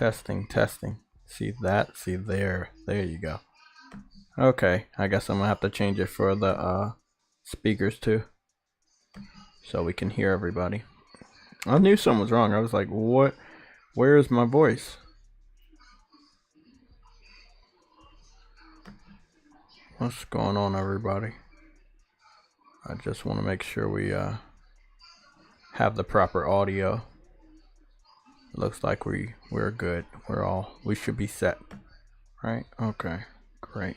Testing. See that? See there. There you go. Okay, I guess I'm gonna have to change it for the speakers too, so we can hear everybody. I knew something was wrong. I was like, what? Where is my voice? What's going on, everybody? I just want to make sure we have the proper audio. Looks like we're good. We should be set, right? Okay, great.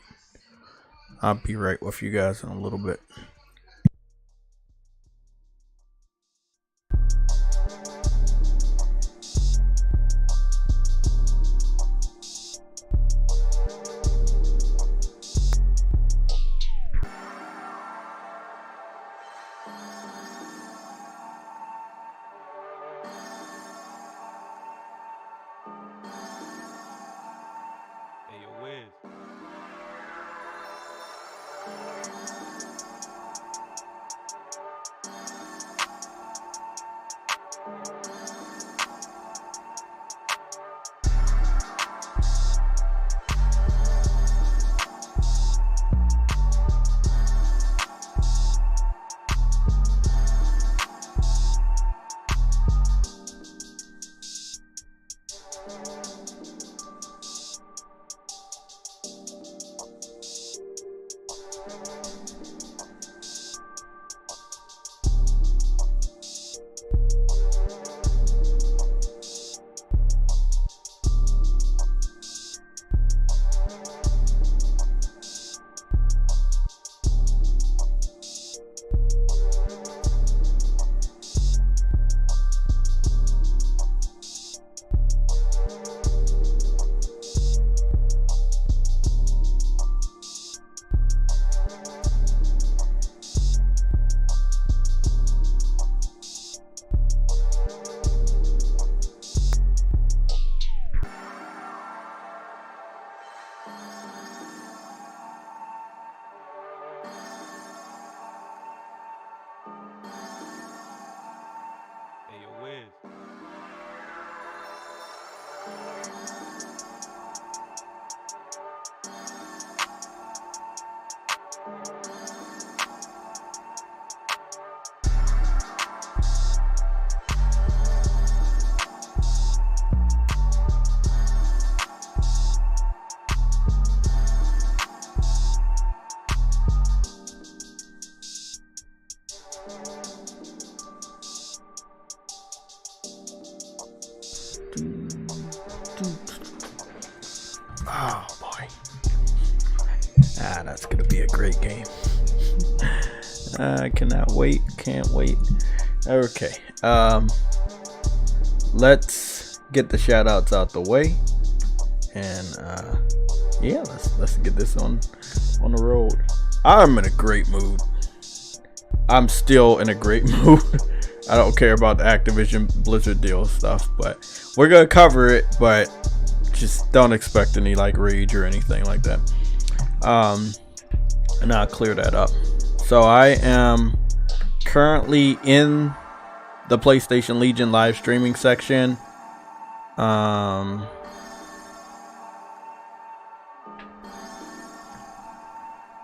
I'll be right with you guys in a little bit. Oh boy. That's gonna be a great game. I cannot wait. Can't wait. Okay. Let's get the shout outs out the way. And yeah, let's get this on the road. I'm in a great mood. I'm still in a great mood. I don't care about the Activision Blizzard deal stuff, but we're gonna cover it, but just don't expect any like rage or anything like that. And I'll clear that up. So I am currently in the PlayStation Legion live streaming section.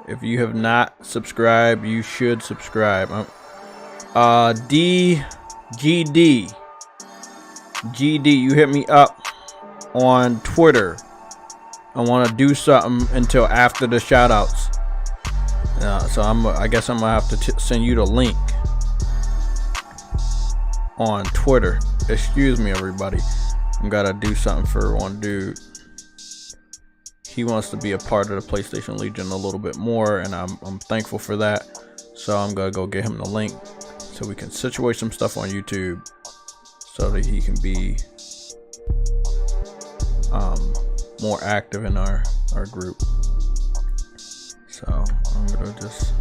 If you have not subscribed, you should subscribe. GD, you hit me up on Twitter. I want to do something until after the shoutouts. So I guess I'm gonna have to send you the link on Twitter. Excuse me, everybody. I'm gotta do something for one dude. He wants to be a part of the PlayStation Legion a little bit more, and I'm thankful for that. So I'm gonna go get him the link so we can situate some stuff on YouTube so that he can be more active in our group. So I'm gonna just,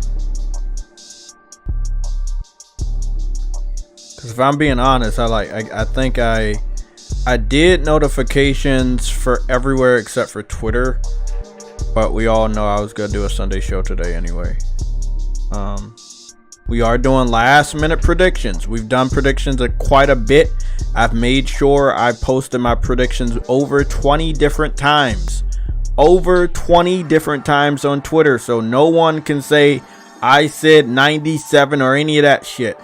because if I'm being honest, I think I did notifications for everywhere except for Twitter, but we all know I was gonna do a Sunday show today anyway. We are doing last minute predictions. We've done predictions quite a bit. I've made sure I posted my predictions over 20 different times. Over 20 different times on Twitter. So no one can say I said 97 or any of that shit.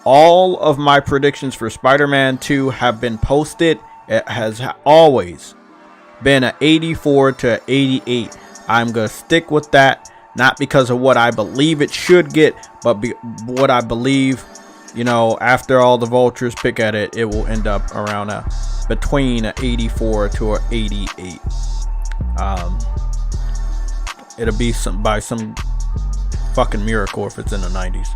All of my predictions for Spider-Man 2 have been posted. It has always been an 84 to 88. I'm going to stick with that. Not because of what I believe it should get, but what I believe, you know, after all the vultures pick at it, it will end up around between an 84 to an 88. It'll be by some fucking miracle if it's in the 90s.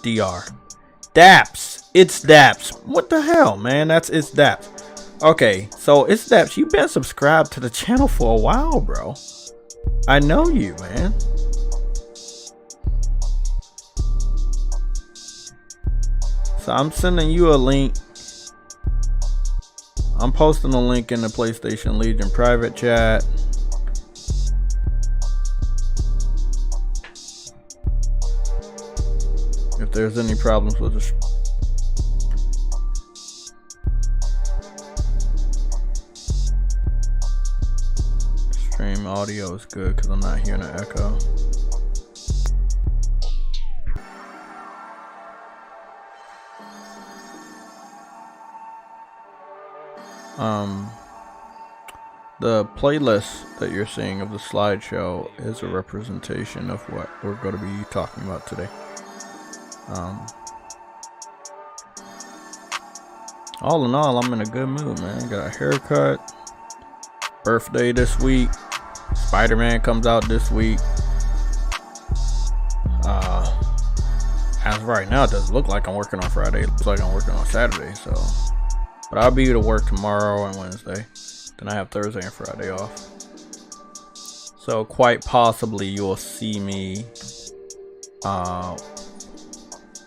DR. Daps. It's Daps. What the hell, man? It's Daps. Okay, so it's Daps. You've been subscribed to the channel for a while, bro. I know you, man. So I'm sending you a link. I'm posting a link in the PlayStation Legion private chat. If there's any problems with the stream, audio is good because I'm not hearing an echo. The playlist that you're seeing of the slideshow is a representation of what we're going to be talking about today. All in all, I'm in a good mood, man. Got a haircut. Birthday this week. Spider-Man comes out this week. As of right now, it doesn't look like I'm working on Friday. It looks like I'm working on Saturday. So, but I'll be able to work tomorrow and Wednesday. Then I have Thursday and Friday off. So quite possibly you'll see me.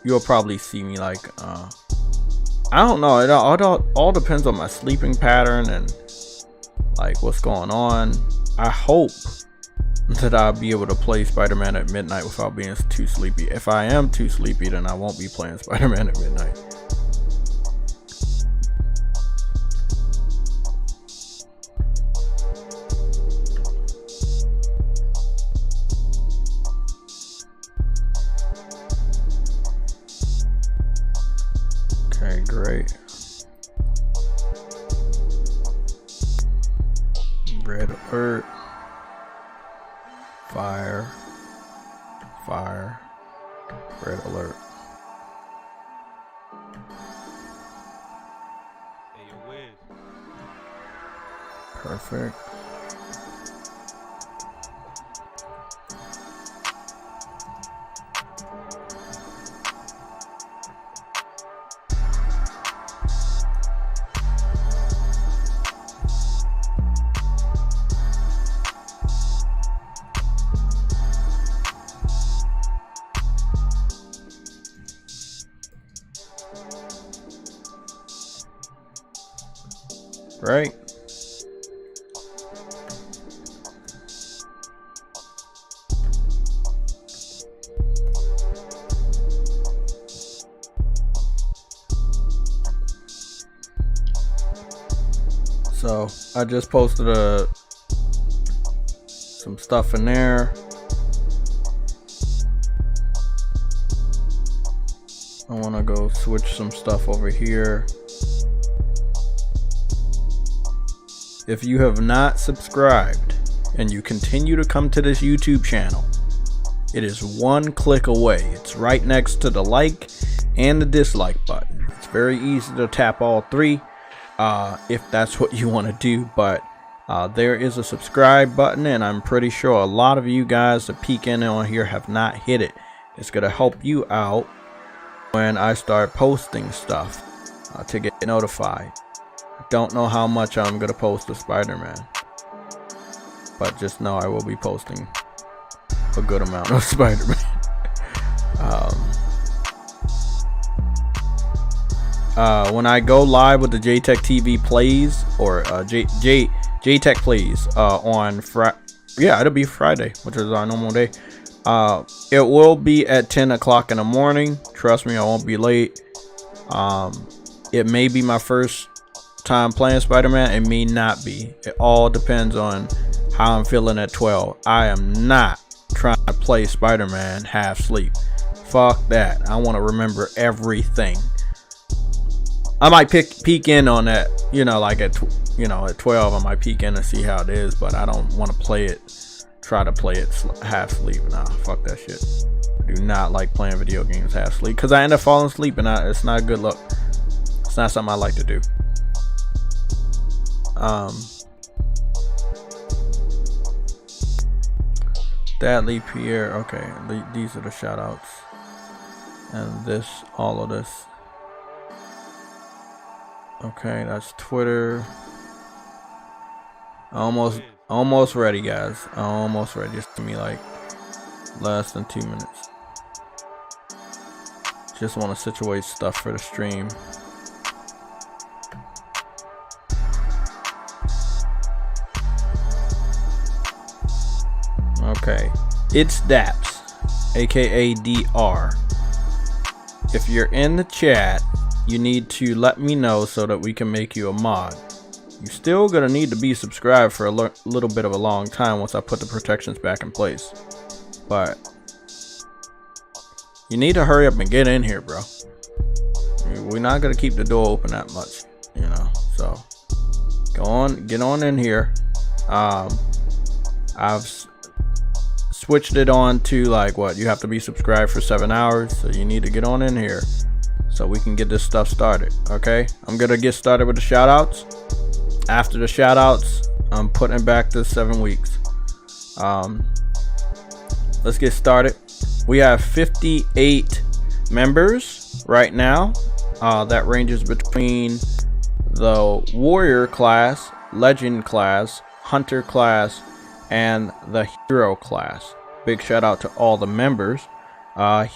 You'll probably see me like. I don't know. It all depends on my sleeping pattern and like what's going on. I hope that I'll be able to play Spider-Man at midnight without being too sleepy. If I am too sleepy, then I won't be playing Spider-Man at midnight. Okay, great. Red alert. Fire. Fire. Red alert. Perfect. Right. So I just posted some stuff in there. I want to go switch some stuff over here. If you have not subscribed and you continue to come to this YouTube channel, it is one click away. It's right next to the like and the dislike button. It's very easy to tap all three if that's what you want to do, but there is a subscribe button, and I'm pretty sure a lot of you guys that peek in on here have not hit it. It's going to help you out when I start posting stuff to get notified. Don't know how much I'm gonna post of Spider-Man, but just know I will be posting a good amount of Spider-Man. When I go live with the JayTechTV plays or JayTech plays on yeah, it'll be Friday, which is our normal day. It will be at 10 o'clock in the morning. Trust me, I won't be late. It may be my first time playing Spider-Man. It may not be. It all depends on how I'm feeling at 12. I am not trying to play Spider-Man half sleep. Fuck that. I want to remember everything. I might peek in on that, you know, like at 12 I might peek in and see how it is, but I don't want to try to play it half sleep. Nah, fuck that shit. I do not like playing video games half sleep because I end up falling asleep, and it's not a good look. It's not something I like to do. Dadley Pierre, okay, these are the shout outs, and all of this. Okay, that's Twitter. Almost ready, guys. Almost ready. Just give me like less than 2 minutes. Just want to situate stuff for the stream. Okay, it's Daps, aka DR. If you're in the chat, you need to let me know so that we can make you a mod. You're still gonna need to be subscribed for a little bit of a long time once I put the protections back in place, but you need to hurry up and get in here, bro. We're not gonna keep the door open that much, you know, so get on in here. I've switched it on to like what you have to be subscribed for 7 hours, so you need to get on in here so we can get this stuff started. Okay, I'm gonna get started with the shout outs. After the shout outs, I'm putting back to 7 weeks. Let's get started. We have 58 members right now. That ranges between the warrior class, legend class, hunter class, and the hero class. Big shout out to all the members.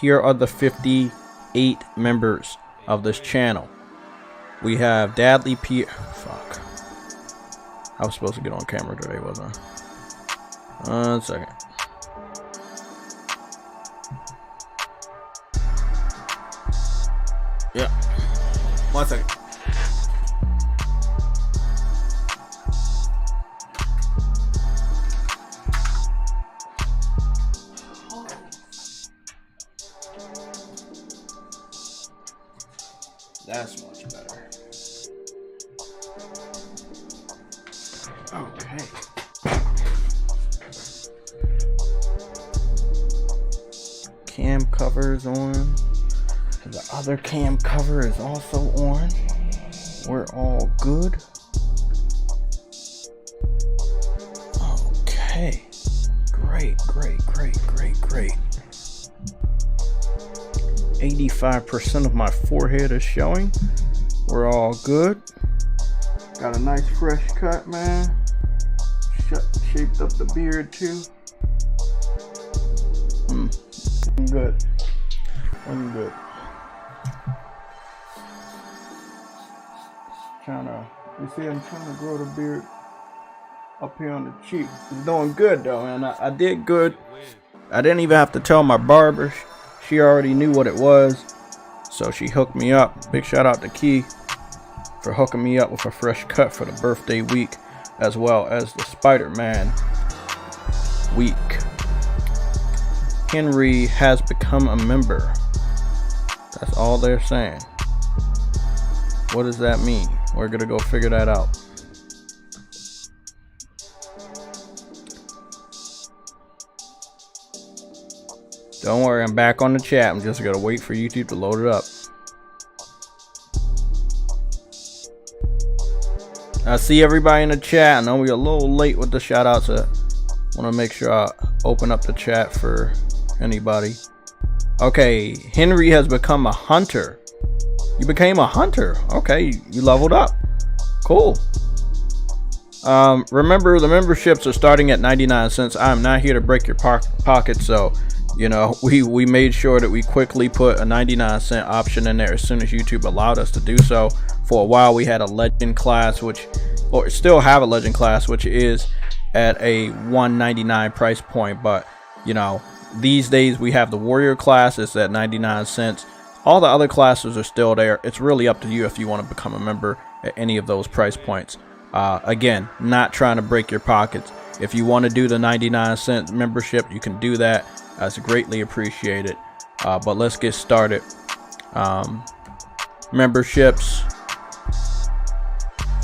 Here are the 58 members of this channel. We have Dadley P. Fuck. I was supposed to get on camera today, wasn't I? 1 second. Yeah. 1 second. That's much better. Okay. Cam cover is on. The other cam cover is also on. We're all good. Okay. Great. 85% of my forehead is showing. We're all good. Got a nice fresh cut, man. Shaped up the beard too. I'm good. You see, I'm trying to grow the beard up here on the cheek. It's doing good though, man. I did good. I didn't even have to tell my barber. She already knew what it was, so she hooked me up. Big shout out to Key for hooking me up with a fresh cut for the birthday week, as well as the Spider-Man week. Henry has become a member. That's all they're saying. What does that mean? We're gonna go figure that out. Don't worry, I'm back on the chat. I'm just gonna wait for YouTube to load it up. I see everybody in the chat. I know we're a little late with the shout outs. I want to make sure I open up the chat for anybody. Okay, Henry has become a hunter. You became a hunter. Okay, you leveled up. Cool. Remember, the memberships are starting at 99 cents. I'm not here to break your pocket, so you know, we made sure that we quickly put a 99-cent option in there as soon as YouTube allowed us to do so. For a while we had a legend class, or still have a legend class, which is at a $1.99 price point, but you know, these days we have the warrior class. It's at 99 cents. All the other classes are still there. It's really up to you if you want to become a member at any of those price points. Again, not trying to break your pockets. If you want to do the 99-cent membership, you can do that. That's greatly appreciated. But let's get started. Memberships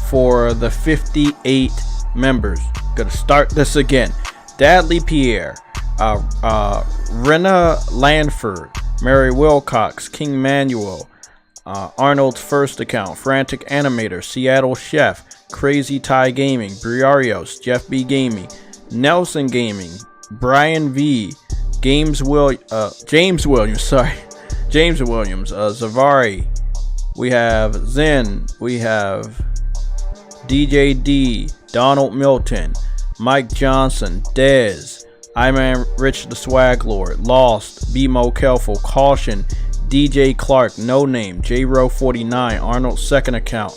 for the 58 members. Gonna start this again. Dadley Pierre, Rena Lanford, Mary Wilcox, King Manuel, Arnold's First Account, Frantic Animator, Seattle Chef, Crazy Thai Gaming, Briarios, Jeff B Gaming, Nelson Gaming, Brian V, James Williams, Zavari, we have Zen, we have DJ D, Donald Milton, Mike Johnson, Dez, I-Man Rich the Swag Lord, Lost, BMO Kelful, Caution, DJ Clark, No Name, JRO49, Arnold's Second Account,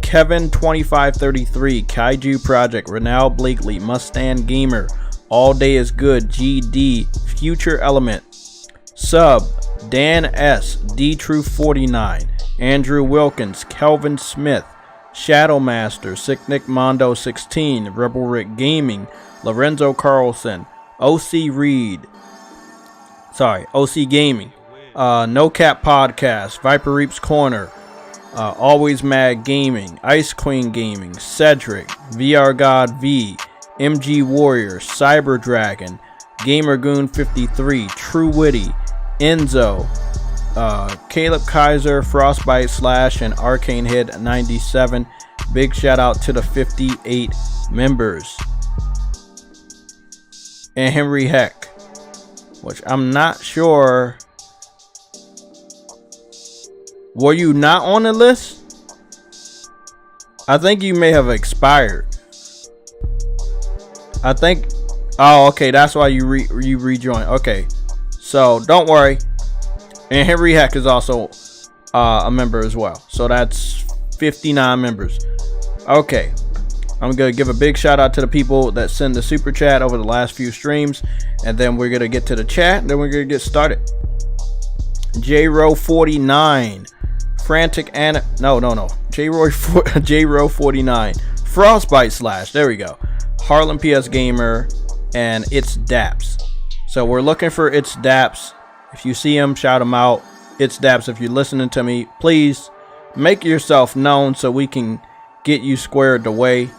Kevin 2533, Kaiju Project, Renal Blakely, Mustang Gamer, All Day Is Good, GD, Future Element, Sub, Dan S, D Truth 49, Andrew Wilkins, Kelvin Smith, Shadowmaster, Sick Nick Mondo 16, Rebel Rick Gaming, Lorenzo Carlson, OC Gaming, No Cap Podcast, Viper Reaps Corner, Always Mad Gaming, Ice Queen Gaming, Cedric, VR God V, MG Warrior, Cyber Dragon, Gamergoon 53, True Witty, Enzo, Caleb Kaiser, Frostbite Slash, and Arcane Head 97. Big shout out to the 58 members. And Henry Heck, which I'm not sure. Were you not on the list? I think you may have expired. I think. Oh, okay. That's why you rejoined. Okay, so don't worry. And Henry Heck is also a member as well. So that's 59 members. Okay, I'm gonna give a big shout out to the people that send the super chat over the last few streams, and then we're gonna get to the chat. And then we're gonna get started. JRO49, Frantic and JRO49, Frostbite Slash. There we go. Harlem PS Gamer, and It's Daps. So we're looking for It's Daps. If you see him, shout him out. It's Daps. If you're listening to me, please make yourself known so we can get you squared away.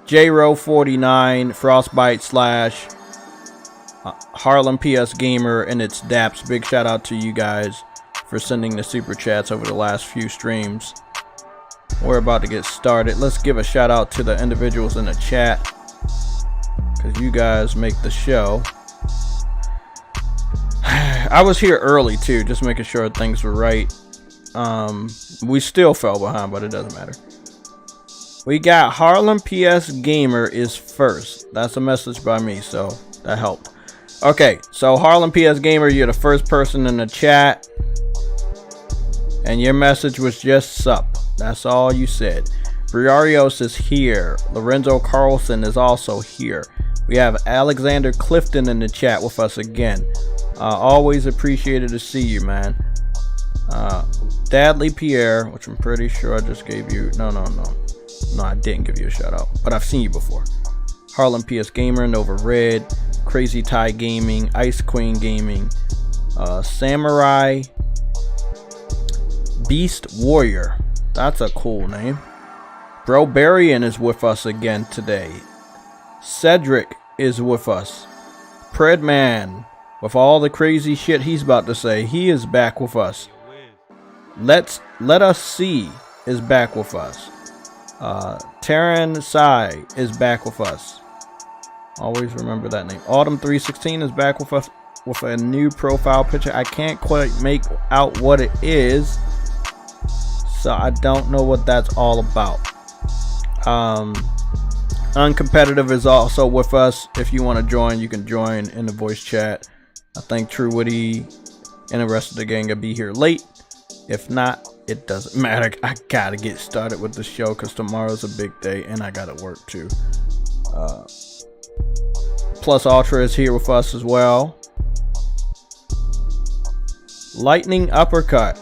JRO49, Frostbite Slash, Harlem PS Gamer, and It's Daps. Big shout out to you guys for sending the super chats over the last few streams. We're about to get started. Let's give a shout out to the individuals in the chat, because you guys make the show. I was here early too, just making sure things were right. We still fell behind, but it doesn't matter. We got Harlem PS Gamer is first. That's a message by me, so that helped. Okay, so Harlem PS Gamer, you're the first person in the chat, and your message was just sup. That's all you said. Briarios is here. Lorenzo Carlson is also here. We have Alexander Clifton in the chat with us again. Always appreciated to see you, man. Dadley Pierre, which I'm pretty sure I just gave you. No, I didn't give you a shout out, but I've seen you before. Harlem PS Gamer, Nova Red, Crazy Thai Gaming, Ice Queen Gaming, Samurai Beast Warrior. That's a cool name. Brobarian is with us again today. Cedric is with us. Predman, with all the crazy shit he's about to say, he is back with us. Let Us See is back with us. Terran Sai is back with us. Always remember that name. Autumn 316 is back with us with a new profile picture. I can't quite make out what it is, so I don't know what that's all about. Uncompetitive is also with us. If you want to join, you can join in the voice chat. I think True Witty and the rest of the gang will be here late. If not, it doesn't matter. I gotta get started with the show because tomorrow's a big day and I gotta work too. Plus Ultra is here with us as well. Lightning Uppercut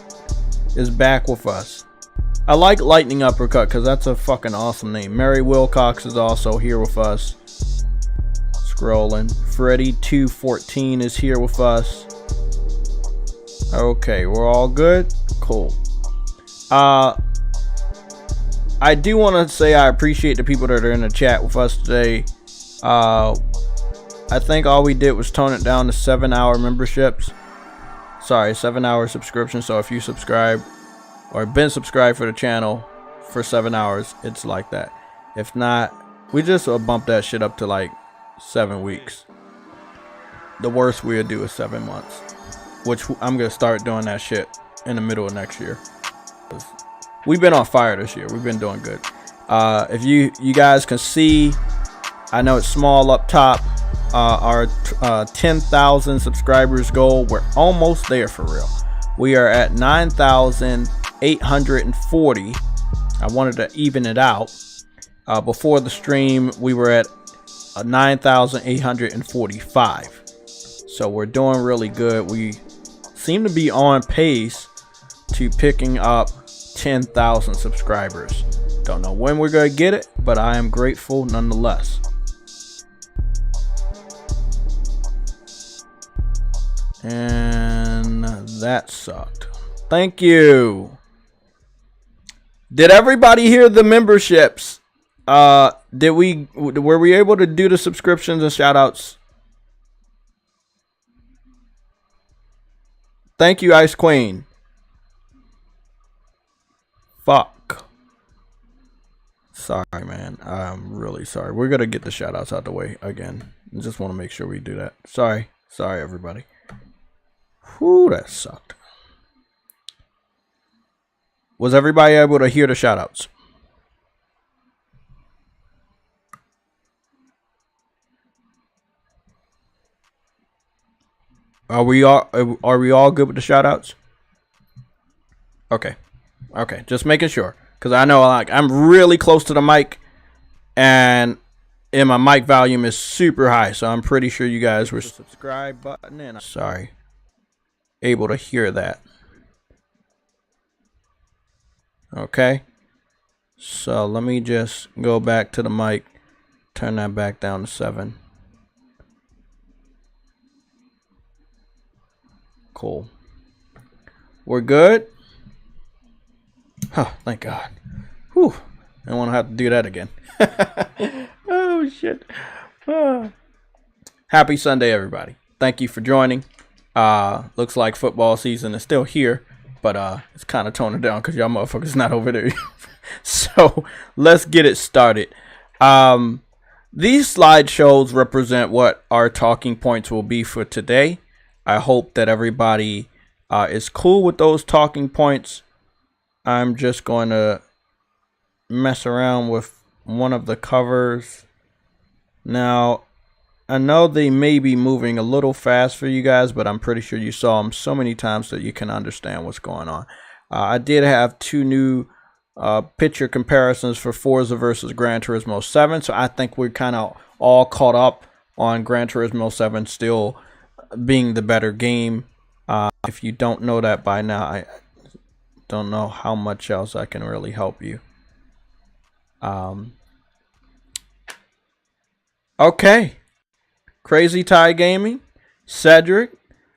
is back with us. I like Lightning Uppercut because that's a fucking awesome name. Mary Wilcox is also here with us. Scrolling. Freddy214 is here with us. Okay, we're all good. Cool. I do want to say I appreciate the people that are in the chat with us today. I think all we did was tone it down to 7-hour memberships. Sorry, 7-hour subscription. So if you subscribe or been subscribed for the channel for 7 hours, it's like that. If not, we just bump that shit up to like 7 weeks. The worst we'll do is 7 months, which I'm gonna start doing that shit in the middle of next year. We've been on fire this year. We've been doing good. If you guys can see, I know it's small up top, our 10,000 subscribers goal, we're almost there for real. We are at 9,840. I wanted to even it out. Before the stream, we were at 9,845. So we're doing really good. We seem to be on pace to picking up 10,000 subscribers. Don't know when we're gonna get it, but I am grateful nonetheless. And that sucked. Thank you. Did everybody hear the memberships? Were we able to do the subscriptions and shout outs? Thank you, Ice Queen. Fuck. Sorry, man. I'm really sorry. We're gonna get the shout outs out the way again. I just want to make sure we do that. Sorry, everybody. Whew, that sucked. Was everybody able to hear the shout outs? Are we all good with the shout outs? Okay. Just making sure. Because I know I'm really close to the mic and my mic volume is super high. So I'm pretty sure you guys were subscribe button and sorry. Able to hear that. Okay. So let me just go back to the mic. Turn that back down to 7. Cool. We're good. Oh, thank God. Whew. I don't want to have to do that again. Oh, shit. Oh. Happy Sunday, everybody. Thank you for joining. Looks like football season is still here, but it's kind of toning down because y'all motherfuckers not over there. So let's get it started. These slideshows represent what our talking points will be for today. I hope that everybody is cool with those talking points. I'm just going to mess around with one of the covers. Now, I know they may be moving a little fast for you guys, but I'm pretty sure you saw them so many times that you can understand what's going on. I did have 2 new picture comparisons for Forza versus Gran Turismo 7, so I think we're kind of all caught up on Gran Turismo 7 still being the better game. If you don't know that by now, I don't know how much else I can really help you. Okay. Crazy Tie Gaming, Cedric,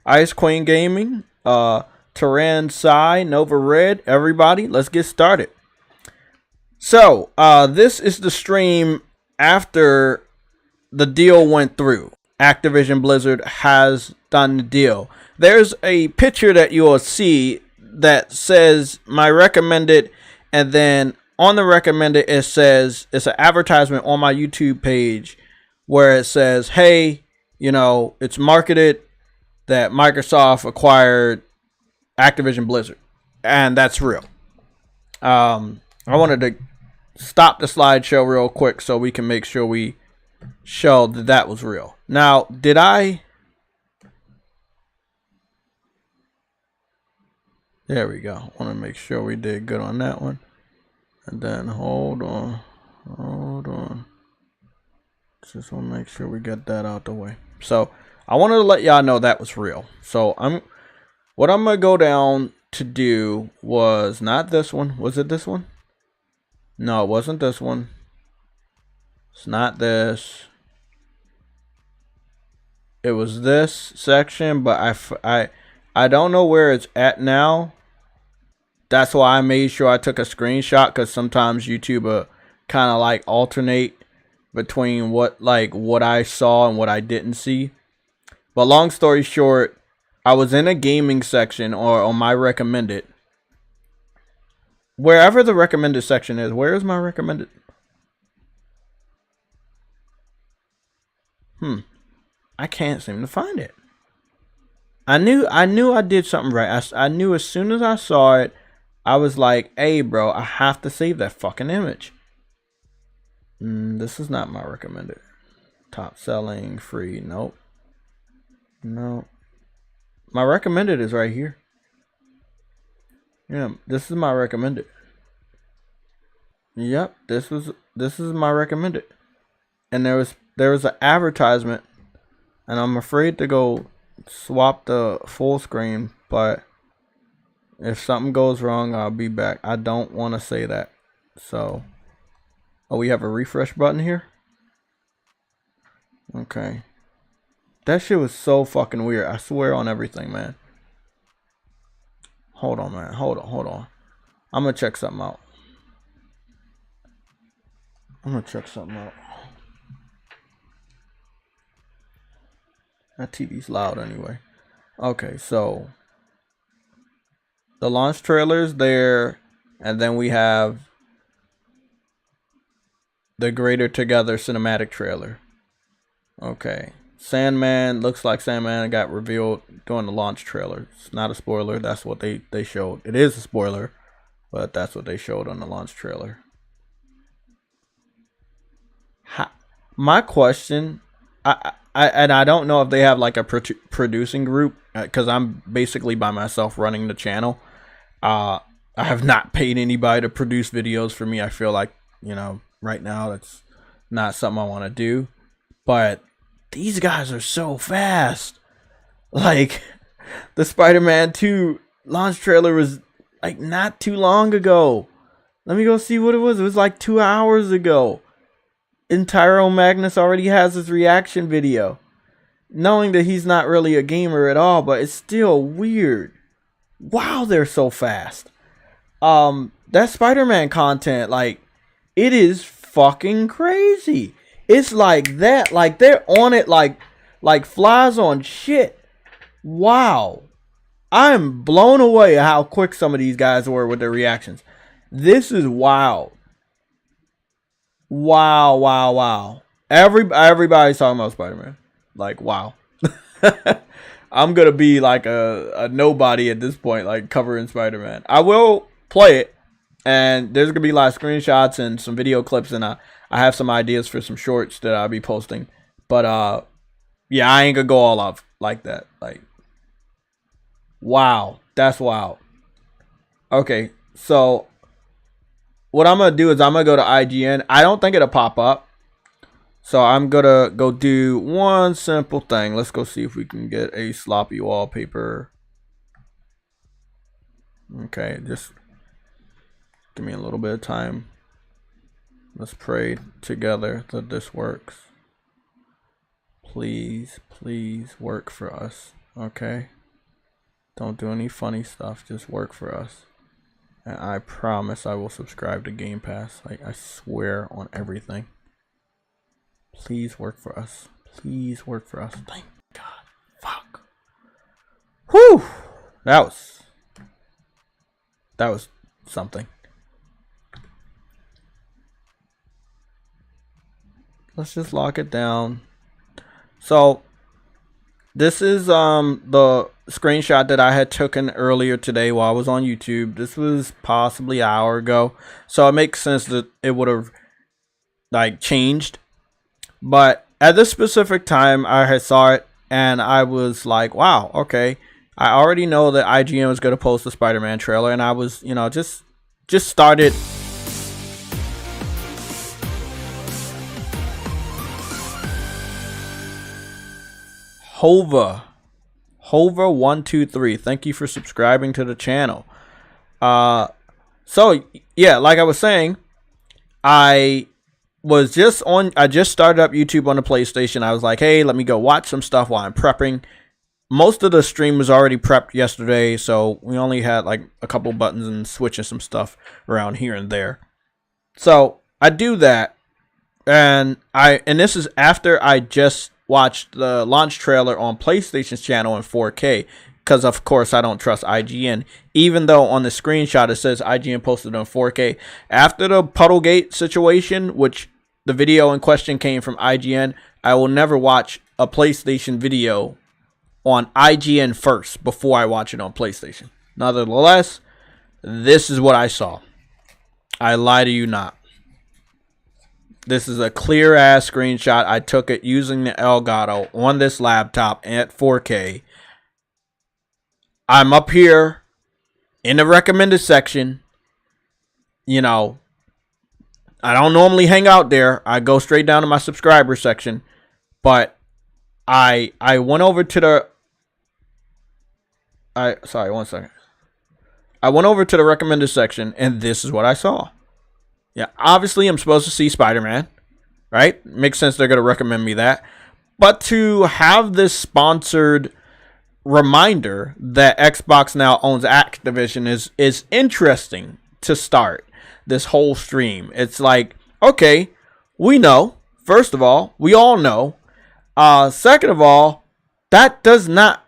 Ice Queen Gaming, Taran Sai, Nova Red, everybody, let's get started. So, this is the stream after the deal went through. Activision Blizzard has done the deal. There's a picture that you will see that says my recommended, and then on the recommended it says it's an advertisement on my YouTube page where it says, hey, you know, it's marketed that Microsoft acquired Activision Blizzard, and that's real. I wanted to stop the slideshow real quick so we can make sure we show that that was real. Now, did I There we go. Want to make sure we did good on that one. And then hold on. Just want to make sure we get that out the way. So I wanted to let y'all know that was real. So what I'm gonna go down to do was not this one. Was it this one? No, it wasn't this one. It's not this. It was this section, but I don't know where it's at now. That's why I made sure I took a screenshot, because sometimes YouTube kind of like alternate between what I saw and what I didn't see. But long story short, I was in a gaming section, or on my recommended. Wherever the recommended section is, where is my recommended? I can't seem to find it. I knew I did something right. I knew as soon as I saw it, I was like, hey bro, I have to save that fucking image. This is not my recommended. Top selling, free, nope. No. My recommended is right here. Yeah, this is my recommended. Yep, this is my recommended. And there was an advertisement, and I'm afraid to go swap the full screen, but if something goes wrong, I'll be back. I don't want to say that. So, oh, we have a refresh button here. Okay. That shit was so fucking weird. I swear on everything, man. Hold on, man. Hold on. I'm gonna check something out. That TV's loud anyway. Okay, so the launch trailer is there, and then we have the Greater Together cinematic trailer. Okay. Sandman, looks like Sandman got revealed during the launch trailer. It's not a spoiler. That's what they showed. It is a spoiler, but that's what they showed on the launch trailer. My question, I don't know if they have like a producing group, because I'm basically by myself running the channel. I have not paid anybody to produce videos for me. I feel like, you know, right now that's not something I want to do. But these guys are so fast. Like, the Spider-Man 2 launch trailer was like not too long ago. Let me go see what it was. It was like 2 hours ago. And Tyrone Magnus already has his reaction video. Knowing that he's not really a gamer at all, but it's still weird. Wow, they're so fast. That Spider-Man content, like, it is fucking crazy. It's like that, like they're on it like flies on shit. Wow. I'm blown away at how quick some of these guys were with their reactions. This is wild. Wow. Everybody's talking about Spider-Man. Like, wow. I'm gonna be like a nobody at this point, like covering Spider-Man. I will play it, and there's gonna be a lot of screenshots and some video clips, and I have some ideas for some shorts that I'll be posting. But yeah, I ain't gonna go all off like that. Like, wow, that's wild. Okay, so what I'm gonna do is I'm gonna go to IGN. I don't think it'll pop up, so I'm gonna go do one simple thing. Let's go see if we can get a sloppy wallpaper. Okay, just give me a little bit of time. Let's pray together that this works. Please work for us. Okay? Don't do any funny stuff. Just work for us. And I promise I will subscribe to Game Pass. Like, I swear on everything. Please work for us. Please work for us. Thank God. Fuck. Whew. That was something. Let's just lock it down. So this is the screenshot that I had taken earlier today while I was on YouTube. This was possibly an hour ago, so it makes sense that it would have like changed. But at this specific time, I had saw it and I was like, wow, okay. I already know that IGN was going to post the Spider-Man trailer, and I was, you know, just started. Hova123, thank you for subscribing to the channel. So yeah, like I was saying, I just started up YouTube on the PlayStation. I was like, hey, let me go watch some stuff while I'm prepping. Most of the stream was already prepped yesterday, so we only had like a couple buttons and switching some stuff around here and there. So I do that, and this is after I just watched the launch trailer on PlayStation's channel in 4K, because of course I don't trust IGN, even though on the screenshot it says IGN posted on 4K. After the Puddlegate situation, which the video in question came from IGN, I will never watch a PlayStation video on IGN first before I watch it on PlayStation. Nonetheless, this is what I saw. I lie to you not. This is a clear ass screenshot. I took it using the Elgato on this laptop at 4K. I'm up here in the recommended section. You know, I don't normally hang out there. I go straight down to my subscriber section. But I went over to the sorry, one second. I went over to the recommended section, and this is what I saw. Yeah, obviously I'm supposed to see Spider-Man, right? Makes sense they're going to recommend me that. But to have this sponsored reminder that Xbox now owns Activision is interesting to start this whole stream. It's like, okay, we know. First of all, we all know. Second of all, that does not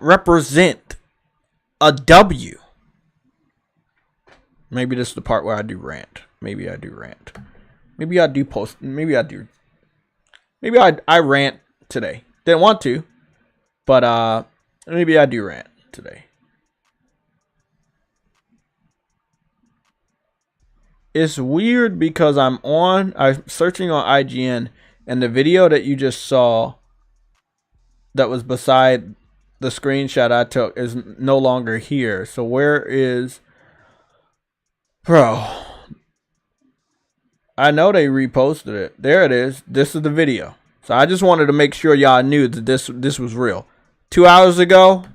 represent a W. Maybe this is the part where I do rant. Maybe I do rant. Maybe I do post. Maybe I do. Maybe I rant today. Didn't want to, but maybe I do rant today. It's weird because I'm searching on IGN, and the video that you just saw that was beside the screenshot I took is no longer here. So where is... Bro, I know they reposted it. There it is. This is the video. So I just wanted to make sure y'all knew that this was real. 2 hours ago,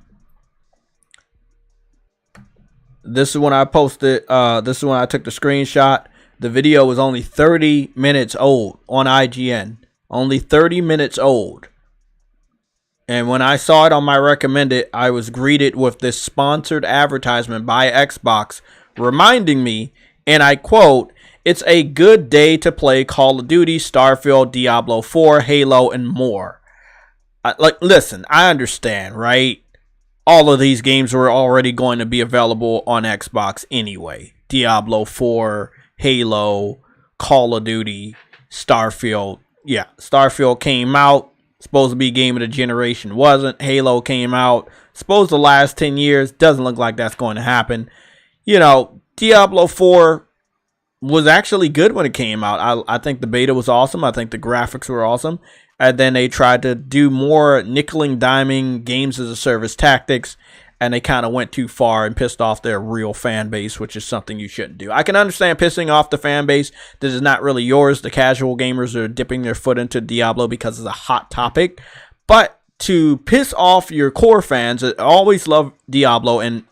this is when I posted. This is when I took the screenshot. The video was only 30 minutes old on IGN. Only 30 minutes old. And when I saw it on my recommended, I was greeted with this sponsored advertisement by Xbox, reminding me, and I quote, "It's a good day to play Call of Duty, Starfield, Diablo 4, Halo, and more." Listen, I understand, right? All of these games were already going to be available on Xbox anyway. Diablo 4, Halo, Call of Duty, Starfield. Yeah, Starfield came out. Supposed to be game of the generation. Wasn't. Halo came out. Supposed to last 10 years. Doesn't look like that's going to happen. You know, Diablo 4 was actually good when it came out. I think the beta was awesome. I think the graphics were awesome. And then they tried to do more nickel diming games as a service tactics, and they kind of went too far and pissed off their real fan base, which is something you shouldn't do. I can understand pissing off the fan base that is not really yours. The casual gamers are dipping their foot into Diablo because it's a hot topic. But to piss off your core fans that always love Diablo and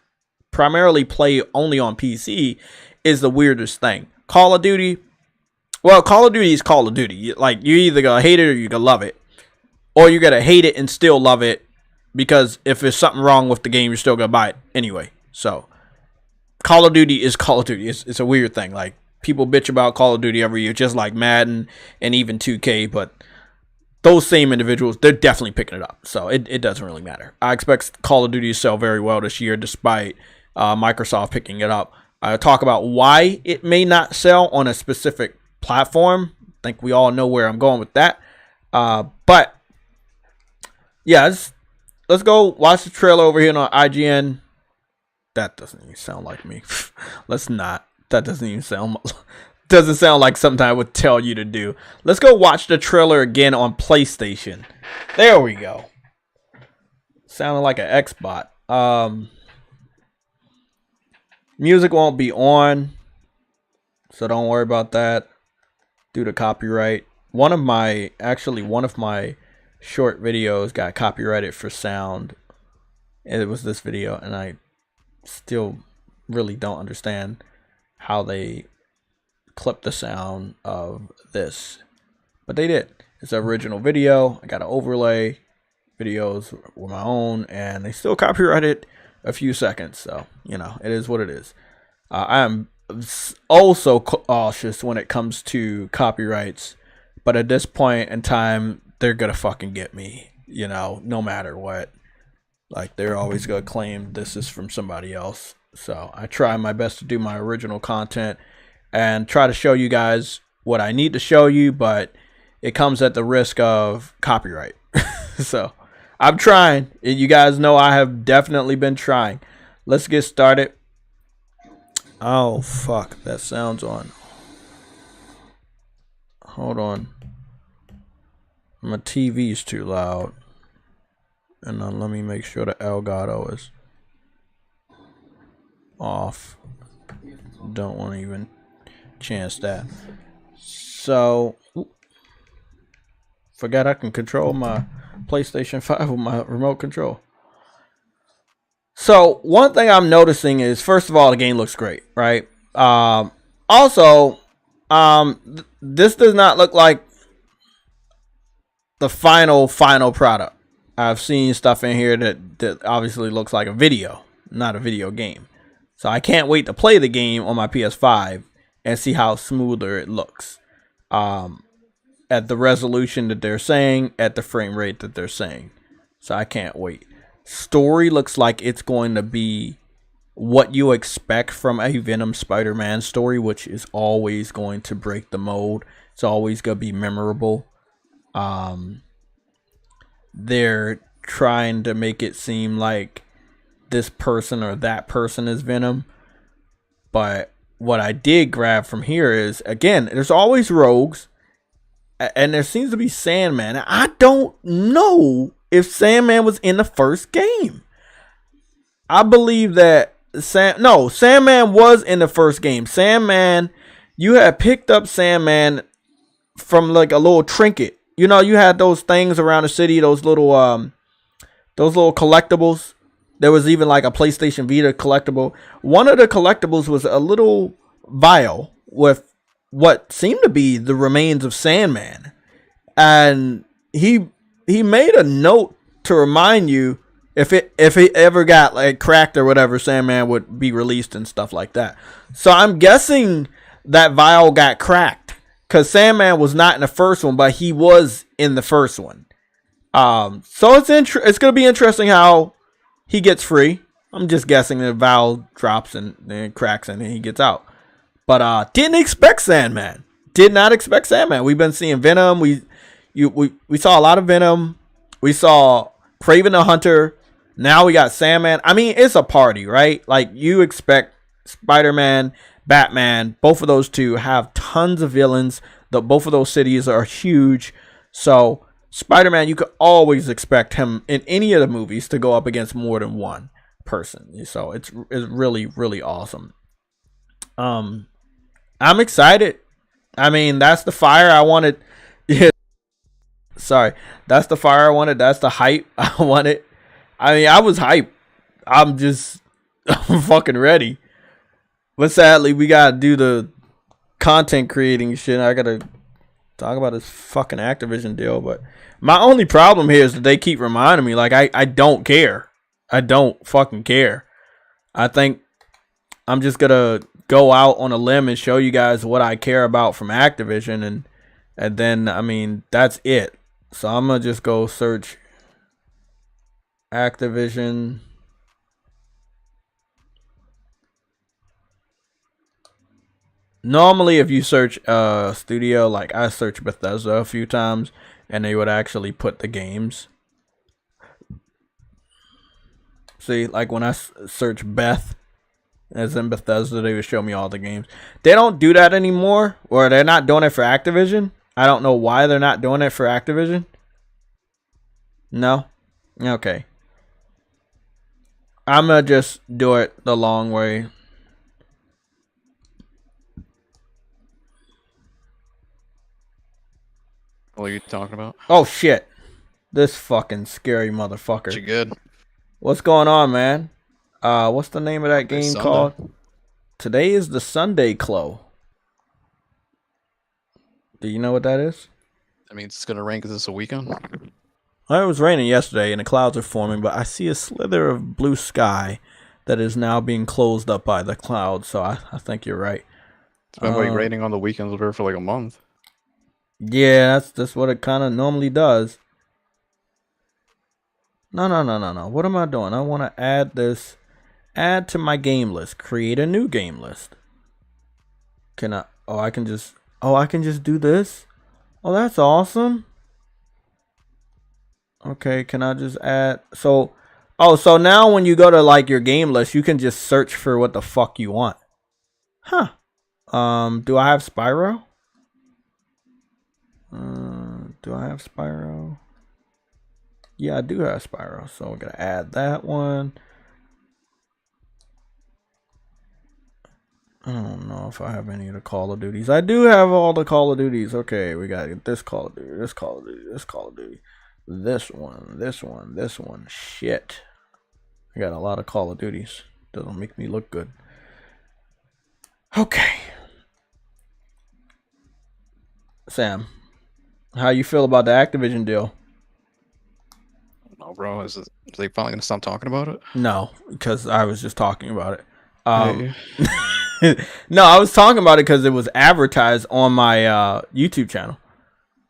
primarily play only on PC is the weirdest thing. Call of Duty, well, Call of Duty is Call of Duty. Like, you either gonna hate it or you gonna love it, or you gotta hate it and still love it, because if there's something wrong with the game, you're still gonna buy it anyway. So Call of Duty is Call of Duty. It's a weird thing. Like, people bitch about Call of Duty every year, just like Madden and even 2K, but those same individuals, they're definitely picking it up. So it doesn't really matter. I expect Call of Duty to sell very well this year, despite Microsoft picking it up. I talk about why it may not sell on a specific platform. I think we all know where I'm going with that. But yeah, let's go watch the trailer over here on IGN. That doesn't even sound like me. Let's not. That doesn't even sound like something I would tell you to do. Let's go watch the trailer again on PlayStation. There we go. sounded like an X-bot. Music won't be on, so don't worry about that due to copyright. One of my short videos got copyrighted for sound. It was this video, and I still really don't understand how they clipped the sound of this, but they did. It's an original video. I got an overlay. Videos were my own, and they still copyrighted a few seconds, so you know, it is what it is. I am also cautious when it comes to copyrights, but at this point in time, they're gonna fucking get me, you know, no matter what. Like, they're always gonna claim this is from somebody else. So I try my best to do my original content and try to show you guys what I need to show you, but it comes at the risk of copyright. So I'm trying. You guys know I have definitely been trying. Let's get started. Oh, fuck. That sound's on. Hold on. My TV's too loud. And then let me make sure the Elgato is off. Don't want to even chance that. So, forgot I can control my PlayStation 5 with my remote control. So one thing I'm noticing is, first of all, the game looks great, right? Also, this does not look like the final product. I've seen stuff in here that obviously looks like a video, not a video game. So I can't wait to play the game on my PS5 and see how smoother it looks. At the resolution that they're saying, at the frame rate that they're saying. So I can't wait. Story looks like it's going to be what you expect from a Venom Spider-Man story, which is always going to break the mold. It's always going to be memorable. They're trying to make it seem like this person or that person is Venom. But what I did grab from here is, again, there's always rogues. And there seems to be Sandman. I don't know if Sandman was in the first game. I believe that Sandman was in the first game. Sandman, you had picked up Sandman from like a little trinket. You know, you had those things around the city, those little collectibles. There was even like a PlayStation Vita collectible. One of the collectibles was a little vial with what seemed to be the remains of Sandman, and he made a note to remind you if it ever got like cracked or whatever, Sandman would be released and stuff like that. So I'm guessing that vial got cracked because Sandman was not in the first one, but he was in the first one. So it's gonna be interesting how he gets free. I'm just guessing the vial drops and then cracks and then he gets out. But didn't expect Sandman. Did not expect Sandman. We've been seeing Venom. We saw a lot of Venom. We saw Kraven the Hunter. Now we got Sandman. I mean, it's a party, right? Like, you expect Spider-Man, Batman, both of those two have tons of villains. Both of those cities are huge. So Spider-Man, you could always expect him in any of the movies to go up against more than one person. So it's really, really awesome. I'm excited. I mean, that's the fire I wanted. Yeah. Sorry. That's the fire I wanted. That's the hype I wanted. I mean, I was hyped. I'm fucking ready. But sadly, we gotta do the content creating shit. I gotta talk about this fucking Activision deal. But my only problem here is that they keep reminding me, like, I don't care. I don't fucking care. I think I'm just gonna go out on a limb and show you guys what I care about from Activision, and then, I mean, that's it. So I'm gonna just go search Activision. Normally, if you search studio, like I searched Bethesda a few times, and they would actually put the games. See, like when I search Beth, as in Bethesda, they would show me all the games. They don't do that anymore, or they're not doing it for Activision. I don't know why they're not doing it for Activision. No? Okay. I'm gonna just do it the long way. What are you talking about? Oh shit. This fucking scary motherfucker. You good? What's going on, man? What's the name of that game Sunday. called? Today is the Sunday Clo. Do you know what that is? That means it's gonna rain because it's a weekend. Well, it was raining yesterday and the clouds are forming, but I see a slither of blue sky that is now being closed up by the clouds, so I think you're right. It's been like raining on the weekends over for like a month. Yeah, that's what it kind of normally does. No. What am I doing? I want to add this. Add to my game list. Create a new game list. Can I? Oh, I can just do this. Oh, that's awesome. Okay, can I just add? So now when you go to like your game list, you can just search for what the fuck you want. Huh. Do I have Spyro? Do I have Spyro? Yeah, I do have Spyro, so we're gonna add that one. I don't know if I have any of the Call of Duties. I do have all the Call of Duties. Okay, we got this Call of Duty, this Call of Duty, this Call of Duty, this one. Shit. I got a lot of Call of Duties. Doesn't make me look good. Okay. Sam, how you feel about the Activision deal? No, bro. Is they finally gonna stop talking about it? No, because I was just talking about it. Hey. No, I was talking about it because it was advertised on my YouTube channel.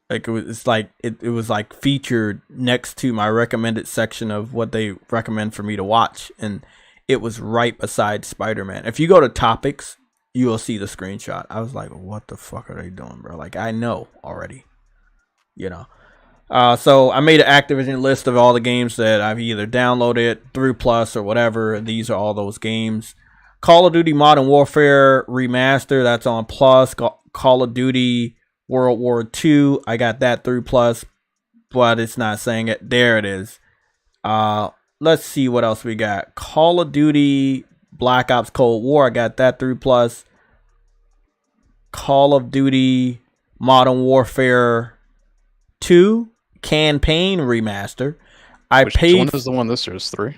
Like it was like featured next to my recommended section of what they recommend for me to watch, and it was right beside Spider-Man. If you go to topics, you will see the screenshot. I was like, what the fuck are they doing, bro? Like, I know already, you know. So I made an Activision list of all the games that I've either downloaded through Plus or whatever. These are all those games. Call of Duty Modern Warfare Remaster, that's on Plus. Call of Duty World War II, I got that through Plus, but it's not saying it. There it is. Let's see what else we got. Call of Duty Black Ops Cold War, I got that through Plus. Call of Duty Modern Warfare 2 Campaign Remaster. Which one is the one this year? Is 3?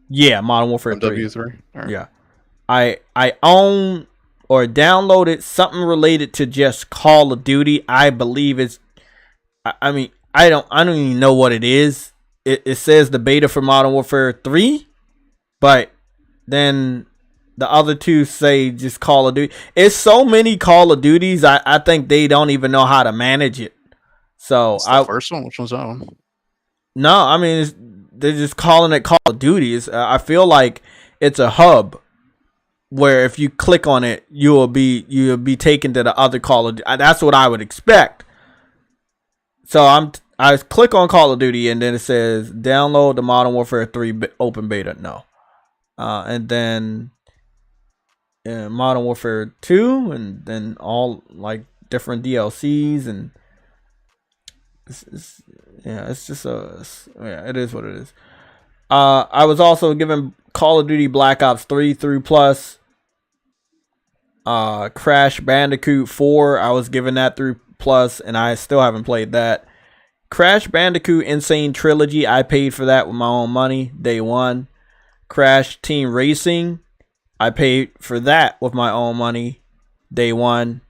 Yeah, Modern Warfare 3. W3? Right. Yeah. I own or downloaded something related to just Call of Duty. I believe it's I mean, I don't even know what it is. It says the beta for Modern Warfare 3, but then the other two say just Call of Duty. It's so many Call of Duties, I think they don't even know how to manage it. So the first one? Which one's that one? No, I mean they're just calling it Call of Duty. I feel like it's a hub where if you click on it, you'll be taken to the other Call of Duty. That's what I would expect. So I click on Call of Duty and then it says download the Modern Warfare 3 open beta. No, and then Modern Warfare 2, and then all like different DLCs, and it's just it is what it is. I was also given Call of Duty Black Ops 3 through Plus. Crash Bandicoot 4, I was given that through Plus, and I still haven't played that. Crash Bandicoot Insane Trilogy, I paid for that with my own money, day one. Crash Team Racing, I paid for that with my own money, day one.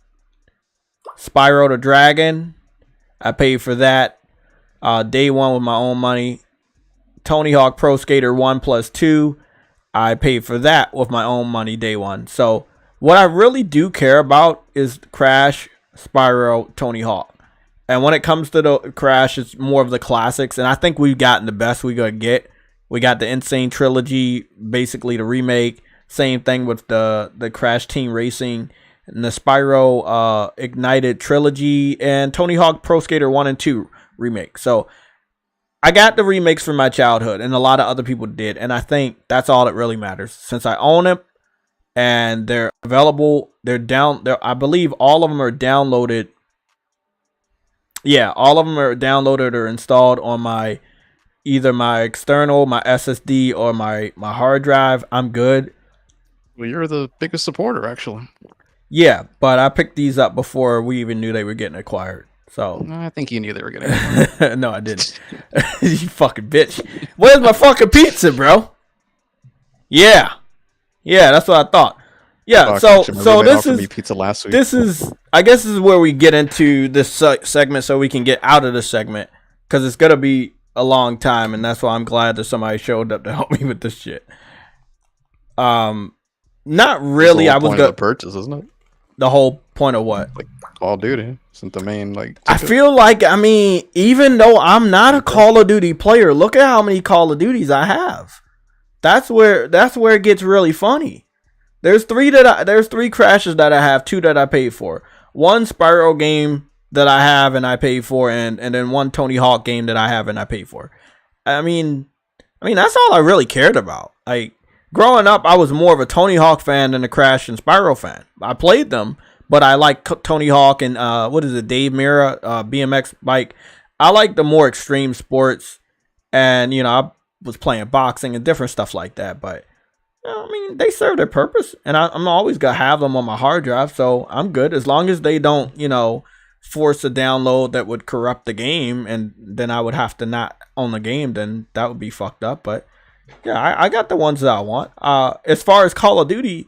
Spyro the Dragon, I paid for that day one with my own money. Tony Hawk Pro Skater 1 plus 2, I paid for that with my own money, day one. So what I really do care about is Crash, Spyro, Tony Hawk. And when it comes to the Crash, it's more of the classics. And I think we've gotten the best we could get. We got the Insane Trilogy, basically the remake. Same thing with the Crash Team Racing and the Spyro Ignited Trilogy and Tony Hawk Pro Skater 1 and 2 remake. So I got the remakes from my childhood, and a lot of other people did. And I think that's all that really matters. Since I own them and they're available, I believe all of them are downloaded. Yeah, all of them are downloaded or installed on my either my external, my SSD, or my hard drive, I'm good. Well, you're the biggest supporter, actually. Yeah, but I picked these up before we even knew they were getting acquired. So I think you knew they were getting acquired. no, I didn't. You fucking bitch. Where's my fucking pizza, bro? Yeah, that's what I thought. Yeah, so this is pizza last week. This is, I guess, this is where we get into this segment, so we can get out of the segment, because it's gonna be a long time, and that's why I'm glad that somebody showed up to help me with this shit. Not really. I was gonna purchase, isn't it? The whole point of what? Like Call of Duty isn't the main like. I feel like, I mean, even though I'm not a Call of Duty player, look at how many Call of Duties I have. That's where it gets really funny. There's three crashes that I have, 2 that I paid for. One Spyro game that I have and I paid for, and then one Tony Hawk game that I have and I paid for. I mean that's all I really cared about. Like, growing up, I was more of a Tony Hawk fan than a Crash and Spyro fan. I played them, but I like Tony Hawk and Dave Mirra, BMX bike. I like the more extreme sports, and I was playing boxing and different stuff like that. But I mean, they serve their purpose, and I'm always gonna have them on my hard drive, so I'm good as long as they don't, force a download that would corrupt the game, and then I would have to not own the game. Then that would be fucked up. But yeah, I got the ones that I want. As far as Call of Duty,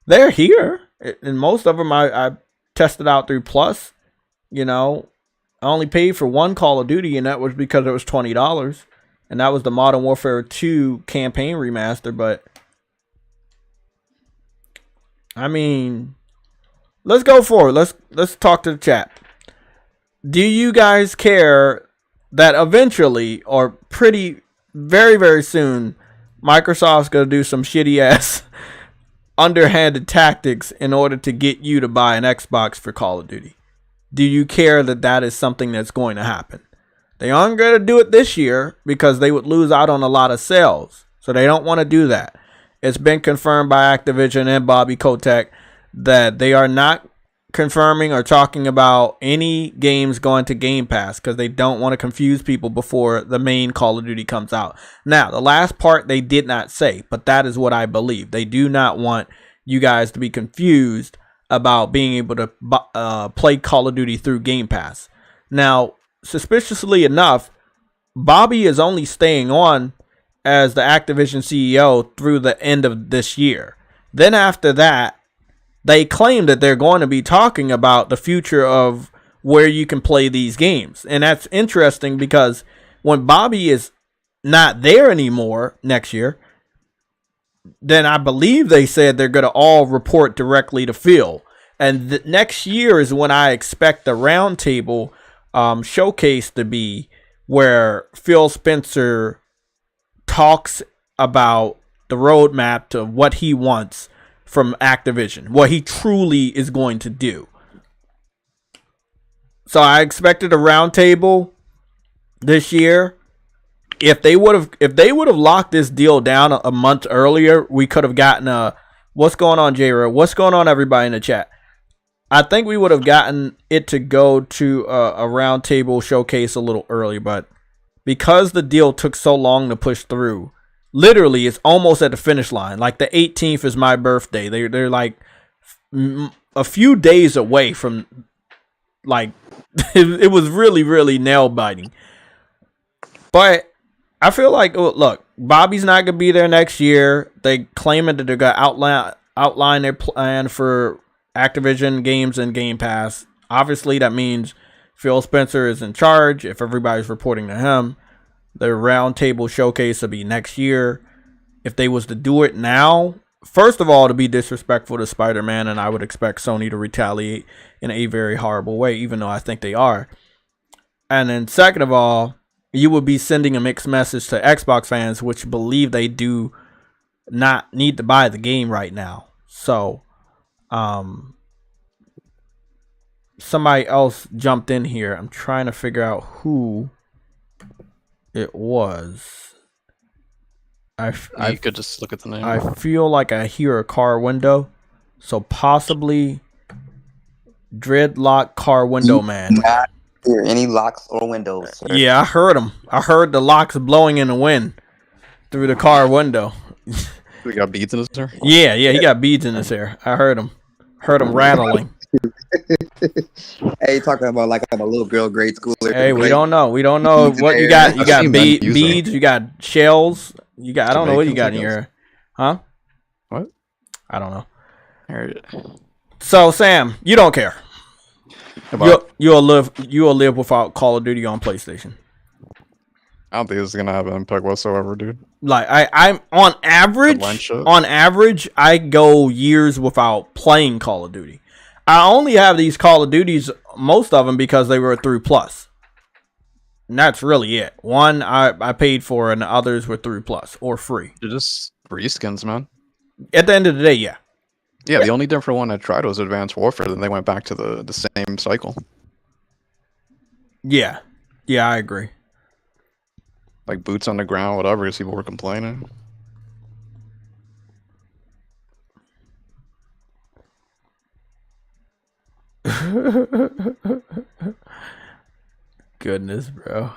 they're here, and most of them I tested out through Plus. I only paid for one Call of Duty, and that was because it was $20, and that was the Modern Warfare 2 campaign remaster. But I mean, let's go forward. Let's talk to the chat. Do you guys care that eventually, or very, very soon, Microsoft's going to do some shitty ass underhanded tactics in order to get you to buy an Xbox for Call of Duty? Do you care that is something that's going to happen? They aren't going to do it this year because they would lose out on a lot of sales. So they don't want to do that. It's been confirmed by Activision and Bobby Kotick that they are not confirming or talking about any games going to Game Pass because they don't want to confuse people before the main Call of Duty comes out. Now, the last part they did not say, but that is what I believe. They do not want you guys to be confused about being able to play Call of Duty through Game Pass. Now, suspiciously enough, Bobby is only staying on as the Activision CEO through the end of this year. Then after that, they claim that they're going to be talking about the future of where you can play these games. And that's interesting because when Bobby is not there anymore next year, then I believe they said they're going to all report directly to Phil. And next year is when I expect the roundtable showcase to be, where Phil Spencer talks about the roadmap to what he wants from Activision, what he truly is going to do. So I expected a roundtable this year. If they would have locked this deal down a month earlier, we could have gotten a what's going on, J-Ro? What's going on, everybody in the chat? I think we would have gotten it to go to a roundtable showcase a little early, but because the deal took so long to push through, literally it's almost at the finish line. Like the 18th is my birthday. They're like a few days away from, like, it was really, really nail biting. But I feel like, look, Bobby's not gonna be there next year. They claiming that they're gonna outline their plan for Activision games and Game Pass. Obviously, that means Phil Spencer is in charge. If everybody's reporting to him, the roundtable showcase will be next year. If they was to do it now, first of all, to be disrespectful to Spider-Man, and I would expect Sony to retaliate in a very horrible way, even though I think they are. And then second of all, you would be sending a mixed message to Xbox fans, which believe they do not need to buy the game right now. So, somebody else jumped in here. I'm trying to figure out who it was. You could just look at the name. I feel like I hear a car window, so possibly Dreadlock Car Window Man. hear any locks or windows, sir. Yeah, I heard them. I heard the locks blowing in the wind through the car window. We got beads in his hair. Yeah, he got beads in his hair. I heard him. Heard him rattling. Hey, talking about like I'm a little girl, grade schooler. Hey, we don't know. We don't know what you got. You got beads. You got shells. You got. I don't know what you got in your hair. Huh? What? I don't know. So Sam, you don't care. You'll live without Call of Duty on PlayStation. I don't think this is gonna have an impact whatsoever, dude. Like I'm on average, I go years without playing Call of Duty. I only have these Call of Duties, most of them because they were through Plus. And that's really it. One I paid for, and the others were through Plus or free. They're just reskins, man. At the end of the day, yeah. Yeah, the only different one I tried was Advanced Warfare, then they went back to the same cycle. Yeah. Yeah, I agree. Like boots on the ground, whatever, because people were complaining. Goodness, bro.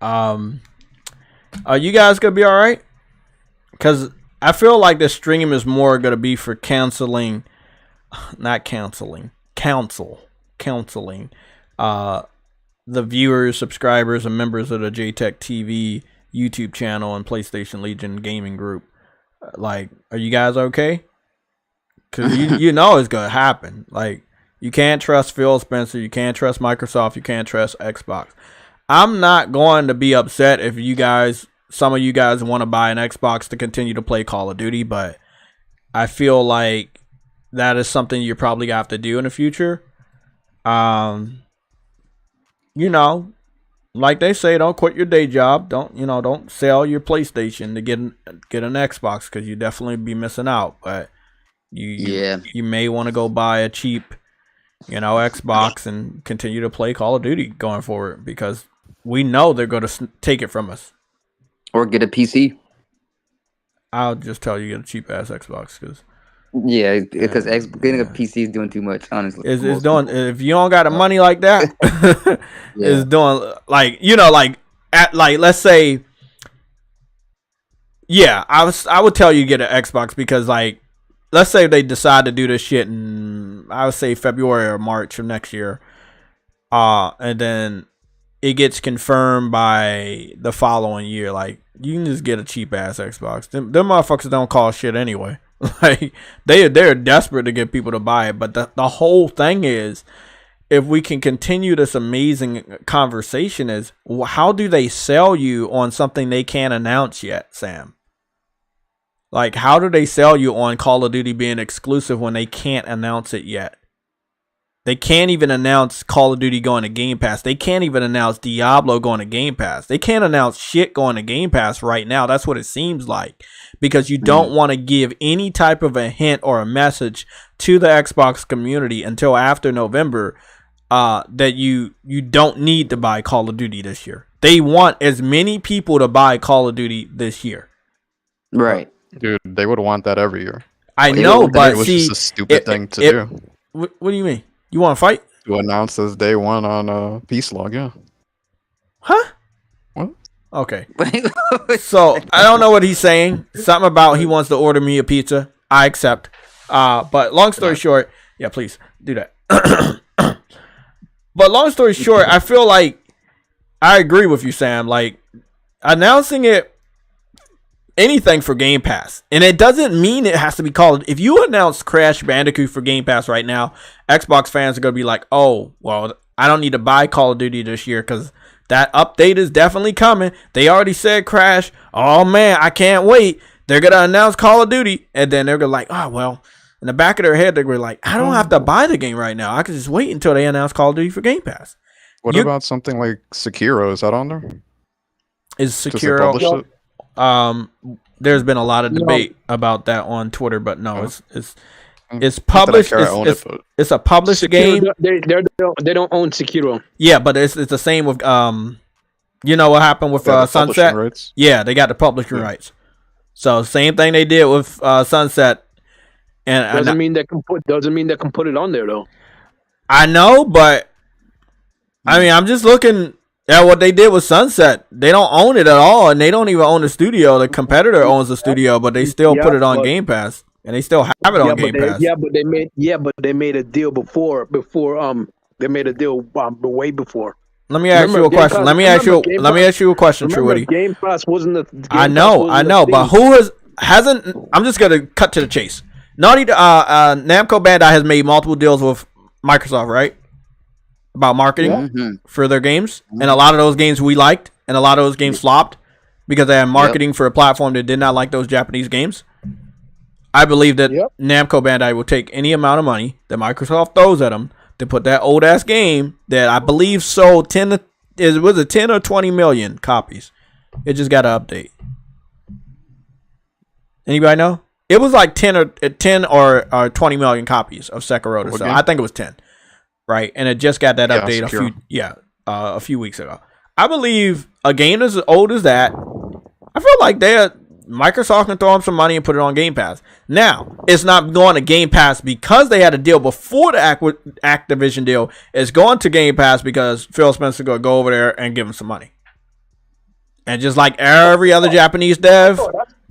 Are you guys gonna be all right? Because I feel like the stream is more gonna be for counseling, counseling. The viewers, subscribers, and members of the JayTechTV YouTube channel and PlayStation Legion gaming group. Like, are you guys okay? Because you know it's gonna happen. Like, you can't trust Phil Spencer, you can't trust Microsoft, you can't trust Xbox. I'm not going to be upset if some of you guys want to buy an Xbox to continue to play Call of Duty, but I feel like that is something you're probably gonna have to do in the future. You know, like they say, don't quit your day job. Don't sell your PlayStation to get an Xbox, because you definitely be missing out. But you may want to go buy a cheap, Xbox and continue to play Call of Duty going forward, because we know they're going to take it from us. Or get a PC. I'll just tell you, get a cheap ass Xbox, because because getting a PC is doing too much, honestly. It's doing, if you don't got the money like that, it's doing let's say, I would tell you to get an Xbox, because let's say they decide to do this shit in, I would say, February or March of next year, and then it gets confirmed by the following year. Like, you can just get a cheap ass Xbox. Them motherfuckers don't cost shit anyway. Like, they're desperate to get people to buy it. But the whole thing is, if we can continue this amazing conversation, is how do they sell you on something they can't announce yet, Sam? Like, how do they sell you on Call of Duty being exclusive when they can't announce it yet? They can't even announce Call of Duty going to Game Pass. They can't even announce Diablo going to Game Pass. They can't announce shit going to Game Pass right now. That's what it seems like. Because you don't want to give any type of a hint or a message to the Xbox community until after November that you don't need to buy Call of Duty this year. They want as many people to buy Call of Duty this year. Right. Dude, they would want that every year. I know, but it was just a stupid thing to do. What do you mean? You want to fight? To announce this day one on PSLOG, yeah. Huh? What? Okay. So, I don't know what he's saying. Something about he wants to order me a pizza. I accept. But long story short, yeah, please do that. But long story short, I feel like I agree with you, Sam. Like, announcing anything for Game Pass, and it doesn't mean it has to be called. If you announce Crash Bandicoot for Game Pass right now, Xbox fans are gonna be like, "Oh, well, I don't need to buy Call of Duty this year because that update is definitely coming. They already said Crash. Oh man, I can't wait. They're gonna announce Call of Duty, and then they're gonna like, oh well." In the back of their head, they were like, "I don't have to buy the game right now. I can just wait until they announce Call of Duty for Game Pass." What about something like Sekiro? Is that on there? Is Sekiro? There's been a lot of debate about that on Twitter, but no, it's published. It's a published game. They don't own Sekiro. Yeah, but it's the same with you know what happened with Sunset? Rights. Yeah, they got the publishing rights. So same thing they did with Sunset. And Doesn't mean they can put it on there though. I know, but I mean, I'm just looking at what they did with Sunset. They don't own it at all, and they don't even own the studio. The competitor owns the studio, but they still put it on Game Pass, and they still have it on Game Pass. But they made a deal before they made a deal way before. Let me ask you a question. Let me ask you a question, True Woody. Game Pass wasn't the. I know, but who hasn't? I'm just gonna cut to the chase. Namco Bandai has made multiple deals with Microsoft, right? About marketing for their games, and a lot of those games we liked, and a lot of those games flopped because they had marketing for a platform that did not like those Japanese games. I believe that Namco Bandai will take any amount of money that Microsoft throws at them to put that old ass game that I believe sold 10 or 20 million copies. It just got an update. Anybody know? It was like 10 or 20 million copies of Sekiro. So I think it was 10, right? And it just got that update a few weeks ago. I believe a game as old as that, I feel like Microsoft can throw them some money and put it on Game Pass. Now, it's not going to Game Pass because they had a deal before the Activision deal. It's going to Game Pass because Phil Spencer going to go over there and give them some money. And just like every other Japanese dev,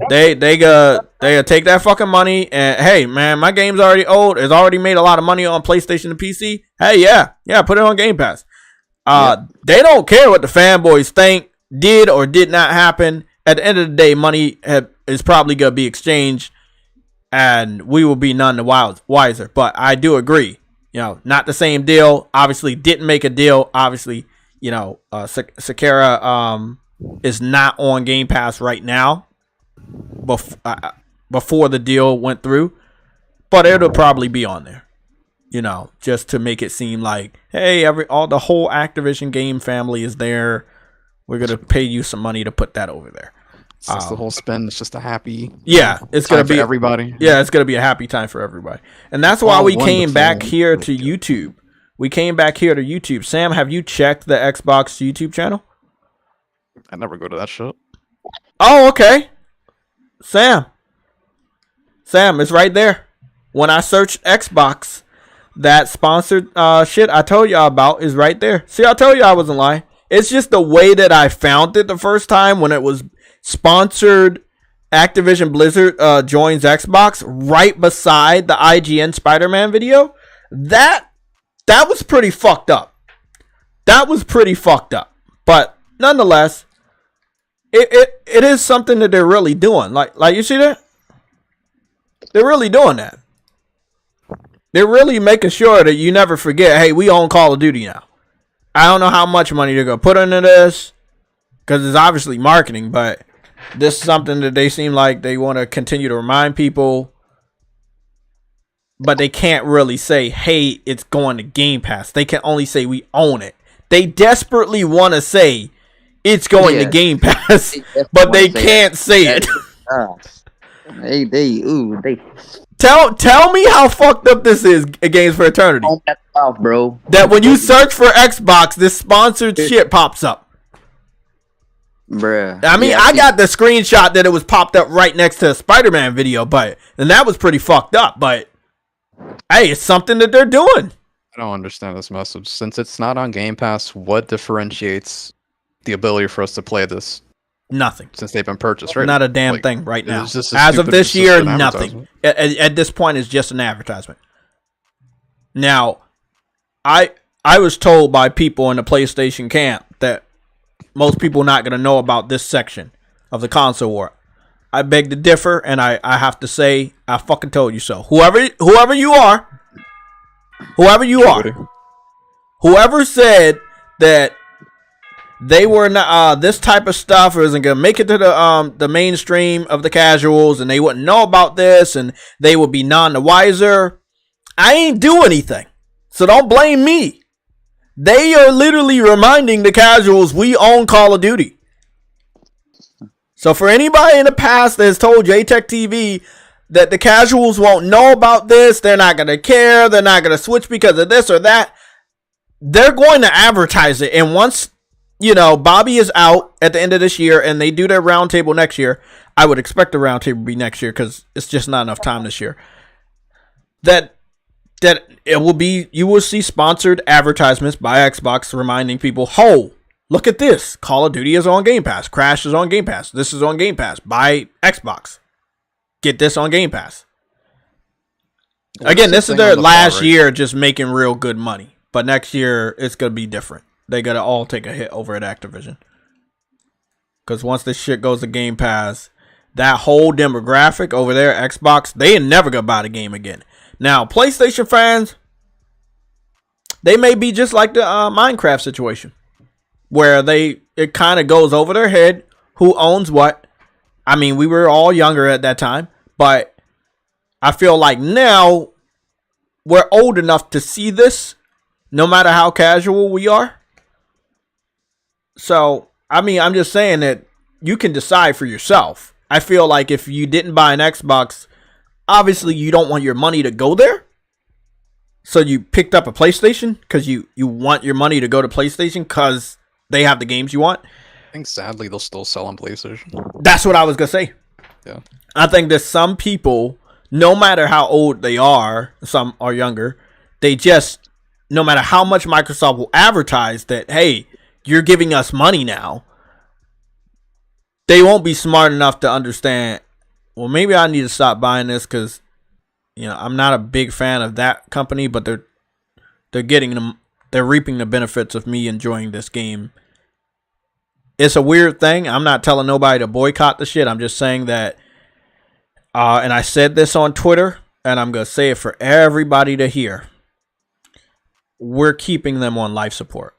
they take that fucking money and, hey, man, my game's already old. It's already made a lot of money on PlayStation and PC. Hey, yeah, put it on Game Pass. They don't care what the fanboys think, did or did not happen. At the end of the day, money is probably going to be exchanged, and we will be none the wiser. But I do agree, not the same deal. Obviously, didn't make a deal. Obviously, Sekiro is not on Game Pass right now. Before the deal went through, but it'll probably be on there. Just to make it seem like, hey, the whole Activision game family is there. We're gonna pay you some money to put that over there. It's just the whole spend. It's just a happy. Yeah, it's gonna be everybody. Yeah, it's gonna be a happy time for everybody, and that's why we came back here to YouTube. Sam, have you checked the Xbox YouTube channel? I never go to that shit. Oh, okay. Sam, it's right there. When I searched Xbox, that sponsored shit I told y'all about is right there. See, I told you I wasn't lying. It's just the way that I found it the first time when it was sponsored. Activision Blizzard joins Xbox right beside the IGN Spider-Man video. That was pretty fucked up. But nonetheless, it is something that they're really doing. Like you see that? They're really doing that. They're really making sure that you never forget, hey, we own Call of Duty now. I don't know how much money they're going to put into this because it's obviously marketing, but this is something that they seem like they want to continue to remind people, but they can't really say, hey, it's going to Game Pass. They can only say we own it. They desperately want to say it's going to Game Pass, but they can't say it. They Tell me how fucked up this is, Games for Eternity. Bro. That when you search for Xbox, this sponsored shit pops up. Bruh. I mean, I got the screenshot that it was popped up right next to a Spider-Man video, and that was pretty fucked up, but hey, it's something that they're doing. I don't understand this message. Since it's not on Game Pass, what differentiates the ability for us to play this? Nothing. Since they've been purchased, right? Not a damn thing right now. As of this year, nothing. At this point, it's just an advertisement. Now, I was told by people in the PlayStation camp that most people are not going to know about this section of the console war. I beg to differ, and I have to say, I fucking told you so. Whoever you are, whoever said that they were not this type of stuff isn't gonna make it to the mainstream of the casuals, and they wouldn't know about this, and they would be none the wiser. I ain't do anything, so don't blame me. They are literally reminding the casuals we own Call of Duty. So for anybody in the past that has told JayTechTV that the casuals won't know about this, they're not gonna care, they're not gonna switch because of this or that, they're going to advertise it, and once Bobby is out at the end of this year and they do their roundtable next year, I would expect the roundtable to be next year because it's just not enough time this year. that it will be, you will see sponsored advertisements by Xbox reminding people, "Oh, look at this! Call of Duty is on Game Pass. Crash is on Game Pass. This is on Game Pass. Buy Xbox. Get this on Game Pass." Again, this is their last year just making real good money. But next year, it's going to be different. They got to all take a hit over at Activision. Because once this shit goes to Game Pass, that whole demographic over there, Xbox, they ain't never going to buy the game again. Now, PlayStation fans, they may be just like the Minecraft situation. Where it kind of goes over their head who owns what. I mean, we were all younger at that time. But I feel like now we're old enough to see this, no matter how casual we are. So, I mean, I'm just saying that you can decide for yourself. I feel like if you didn't buy an Xbox, obviously you don't want your money to go there. So you picked up a PlayStation because you want your money to go to PlayStation because they have the games you want. I think sadly they'll still sell on PlayStation. That's what I was going to say. Yeah. I think that some people, no matter how old they are, some are younger, they just, no matter how much Microsoft will advertise that, hey, you're giving us money now, they won't be smart enough to understand, well, maybe I need to stop buying this because, you know, I'm not a big fan of that company, but they're reaping the benefits of me enjoying this game. It's a weird thing. I'm not telling nobody to boycott the shit. I'm just saying that, and I said this on Twitter, and I'm going to say it for everybody to hear. We're keeping them on life support.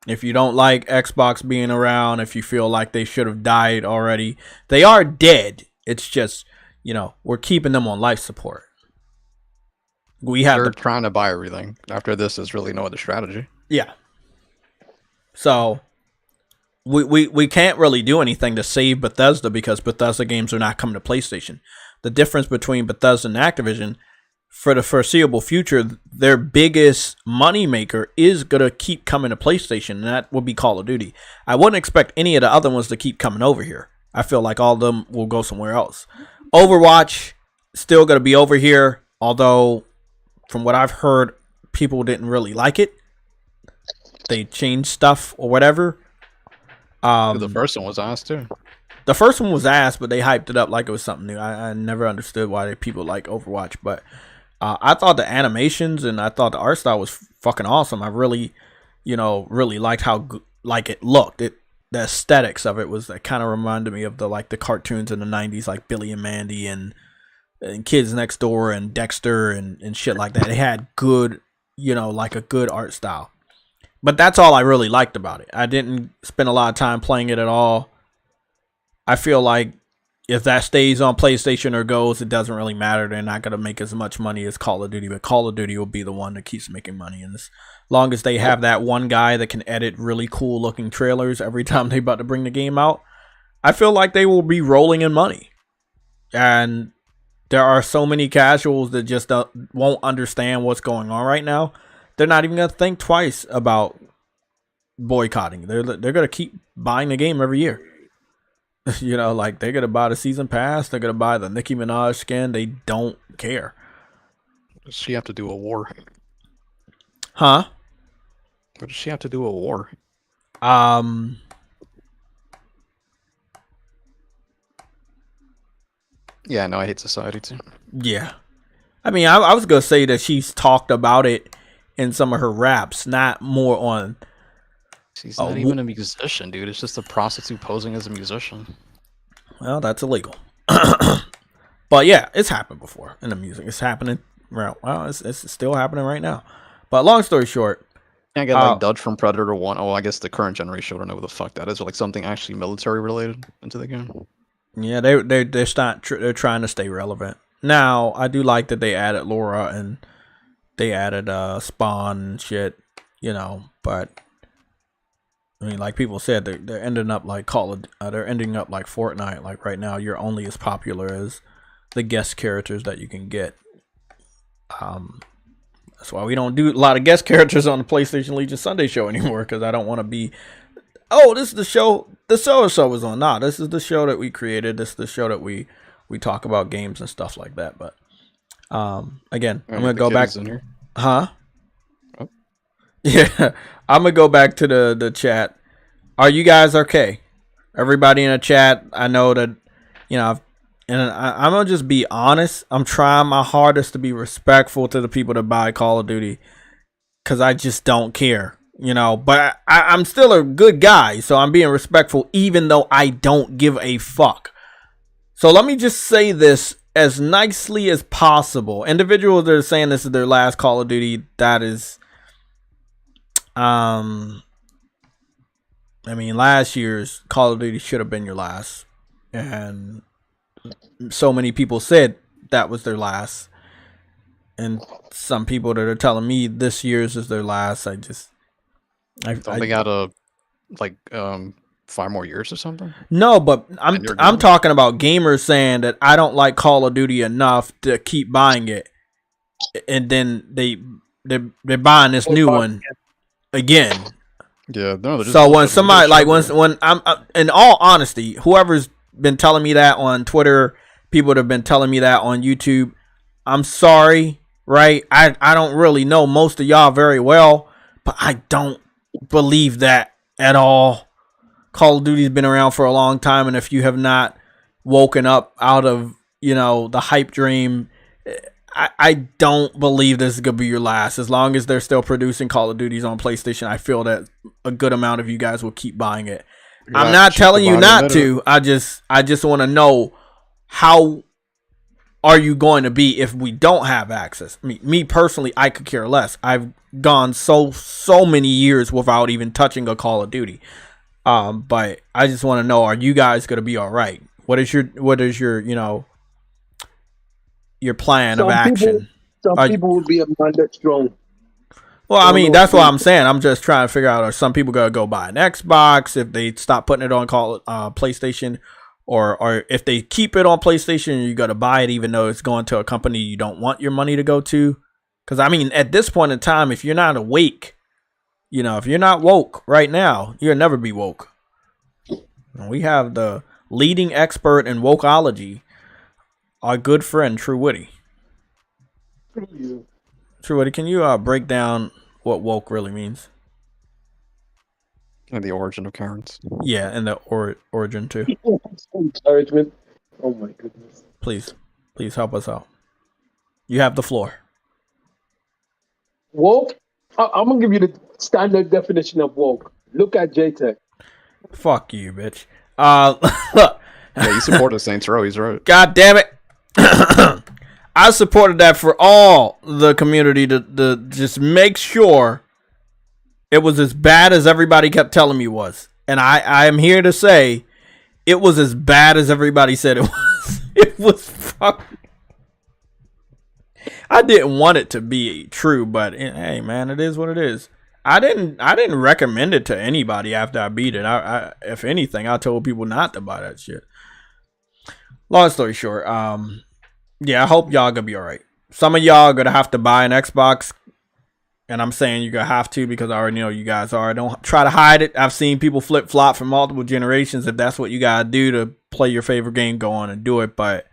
If you don't like Xbox being around, if you feel like they should have died already, they are dead. It's just, you know, we're keeping them on life support. They're trying to buy everything. After this, there's really no other strategy. Yeah. So we can't really do anything to save Bethesda because Bethesda games are not coming to PlayStation. The difference between Bethesda and Activision, for the foreseeable future, their biggest moneymaker is going to keep coming to PlayStation, and that will be Call of Duty. I wouldn't expect any of the other ones to keep coming over here. I feel like all of them will go somewhere else. Overwatch, still going to be over here, although from what I've heard, people didn't really like it. They changed stuff or whatever. The first one was asked too. The first one was asked, but they hyped it up like it was something new. I never understood why people like Overwatch, but I thought the animations and I thought the art style was fucking awesome. I really, really liked how it looked. The aesthetics of it was, that kind of reminded me of the cartoons in the 90s, like Billy and Mandy and Kids Next Door and Dexter and shit like that. It had good, a good art style. But that's all I really liked about it. I didn't spend a lot of time playing it at all. I feel like if that stays on PlayStation or goes, it doesn't really matter. They're not going to make as much money as Call of Duty, but Call of Duty will be the one that keeps making money. And as long as they have that one guy that can edit really cool looking trailers every time they're about to bring the game out, I feel like they will be rolling in money. And there are so many casuals that just won't understand what's going on right now. They're not even going to think twice about boycotting. They're going to keep buying the game every year. They're going to buy the season pass. They're going to buy the Nicki Minaj skin. They don't care. Does she have to do a war? Huh? What does she have to do a war? Yeah, no, I hate society too. Yeah. I mean, I was going to say that she's talked about it in some of her raps, not more on... She's not even a musician, dude. It's just a prostitute posing as a musician. Well, that's illegal. But yeah, it's happened before in the music. It's happening. Well, it's still happening right now. But long story short, I get Dutch from Predator 1. Oh, I guess the current generation don't know what the fuck that is, or something actually military related into the game. Yeah, they're trying to stay relevant. Now, I do like that they added Laura and they added Spawn and shit, but I mean, like people said, they're ending up like they're ending up like Fortnite. Like right now, you're only as popular as the guest characters that you can get. That's why we don't do a lot of guest characters on the PlayStation Legion Sunday show anymore, because I don't want to be, this is the show the so was on. Nah, this is the show that we created. This is the show that we talk about games and stuff like that. But Again, All I'm right, gonna go back. is in here. Huh? Oh. Yeah, I'm gonna go back to the chat. Are you guys okay? Everybody in the chat, I know that, and I'm gonna just be honest. I'm trying my hardest to be respectful to the people that buy Call of Duty, because I just don't care, But I'm still a good guy, so I'm being respectful, even though I don't give a fuck. So let me just say this as nicely as possible. Individuals that are saying this is their last Call of Duty, that is, last year's Call of Duty should have been your last, and so many people said that was their last, and some people that are telling me this year's is their last, I They got 5 more years or something. No, but I'm talking about gamers saying that I don't like Call of Duty enough to keep buying it, and then they're buying this new one again. Yeah, no. So when somebody when I'm in all honesty, whoever's been telling me that on Twitter, people that have been telling me that on YouTube, I'm sorry, right? I don't really know most of y'all very well, but I don't believe that at all. Call of Duty's been around for a long time, and if you have not woken up out of, the hype dream, I don't believe this is going to be your last. As long as they're still producing Call of Duties on PlayStation, I feel that a good amount of you guys will keep buying it. I'm not telling you not to. I just want to know, how are you going to be if we don't have access? Me personally, I could care less. I've gone so many years without even touching a Call of Duty. But I just want to know, are you guys going to be all right? What is your your plan of action? Some people would be a man that's strong. Well, that's what I'm saying. I'm just trying to figure out, are some people going to go buy an Xbox if they stop putting it on PlayStation, or if they keep it on PlayStation, you got to buy it even though it's going to a company you don't want your money to go to? Because at this point in time, if you're not awake, if you're not woke right now, you'll never be woke. And we have the leading expert in wokeology, our good friend True Witty. True Witty, can you break down what woke really means? And the origin of Karens. Yeah, and the origin too. Encouragement. Oh my goodness. Please help us out. You have the floor. Woke? I'm gonna give you the standard definition of woke. Look at JayTech. Fuck you, bitch. Yeah, you supported Saints Row. He's right. God damn it. I supported that for all the community to just make sure it was as bad as everybody kept telling me it was. And I am here to say it was as bad as everybody said it was. It was fucking... I didn't want it to be true, but hey, man, it is what it is. I didn't recommend it to anybody after I beat it. I if anything, I told people not to buy that shit. Long story short, yeah, I hope y'all gonna be all right. Some of y'all are gonna have to buy an Xbox, and I'm saying you're gonna have to because I already know you guys are. Don't try to hide it. I've seen people flip flop from multiple generations. If that's what you gotta do to play your favorite game, go on and do it. But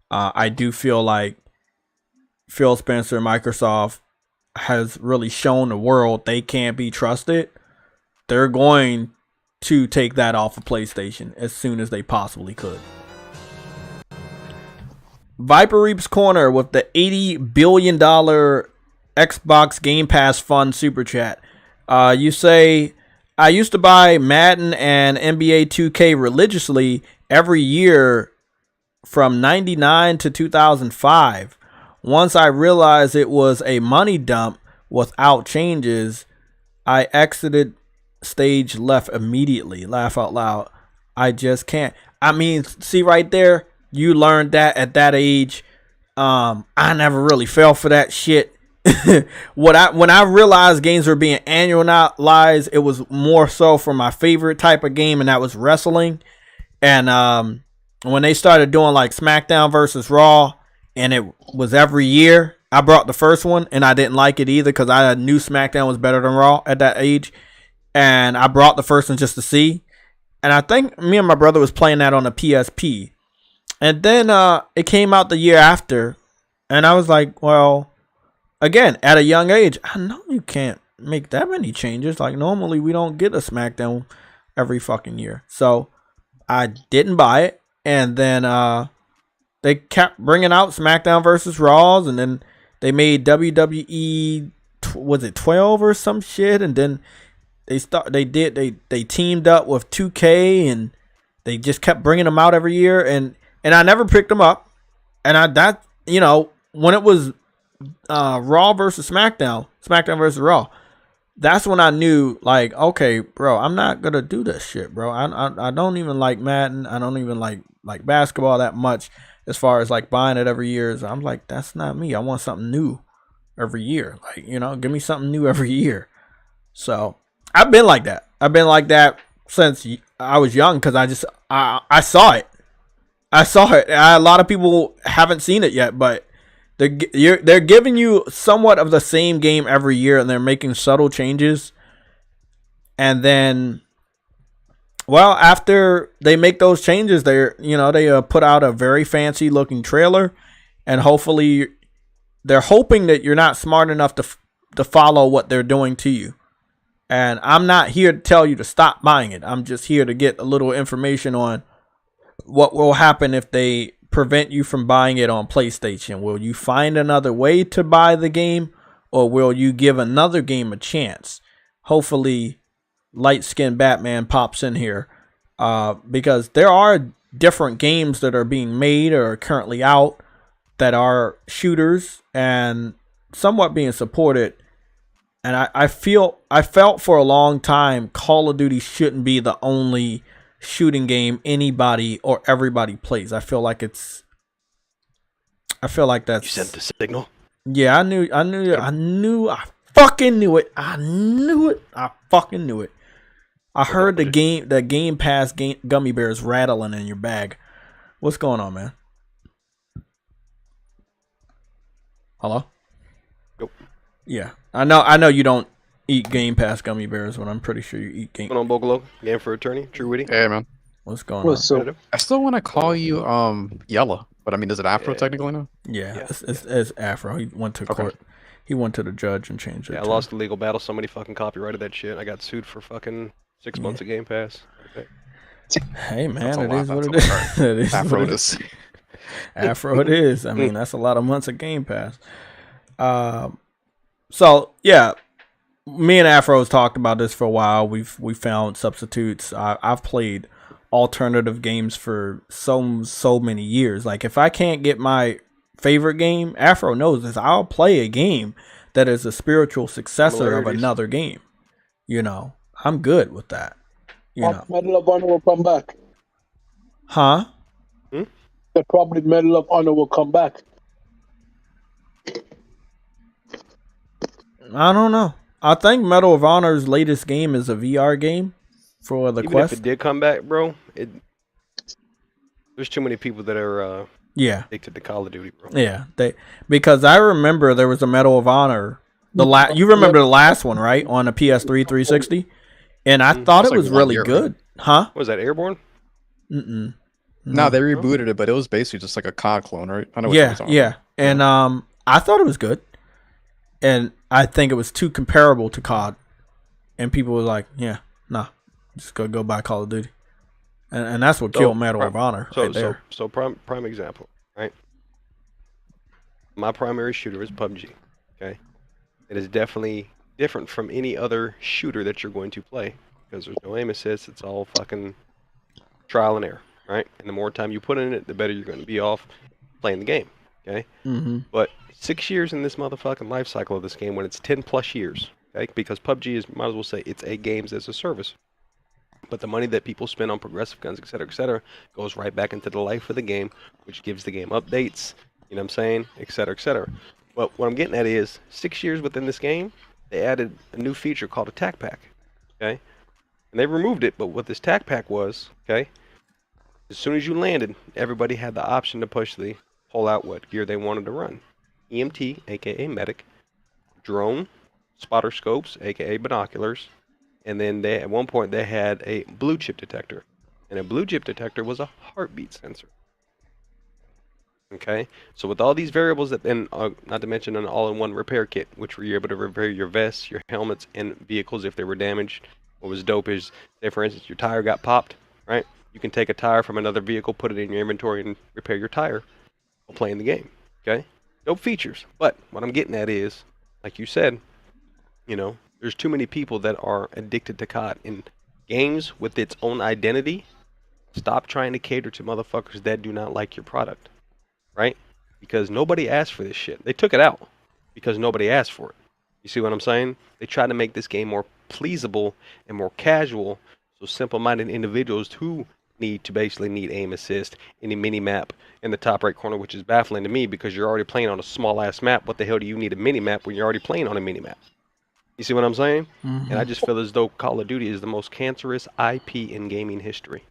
I do feel like Phil Spencer and Microsoft has really shown the world they can't be trusted. They're going to take that off of PlayStation as soon as they possibly could. Viper Reaps Corner with the $80 billion Xbox Game Pass Fund Super Chat. You say, I used to buy Madden and NBA 2K religiously every year from 99 to 2005. Once I realized it was a money dump without changes, I exited stage left immediately. Laugh out loud. I just can't. See right there, you learned that at that age. I never really fell for that shit. When I realized games were being annualized, it was more so for my favorite type of game, and that was wrestling. And when they started doing like SmackDown versus Raw, and it was every year, I brought the first one, and I didn't like it either because I knew SmackDown was better than Raw at that age. And I brought the first one just to see. And I think me and my brother was playing that on the PSP. And then it came out the year after, And I was like, well, again, at a young age, I know you can't make that many changes. Like, normally we don't get a SmackDown every fucking year. So I didn't buy it. And then they kept bringing out SmackDown versus Raws. And then they made WWE, was it 12 or some shit? And then they teamed up with 2K, and they just kept bringing them out every year. And I never picked them up. And when it was Raw versus SmackDown versus Raw, that's when I knew, like, okay, bro, I'm not gonna do this shit, bro. I don't even like Madden. I don't even like basketball that much as far as like buying it every year. So I'm like, that's not me. I want something new every year. Like, give me something new every year. So I've been like that. I've been like that since I was young, because I saw it. I saw it. A lot of people haven't seen it yet, but they're giving you somewhat of the same game every year, and they're making subtle changes. And then, well, after they make those changes, they put out a very fancy looking trailer, and hopefully they're hoping that you're not smart enough to follow what they're doing to you. And I'm not here to tell you to stop buying it. I'm just here to get a little information on what will happen if they prevent you from buying it on PlayStation. Will you find another way to buy the game, or will you give another game a chance? Hopefully light skinned Batman pops in here, because there are different games that are being made or are currently out that are shooters and somewhat being supported. And I felt for a long time Call of Duty shouldn't be the only shooting game anybody or everybody plays. I feel like that's. You sent the signal. Yeah, I fucking knew it. I fucking knew it. I heard the Game Pass gummy bears rattling in your bag. What's going on, man? Hello? Nope. Yeah, I know you don't eat Game Pass gummy bears, but I'm pretty sure you eat Game. What's going on, Bogolo? Game for Attorney, True Witty. Hey, man. What's going on? I still want to call you Yella, but I mean, is it Afro technically now? Yeah. It's Afro. He went to court. He went to the judge and changed it. Yeah, I lost the legal battle. Somebody fucking copyrighted that shit. I got sued for fucking 6 months of Game Pass. Okay. Hey, man, it is what it is. It is Afro it is. Afro it is. I mean, that's a lot of months of Game Pass. So yeah, me and Afro's talked about this for a while. We found substitutes. I've played alternative games for so many years. Like, if I can't get my favorite game, Afro knows this, I'll play a game that is a spiritual successor of another game. I'm good with that. Medal of Honor will come back. Huh? The probably Medal of Honor will come back. I don't know. I think Medal of Honor's latest game is a VR game for the Even Quest. if it did come back, bro, there's too many people that are addicted to Call of Duty, bro. Yeah, because I remember there was a Medal of Honor. You remember the last one, right? On the PS3 360, and I thought it was really good, huh? Was that Airborne? No, they rebooted it, but it was basically just like a COD clone, right? I know what you're talking about. And I thought it was good, and I think it was too comparable to COD, and people were like, just go buy Call of Duty, and that's what killed Medal of Honor right there. So prime example, right? My primary shooter is PUBG. Okay, it is definitely different from any other shooter that you're going to play, because there's no aim assist. It's all fucking trial and error, right? And the more time you put in it, the better you're going to be off playing the game. Okay, but 6 years in this motherfucking life cycle of this game, when it's 10 plus years, okay? Because PUBG is, might as well say, it's a games as a service. But the money that people spend on progressive guns, etc., goes right back into the life of the game, which gives the game updates, you know what I'm saying, etc. But what I'm getting at is, 6 years within this game, they added a new feature called a tac pack, okay? And they removed it, but what this tac pack was, okay, as soon as you landed, everybody had the option to pull out what gear they wanted to run. EMT, aka medic, drone, spotter scopes, aka binoculars, and then at one point they had a blue chip detector. And a blue chip detector was a heartbeat sensor. Okay, so with all these variables that, and not to mention an all-in-one repair kit, which were you able to repair your vests, your helmets, and vehicles if they were damaged. What was dope is, say for instance, your tire got popped, right? You can take a tire from another vehicle, put it in your inventory, and repair your tire while playing the game. Okay, dope features. But what I'm getting at is, like you said, there's too many people that are addicted to COD. In games with its own identity, stop trying to cater to motherfuckers that do not like your product. Right? Because nobody asked for this shit. They took it out because nobody asked for it. You see what I'm saying? They tried to make this game more pleasable and more casual, so simple-minded individuals who basically need aim assist, any mini map in the top right corner, which is baffling to me because you're already playing on a small-ass map. What the hell do you need a mini map when you're already playing on a mini map? You see what I'm saying? And I just feel as though Call of Duty is the most cancerous IP in gaming history.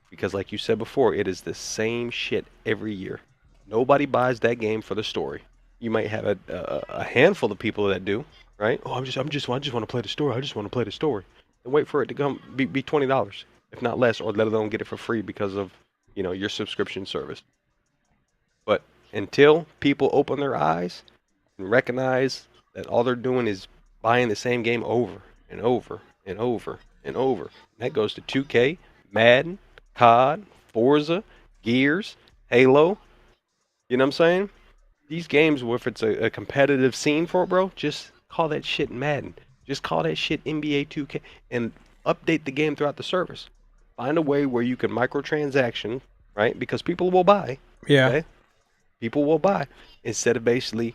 Because like you said before, it is the same shit every year. Nobody buys that game for the story. You might have a handful of people that do, right? Oh, I just want to play the story. I just want to play the story. And wait for it to be $20, if not less, or let alone get it for free because of your subscription service. But until people open their eyes and recognize that all they're doing is buying the same game over and over and over and over, and that goes to 2K, Madden, COD, Forza, Gears, Halo. You know what I'm saying? These games, if it's a competitive scene for it, bro, just call that shit Madden. Just call that shit NBA 2K and update the game throughout the service. Find a way where you can microtransaction, right? Because people will buy. Yeah. Okay? People will buy instead of basically,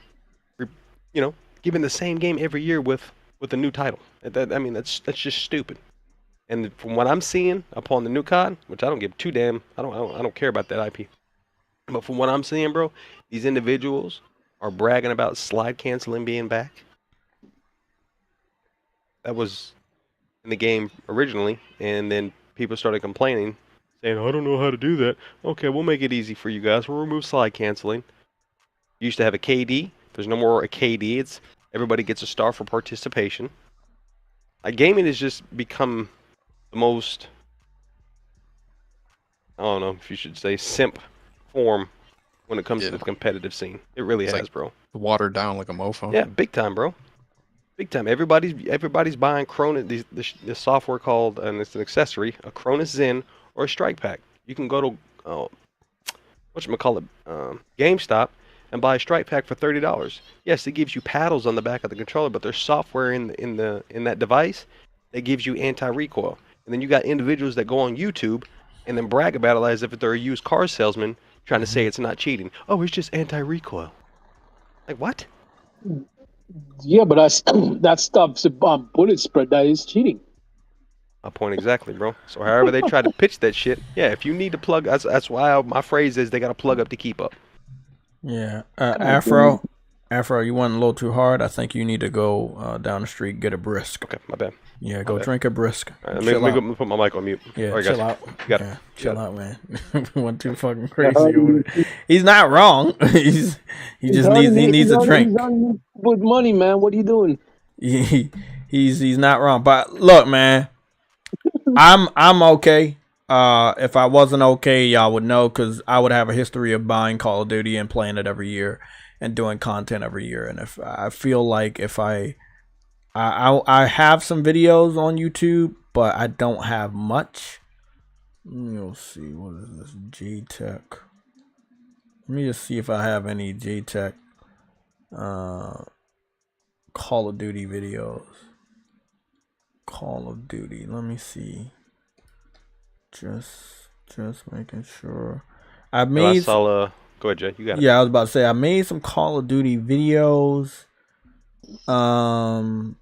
giving the same game every year with a new title. That's just stupid. And from what I'm seeing upon the new COD, which I don't give two damn, I don't care about that IP. But from what I'm seeing, bro, these individuals are bragging about slide canceling being back. That was in the game originally, and then people started complaining, saying, I don't know how to do that. Okay, we'll make it easy for you guys. We'll remove slide canceling. You used to have a KD. There's no more a KD. It's everybody gets a star for participation. Gaming has just become the most, I don't know if you should say, simp form when it comes to the competitive scene. It really has, bro. Watered down like a mofo. Yeah, big time, bro. Big time. Everybody's buying Cronus, this software called, and it's an accessory, a Cronus Zen or a Strike Pack. You can go to GameStop and buy a Strike Pack for $30. Yes, it gives you paddles on the back of the controller, but there's software in that device that gives you anti-recoil. And then you got individuals that go on YouTube and then brag about it as if they're a used car salesman trying to say it's not cheating. Oh, it's just anti-recoil. Like what? Yeah, but that stuff's bullet spread. That is cheating. My point exactly, bro. So however they try to pitch that shit, yeah, if you need to plug, that's why my phrase is they got to plug up to keep up. Yeah. Afro, you went a little too hard. I think you need to go down the street, get a brisk. Okay, my bad. Yeah, go drink a brisk. Right, let me go put my mic on mute. Yeah, right, chill guys. out. You got it. Chill out, man. Went too fucking crazy over it. He's not wrong. he just needs a drink. He's on with money, man. What are you doing? He's not wrong. But look, man, I'm okay. If I wasn't okay, y'all would know, because I would have a history of buying Call of Duty and playing it every year and doing content every year. And if I feel like if I have some videos on YouTube, but I don't have much. You'll see. What is this? JTech. Let me just see if I have any JTech Call of Duty videos. Call of Duty. Let me see. Just making sure. I saw, go ahead, Jay. You got it. Yeah, I was about to say I made some Call of Duty videos.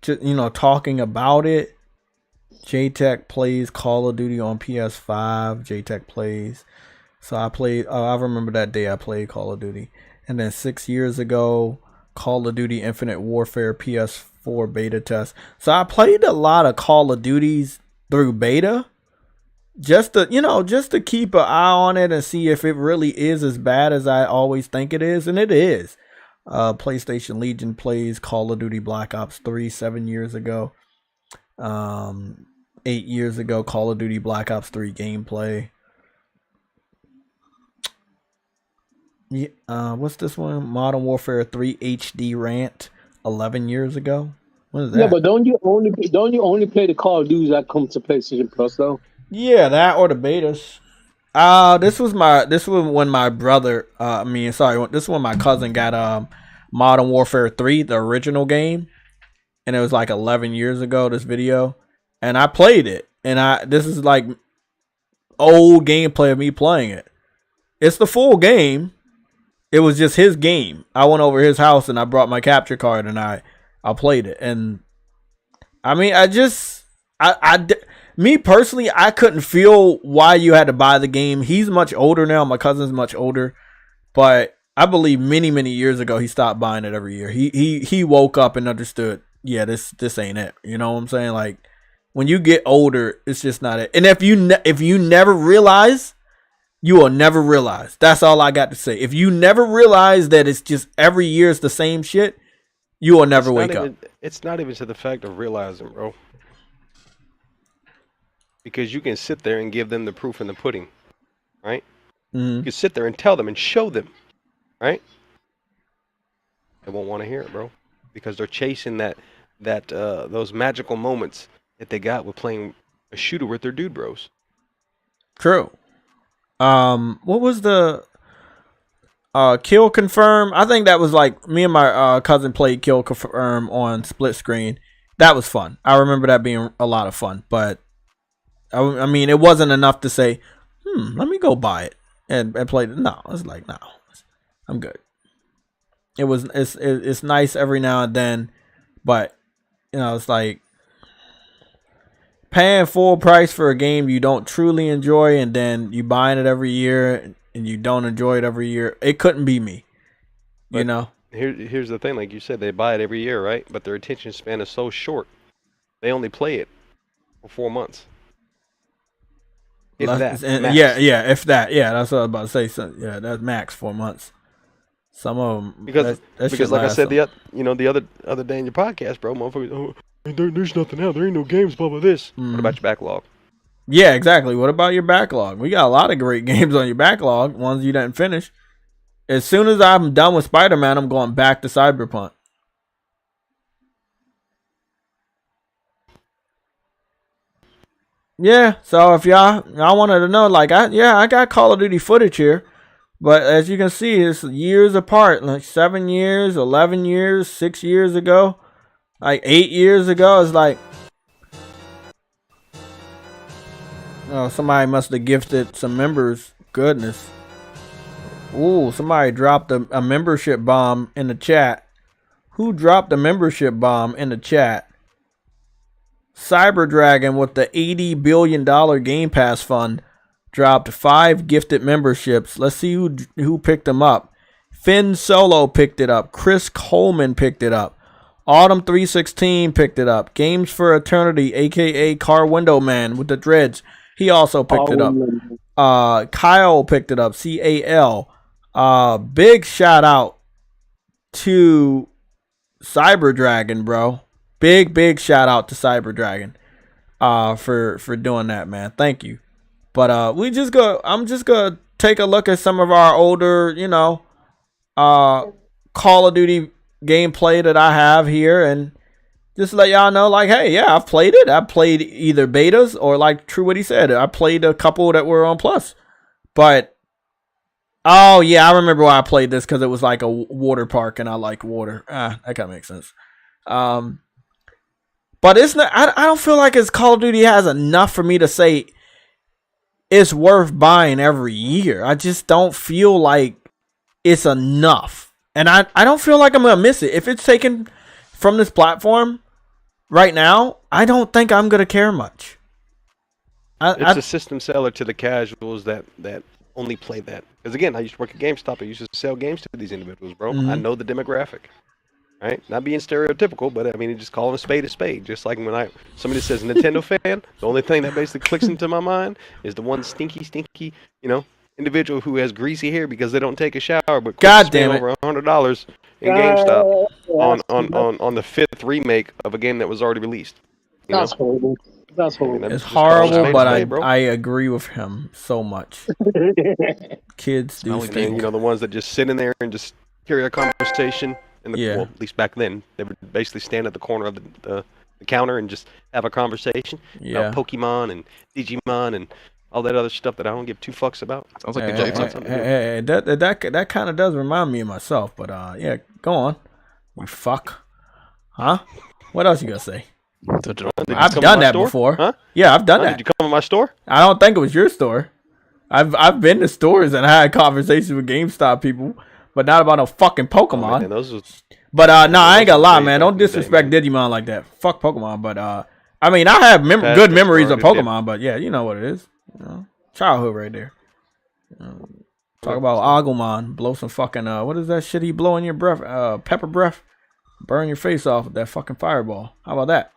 Just talking about it. JTech plays Call of Duty on PS5. JTech plays. So I played. I remember that day I played Call of Duty. And then 6 years ago, Call of Duty Infinite Warfare PS4 beta test. So I played a lot of Call of Duties through beta, just to keep an eye on it and see if it really is as bad as I always think it is, and it is. PlayStation Legion plays Call of Duty Black Ops 3 7 years ago. 8 years ago, Call of Duty Black Ops 3 gameplay. what's this one? Modern Warfare 3 HD rant 11 years ago. What is that? Yeah, but don't you only play the Call of Duty that comes to PlayStation Plus though? Yeah, that or the betas. This was when my brother. This is when my cousin got Modern Warfare 3, the original game, and it was like 11 years ago. This video, and I played it, and this is like old gameplay of me playing it. It's the full game. It was just his game. I went over his house and I brought my capture card and I played it. And I mean, me personally, I couldn't feel why you had to buy the game. He's much older now. My cousin's much older, but I believe many, many years ago he stopped buying it every year. He woke up and understood. Yeah, this ain't it. You know what I'm saying? Like when you get older, it's just not it. And if you never realize, you will never realize. That's all I got to say. If you never realize that it's just every year it's the same shit, you will never wake up. It's not even to the fact of realizing, bro. Because you can sit there and give them the proof in the pudding, right? Mm-hmm. You can sit there and tell them and show them, right? They won't want to hear it, bro, because they're chasing those magical moments that they got with playing a shooter with their dude bros. True. What was the Kill Confirm? I think that was like me and my cousin played Kill Confirm on split screen. That was fun. I remember that being a lot of fun, but I mean, it wasn't enough to say, let me go buy it and play it. No, it's like, no, I'm good. It's nice every now and then, but it's like paying full price for a game you don't truly enjoy, and then you buying it every year and you don't enjoy it every year. It couldn't be me, Here's the thing, like you said, they buy it every year, right? But their attention span is so short. They only play it for 4 months. If that, max. Yeah, if that, that's what I was about to say. So, yeah, that's max 4 months. Some of them because like I said, the other day in your podcast, bro, motherfuckers, there's nothing out. There ain't no games, blah blah this. What about your backlog? Yeah, exactly. What about your backlog? We got a lot of great games on your backlog, ones you didn't finish. As soon as I'm done with Spider-Man, I'm going back to Cyberpunk. Yeah, so if y'all wanted to know, like I got Call of Duty footage here, but as you can see, it's years apart, like 7 years, 11 years, 6 years ago, like 8 years ago. It's like, oh, somebody must have gifted some members. Goodness. Ooh, somebody dropped a membership bomb in the chat. Who dropped a membership bomb in the chat? Cyber Dragon with the $80 billion Game Pass fund dropped 5 gifted memberships. Let's see who picked them up. Finn Solo picked it up. Chris Coleman picked it up. Autumn316 picked it up. Games for Eternity, aka Car Window Man with the dreads, he also picked it up. Kyle picked it up. CAL. Big shout out to Cyber Dragon, bro. Big shout out to Cyber Dragon for doing that, man. Thank you. But I'm just gonna take a look at some of our older, Call of Duty gameplay that I have here, and just let y'all know, like, hey, yeah, I've played it. I played either betas or, like True what he said, I played a couple that were on Plus. But oh yeah, I remember why I played this, because it was like a water park and I like water. That kind of makes sense. But it's not. I don't feel like it's Call of Duty has enough for me to say it's worth buying every year. I just don't feel like it's enough, and I don't feel like I'm gonna miss it if it's taken from this platform right now. I don't think I'm gonna care much. It's a system seller to the casuals that only play that. Because again, I used to work at GameStop. I used to sell games to these individuals, bro. Mm-hmm. I know the demographic. Right? Not being stereotypical, but I mean, just calling a spade. Just like when somebody says Nintendo fan, the only thing that basically clicks into my mind is the one stinky, individual who has greasy hair because they don't take a shower, but God damn it, over $100 in GameStop on the 5th remake of a game that was already released. That's horrible. That's I mean, horrible. It's just call it a horrible, spade a but spade, bro. I agree with him so much. Kids do Smelly And then, stink. you know, the ones that just sit in there and just carry a conversation. Yeah. Well, at least back then, they would basically stand at the corner of the counter and just have a conversation Yeah. about Pokemon and Digimon and all that other stuff that I don't give two fucks about. Sounds like a Hey, JayTech. hey, that kind of does remind me of myself, but yeah, go on. You fuck. Huh? What else you gonna say? Did you I've come to done my that store? before. Huh? Yeah, I've done Huh? that. Did you come to my store? I don't think it was your store. I've been to stores and had conversations with GameStop people, but not about no fucking Pokemon. Oh, man, those was, But no, I ain't gonna lie, days man. back Don't in the day, disrespect man. Digimon like that. Fuck Pokemon, but I mean, I have Past good tense, memories of bro, dude. Pokemon, but yeah, you know what it is. You know, childhood right there. Talk about Agumon, blow some fucking what is that shit he blow in your breath? Pepper breath, burn your face off with that fucking fireball. How about that?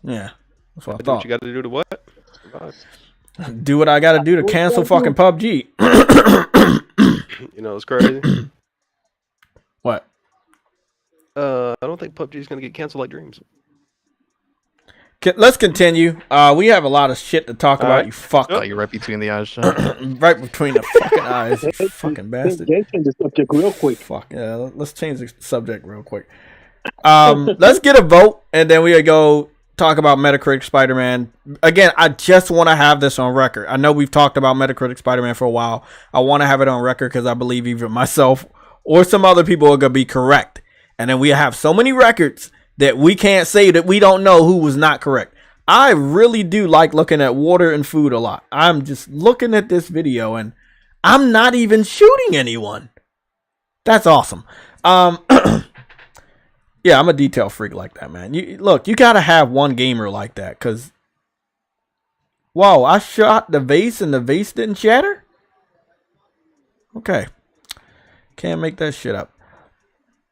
Yeah, that's what I do what thought. you got to do to what? Do what I gotta do to cancel fucking PUBG. You know, it's crazy. What? I don't think PUBG is gonna get canceled like Dreams. Let's continue. We have a lot of shit to talk about. Alright. You fuck. Got you right between the eyes, John. Right between the fucking eyes, you fucking bastard. Jay changed the subject real quick. Fuck yeah. Let's change the subject real quick. Let's get a vote, and then we go talk about Metacritic Spider-Man. Again, I just want to have this on record. I know we've talked about Metacritic Spider-Man for a while. I want to have it on record because I believe either myself or some other people are gonna be correct. And then we have so many records that we can't say that we don't know who was not correct. I really do like looking at water and food a lot. I'm just looking at this video and I'm not even shooting anyone. That's awesome. Yeah, I'm a detail freak like that, man. You gotta have one gamer like that, cause whoa, I shot the vase and the vase didn't shatter? Okay. Can't make that shit up.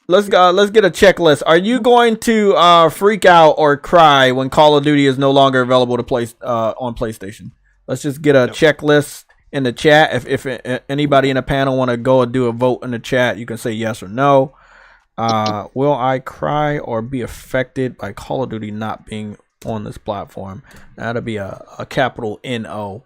Let's get a checklist. Are you going to freak out or cry when Call of Duty is no longer available to play on PlayStation? Let's just get a checklist in the chat. If anybody in the panel want to go and do a vote in the chat, you can say yes or no. Will I cry or be affected by Call of Duty not being on this platform? That'll be a capital N-O.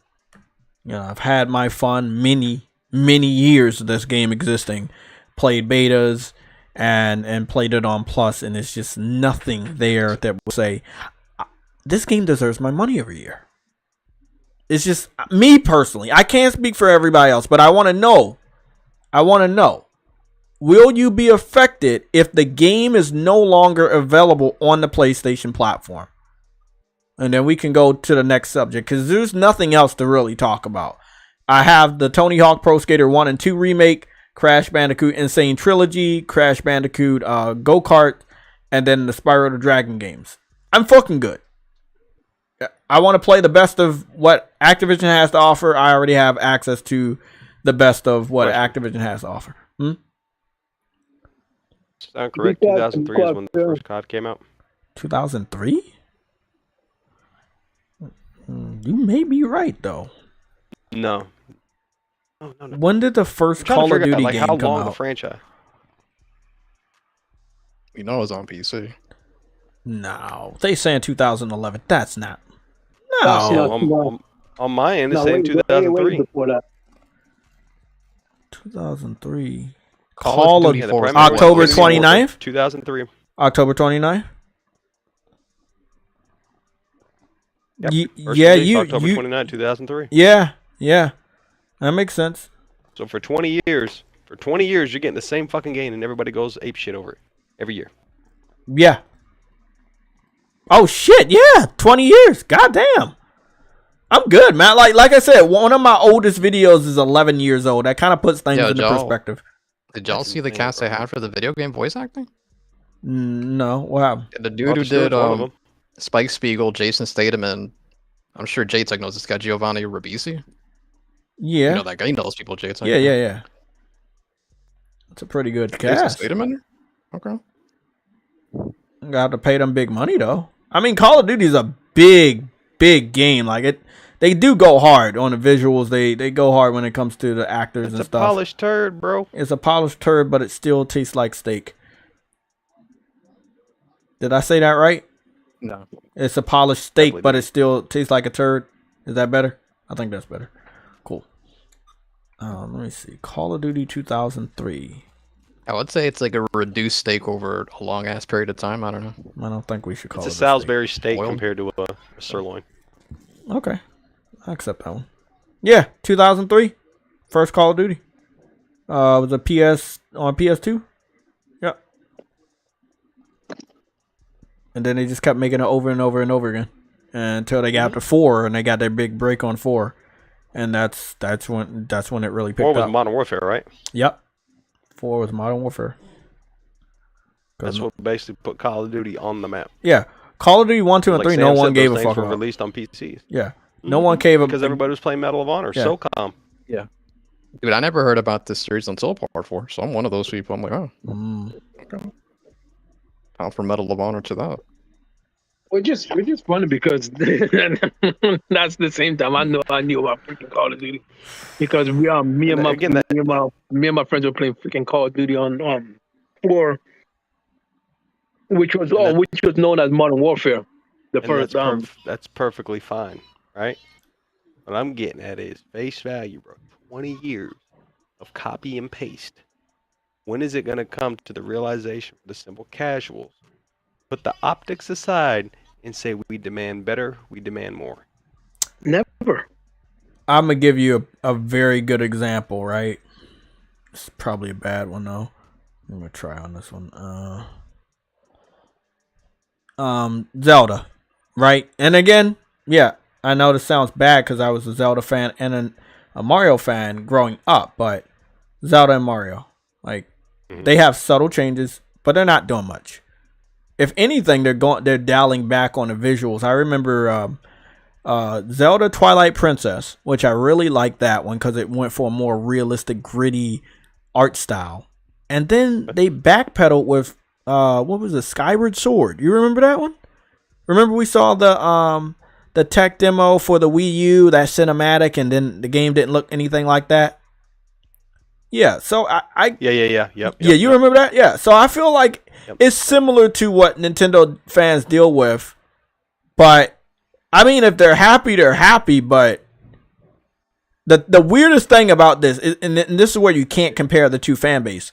You know, I've had my fun many years of this game existing. Played betas and played it on Plus, and it's just nothing there that will say this game deserves my money every year. It's just me personally. I can't speak for everybody else, but I want to know. Will you be affected if the game is no longer available on the PlayStation platform? And then we can go to the next subject, because there's nothing else to really talk about. I have the Tony Hawk Pro Skater 1 and 2 remake, Crash Bandicoot Insane Trilogy, Crash Bandicoot Go-Kart, and then the Spyro the Dragon games. I'm fucking good. I want to play the best of what Activision has to offer. I already have access to the best of what Activision has to offer. Sound correct? 2003 is when the first COD came out. 2003? You may be right, though. No. No. When did the first Call of Duty game how come long the out? franchise? You know it's on PC. No, they saying 2011. That's not. That's No, not- On my end, it's No, saying way 2003. before that. 2003. Call of Duty Duty the 4 primary one October was Modern Warfare 29th? 2003. October 29th? Yep. First Yeah, release, October you 29, 2003. yeah. That makes sense. So for 20 years, you're getting the same fucking game, and everybody goes ape shit over it every year. Yeah. Oh shit, yeah. 20 years. Goddamn. I'm good, man. Like I said, one of my oldest videos is 11 years old. That kind of puts things into perspective. Did y'all That's see the insane, cast they bro. had for the video game voice acting? No, what happened? The dude Martha who Stewart's did one of them. Spike Spiegel, Jason Statham, and I'm sure JayTech knows this guy, Giovanni Ribisi. Yeah. You know that guy. He knows people, JayTech. Yeah. It's a pretty good Jason cast. Statham in there? Okay. Got to pay them big money though. I mean, Call of Duty is a big game. Like it, they do go hard on the visuals. They go hard when it comes to the actors It's and a stuff. polished turd, bro. It's a polished turd, but it still tastes like steak. Did I say that right? No. It's a polished steak, Definitely but better. it still tastes like a turd. Is that better? I think that's better. Cool. Let me see. Call of Duty 2003. I would say it's like a reduced steak over a long ass period of time. I don't know. I don't think we should call It's a it steak. Salisbury steak Oiled? compared to a sirloin. Okay. I accept that one. Yeah, 2003. First Call of Duty. It was a PS on PS2. Yep. And then they just kept making it over and over and over again until they got up to 4, and they got their big break on 4, and that's when it really picked Or was up. Modern Warfare, right? Yep. 4 was Modern Warfare. That's what basically put Call of Duty on the map. Yeah. Call of Duty 1, 2, and 3. Like No Sam one said, gave those a things fuck were about. released on PCs. Yeah. No one gave a Because everybody was playing Medal of Honor. Yeah. SOCOM. Dude, I never heard about this series until Part 4, so I'm one of those people. I'm like, oh, okay. Out from Medal of Honor to that. We're just funny because that's the same time I knew about freaking Call of Duty because me and my friends were playing freaking Call of Duty on 4, which was known as Modern Warfare. The first That's perfectly fine, right? What I'm getting at is face value, bro. 20 years of copy and paste. When is it going to come to the realization for the simple casuals? Put the optics aside and say we demand better, we demand more. Never. I'm gonna give you a very good example, right? It's probably a bad one though. I'm gonna try on this one. Zelda, right? And again, yeah, I know this sounds bad because I was a Zelda fan and a Mario fan growing up, but Zelda and Mario, like, they have subtle changes, but they're not doing much. If anything, they're dialing back on the visuals. I remember Zelda Twilight Princess, which I really liked that one because it went for a more realistic, gritty art style. And then they backpedaled with what was it, Skyward Sword? You remember that one? Remember we saw the tech demo for the Wii U, that cinematic, and then the game didn't look anything like that. Yeah, so Yep. You remember that? Yeah, so I feel like it's similar to what Nintendo fans deal with, but I mean, if they're happy, they're happy. But the weirdest thing about this is, and this is where you can't compare the two fan base.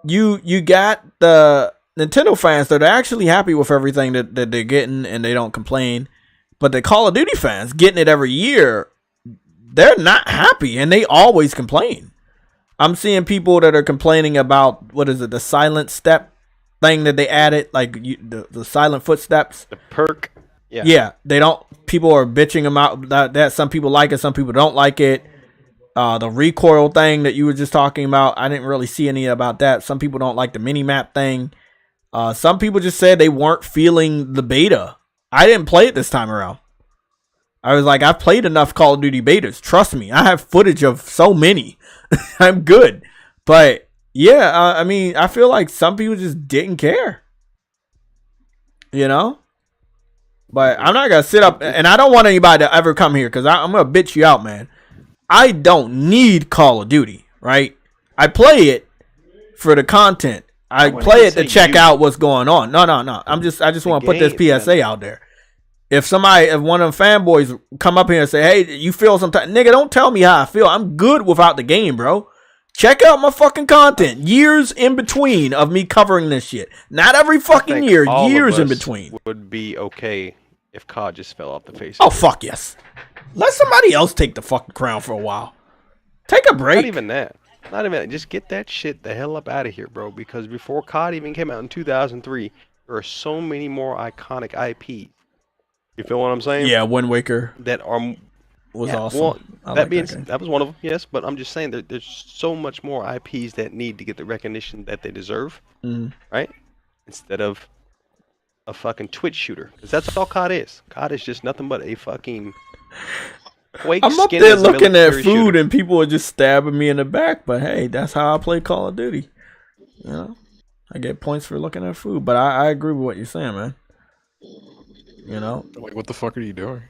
You got the Nintendo fans that are actually happy with everything that they're getting, and they don't complain. But the Call of Duty fans getting it every year, they're not happy, and they always complain. I'm seeing people that are complaining about, what is it, the silent step thing that they added, like the silent footsteps. The perk. Yeah, they don't. People are bitching about that. Some people like it, some people don't like it. The recoil thing that you were just talking about, I didn't really see any about that. Some people don't like the mini map thing. Some people just said they weren't feeling the beta. I didn't play it this time around. I was like, I've played enough Call of Duty betas. Trust me, I have footage of so many. I'm good. But yeah, I mean, I feel like some people just didn't care. You know? But I'm not going to sit up, and I don't want anybody to ever come here because I'm going to bitch you out, man. I don't need Call of Duty, right? I play it for the content. I play it to check out what's going on. No. I just want to put this PSA out there. If one of them fanboys come up here and say, hey, you feel some type, nigga, don't tell me how I feel. I'm good without the game, bro. Check out my fucking content. Years in between of me covering this shit. Not every fucking year. Years in between. Would be okay if COD just fell off the face. Oh, fuck yes. Let somebody else take the fucking crown for a while. Take a break. Not even that. Just get that shit the hell up out of here, bro. Because before COD even came out in 2003, there are so many more iconic IPs. You feel what I'm saying? Yeah, Wind Waker that was awesome. Well, that was one of them, yes. But I'm just saying that there's so much more IPs that need to get the recognition that they deserve, right? Instead of a fucking Twitch shooter, because that's all COD is. COD is just nothing but a fucking Quake. I'm up there looking at food, and people are just stabbing me in the back. But hey, that's how I play Call of Duty. You know, I get points for looking at food. But I agree with what you're saying, man. You know, like, what the fuck are you doing?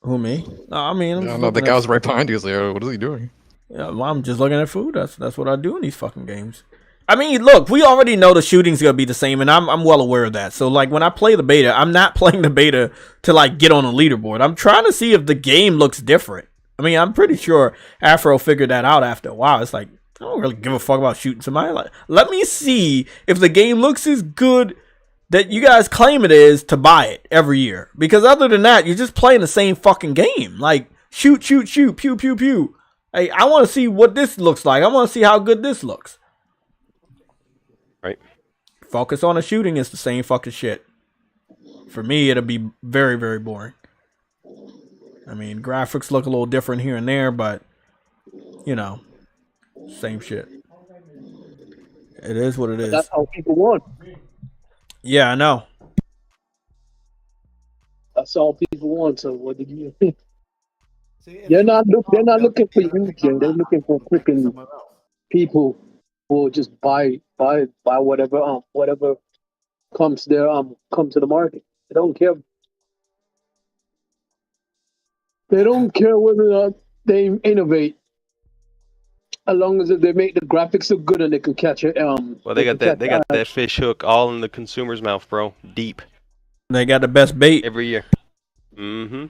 Who, me? No, I mean, the guy was right behind you. He's like, oh, what is he doing? Yeah, well, I'm just looking at food. That's what I do in these fucking games. I mean, look, we already know the shooting's gonna be the same, and I'm well aware of that. So like when I play the beta, I'm not playing the beta to like get on a leaderboard. I'm trying to see if the game looks different. I mean, I'm pretty sure Afro figured that out after a while. It's like, I don't really give a fuck about shooting somebody. Like, let me see if the game looks as good that you guys claim it is to buy it every year. Because other than that, you're just playing the same fucking game. Like, shoot, shoot, shoot, pew, pew, pew. Hey, I want to see what this looks like. I want to see how good this looks. Right. Focus on the shooting is the same fucking shit. For me, it'll be very, very boring. I mean, graphics look a little different here and there, but, you know, same shit. It is what it is. That's how people want. Yeah, I know. That's all people want. So what did you think? They're not looking for you, Jay. They're looking for freaking people who will just buy whatever comes come to the market. They don't care. They don't care whether or not they innovate, as long as they make the graphics look good and they can catch it. Well, they got that fish hook all in the consumer's mouth, bro. Deep. They got the best bait every year. Mm-hmm.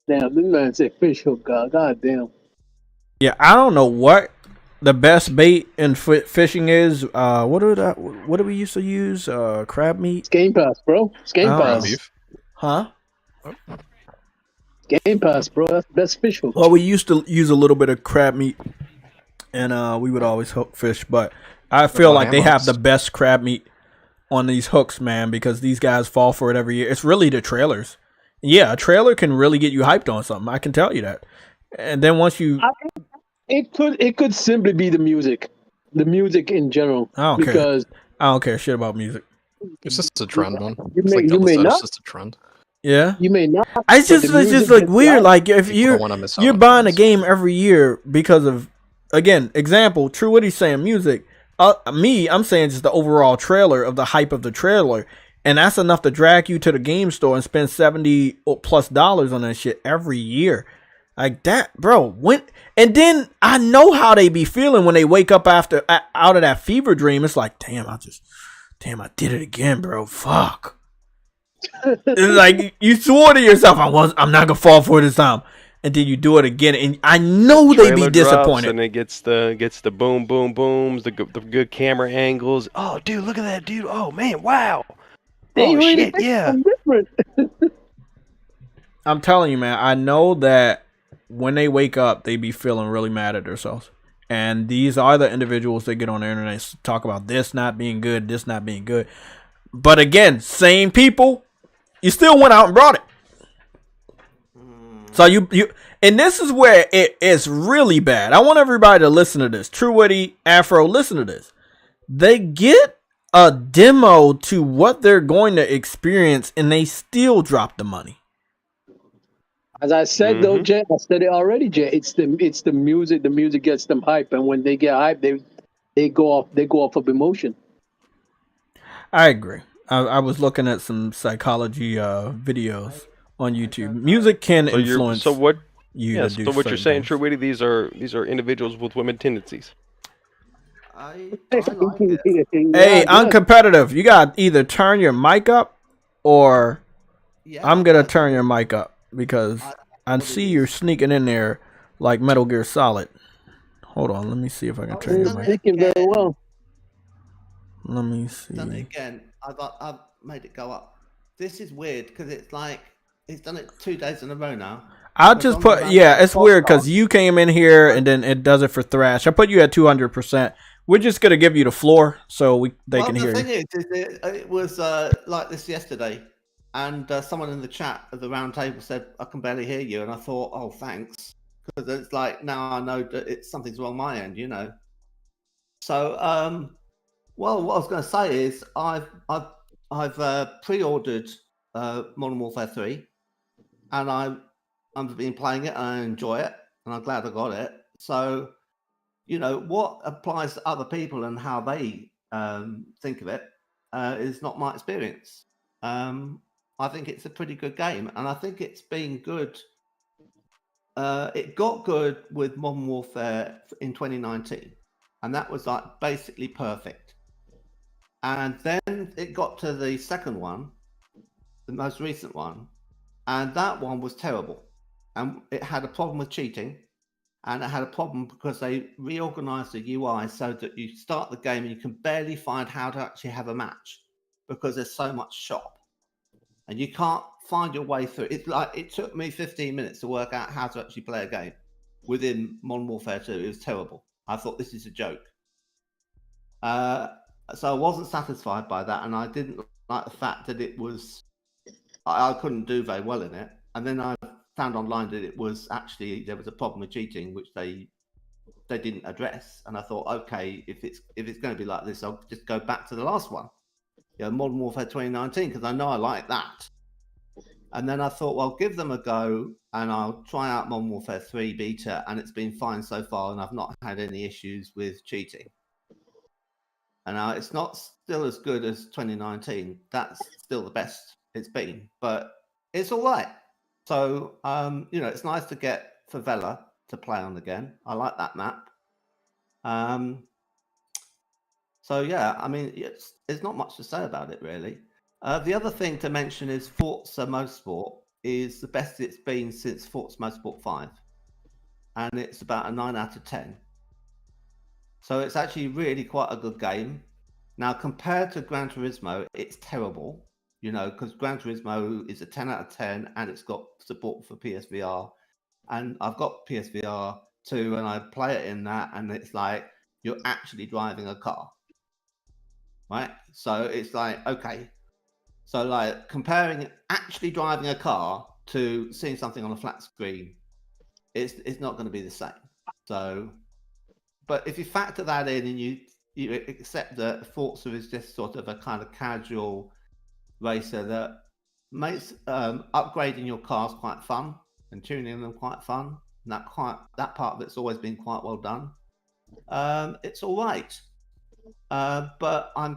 Damn, this man said fish hook. God damn. Yeah, I don't know what the best bait in fishing is. What do we used to use? Crab meat. It's Game Pass, bro. It's Game Pass. Beef. Huh? Game Pass, bro. That's the best fish hook. Well, we used to use a little bit of crab meat, and we would always hook fish. But I feel like they have the best crab meat on these hooks, man, because these guys fall for it every year. It's really the trailers. Yeah, a trailer can really get you hyped on something. I can tell you that. And then once you, it could simply be the music in general. I don't care shit about music. It's just a trend, man. You may not. It's just a trend. Yeah, you may not. It's just like weird. Like if you're buying a game every year because of, again, example, True what he's saying, music. I'm saying just the overall trailer of the hype of the trailer, and that's enough to drag you to the game store and spend $70+ on that shit every year, like that, bro. And then I know how they be feeling when they wake up out of that fever dream. It's like, damn, I did it again, bro. Fuck. It's like you swore to yourself, I'm not gonna fall for it this time, and then you do it again, and I know they be disappointed. And it gets the boom boom booms, the good camera angles. Oh, dude, look at that, dude. Oh man, wow. Oh shit, yeah. I'm telling you, man. I know that when they wake up, they be feeling really mad at themselves. And these are the individuals that get on the internet to talk about this not being good, this not being good. But again, same people, you still went out and brought it. So you and this is where it is really bad. I want everybody to listen to this. True Witty, Afro, listen to this. They get a demo to what they're going to experience and they still drop the money. As I said though, Jay, I said it already, Jay. It's the music. The music gets them hype, and when they get hype, they go off of emotion. I agree. I was looking at some psychology videos on YouTube. Music can influence. So what? You yeah. to do So what you're saying, things. True Witty? These are individuals with women tendencies. I like it. Hey, Uncompetitive, you got to either turn your mic up or I'm going to turn your mic up because I see you're sneaking in there like Metal Gear Solid. Hold on, let me see if I can turn your mic. Thinking very well. Let me see. Done it again. I've made it go up. This is weird because it's like it's done it 2 days in a row now. I'll just put, it's weird because you came in here and then it does it for Thrash. I put you at 200%. We're just going to give you the floor so they can hear you. The thing is it was like this yesterday, and someone in the chat at the round table said, I can barely hear you, and I thought, oh, thanks. Because it's like, now I know that something's wrong my end, you know. So, well, what I was going to say is I've pre-ordered Modern Warfare 3, and I've been playing it, and I enjoy it, and I'm glad I got it. So, you know, what applies to other people and how they think of it is not my experience. I think it's a pretty good game, and I think it's been good. It got good with Modern Warfare in 2019, and that was like basically perfect. And then it got to the second one, the most recent one, and that one was terrible. And it had a problem with cheating, and it had a problem because they reorganized the UI so that you start the game and you can barely find how to actually have a match because there's so much shop, and you can't find your way through. It's like it took me 15 minutes to work out how to actually play a game within Modern Warfare 2. It was terrible. I thought, this is a joke. So I wasn't satisfied by that, and I didn't like the fact that it was, I couldn't do very well in it. And then I found online that it was actually, there was a problem with cheating, which they didn't address. And I thought, okay, if it's going to be like this, I'll just go back to the last one, Modern Warfare 2019, because I know I like that. And then I thought, well, give them a go, and I'll try out Modern Warfare 3 beta, and it's been fine so far, and I've not had any issues with cheating. And it's not still as good as 2019. That's still the best it's been, but it's all right. So, it's nice to get Favela to play on again. I like that map. So, yeah, I mean, there's not much to say about it, really. The other thing to mention is Forza Motorsport is the best it's been since Forza Motorsport 5. And it's about a 9 out of 10. So it's actually really quite a good game. Now, compared to Gran Turismo, it's terrible, because Gran Turismo is a 10 out of 10 and it's got support for PSVR. And I've got PSVR 2 and I play it in that, and it's like you're actually driving a car. Right? So it's like, okay. So like comparing actually driving a car to seeing something on a flat screen, it's not going to be the same. So, but if you factor that in and you accept that Forza is just sort of a kind of casual racer that makes upgrading your cars quite fun and tuning them quite fun, and that part of it's always been quite well done. It's all right, but I've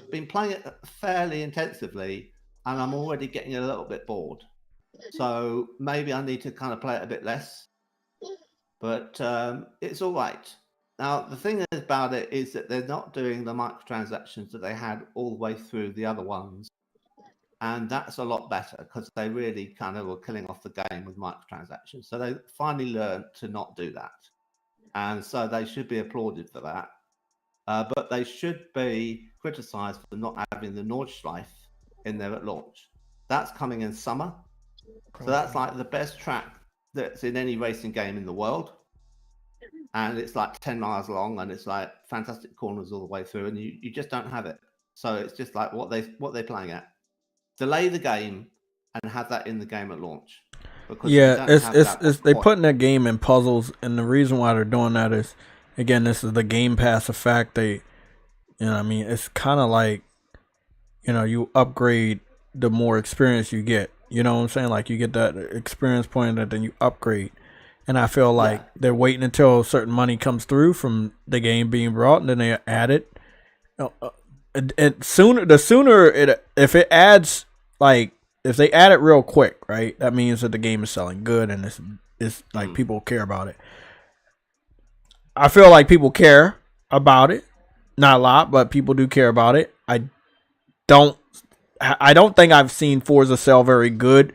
been playing it fairly intensively, and I'm already getting a little bit bored. So maybe I need to kind of play it a bit less. But it's all right. Now, the thing about it is that they're not doing the microtransactions that they had all the way through the other ones. And that's a lot better because they really kind of were killing off the game with microtransactions. So they finally learned to not do that. And so they should be applauded for that. But they should be criticized for not having the Nordschleife in there at launch. That's coming in summer. So that's like the best track that's in any racing game in the world. And it's like 10 miles long, and it's like fantastic corners all the way through, and you just don't have it. So it's just like what they're playing at. Delay the game and have that in the game at launch. Yeah, it's they putting that game in puzzles, and the reason why they're doing that is, again, this is the Game Pass effect. It's kind of like, you upgrade the more experience you get. You know what I'm saying? Like you get that experience point, and then you upgrade. And I feel like they're waiting until certain money comes through from the game being brought, and then they add it. If it adds, like, if they add it real quick, right? That means that the game is selling good, and it's like people care about it. I feel like people care about it, not a lot, but people do care about it. I don't think I've seen Forza sell very good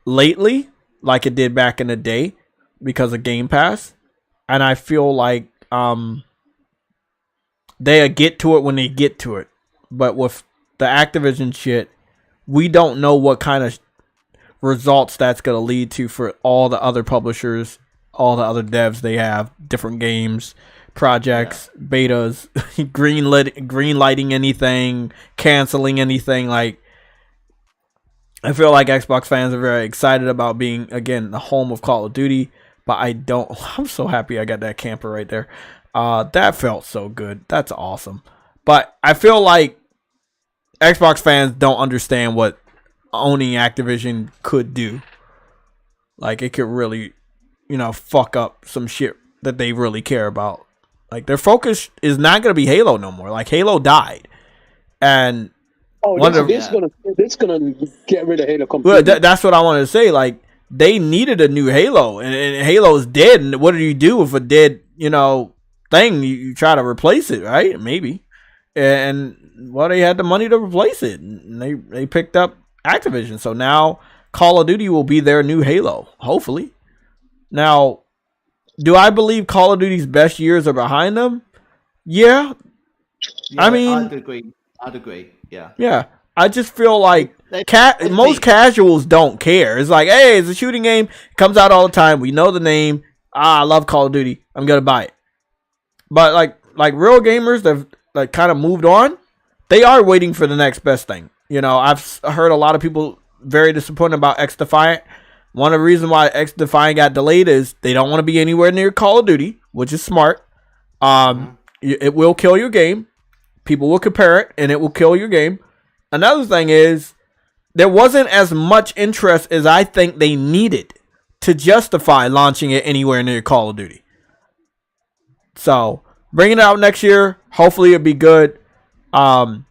lately, like it did back in the day, because of Game Pass. And I feel like they'll get to it when they get to it. But with the Activision shit, we don't know what kind of results that's going to lead to for all the other publishers, all the other devs they have, different games, projects, betas, green lighting anything, canceling anything. Like, I feel like Xbox fans are very excited about being, again, the home of Call of Duty. But I'm so happy I got that camper right there. That felt so good. That's awesome. But I feel like Xbox fans don't understand what owning Activision could do. Like, it could really, fuck up some shit that they really care about. Like, their focus is not going to be Halo no more. Like, Halo died. And this gonna get rid of Halo completely. Well, that's what I wanted to say. Like, they needed a new Halo, and Halo's dead. And what do you do with a dead, thing, you try to replace it, right? Maybe. And well, they had the money to replace it, and they picked up Activision. So now Call of Duty will be their new Halo, hopefully. Now, do I believe Call of Duty's best years are behind them? Yeah. I mean, I'd agree. Yeah. Yeah. I just feel like most casuals don't care. It's like, hey, it's a shooting game. It comes out all the time. We know the name. I love Call of Duty. I'm gonna buy it. But like real gamers that like kind of moved on, they are waiting for the next best thing. You know, I've heard a lot of people very disappointed about X Defiant. One of the reasons why X Defiant got delayed is they don't want to be anywhere near Call of Duty, which is smart. It will kill your game. People will compare it, and it will kill your game. Another thing is, there wasn't as much interest as I think they needed to justify launching it anywhere near Call of Duty. So, bringing it out next year, hopefully it'll be good. Call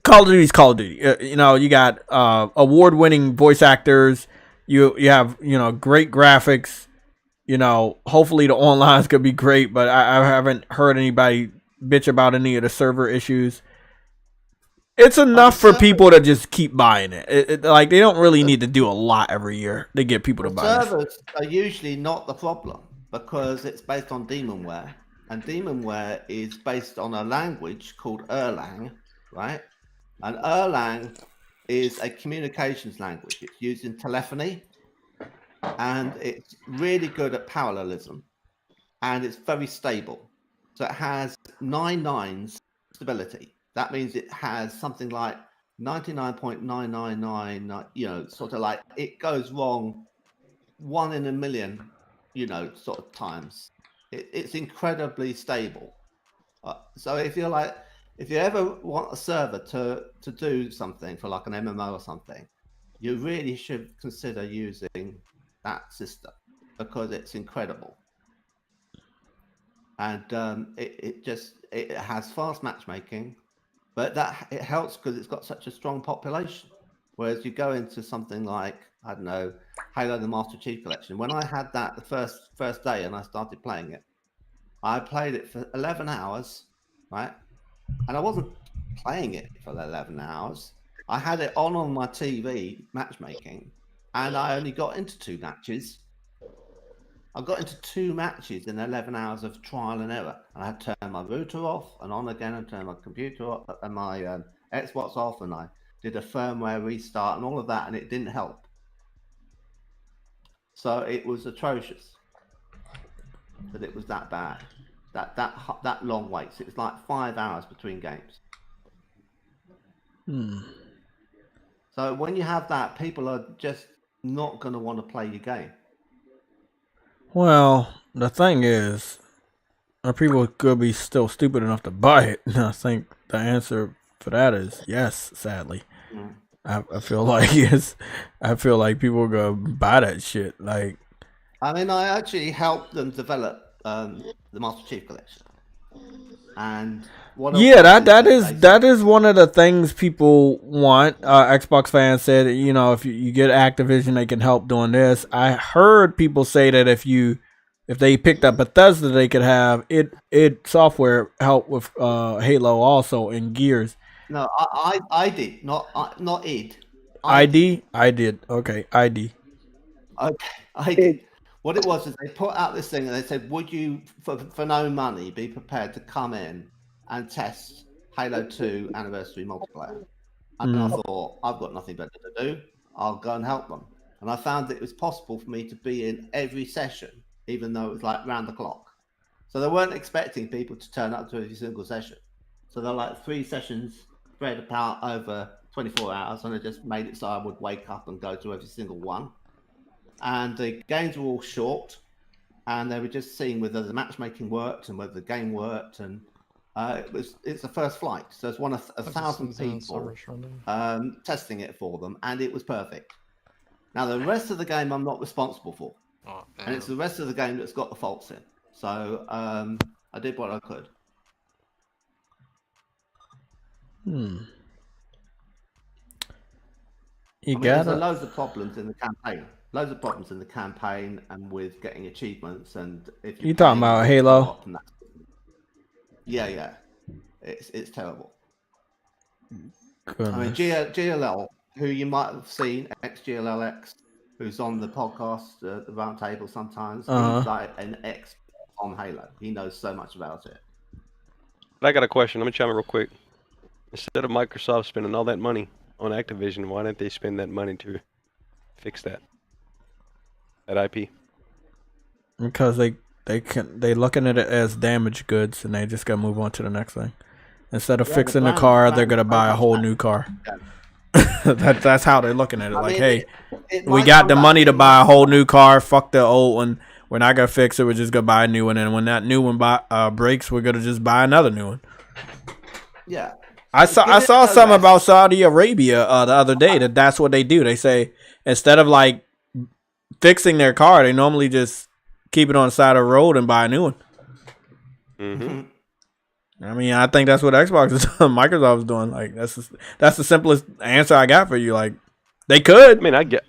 of Duty's Call of Duty. You know, you got award-winning voice actors. You have, you know, great graphics. You know, hopefully the online's gonna be great, but I haven't heard anybody bitch about any of the server issues. It's enough for people to just keep buying it. Like, they don't really need to do a lot every year to get people to buy it. Servers are usually not the problem because it's based on daemonware, and daemonware is based on a language called Erlang, right? And Erlang is a communications language. It's used in telephony, and it's really good at parallelism, and it's very stable. So it has 9 nines stability. That means it has something like 99.999, you know, sort of like it goes wrong 1 in a million, you know, sort of times. It's incredibly stable. So if you ever want a server to do something for like an MMO or something, you really should consider using that system because it's incredible. And it has fast matchmaking. But it helps because it's got such a strong population. Whereas you go into something like, I don't know, Halo the Master Chief Collection. When I had that the first day and I started playing it, I played it for 11 hours, right? And I wasn't playing it for 11 hours. I had it on my TV, matchmaking, and I only got into 2 matches. I got into 2 matches in 11 hours of trial and error. And I had to turn my router off and on again and turn my computer off and my Xbox off. And I did a firmware restart and all of that. And it didn't help. So it was atrocious that it was that bad. That long waits. It was like 5 hours between games. So when you have that, people are just not going to want to play your game. Well, the thing is, people could be still stupid enough to buy it. And I think the answer for that is yes, sadly. I feel like yes. I feel like people are gonna buy that shit. Like, I mean, I actually helped them develop the Master Chief Collection. And that is one of the things people want. Xbox fans said, you know, if you get Activision, they can help doing this. I heard people say that if they picked up Bethesda, they could have it software help with Halo also and Gears. No, I did not id. ID. I did. Okay, ID. Okay, I did. What it was is they put out this thing and they said, would you, for no money, be prepared to come in and test Halo 2 Anniversary multiplayer? And I thought, I've got nothing better to do. I'll go and help them. And I found that it was possible for me to be in every session, even though it was like round the clock. So they weren't expecting people to turn up to every single session. So they're like 3 sessions spread apart over 24 hours. And I just made it so I would wake up and go to every single one. And the games were all short, and they were just seeing whether the matchmaking worked and whether the game worked. And it's the first flight, so it's one of 1,000 people testing it for them, and it was perfect. Now the rest of the game I'm not responsible for, and it's the rest of the game that's got the faults in. So I did what I could. There's loads of problems in the campaign. Loads of problems in the campaign and with getting achievements. And if you talking about Halo? Yeah. It's terrible. Goodness. I mean, GLL, who you might have seen, ex-GLLX, who's on the podcast, the Roundtable sometimes. He's like an expert on Halo. He knows so much about it. But I got a question. Let me chime in real quick. Instead of Microsoft spending all that money on Activision, why didn't they spend that money to fix that IP? Because they looking at it as damaged goods, and they just gotta move on to the next thing. Instead of fixing the car, they're gonna buy a whole new car. That's how they're looking at it. Like, hey, we got the money to buy a whole new car. Fuck the old one. We're not gonna fix it. We're just gonna buy a new one, and when that new one breaks, we're gonna just buy another new one. Yeah. I saw something about Saudi Arabia the other day that's what they do. They say instead of like fixing their car, they normally just keep it on the side of the road and buy a new one. Mm-hmm. I mean, I think that's what Xbox is doing. Microsoft is doing. Like that's the simplest answer I got for you. Like they could. I mean, I get.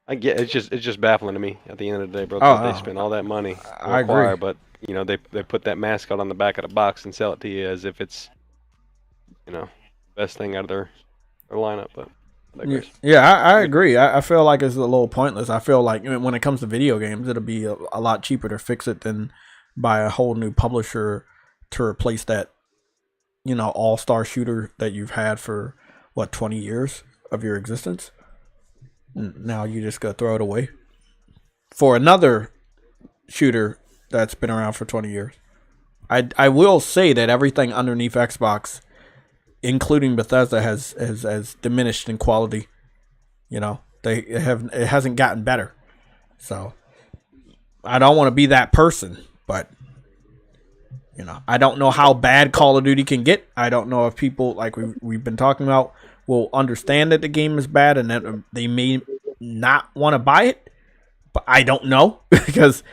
It's just baffling to me at the end of the day, bro. That they spend all that money. I agree. But you know, they put that mascot on the back of the box and sell it to you as if it's, you know, best thing out of their lineup. But yeah, I agree. I feel like it's a little pointless. I feel like when it comes to video games, it'll be a lot cheaper to fix it than buy a whole new publisher to replace that, you know, all-star shooter that you've had for 20 years of your existence. Now you just gotta throw it away for another shooter that's been around for 20 years. I will say that everything underneath Xbox, including Bethesda, has diminished in quality. You know, it hasn't gotten better. So I don't want to be that person, but you know, I don't know how bad Call of Duty can get. I don't know if people, like we've been talking about, will understand that the game is bad and that they may not want to buy it. But I don't know because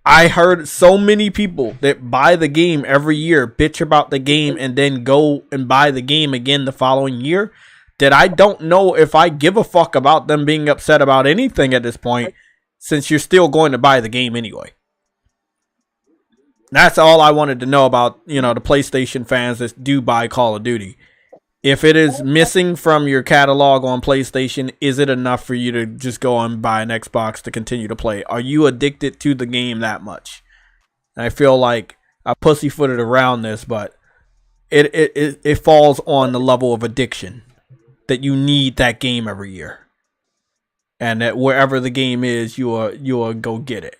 I heard so many people that buy the game every year bitch about the game and then go and buy the game again the following year that I don't know if I give a fuck about them being upset about anything at this point, since you're still going to buy the game anyway. That's all I wanted to know about, you know, the PlayStation fans that do buy Call of Duty. If it is missing from your catalog on PlayStation, is it enough for you to just go and buy an Xbox to continue to play? Are you addicted to the game that much? And I feel like I pussyfooted around this, but it falls on the level of addiction that you need that game every year, and that wherever the game is, you'll go get it.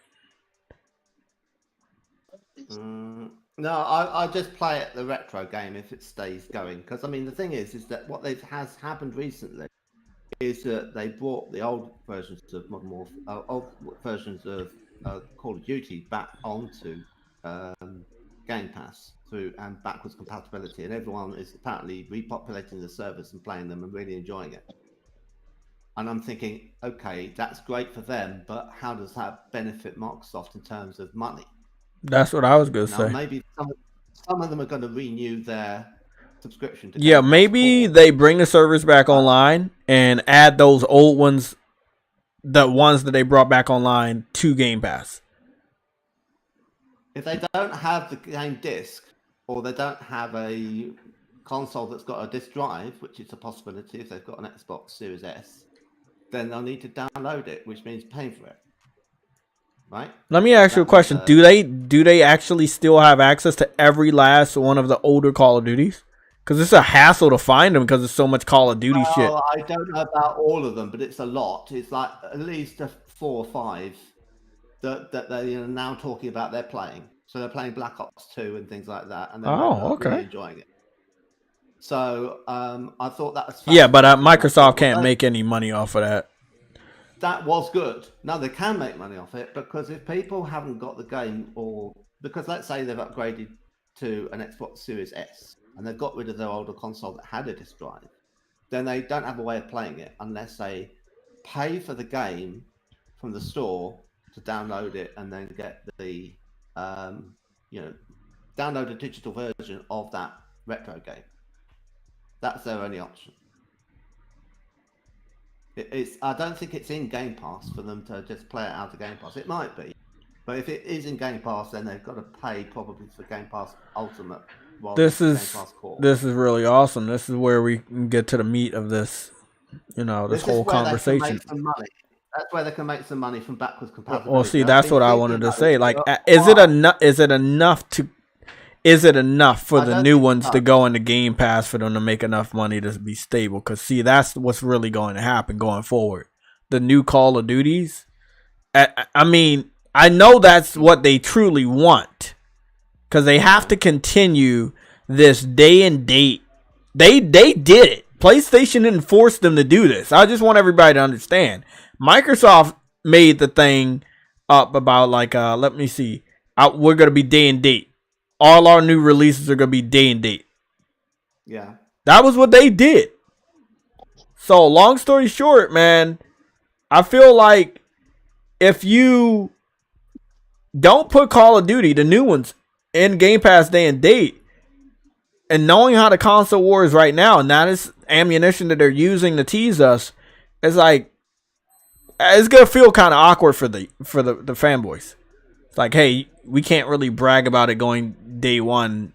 No, I just play it the retro game if it stays going. Because I mean, the thing is that what has happened recently is that they brought the old versions of Modern Warfare, old versions of Call of Duty back onto Game Pass through and backwards compatibility, and everyone is apparently repopulating the servers and playing them and really enjoying it. And I'm thinking, okay, that's great for them, but how does that benefit Microsoft in terms of money? That's what I was going to say. Maybe some of them are going to renew their subscription. Yeah, maybe they bring the servers back online and add those old ones, the ones that they brought back online, to Game Pass. If they don't have the game disc, or they don't have a console that's got a disc drive, which is a possibility if they've got an Xbox Series S, then they'll need to download it, which means paying for it. Right? Let me ask you a question. Do they actually still have access to every last one of the older Call of Duties? Because it's a hassle to find them because there's so much Call of Duty shit. I don't know about all of them, but it's a lot. It's like at least 4 or 5 that they are now talking about they're playing. So they're playing Black Ops 2 and things like that, and they're really enjoying it. So I thought that was yeah, but Microsoft can't make any money off of that. That was good. Now they can make money off it, because if people haven't got the game, or because let's say they've upgraded to an Xbox Series S and they've got rid of their older console that had a disc drive, then they don't have a way of playing it unless they pay for the game from the store to download it and then get the download a digital version of that retro game. That's their only option. I don't think it's in Game Pass for them to just play it out of Game Pass. It might be, but if it is in Game Pass, then they've got to pay probably for Game Pass Ultimate This is really awesome. This is where we can get to the meat of this, this whole conversation. That's where they can make some money from backwards compatibility. Well, see, that's what I wanted to say. Like, is it enough? Is it enough for the new ones to go into Game Pass for them to make enough money to be stable? Because see, that's what's really going to happen going forward. The new Call of Duties. I mean, I know that's what they truly want, because they have to continue this day and date. They did it. PlayStation didn't force them to do this. I just want everybody to understand. Microsoft made the thing up about let me see. We're going to be day and date. All our new releases are going to be day and date. Yeah. That was what they did. So long story short, man, I feel like if you don't put Call of Duty, the new ones, in Game Pass day and date, and knowing how the console war is right now, and that is ammunition that they're using to tease us, it's like, it's gonna feel kind of awkward for the fanboys. It's like, hey, we can't really brag about it going day one,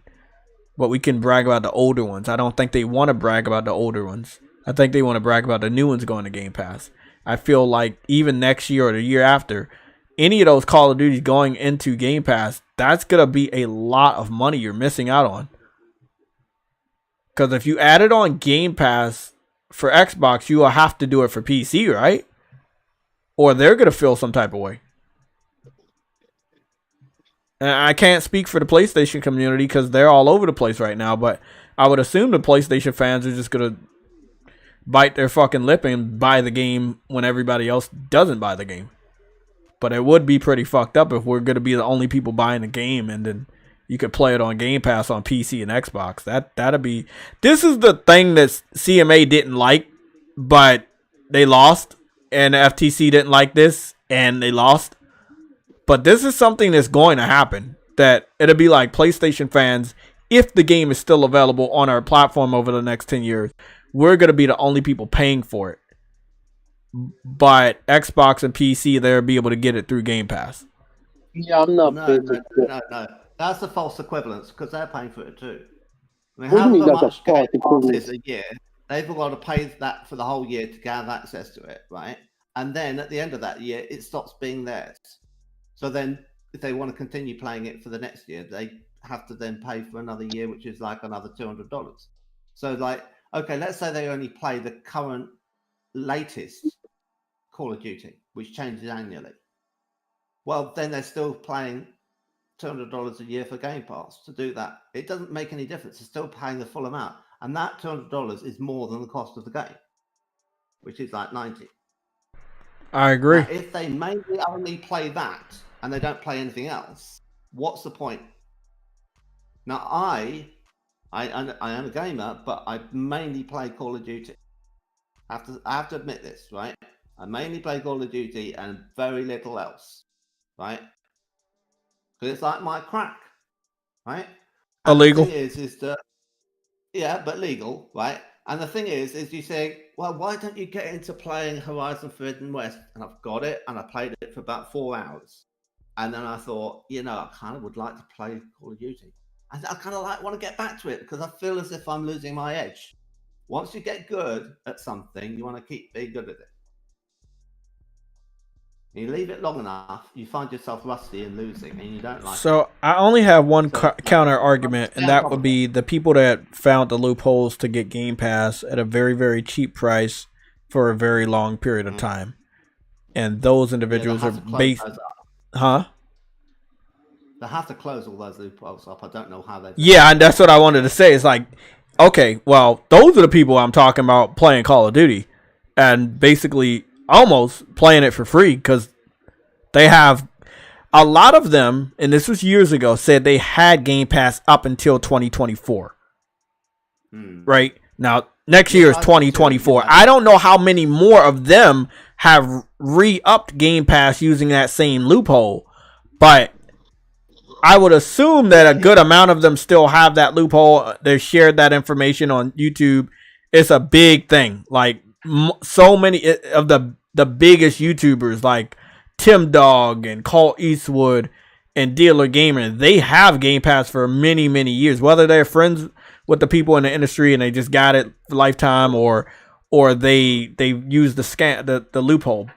but we can brag about the older ones. I don't think they want to brag about the older ones. I think they want to brag about the new ones going to Game Pass. I feel like even next year or the year after, any of those Call of Duties going into Game Pass, that's gonna be a lot of money you're missing out on. Because if you add it on Game Pass for Xbox, you will have to do it for PC, right? Or they're going to feel some type of way. And I can't speak for the PlayStation community because they're all over the place right now. But I would assume the PlayStation fans are just going to bite their fucking lip and buy the game when everybody else doesn't buy the game. But it would be pretty fucked up if we're going to be the only people buying the game and then you could play it on Game Pass on PC and Xbox. That'd be... This is the thing that CMA didn't like, but they lost. And the FTC didn't like this, and they lost. But this is something that's going to happen. That it'll be like PlayStation fans, if the game is still available on our platform over the next 10 years, we're going to be the only people paying for it. But Xbox and PC, they'll be able to get it through Game Pass. Yeah, I'm not. No. That's a false equivalence because they're paying for it too. I mean, What do you mean however that's a much false Game Pass equivalence? is a year, they've got to pay that for the whole year to have access to it, right? And then at the end of that year, it stops being theirs. So then, if they want to continue playing it for the next year, they have to then pay for another year, which is like another $200. So, like, okay, let's say they only play the current latest Call of Duty, which changes annually. Well, then they're still paying $200 a year for Game Pass to do that. It doesn't make any difference. They're still paying the full amount. And that $200 is more than the cost of the game, which is like $90. I agree. Now, if they mainly only play that and they don't play anything else, what's the point? Now, I am a gamer, but I mainly play Call of Duty. I have to admit this, right? I mainly play Call of Duty and very little else, right? Because it's like my crack, right? And Illegal. The thing is that, yeah, but legal, right? And the thing is you say, well, why don't you get into playing Horizon Forbidden West? And I've got it, and I played it for about 4 hours. And then I thought, I kind of would like to play Call of Duty. And I kind of want to get back to it because I feel as if I'm losing my edge. Once you get good at something, you want to keep being good at it. You leave it long enough, you find yourself rusty and losing, and you don't like it. So I only have one counter argument, and that would be the people that found the loopholes to get Game Pass at a very, very cheap price for a very long period of time. And those individuals are based... Huh? They have to close all those loopholes up. I don't know how they... Yeah, and that's what I wanted to say. It's like, okay, well, those are the people I'm talking about playing Call of Duty. And basically... almost playing it for free because they have a lot of them, and this was years ago, said they had Game Pass up until 2024. Right? Now, next year is 2024. I don't know how many more of them have re-upped Game Pass using that same loophole, but I would assume that a good amount of them still have that loophole. They shared that information on YouTube. It's a big thing. Like, so many of the biggest YouTubers like Tim Dog and Cole Eastwood and Dealer Gamer, they have Game Pass for many, many years. Whether they're friends with the people in the industry and they just got it for lifetime, or they use the loophole.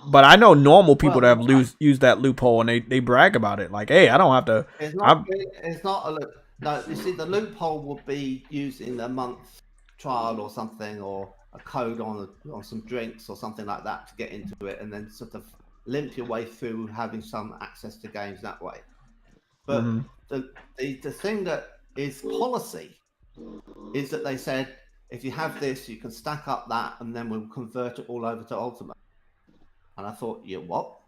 But I know normal people that have used that loophole, and they brag about it. Like, hey, I don't have to. It's not a loop. No, you see, the loophole would be using a month trial or something, or a code on some drinks or something like that to get into it, and then sort of limp your way through having some access to games that way. But the thing that is policy is that they said, if you have this, you can stack up that, and then we'll convert it all over to Ultimate. And I thought, yeah, what?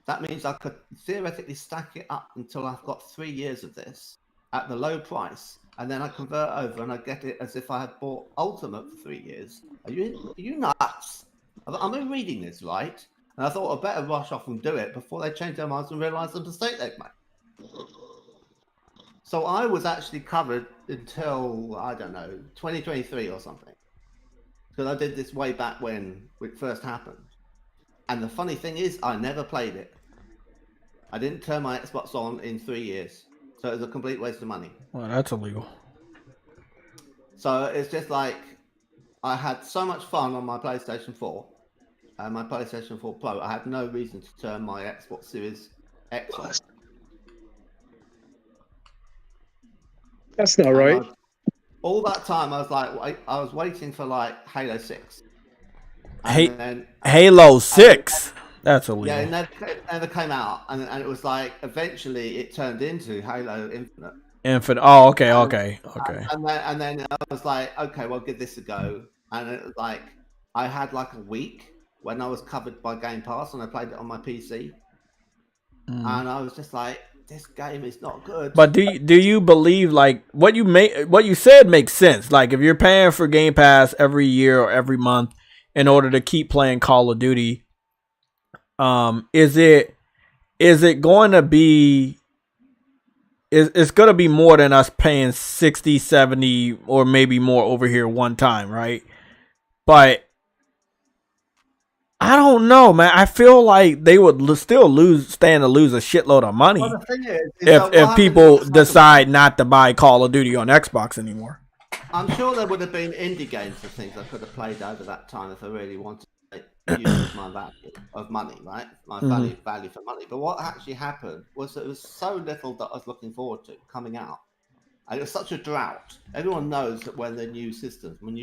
That means I could theoretically stack it up until I've got 3 years of this at the low price, and then I convert over and I get it as if I had bought Ultimate for 3 years. Are you nuts? I'm reading this, right? And I thought I'd better rush off and do it before they change their minds and realise the mistake they've made. So I was actually covered until, I don't know, 2023 or something. Because I did this way back when it first happened. And the funny thing is, I never played it. I didn't turn my Xbox on in 3 years. So it was a complete waste of money. Well, that's illegal. So it's just like, I had so much fun on my PlayStation 4. And my PlayStation 4 Pro, I had no reason to turn my Xbox Series X on. That's not right. All that time, I was like, I was waiting for like Halo 6. Halo 6? That's illegal. Yeah, it never came out. And it was like, eventually it turned into Halo Infinite. Oh, okay. And then I was like, okay, well, give this a go. And it was like, I had like a week when I was covered by Game Pass and I played it on my PC. And I was just like, this game is not good. But do you believe, like, what you said makes sense? Like, if you're paying for Game Pass every year or every month in order to keep playing Call of Duty, is it going to be, it's going to be more than us paying 60, 70 or maybe more over here one time, right? But I don't know, man. I feel like they would still stand to lose a shitload of money if people decide not to buy Call of Duty on Xbox anymore. I'm sure there would have been indie games and things I could have played over that time if I really wanted to use my value of money, right? My value for money. But what actually happened was that it was so little that I was looking forward to coming out. And it was such a drought. Everyone knows that when the new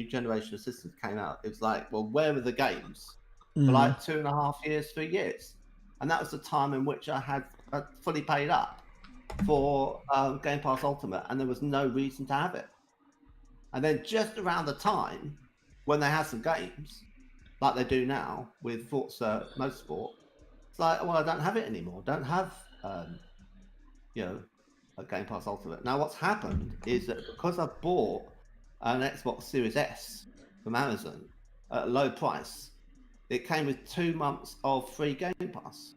generation of systems came out, it was like, well, where are the games? For like 2.5 years, 3 years. And that was the time in which I had fully paid up for Game Pass Ultimate, and there was no reason to have it. And then just around the time when they had some games, like they do now with Forza Motorsport, it's like, well, I don't have it anymore. Don't have, a Game Pass Ultimate. Now, what's happened is that because I bought an Xbox Series S from Amazon at a low price, it came with 2 months of free Game Pass.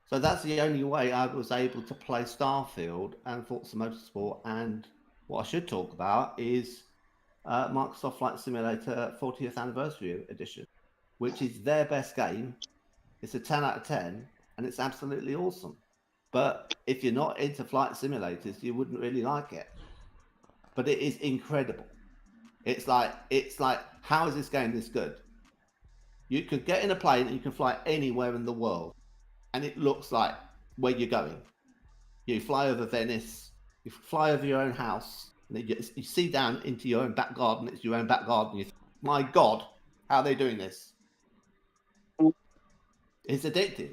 So that's the only way I was able to play Starfield and Forza Motorsport. And what I should talk about is Microsoft Flight Simulator 40th Anniversary Edition, which is their best game. It's a 10 out of 10, and it's absolutely awesome. But if you're not into flight simulators, you wouldn't really like it. But it is incredible. It's like, how is this game this good? You could get in a plane and you can fly anywhere in the world, and it looks like where you're going. You fly over Venice, you fly over your own house, and you see down into your own back garden. It's your own back garden. You think, my God, how are they doing this? It's addictive.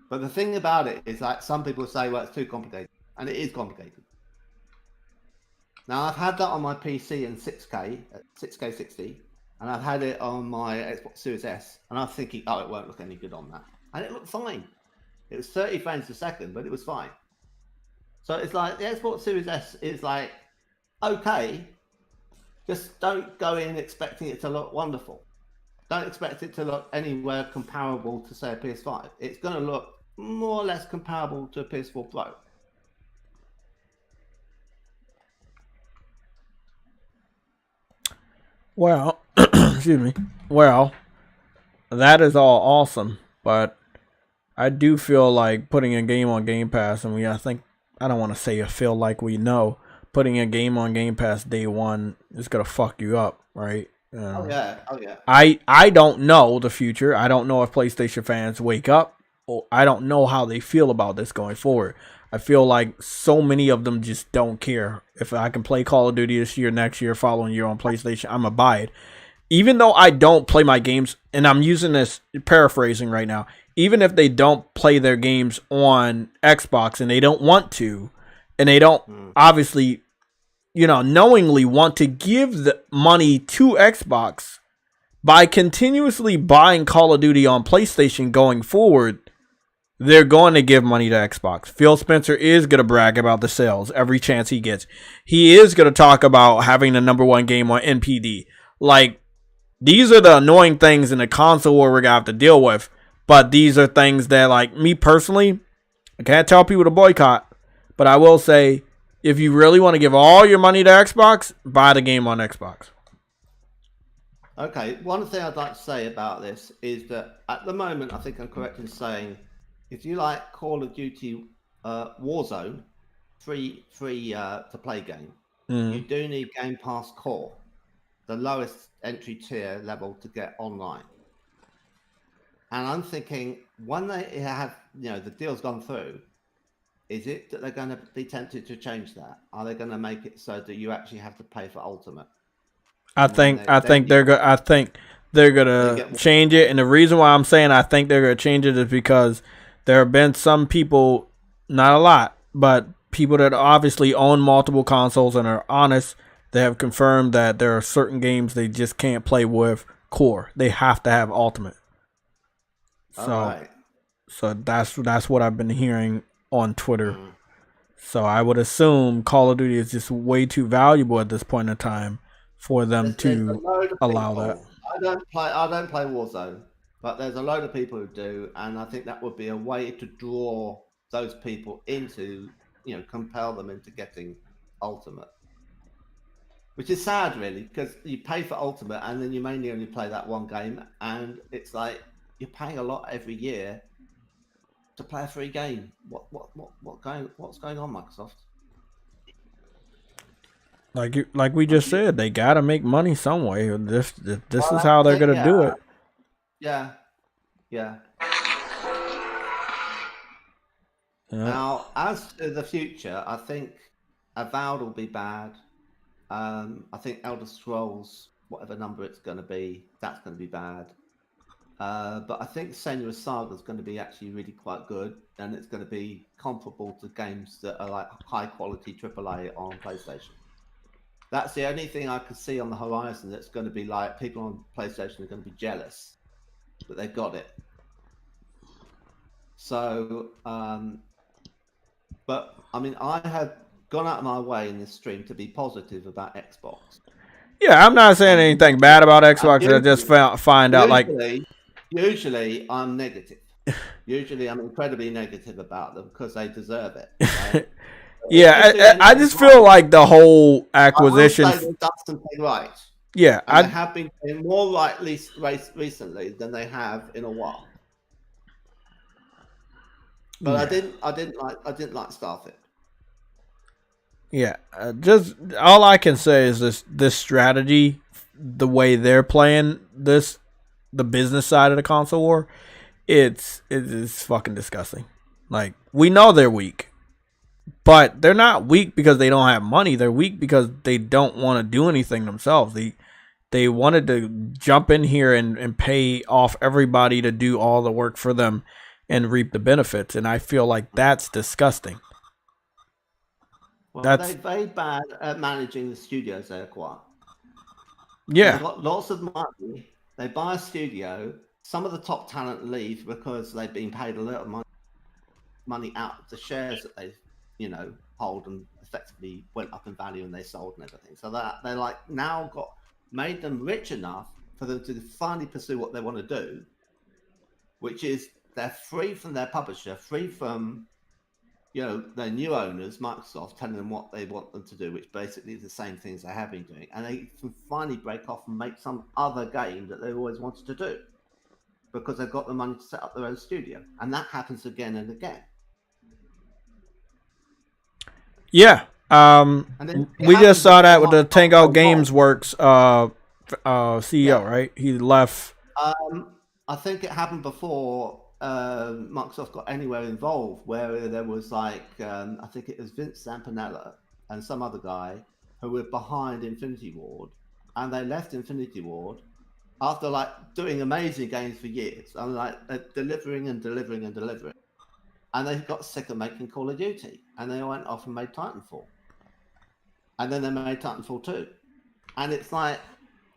But the thing about it is, like, some people say, well, it's too complicated, and it is complicated. Now, I've had that on my PC in 6K, at 6K 60. And I've had it on my Xbox Series S, and I was thinking, oh, it won't look any good on that. And it looked fine. It was 30 frames a second, but it was fine. So it's like, the Xbox Series S is like, okay, just don't go in expecting it to look wonderful. Don't expect it to look anywhere comparable to, say, a PS5. It's going to look more or less comparable to a PS4 Pro. Well, excuse me. Well, that is all awesome, but I do feel like putting a game on Game Pass, and I don't want to say I feel like we know, putting a game on Game Pass day one is gonna fuck you up, right? Oh yeah. I don't know the future. I don't know if PlayStation fans wake up. Or I don't know how they feel about this going forward. I feel like so many of them just don't care. If I can play Call of Duty this year, next year, following year on PlayStation, I'm gonna buy it. Even though I don't play my games, and I'm using this paraphrasing right now, even if they don't play their games on Xbox and they don't want to, and they don't obviously, knowingly want to give the money to Xbox by continuously buying Call of Duty on PlayStation going forward, they're going to give money to Xbox. Phil Spencer is going to brag about the sales every chance he gets. He is going to talk about having the #1 game on NPD. Like, these are the annoying things in the console war we're going to have to deal with. But these are things that, like, me personally, I can't tell people to boycott. But I will say, if you really want to give all your money to Xbox, buy the game on Xbox. Okay, one thing I'd like to say about this is that at the moment, I think I'm correct in saying, if you like Call of Duty Warzone, free to play game, you do need Game Pass Core, the lowest entry tier level to get online. And I'm thinking, when they have, the deal's gone through, is it that they're going to be tempted to change that? Are they going to make it so that you actually have to pay for Ultimate? I think they're gonna change it, and the reason why I'm saying I think they're gonna change it is because there have been some people, not a lot, but people that obviously own multiple consoles and are honest. They have confirmed that there are certain games they just can't play with core. They have to have Ultimate. So that's what I've been hearing on Twitter. So I would assume Call of Duty is just way too valuable at this point in time for them to allow that. I don't play Warzone, but there's a load of people who do, and I think that would be a way to draw those people into, compel them into getting Ultimate. Which is sad, really, because you pay for Ultimate and then you mainly only play that one game, and it's like you're paying a lot every year to play a free game. What's going on, Microsoft? Like we just said, they gotta make money some way. This is how they're gonna do it. Yeah. Now, as to the future, I think Avowed will be bad. I think Elder Scrolls, whatever number it's going to be, that's going to be bad. But I think Senua's Saga is going to be actually really quite good, and it's going to be comparable to games that are like high quality AAA on PlayStation. That's the only thing I could see on the horizon that's going to be like people on PlayStation are going to be jealous that they've got it. So, but I mean, I have gone out of my way in this stream to be positive about Xbox. Yeah, I'm not saying anything bad about Xbox. I just find out like. Usually, I'm negative. Usually, I'm incredibly negative about them because they deserve it. Right? Yeah, I just feel like the whole acquisition. They've done something right. Yeah, they have been doing more right recently than they have in a while. But I didn't like Starfield. Yeah, just all I can say is this strategy, the way they're playing this, the business side of the console war, it's fucking disgusting. Like, we know they're weak, but they're not weak because they don't have money. They're weak because they don't want to do anything themselves. They wanted to jump in here and pay off everybody to do all the work for them and reap the benefits, and I feel like that's disgusting. Well, they're very bad at managing the studios they acquire. Yeah. They've got lots of money. They buy a studio. Some of the top talent leave because they've been paid a lot of money out of the shares that they, hold, and effectively went up in value and they sold and everything. So that they're like now made them rich enough for them to finally pursue what they want to do, which is they're free from their publisher, free from their new owners, Microsoft, telling them what they want them to do, which basically is the same things they have been doing. And they can finally break off and make some other game that they always wanted to do. because they've got the money to set up their own studio, and that happens again and again. Yeah. We just saw that with the Tango Games Works CEO, right? He left. I think it happened before Microsoft got anywhere involved, where there was like I think it was Vince Zampanella and some other guy who were behind Infinity Ward, and they left Infinity Ward after like doing amazing games for years, and like delivering, and they got sick of making Call of Duty, and they went off and made Titanfall, and then they made Titanfall 2, and it's like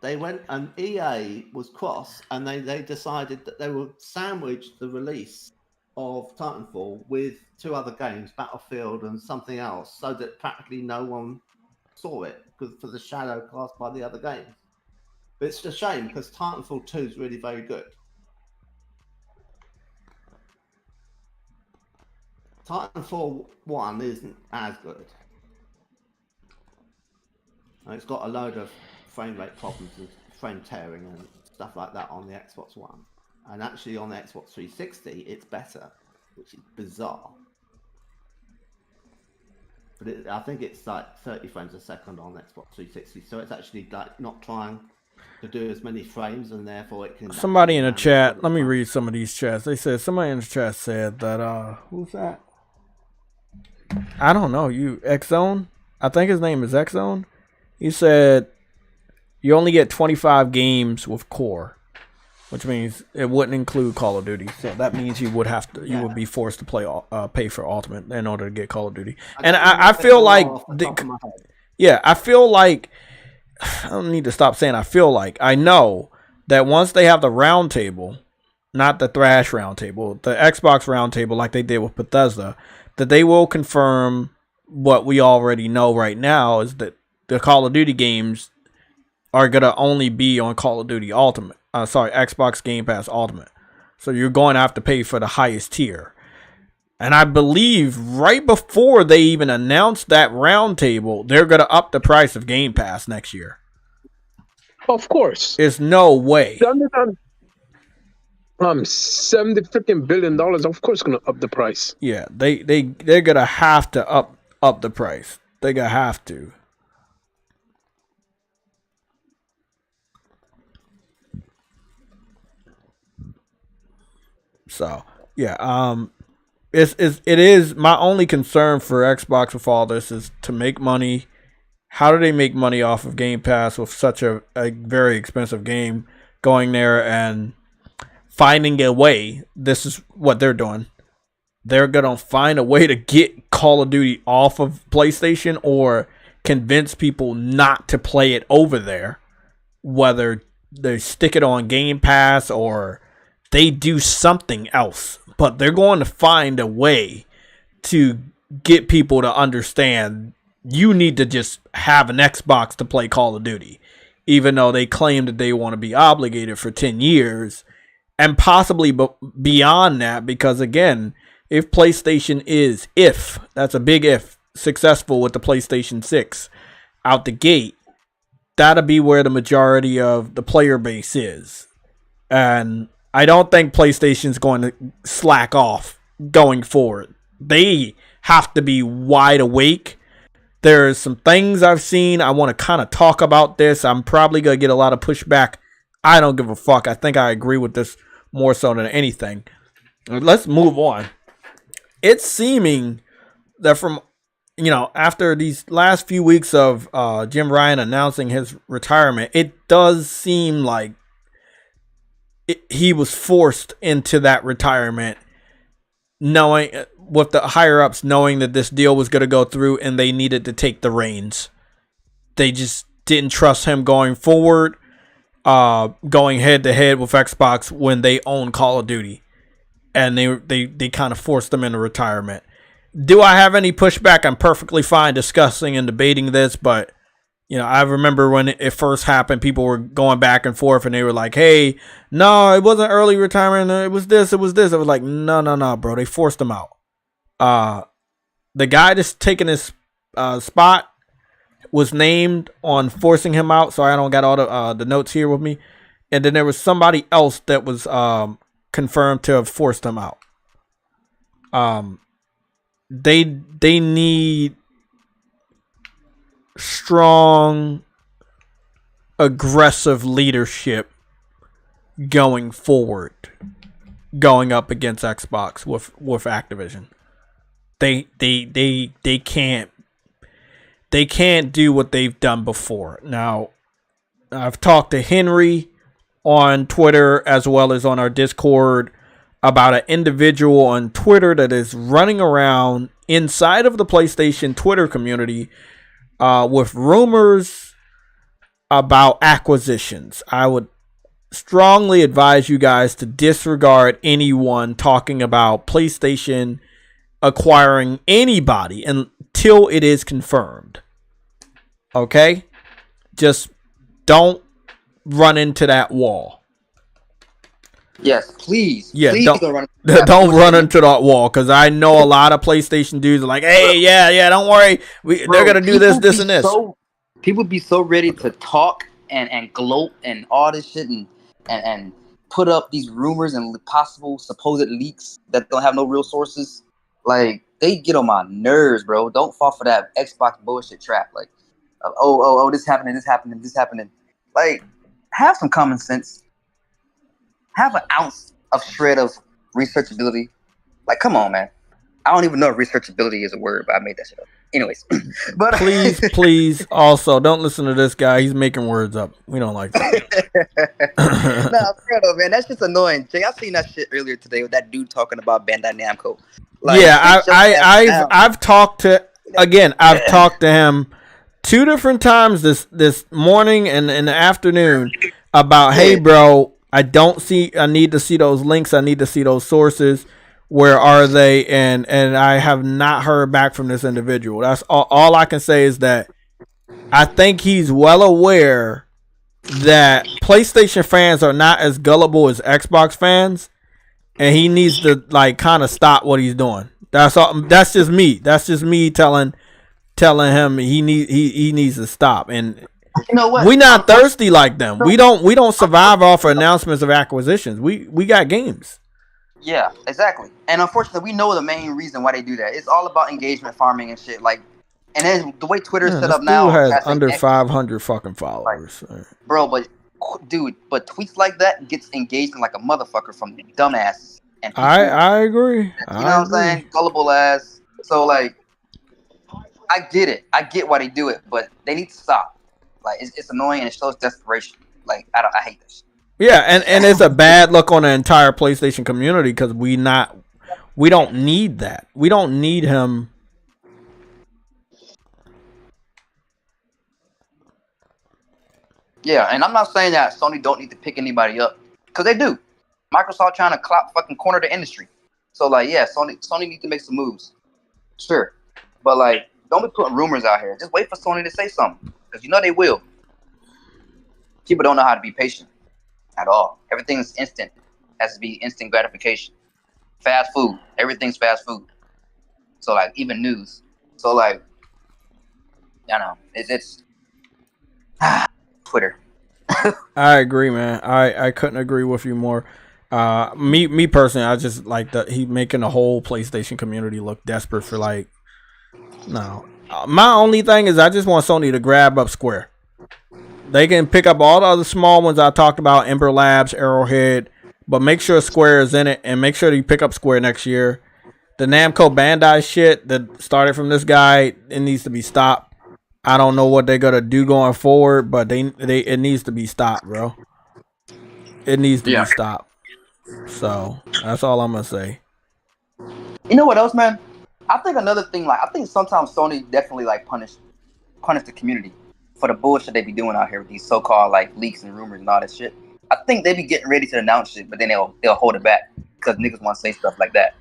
they went, and EA was cross, and they decided that they would sandwich the release of Titanfall with 2 other games, Battlefield and something else, so that practically no one saw it because for the shadow cast by the other games. But it's a shame because Titanfall 2 is really very good. Titanfall 1 isn't as good. And it's got a load of frame rate problems and frame tearing and stuff like that on the Xbox One. And actually on the Xbox 360, it's better, which is bizarre. But I think it's like 30 frames a second on Xbox 360, so it's actually like not trying to do as many frames, and therefore it can... Somebody in the chat, let me read some of these chats. They said, somebody in the chat said that, who's that? I don't know, X-Zone? I think his name is X-Zone. He said, you only get 25 games with core, which means it wouldn't include Call of Duty. So that means you would have to, you would be forced to pay for Ultimate in order to get Call of Duty. And I feel like, I feel like, I don't need to stop saying I feel like, I know that once they have the round table, not the Thrash round table, the Xbox round table like they did with Bethesda, that they will confirm what we already know right now is that the Call of Duty games are going to only be on Call of Duty Ultimate. Xbox Game Pass Ultimate. So you're going to have to pay for the highest tier. And I believe right before they even announced that roundtable, they're going to up the price of Game Pass next year. Of course. There's no way. $70 billion, of course, going to up the price. Yeah, they're going to have to up the price. They're going to have to. So yeah, it is my only concern for Xbox with all this is to make money. How do they make money off of Game Pass with such a very expensive game? Going there and finding a way. This is what they're doing. They're gonna find a way to get Call of Duty off of PlayStation or convince people not to play it over there. Whether they stick it on Game Pass or they do something else, but they're going to find a way to get people to understand you need to just have an Xbox to play Call of Duty, even though they claim that they want to be obligated for 10 years and possibly beyond that, because again, if PlayStation is, that's a big if, successful with the PlayStation 6 out the gate, that'll be where the majority of the player base is. And I don't think PlayStation's going to slack off going forward. They have to be wide awake. There's some things I've seen. I want to kind of talk about this. I'm probably going to get a lot of pushback. I don't give a fuck. I think I agree with this more so than anything. Let's move on. It's seeming that from, after these last few weeks of Jim Ryan announcing his retirement, it does seem like he was forced into that retirement, knowing with the higher ups knowing that this deal was going to go through and they needed to take the reins. They just didn't trust him going forward, going head to head with Xbox when they own Call of Duty, and they kind of forced him into retirement. Do I have any pushback? I'm perfectly fine discussing and debating this, but I remember when it first happened, people were going back and forth and they were like, hey, no, it wasn't early retirement. It was this. I was like, no, bro. They forced him out. The guy that's taking his spot was named on forcing him out. So I don't got all the notes here with me. And then there was somebody else that was confirmed to have forced him out. They need strong, aggressive leadership going forward, going up against Xbox with Activision. They can't do what they've done before. Now, I've talked to Henry on Twitter as well as on our Discord about an individual on Twitter that is running around inside of the PlayStation Twitter community with rumors about acquisitions. I would strongly advise you guys to disregard anyone talking about PlayStation acquiring anybody until it is confirmed. Okay? Just don't run into that wall. Yes, please. Yeah, please don't run into that wall, because I know a lot of PlayStation dudes are like, hey, yeah, don't worry. They're going to do this, and this. People be so ready to talk and gloat and all this shit and put up these rumors and possible supposed leaks that don't have no real sources. Like, they get on my nerves, bro. Don't fall for that Xbox bullshit trap. Like, this happening. Like, have some common sense. Have an ounce of shred of researchability. Like, come on, man. I don't even know if researchability is a word, but I made that shit up. Anyways. But please, also, don't listen to this guy. He's making words up. We don't like that. Nah, fair though, man. That's just annoying. Jay, I seen that shit earlier today with that dude talking about Bandai Namco. Like, yeah, I've talked to him 2 different times this morning and in the afternoon about, hey, bro, I need to see those links. I need to see those sources. Where are they? And I have not heard back from this individual. That's all I can say is that I think he's well aware that PlayStation fans are not as gullible as Xbox fans, and he needs to like kind of stop what he's doing. That's all. That's just me. That's just me telling him he needs to stop. And you know what? We're not thirsty like them. We don't survive off of announcements of acquisitions. We got games. Yeah, exactly. And unfortunately, we know the main reason why they do that. It's all about engagement farming and shit. Like, and then the way Twitter's set up now has under 500 fucking followers. Like, bro, but tweets like that gets engagement like a motherfucker from dumbasses. And people, I agree. You know what I'm saying? Gullible ass. So like, I get it. I get why they do it, but they need to stop. Like, it's annoying and it shows desperation. Like, I hate this. Yeah, and it's a bad look on the entire PlayStation community because we don't need that. We don't need him. Yeah, and I'm not saying that Sony don't need to pick anybody up, because they do. Microsoft trying to fucking corner the industry. So like, yeah, Sony need to make some moves. Sure. But like, don't be putting rumors out here. Just wait for Sony to say something, because you know they will. People don't know how to be patient at all. Everything's instant. Has to be instant gratification. Fast food. Everything's fast food. So like, even news. So like, I don't know. It's Twitter. I agree, man. I couldn't agree with you more. Me personally, I just like that he making the whole PlayStation community look desperate for like. No, my only thing is I just want Sony to grab up Square. They can pick up all the other small ones I talked about, Ember Labs, Arrowhead, but make sure Square is in it, and make sure that you pick up Square next year. The Namco Bandai shit that started from this guy, it needs to be stopped. I don't know what they're gonna do going forward, but it needs to be stopped, bro. It needs to be stopped. So that's all I'm gonna say. You know what else, man? I think another thing, like, I think sometimes Sony definitely like punish the community for the bullshit they be doing out here with these so-called like leaks and rumors and all that shit. I think they be getting ready to announce shit, but then they'll hold it back because niggas want to say stuff like that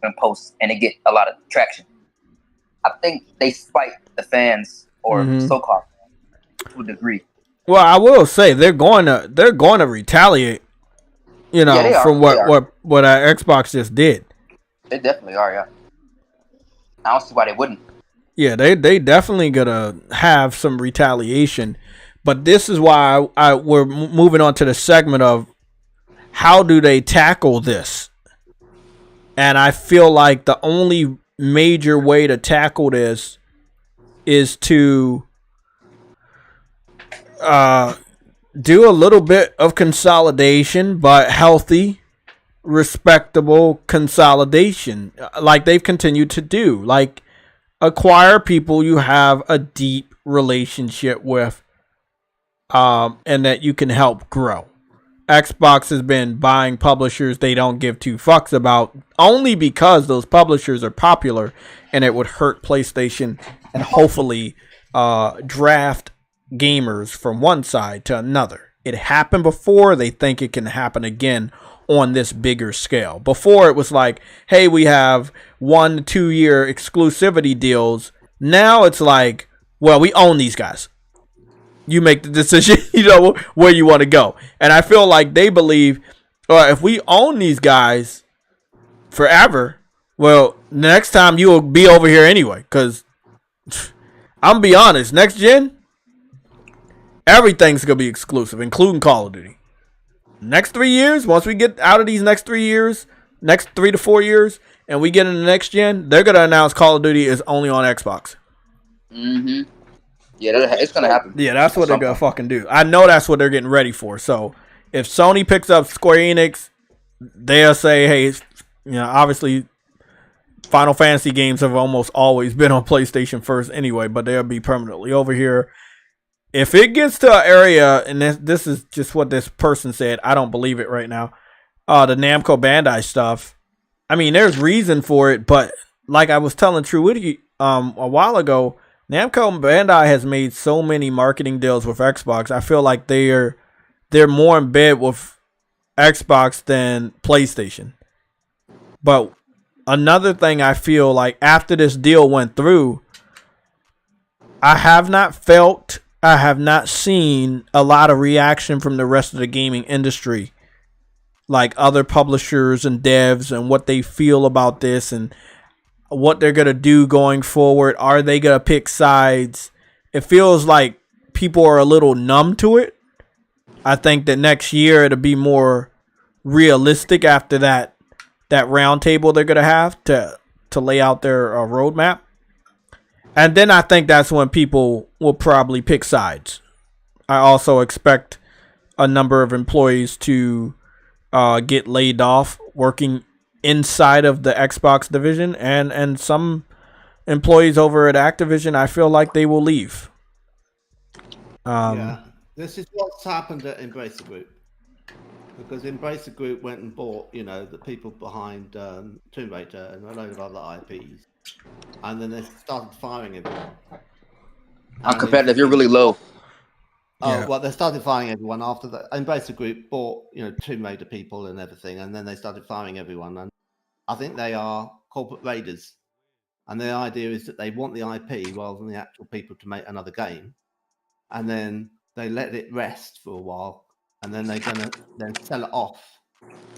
and post, and they get a lot of traction. I think they spite the fans or so-called fans to a degree. Well, I will say they're going to retaliate. You know, from what Xbox just did. They definitely are, yeah. I don't see why they wouldn't. Yeah, they definitely gonna have some retaliation, but this is why we're moving on to the segment of how do they tackle this? And I feel like the only major way to tackle this is to do a little bit of consolidation, but healthy, respectable consolidation, like they've continued to do. Like, acquire people you have a deep relationship with, and that you can help grow. Xbox has been buying publishers they don't give two fucks about, only because those publishers are popular, and it would hurt PlayStation and hopefully draft gamers from one side to another. It happened before. They think it can happen again on this bigger scale. Before, it was like, hey, we have 1 to 2 year exclusivity deals. Now it's like, well, we own these guys. You make the decision, where you want to go. And I feel like they believe, if we own these guys forever, well, next time you will be over here anyway. Because I'm going to be honest, next gen, everything's going to be exclusive, including Call of Duty. Next 3 years, once we get out of these next 3 years, next 3 to 4 years, and we get into the next gen, they're going to announce Call of Duty is only on Xbox. Mm-hmm. Yeah, it's going to happen. Yeah, that's what they're going to fucking do. I know that's what they're getting ready for. So if Sony picks up Square Enix, they'll say, hey, obviously Final Fantasy games have almost always been on PlayStation first anyway, but they'll be permanently over here. If it gets to an area, and this is just what this person said, I don't believe it right now, the Namco Bandai stuff, I mean, there's reason for it, but like I was telling True Witty a while ago, Namco Bandai has made so many marketing deals with Xbox. I feel like they're more in bed with Xbox than PlayStation. But another thing I feel like after this deal went through, I have not seen a lot of reaction from the rest of the gaming industry, like other publishers and devs, and what they feel about this and what they're going to do going forward. Are they going to pick sides? It feels like people are a little numb to it. I think that next year it'll be more realistic after that round table they're going to have to lay out their roadmap. And then I think that's when people will probably pick sides. I also expect a number of employees to get laid off working inside of the Xbox division, and some employees over at Activision, I feel like they will leave. Yeah, this is what's happened at Embracer Group, because Embracer Group went and bought, the people behind Tomb Raider and a load of other IPs, and then they started firing everyone. Uncompetitive, you're really low. Oh, well, they started firing everyone after that. Embracer Group bought, Tomb Raider people and everything, and then they started firing everyone. And I think they are corporate raiders. And the idea is that they want the IP rather than the actual people to make another game. And then they let it rest for a while, and then they're going to then sell it off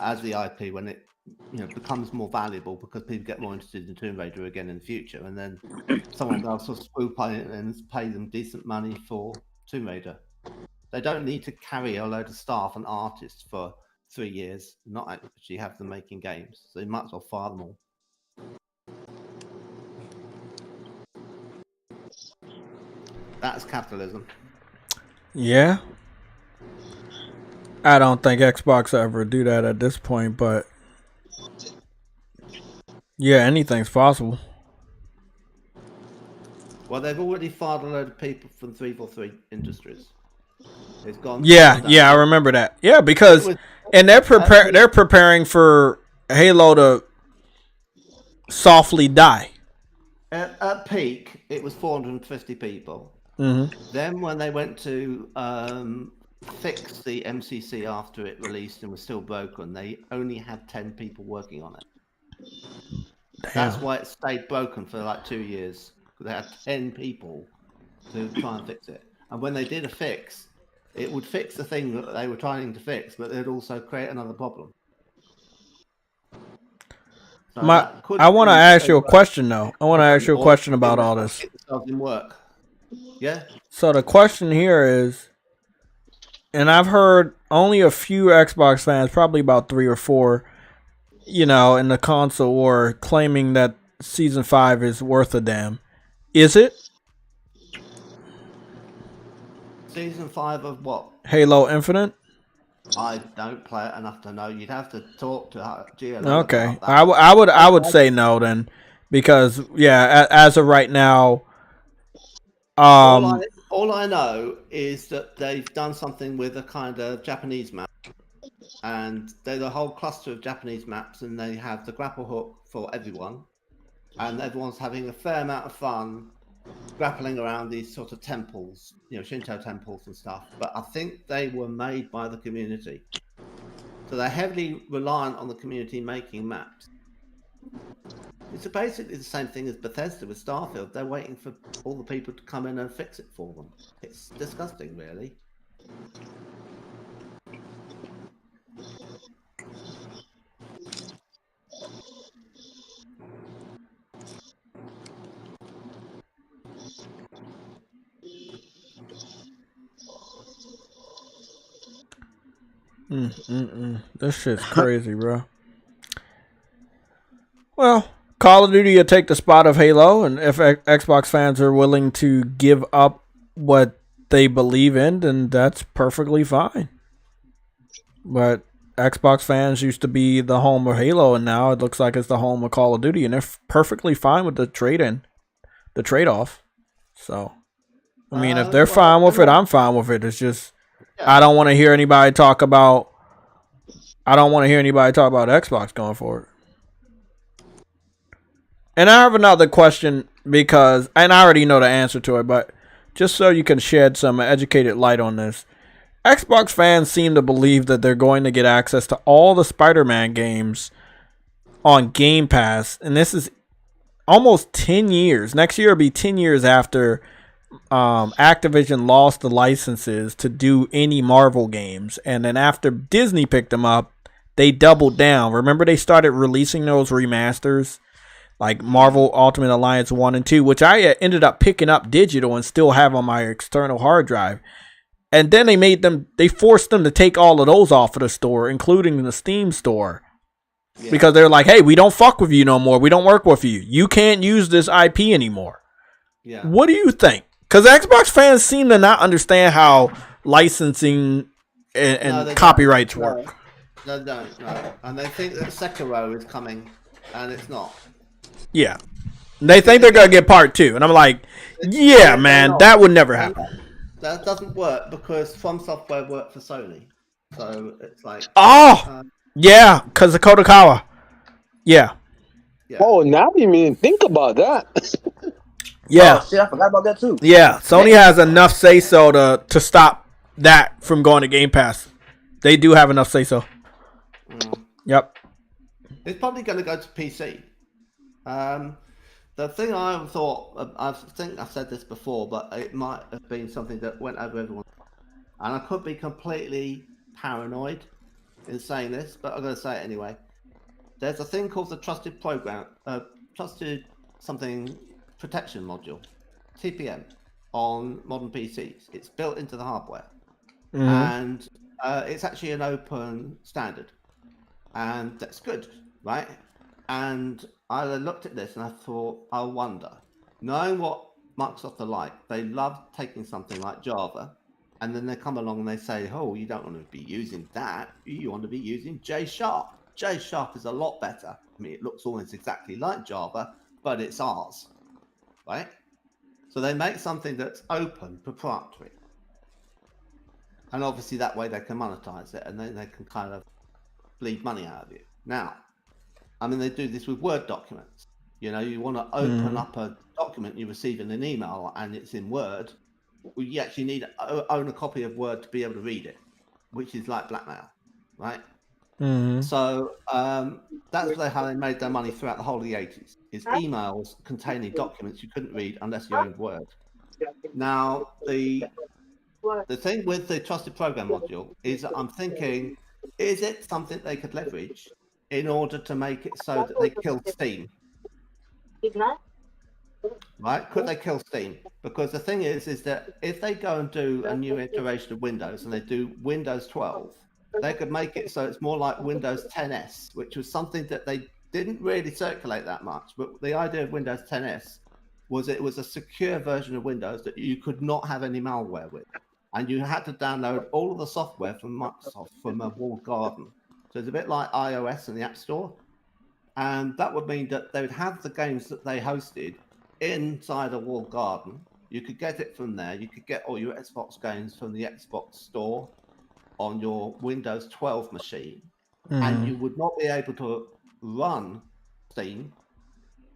as the IP when it becomes more valuable, because people get more interested in Tomb Raider again in the future. And then someone else will swoop in and pay them decent money for Tomb Raider. They don't need to carry a load of staff and artists for 3 years, not actually have them making games. So they might as well fire them all. That's capitalism. Yeah. I don't think Xbox will ever do that at this point, but yeah, anything's possible. Well, they've already fired a load of people from 343 Industries. It's gone. Yeah, I remember that. Yeah, because they're preparing for Halo to softly die. At peak, it was 450 people. Mm-hmm. Then when they went to fix the MCC after it released and was still broken, they only had 10 people working on it. Damn. That's why it stayed broken for like 2 years. They had 10 people to try and fix it. And when they did a fix, it would fix the thing that they were trying to fix, but it would also create another problem. So I want to ask you a question, though. I want to ask you a question about all this. In work. Yeah. So the question here is, and I've heard only a few Xbox fans, probably about 3 or 4, in the console war, claiming that Season 5 is worth a damn. Is it? Season 5 of what? Halo Infinite? I don't play it enough to know. You'd have to talk to GLO Okay, about that. I would say no then, because as of right now, all I know is that they've done something with a kind of Japanese map, and there's a whole cluster of Japanese maps, and they have the grapple hook for everyone, and everyone's having a fair amount of fun grappling around these sort of temples, Shinto temples and stuff. But I think they were made by the community, so they're heavily reliant on the community making maps. It's basically the same thing as Bethesda with Starfield. They're waiting for all the people to come in and fix it for them. It's disgusting, really. This shit's crazy, bro. Well, Call of Duty will take the spot of Halo, and if Xbox fans are willing to give up what they believe in, then that's perfectly fine. But Xbox fans used to be the home of Halo, and now it looks like it's the home of Call of Duty, and they're perfectly fine with the trade-off. So, I mean, if they're fine with it, I'm fine with it. It's just I don't want to hear anybody talk about Xbox going forward. And I have another question and I already know the answer to it, but just so you can shed some educated light on this. Xbox fans seem to believe that they're going to get access to all the Spider-Man games on Game Pass, and this is almost 10 years. Next year will be 10 years after Activision lost the licenses to do any Marvel games, and then after Disney picked them up, they doubled down. Remember, they started releasing those remasters like Marvel Ultimate Alliance 1 and 2, which I ended up picking up digital and still have on my external hard drive. And then they forced them to take all of those off of the store, including the Steam store. Yeah. Because they're like, hey, we don't fuck with you no more. We don't work with you. You can't use this IP anymore. Yeah. What do you think? Because Xbox fans seem to not understand how licensing and copyrights work. No. And they think that Sekiro is coming, and it's not. Yeah. They think they're going to get part 2. And I'm like, yeah, man, that would never happen. That doesn't work because From Software worked for Sony. So it's like... yeah, because of Kodakawa. Yeah. Oh, now you mean think about that. Yeah. Oh, shit, I forgot about that too. Yeah, Sony has enough say-so to stop that from going to Game Pass. They do have enough say-so. Yep. It's probably going to go to PC. The thing I thought, I think I said this before, but it might have been something that went over everyone. And I could be completely paranoid in saying this, but I'm going to say it anyway. There's a thing called the Trusted Something Protection Module, TPM, on modern PCs. It's built into the hardware. Mm-hmm. And it's actually an open standard. And that's good, right? And I looked at this and I thought, I wonder, knowing what Microsoft are like, they love taking something like Java, and then they come along and they say, oh, you don't want to be using that. You want to be using J#. J# is a lot better. I mean, it looks almost exactly like Java, but it's ours, right? So they make something that's open, proprietary. And obviously that way they can monetize it, and then they can kind of bleed money out of you. Now, I mean, they do this with Word documents. You want to open up a document you receive in an email and it's in Word. Well, you actually need to own a copy of Word to be able to read it, which is like blackmail, right? Mm-hmm. So that's how they made their money throughout the whole of the 80s, is emails containing documents you couldn't read unless you owned Word. Now, the thing with the Trusted Program module is that I'm thinking, is it something they could leverage in order to make it so that they kill Steam? right? Could they kill Steam? Because the thing is that if they go and do a new iteration of Windows and they do Windows 12, they could make it so it's more like Windows 10s, which was something that they didn't really circulate that much. But the idea of Windows 10s was it was a secure version of Windows that you could not have any malware with. And you had to download all of the software from Microsoft from a walled garden. So it's a bit like iOS in the App Store. And that would mean that they would have the games that they hosted inside a walled garden. You could get it from there. You could get all your Xbox games from the Xbox store on your Windows 12 machine. And you would not be able to run Steam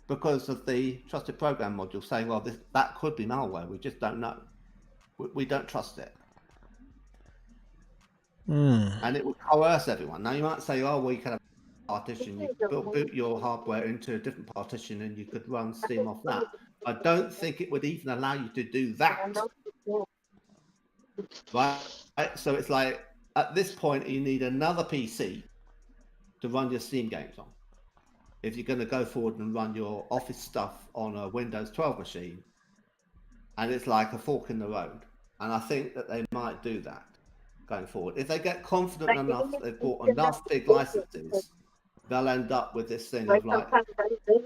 because of the trusted program module saying, well, that could be malware. We just don't know. We don't trust it. And it would coerce everyone. Now, you might say, oh, well, you can have a partition. You could boot your hardware into a different partition and you could run Steam off that. I don't think it would even allow you to do that. Right? So it's like, at this point, you need another PC to run your Steam games on. If you're going to go forward and run your Office stuff on a Windows 12 machine, and it's like a fork in the road. And I think that they might do that going forward. If they get confident enough, they've bought enough big licenses, they'll end up with this thing of like,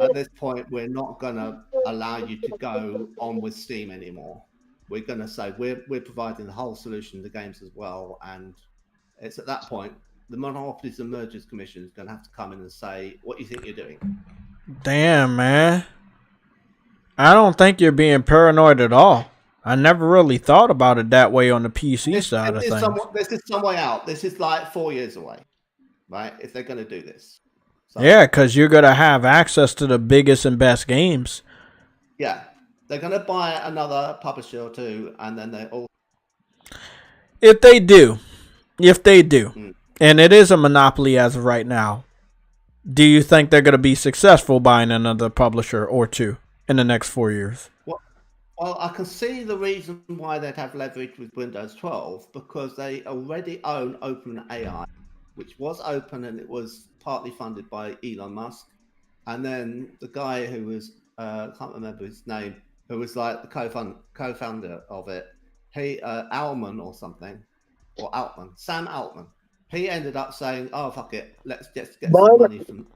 at this point, we're not going to allow you to go on with Steam anymore. We're going to say we're providing the whole solution to games as well. And it's at that point, the Monopolies and Mergers Commission is going to have to come in and say, what do you think you're doing? Damn, man. I don't think you're being paranoid at all. I never really thought about it that way on the PC side of things. This is some way out. This is like 4 years away, right? If they're going to do this. So, yeah, because you're going to have access to the biggest and best games. Yeah. They're going to buy another publisher or two, and then they all... If they do, and it is a monopoly as of right now, do you think they're going to be successful buying another publisher or two in the next 4 years? Well, I can see the reason why they'd have leverage with Windows 12 because they already own OpenAI, which was open and it was partly funded by Elon Musk. And then the guy who was, I can't remember his name, who was like the co-founder of it, Altman or something, or Altman, Sam Altman. He ended up saying, oh, fuck it, let's just get some money from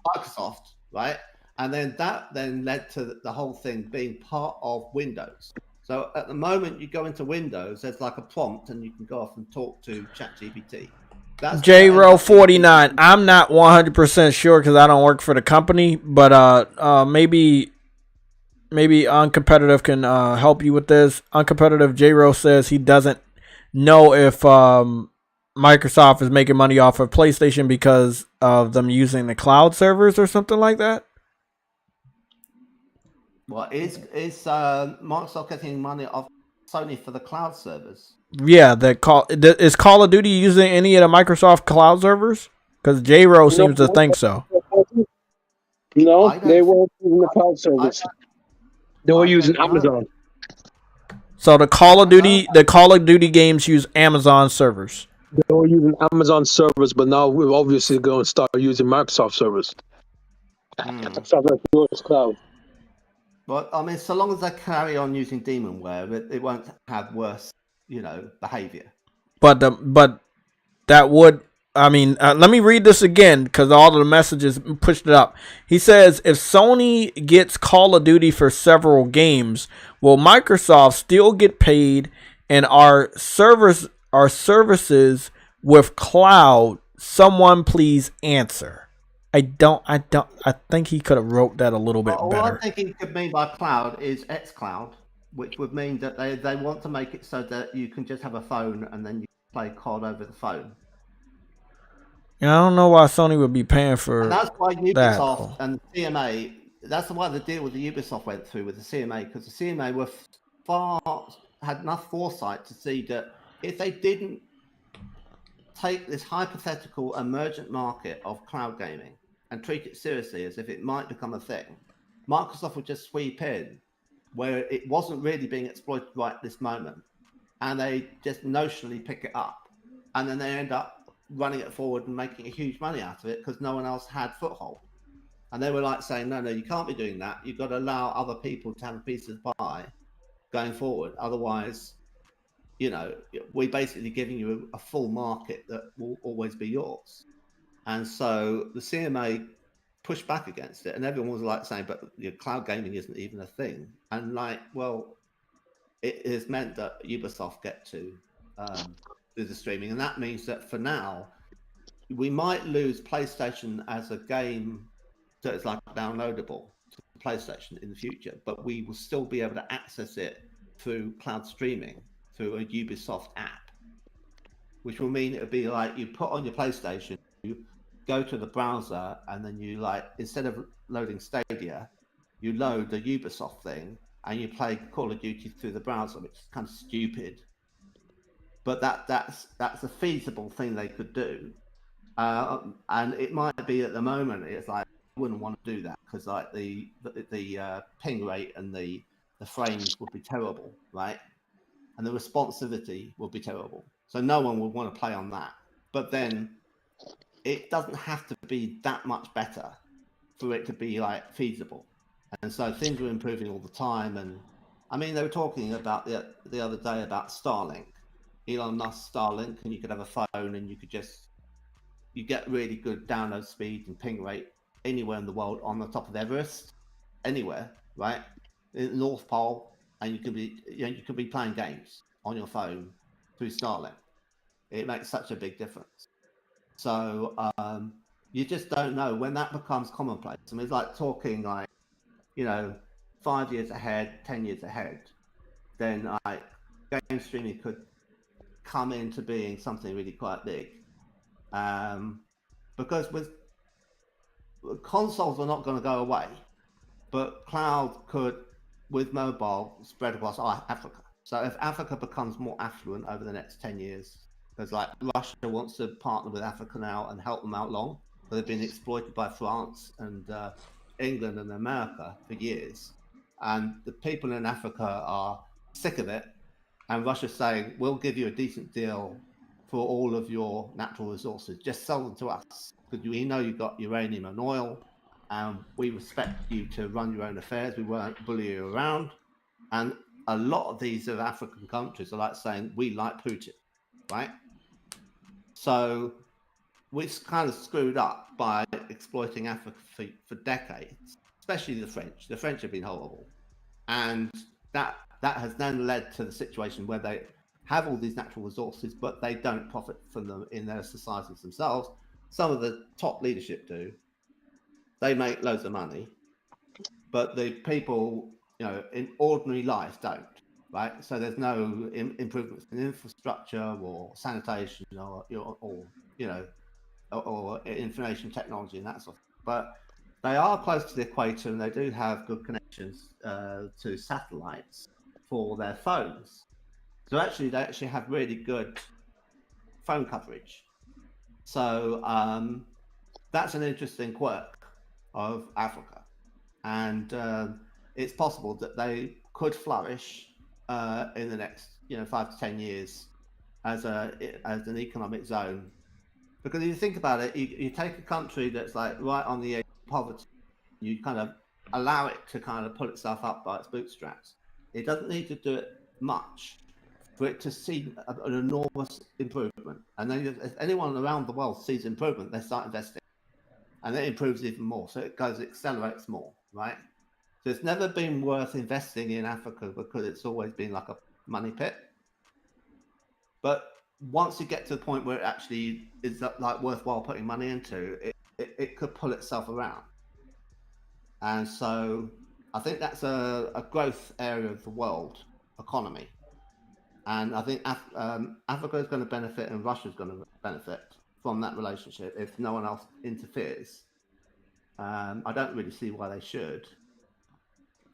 Microsoft, right? And then that then led to the whole thing being part of Windows. So at the moment you go into Windows, there's like a prompt and you can go off and talk to ChatGPT. JRO49. I'm not 100% sure because I don't work for the company, but maybe Uncompetitive can help you with this. Uncompetitive JRO says he doesn't know if Microsoft is making money off of PlayStation because of them using the cloud servers or something like that. Well, is Microsoft getting money off Sony for the cloud servers? Yeah, is Call of Duty using any of the Microsoft cloud servers? Because JRO seems to think so. No, they weren't using the cloud servers. They were using Amazon. So the Call of Duty games use Amazon servers. They were using Amazon servers, but now we're obviously going to start using Microsoft servers. Microsoft cloud. But I mean, so long as they carry on using Demonware, it won't have worse, behavior. But that would, I mean, let me read this again because all of the messages pushed it up. He says, if Sony gets Call of Duty for several games, will Microsoft still get paid? And our services with cloud? Someone please answer. I think he could have wrote that a little bit better. All I think he could mean by cloud is xCloud, which would mean that they want to make it so that you can just have a phone and then you play COD over the phone. Yeah, I don't know why Sony would be paying for and that's why Ubisoft and the CMA, that's why the deal with the Ubisoft went through with the CMA, because the CMA had enough foresight to see that if they didn't take this hypothetical emergent market of cloud gaming and treat it seriously as if it might become a thing, Microsoft would just sweep in where it wasn't really being exploited right at this moment, and they just notionally pick it up, and then they end up running it forward and making a huge money out of it because no one else had foothold. And they were like saying, no, you can't be doing that. You've got to allow other people to have a piece of the pie going forward. Otherwise, we're basically giving you a full market that will always be yours. And so the CMA pushed back against it, and everyone was like saying, but cloud gaming isn't even a thing. And like, well, it has meant that Ubisoft get to do the streaming. And that means that for now, we might lose PlayStation as a game that is like downloadable to PlayStation in the future, but we will still be able to access it through cloud streaming through a Ubisoft app, which will mean it'll be like you put on your PlayStation, you go to the browser, and then you instead of loading Stadia, you load the Ubisoft thing and you play Call of Duty through the browser, which is kind of stupid. But that's a feasible thing they could do. And it might be at the moment, it's like, I wouldn't want to do that because like the ping rate and the frames would be terrible, right? And the responsivity would be terrible. So no one would want to play on that. But then it doesn't have to be that much better for it to be like feasible. And so things are improving all the time. And I mean, they were talking about the other day about Starlink, Elon Musk Starlink, and you could have a phone and you get really good download speed and ping rate anywhere in the world, on the top of Everest, anywhere, right? In the North Pole, and you can be playing games on your phone through Starlink. It makes such a big difference. So you just don't know when that becomes commonplace. I mean, it's like talking 5 years ahead, 10 years ahead, then like game streaming could come into being something really quite big. Because with consoles are not going to go away, but cloud could, with mobile, spread across Africa. So if Africa becomes more affluent over the next 10 years, because like Russia wants to partner with Africa now and help them out along, but they've been exploited by France and England and America for years. And the people in Africa are sick of it. And Russia's saying, we'll give you a decent deal for all of your natural resources. Just sell them to us, because we know you've got uranium and oil, and we respect you to run your own affairs. We won't bully you around. And a lot of these African countries are like saying, we like Putin, right? So we're kind of screwed up by exploiting Africa for decades, especially the French. The French have been horrible. And that has then led to the situation where they have all these natural resources, but they don't profit from them in their societies themselves. Some of the top leadership do. They make loads of money, but the people, in ordinary life don't, right? So there's no improvements in infrastructure or sanitation or information technology and that sort of thing. But they are close to the equator, and they do have good connections to satellites for their phones. So they actually have really good phone coverage. So that's an interesting quirk of Africa, and it's possible that they could flourish in the next 5 to 10 years as an economic zone. Because if you think about it, you take a country that's like right on the edge of poverty, you kind of allow it to kind of pull itself up by its bootstraps. It doesn't need to do it much for it to see an enormous improvement. And then if anyone around the world sees improvement, they start investing. And it improves even more. So it accelerates more, right? So it's never been worth investing in Africa because it's always been like a money pit. But once you get to the point where it actually is like worthwhile putting money into, it could pull itself around. And so I think that's a growth area of the world economy. And I think Africa is going to benefit and Russia is going to benefit from that relationship if no one else interferes. I don't really see why they should.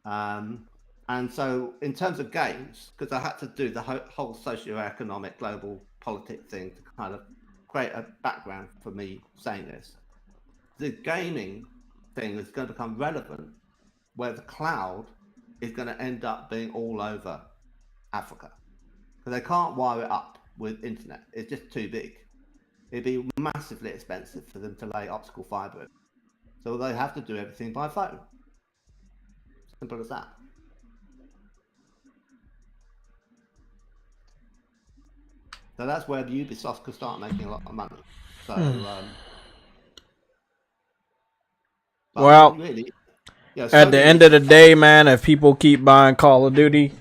And so in terms of games, because I had to do the whole socio-economic global politic thing to kind of create a background for me saying this, the gaming thing is going to become relevant where the cloud is going to end up being all over Africa. Because they can't wire it up with internet. It's just too big. It'd be massively expensive for them to lay optical fiber in. So they have to do everything by phone. Simple as that. So that's where Ubisoft could start making a lot of money. So, but Well, really, yeah, at the end of the day, man, if people keep buying Call of Duty,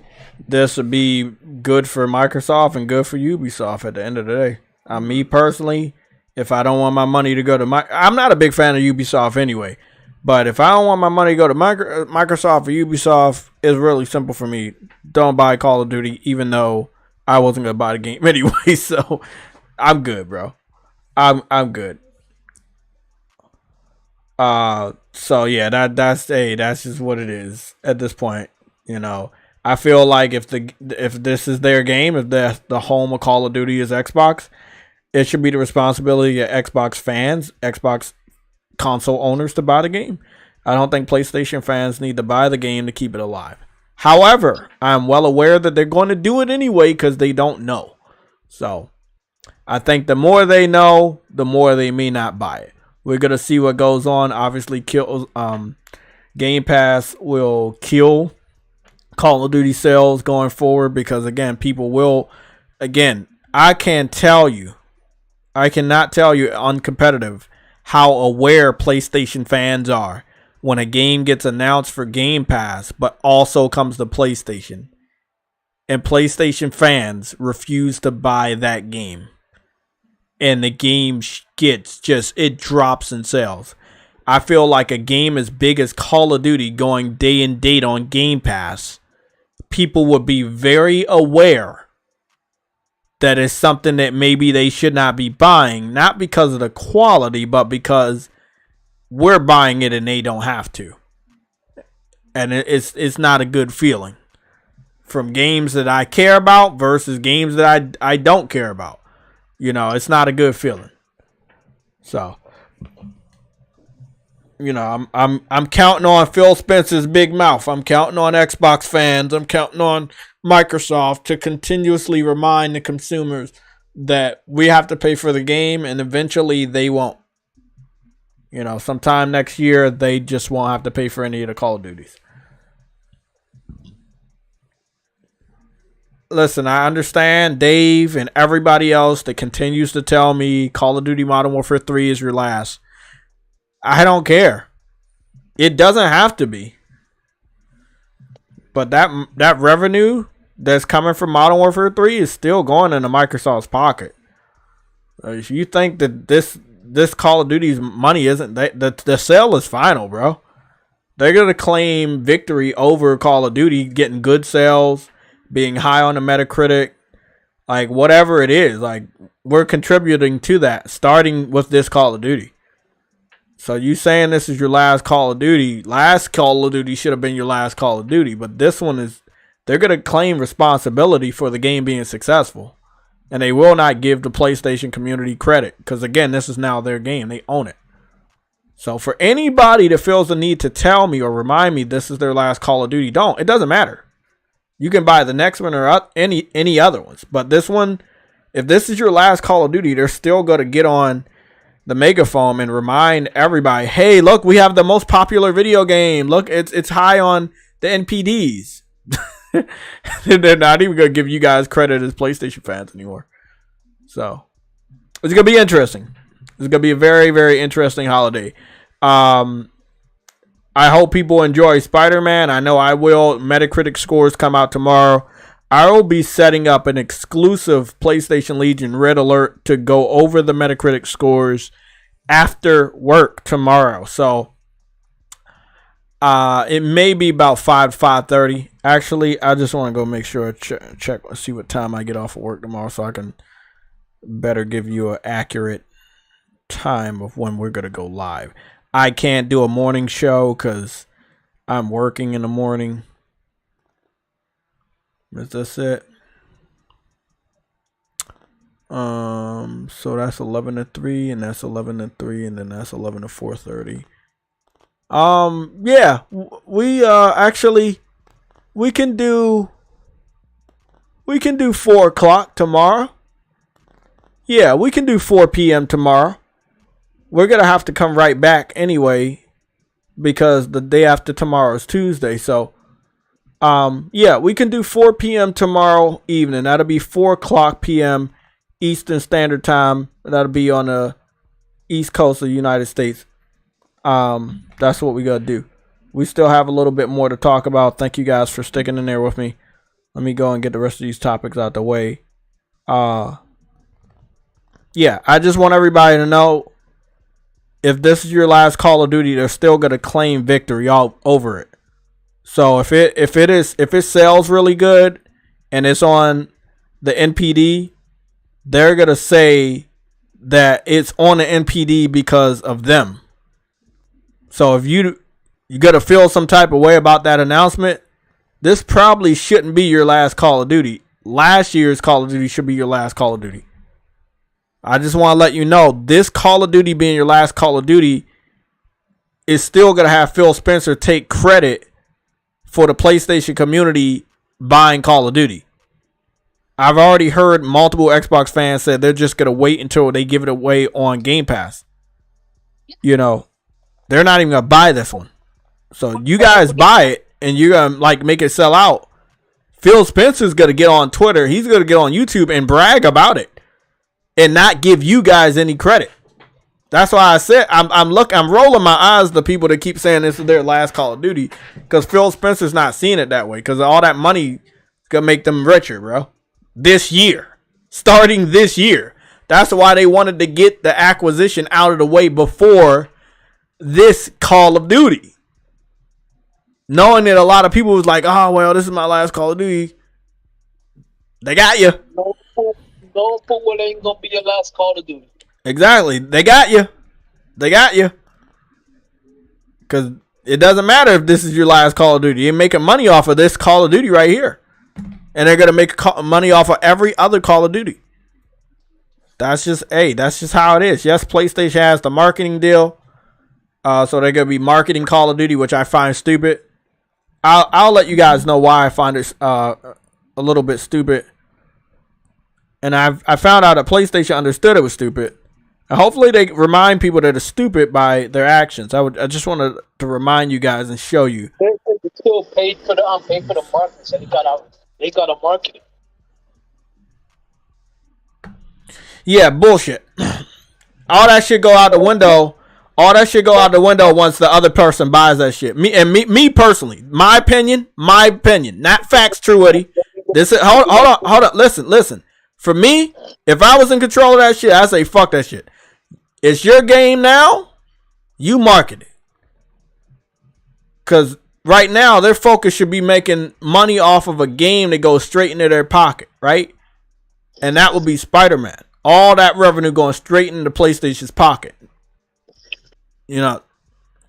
this would be good for Microsoft and good for Ubisoft at the end of the day. Me personally, if I don't want my money to go to I'm not a big fan of Ubisoft anyway. But if I don't want my money to go to Microsoft or Ubisoft, it's really simple for me. Don't buy Call of Duty, even though I wasn't gonna buy the game anyway. So I'm good, bro. I'm good. So yeah, that's just what it is at this point. You know, I feel like if this is their game, if the home of Call of Duty is Xbox, it should be the responsibility of Xbox fans, Xbox console owners to buy the game. I don't think PlayStation fans need to buy the game to keep it alive. However, I'm well aware that they're going to do it anyway because they don't know. So I think the more they know, the more they may not buy it. We're going to see what goes on. Obviously, Game Pass will kill Call of Duty sales going forward because, again, people will... Again, I cannot tell you Uncompetitive how aware PlayStation fans are when a game gets announced for Game Pass, but also comes to PlayStation. And PlayStation fans refuse to buy that game. And the game it drops in sales. I feel like a game as big as Call of Duty going day and date on Game Pass, people would be very aware that it's something that maybe they should not be buying, not because of the quality, but because we're buying it and they don't have to. And it's not a good feeling from games that I care about versus games that I don't care about. You know, it's not a good feeling. So, you know, I'm counting on Phil Spencer's big mouth. I'm counting on Xbox fans. I'm counting on Microsoft to continuously remind the consumers that we have to pay for the game, and eventually they won't. You know, sometime next year they just won't have to pay for any of the Call of Duties. Listen, I understand Dave and everybody else that continues to tell me Call of Duty Modern Warfare 3 is your last. I don't care. It doesn't have to be. But that revenue that's coming from Modern Warfare 3 is still going into Microsoft's pocket. If you think that this Call of Duty's money isn't, the sale is final, bro. They're going to claim victory over Call of Duty, getting good sales, being high on the Metacritic, like whatever it is. Like, we're contributing to that, starting with this Call of Duty. So you saying this is your last Call of Duty? Last Call of Duty should have been your last Call of Duty, but this one is, they're going to claim responsibility for the game being successful. And they will not give the PlayStation community credit because, again, this is now their game. They own it. So for anybody that feels the need to tell me or remind me this is their last Call of Duty, don't. It doesn't matter. You can buy the next one or any other ones. But this one, if this is your last Call of Duty, they're still going to get on the megaphone and remind everybody, hey, look, we have the most popular video game. Look, it's high on the NPDs. They're not even going to give you guys credit as PlayStation fans anymore. So it's going to be interesting. It's going to be a very, very interesting holiday. I hope people enjoy Spider-Man. I know I will. Metacritic scores come out tomorrow. I will be setting up an exclusive PlayStation Legion Red Alert to go over the Metacritic scores after work tomorrow. So it may be about 5:30. Actually, I just want to go make sure I check see what time I get off of work tomorrow so I can better give you an accurate time of when we're going to go live. I can't do a morning show because I'm working in the morning. Is this it? So that's 11 to 3, and that's 11 to 3, and then that's 11 to 4:30. Yeah, we actually we can do 4 o'clock tomorrow. Yeah, we can do 4 p.m. tomorrow. We're gonna have to come right back anyway because the day after tomorrow is Tuesday. So, yeah, we can do 4 p.m. tomorrow evening. That'll be 4 o'clock p.m. Eastern Standard Time. That'll be on the East Coast of the United States. That's what we got to do. We still have a little bit more to talk about. Thank you guys for sticking in there with me. Let me go and get the rest of these topics out the way. Yeah, I just want everybody to know, if this is your last Call of Duty, they're still gonna claim victory all over it. So if it sells really good and it's on the NPD, they're gonna say that it's on the NPD because of them. So if you gotta feel some type of way about that announcement, this probably shouldn't be your last Call of Duty. Last year's Call of Duty should be your last Call of Duty. I just want to let you know, this Call of Duty being your last Call of Duty is still going to have Phil Spencer take credit for the PlayStation community buying Call of Duty. I've already heard multiple Xbox fans say they're just going to wait until they give it away on Game Pass. You know, they're not even going to buy this one. So you guys buy it and you're going to like make it sell out. Phil Spencer's going to get on Twitter. He's going to get on YouTube and brag about it and not give you guys any credit. That's why I said I'm rolling my eyes to people that keep saying this is their last Call of Duty, because Phil Spencer's not seeing it that way, because all that money is going to make them richer, bro. This year. Starting this year. That's why they wanted to get the acquisition out of the way before this Call of Duty. Knowing that a lot of people was like, oh, well, this is my last Call of Duty. They got you. No football ain't gonna be your last Call of Duty. Exactly. They got you. They got you. Because it doesn't matter if this is your last Call of Duty. You're making money off of this Call of Duty right here. And they're going to make money off of every other Call of Duty. That's just how it is. Yes, PlayStation has the marketing deal. So they're going to be marketing Call of Duty, which I find stupid. I'll let you guys know why I find it a little bit stupid. And I found out that PlayStation understood it was stupid. And hopefully they remind people that are stupid by their actions. I just wanted to remind you guys and show you. They still paid for the marketing, so they got a marketing. Yeah, bullshit. All that shit go out the window. All that shit go out the window once the other person buys that shit. Me personally, my opinion, not facts, True Woody. This is hold on. Listen. For me, if I was in control of that shit, I'd say fuck that shit. It's your game now. You market it. Because right now, their focus should be making money off of a game that goes straight into their pocket, right? And that would be Spider-Man. All that revenue going straight into PlayStation's pocket. You know,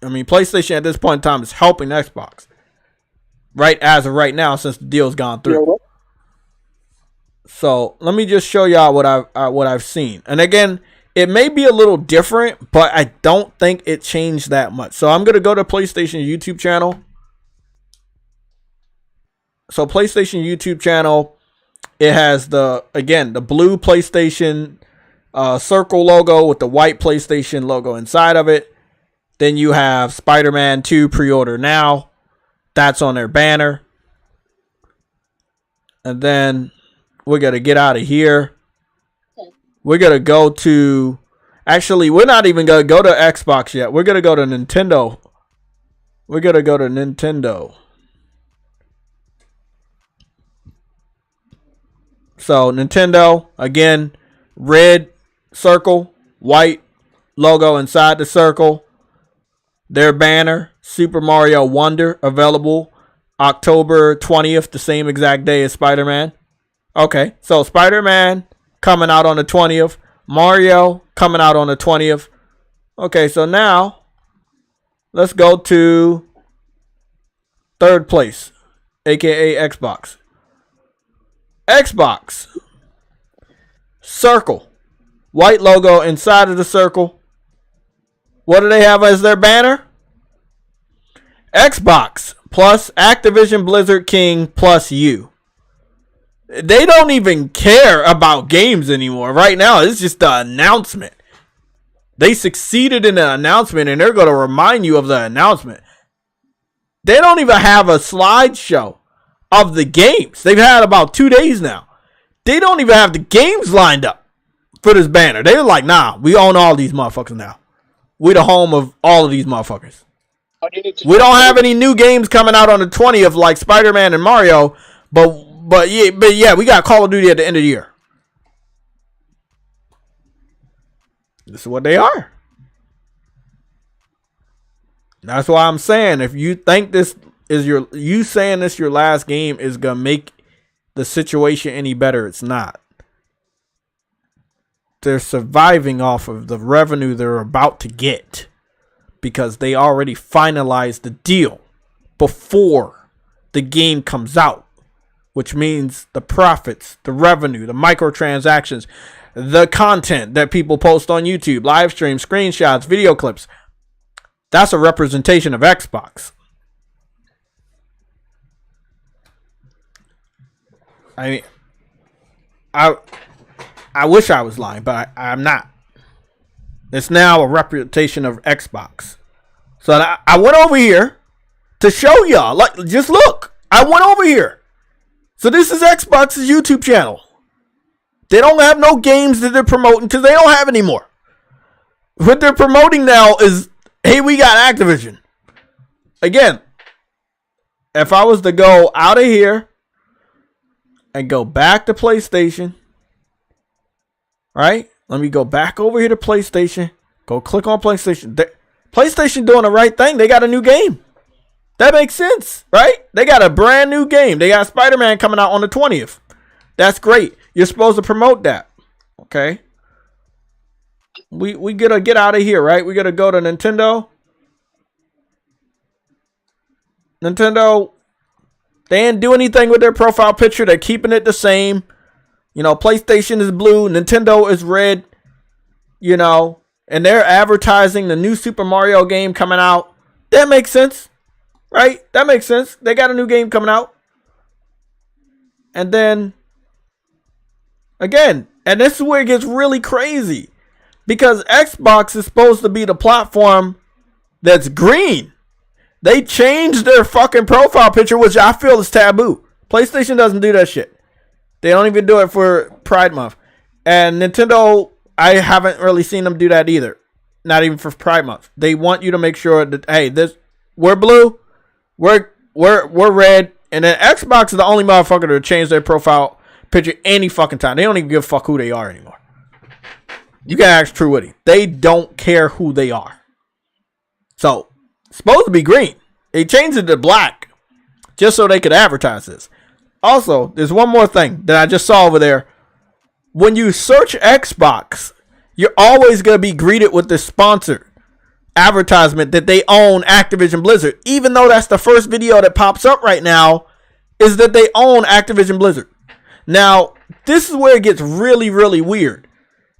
I mean, PlayStation at this point in time is helping Xbox. Right as of right now, since the deal's gone through. So let me just show y'all what I've seen. And again, it may be a little different, but I don't think it changed that much. So I'm gonna go to PlayStation YouTube channel. So PlayStation YouTube channel, it has the blue PlayStation circle logo with the white PlayStation logo inside of it. Then you have Spider-Man 2 pre-order now. That's on their banner. And then we're going to get out of here. We're going to go to... Actually, we're not even going to go to Xbox yet. We're going to go to Nintendo. We're going to go to Nintendo. So, Nintendo, again, red circle, white logo inside the circle. Their banner, Super Mario Wonder, available October 20th, the same exact day as Spider-Man. Okay, so Spider-Man coming out on the 20th. Mario coming out on the 20th. Okay, so now let's go to third place, aka Xbox. Xbox. Circle. White logo inside of the circle. What do they have as their banner? Xbox plus Activision Blizzard King plus you. They don't even care about games anymore. Right now, it's just the announcement. They succeeded in the announcement, and they're going to remind you of the announcement. They don't even have a slideshow of the games. They've had about 2 days now. They don't even have the games lined up for this banner. They're like, nah, we own all these motherfuckers now. We the home of all of these motherfuckers. We don't have any new games coming out on the 20th like Spider-Man and Mario, but yeah, we got Call of Duty at the end of the year. This is what they are. That's why I'm saying, if you think this is your last game is gonna make the situation any better, it's not. They're surviving off of the revenue they're about to get because they already finalized the deal before the game comes out, which means the profits, the revenue, the microtransactions, the content that people post on YouTube, live streams, screenshots, video clips. That's a representation of Xbox. I mean, I wish I was lying, but I'm not. It's now a representation of Xbox. So I went over here to show y'all. Like, just look. I went over here. So this is Xbox's YouTube channel. They don't have no games that they're promoting because they don't have any more. What they're promoting now is, hey, we got Activision. Again, if I was to go out of here and go back to PlayStation, right? Let me go back over here to PlayStation. Go click on PlayStation. PlayStation doing the right thing. They got a new game. That makes sense, right? They got a brand new game. They got Spider-Man coming out on the 20th. That's great. You're supposed to promote that. Okay. We gotta get out of here, right? We gotta go to Nintendo. Nintendo, they didn't do anything with their profile picture. They're keeping it the same. You know, PlayStation is blue, Nintendo is red, you know, and they're advertising the new Super Mario game coming out. That makes sense, right? That makes sense. They got a new game coming out. And then, again, and this is where it gets really crazy, because Xbox is supposed to be the platform that's green. They changed their fucking profile picture, which I feel is taboo. PlayStation doesn't do that shit. They don't even do it for Pride Month. And Nintendo, I haven't really seen them do that either. Not even for Pride Month. They want you to make sure that, hey, we're blue, we're red, and then Xbox is the only motherfucker to change their profile picture any fucking time. They don't even give a fuck who they are anymore. You can ask True Witty. They don't care who they are. So, it's supposed to be green. They changed it to black just so they could advertise this. Also, there's one more thing that I just saw over there. When you search Xbox, you're always going to be greeted with the sponsored advertisement that they own Activision Blizzard. Even though that's the first video that pops up right now, is that they own Activision Blizzard. Now, this is where it gets really, really weird.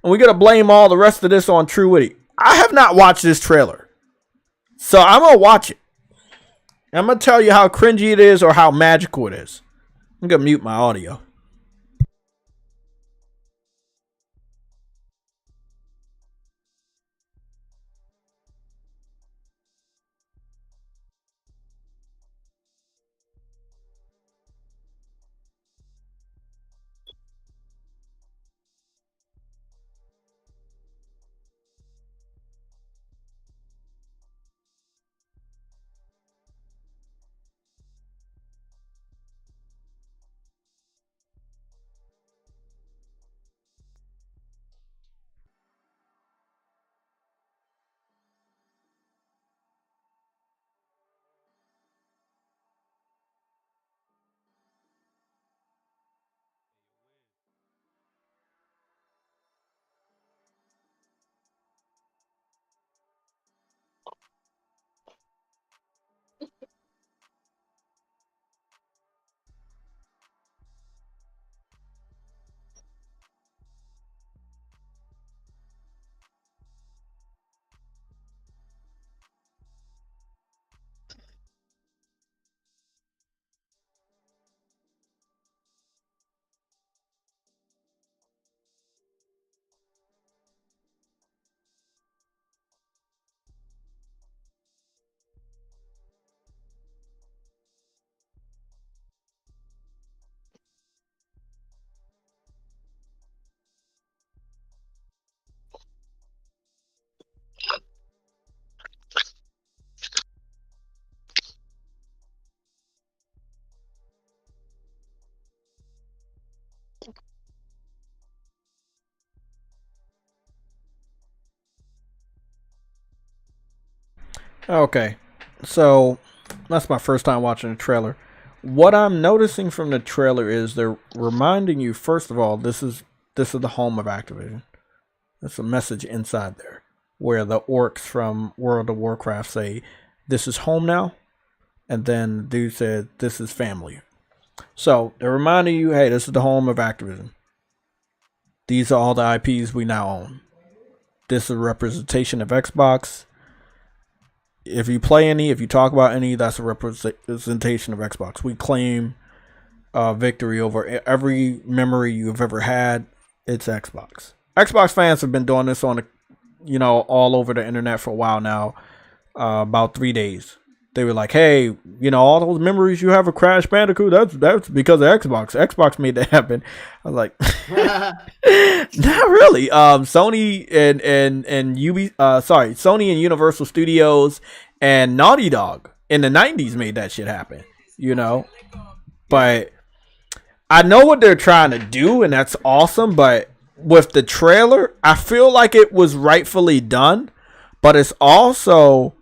And we're going to blame all the rest of this on True Witty. I have not watched this trailer. So I'm going to watch it. I'm going to tell you how cringy it is or how magical it is. I'm going to mute my audio. Okay, so that's my first time watching the trailer. What I'm noticing from the trailer is they're reminding you, first of all, this is the home of Activision. There's a message inside there where the orcs from World of Warcraft say, "This is home now," and then the dude said, "This is family." So they're reminding you, hey, this is the home of Activision. These are all the IPs we now own. This is a representation of Xbox. If you play any, if you talk about any, that's a representation of Xbox. We claim victory over every memory you've ever had. It's Xbox. Xbox fans have been doing this on, all over the internet for a while now. About 3 days. They were like, hey, all those memories you have of Crash Bandicoot, that's because of Xbox. Xbox made that happen. I was like, not really. Sony Sony and Universal Studios and Naughty Dog in the 90s made that shit happen, But I know what they're trying to do, and that's awesome. But with the trailer, I feel like it was rightfully done, but it's also,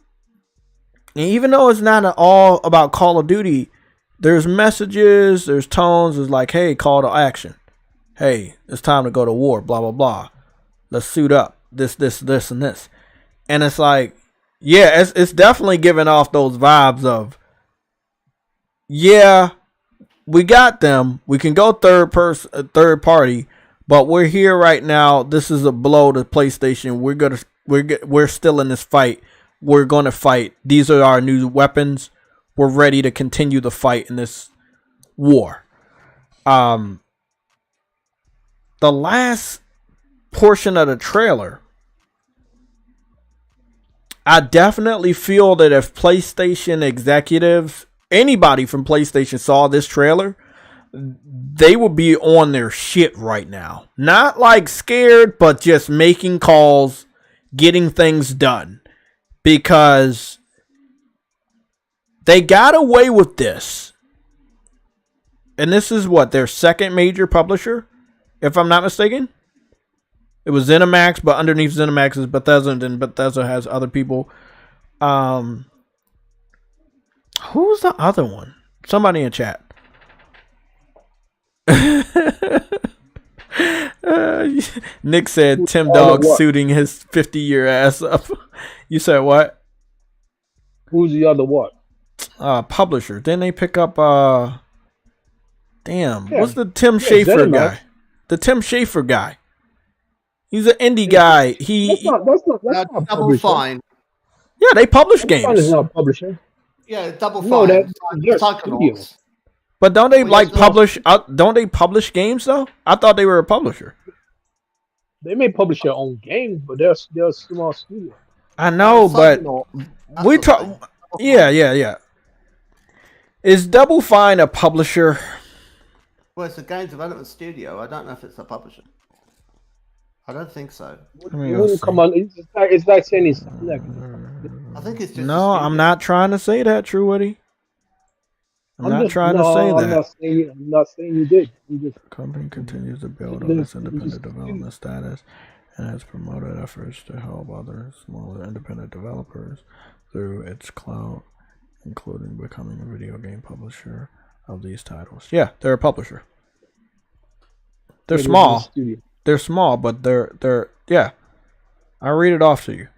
even though it's not at all about Call of Duty, there's messages, there's tones, it's like, hey, call to action. Hey, it's time to go to war, blah, blah, blah. Let's suit up. This, and this. And it's like, yeah, it's definitely giving off those vibes of, yeah, we got them. We can go third party, but we're here right now. This is a blow to PlayStation. We're still in this fight. We're going to fight. These are our new weapons. We're ready to continue the fight in this war. The last portion of the trailer, I definitely feel that if PlayStation executives, anybody from PlayStation saw this trailer, they would be on their shit right now. Not like scared, but just making calls, getting things done. Because they got away with this. And this is what, their second major publisher, if I'm not mistaken? It was ZeniMax, but underneath ZeniMax is Bethesda, and then Bethesda has other people. Who's the other one? Somebody in chat. Nick said Tim Dog suiting his 50-year ass up. You said what? Who's the other what? Publisher. Didn't they pick up what's the Tim Schafer guy? The Tim Schafer guy. He's an indie guy. That's not Double Fine. Yeah, they publish games. Fine is not publishing. Yeah, Double Fine. No, they're studios. But don't they publish? Don't they publish games though? I thought they were a publisher. They may publish their own games, but they're a small studio. I know, but we talk. Yeah. Is Double Fine a publisher? Well, it's a game development studio. I don't know if it's a publisher. I don't think so. Come on, it's like saying it's. I think it's just. No, I'm not trying to say that, True Woody. I'm not trying to say that. I'm not saying you did. The company continues to build on its independent development status and has promoted efforts to help other smaller independent developers through its cloud, including becoming a video game publisher of these titles. Yeah, they're a publisher. They're small. They're small, but they're yeah. I'll read it off to you.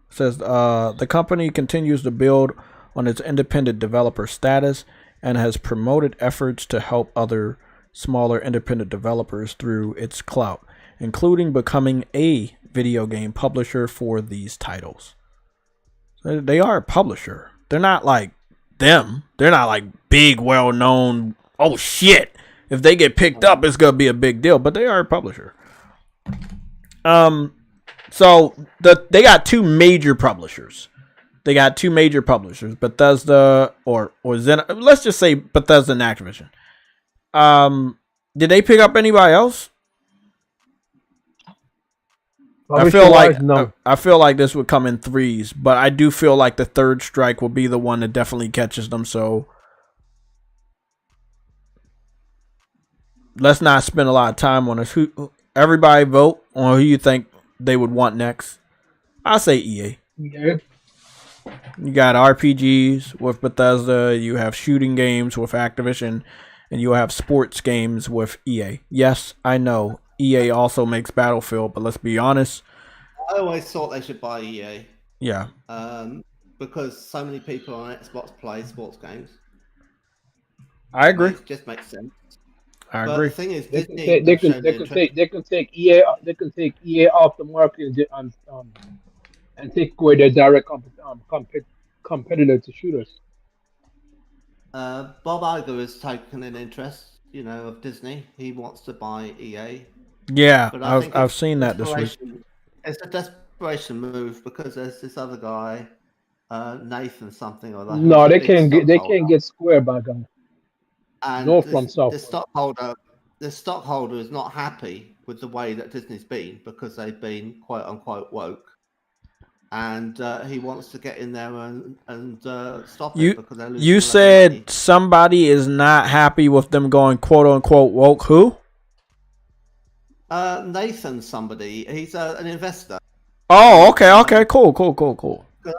It says the company continues to build on its independent developer status and has promoted efforts to help other smaller independent developers through its clout, including becoming a video game publisher for these titles. So they are a publisher. They're not like them. They're not like big, well-known, oh shit, if they get picked up, it's going to be a big deal. But they are a publisher. So they got two major publishers. Bethesda or Zen. Let's just say Bethesda and Activision. Did they pick up anybody else? I feel like this would come in threes, but I do feel like the third strike will be the one that definitely catches them. So let's not spend a lot of time on this. Everybody vote on who you think they would want next. I'll say EA. Yeah. You got RPGs with Bethesda. You have shooting games with Activision, and you have sports games with EA. Yes, I know EA also makes Battlefield, but let's be honest. I always thought they should buy EA. Yeah. Because so many people on Xbox play sports games. I agree. It just makes sense. I agree. The thing is, They can take EA off the market and take away their direct competitor to shooters. Bob Iger has taken an interest, of Disney. He wants to buy EA. Yeah, but I've seen that this week. It's a desperation move because there's this other guy, Nathan something or that. No, they can't get Square back on. And no, from software. The stockholder is not happy with the way that Disney's been because they've been quote unquote woke, and he wants to get in there and stop it because they're losing. You said somebody is not happy with them going quote unquote woke. Who? Nathan, somebody. He's an investor. Oh, okay, cool.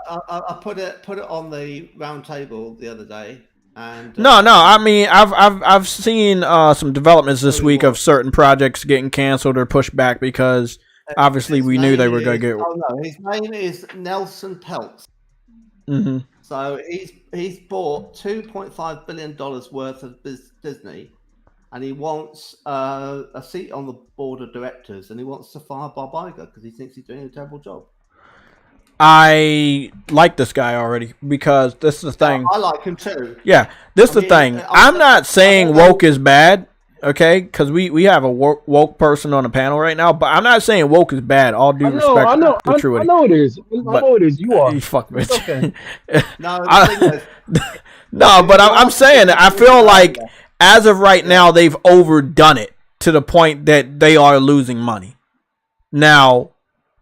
I put it on the round table the other day. And, no. I mean, I've seen some developments this week of certain projects getting canceled or pushed back because obviously we knew they were going to get. Oh no, his name is Nelson Peltz. Mm-hmm. So he's bought $2.5 billion worth of Disney, and he wants a seat on the board of directors, and he wants to fire Bob Iger because he thinks he's doing a terrible job. I like this guy already because this is the thing. I like him too. Yeah, this is the thing. I'm not saying woke is bad, okay? Because we have a woke person on the panel right now, but I'm not saying woke is bad. All due respect to Truity. I know it is. I know it is. You are. You fuck me. Okay. No, but I'm saying I feel like as of right now they've overdone it to the point that they are losing money. Now.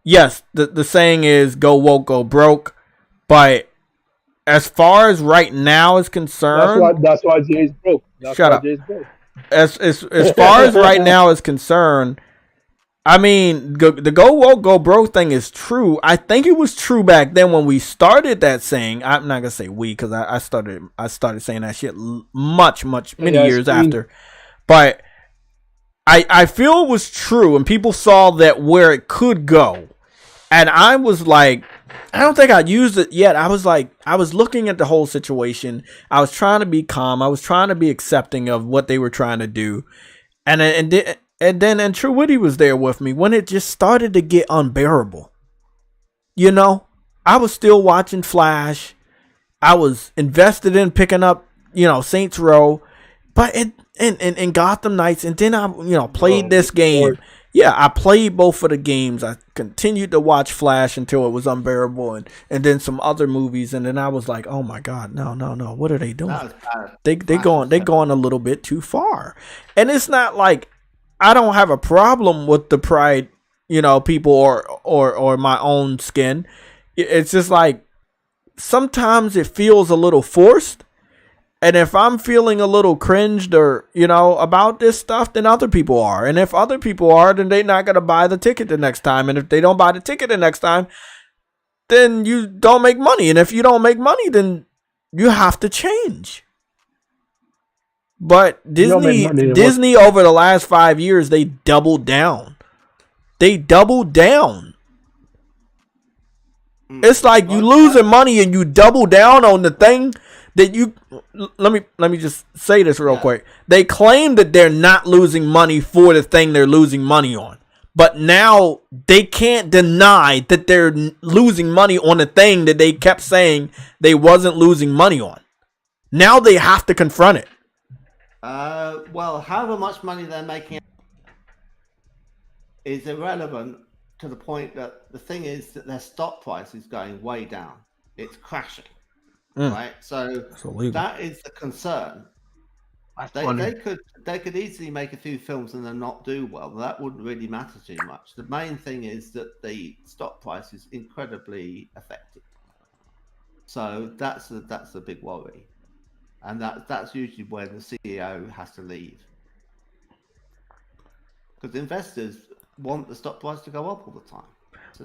Yes, the saying is go woke, go broke, but as far as right now is concerned, that's why Jay's broke. Shut up. As far as right now is concerned, I mean the go woke, go broke thing is true. I think it was true back then when we started that saying. I'm not gonna say we because I started saying that shit many years after, but I feel it was true and people saw that where it could go. And I was like, I don't think I used it yet. I was looking at the whole situation. I was trying to be calm. I was trying to be accepting of what they were trying to do. And then Truity was there with me when it just started to get unbearable. I was still watching Flash. I was invested in picking up, Saints Row, but in Gotham Knights, and then I, played this game. Yeah, I played both of the games. I continued to watch Flash until it was unbearable, and then some other movies, and then I was like, "Oh my God, no! What are they doing? They going a little bit too far." And it's not like I don't have a problem with the Pride, people or my own skin. It's just like sometimes it feels a little forced. And if I'm feeling a little cringed or, about this stuff, then other people are. And if other people are, then they're not going to buy the ticket the next time. And if they don't buy the ticket the next time, then you don't make money. And if you don't make money, then you have to change. But Disney over the last 5 years, they doubled down. It's like you losing money and you double down on the thing that you. Let me just say this real quick. They claim that they're not losing money for the thing they're losing money on. But now they can't deny that they're losing money on the thing that they kept saying they wasn't losing money on. Now they have to confront it. Well, however much money they're making is irrelevant to the point that the thing is that their stock price is going way down. It's crashing. Right? So that is the concern. They could easily make a few films and then not do well. That wouldn't really matter too much. The main thing is that the stock price is incredibly affected. So that's a big worry, and that's usually where the CEO has to leave, because investors want the stock price to go up all the time.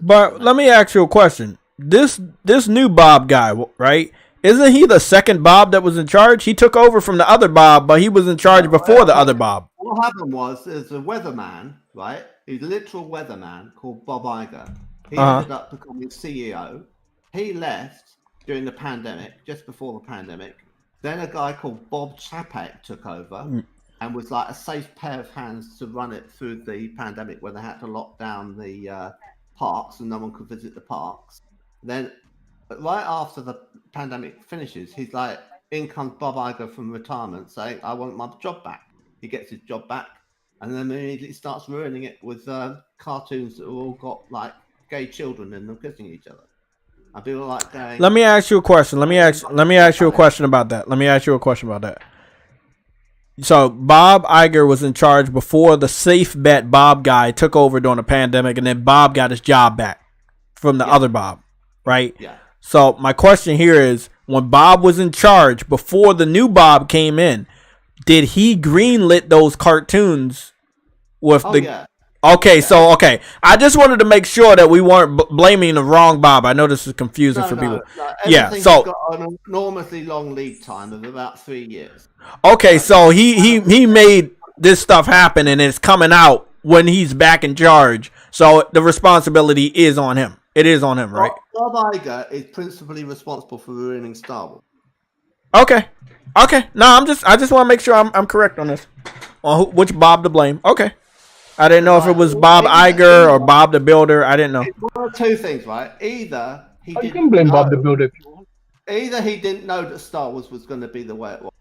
But let me ask you a question. this new Bob guy, right? Isn't he the second Bob that was in charge? He took over from the other Bob, but he was in charge before the other Bob. What happened was, there's a weatherman, right? A literal weatherman called Bob Iger. He ended up becoming CEO. He left during the pandemic, just before the pandemic. Then a guy called Bob Chapek took over and was like a safe pair of hands to run it through the pandemic when they had to lock down the parks and no one could visit the parks. Then right after the pandemic finishes, he's like, in comes Bob Iger from retirement saying, I want my job back. He gets his job back and then immediately starts ruining it with cartoons that have all got like gay children in them kissing each other. And people are like going, let me ask you a question. Let me ask you a question about that. So Bob Iger was in charge before the safe bet Bob guy took over during the pandemic, and then Bob got his job back from the other Bob, right? Yeah. So my question here is, when Bob was in charge before the new Bob came in, did he greenlit those cartoons with yeah. Okay, so I just wanted to make sure that we weren't blaming the wrong Bob. I know this is confusing for people. No. Yeah, so got an enormously long lead time of about 3 years. Okay, so he made this stuff happen, and it's coming out when he's back in charge. So the responsibility is on him. It is on him, right? Bob Iger is principally responsible for ruining Star Wars. Okay. No, I just want to make sure I'm correct on this. On which Bob to blame? Okay. I didn't know if it was Bob Iger or Bob the Builder. I didn't know. It's one of two things, right? Either he you can blame Bob the Builder if you want. Either he didn't know that Star Wars was going to be the way it was,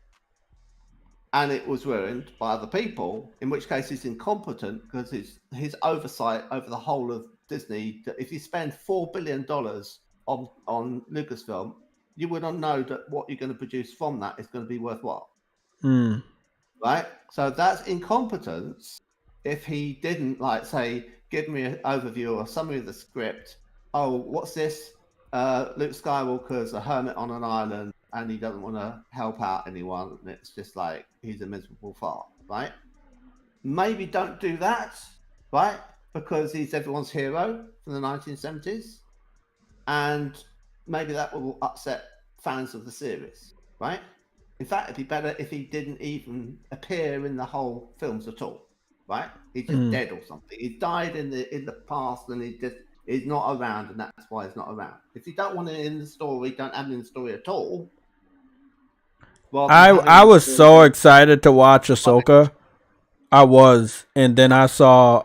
and it was ruined by other people, in which case he's incompetent because his oversight over the whole of Disney. If you spend $4 billion on Lucasfilm, you would not know that what you're going to produce from that is going to be worthwhile. Right? So that's incompetence. If he didn't, like, say, give me an overview or summary of the script. Oh, what's this? Luke Skywalker's a hermit on an island and he doesn't want to help out anyone. And it's just like, he's a miserable fart, right? Maybe don't do that, right? Because he's everyone's hero from the 1970s. And maybe that will upset fans of the series, right? In fact, it'd be better if he didn't even appear in the whole films at all. Right, he's just dead or something. He died in the past, and he's not around, and that's why he's not around. If you don't want it in the story, don't have it in the story at all. I was so excited to watch Ahsoka. I was, and then I saw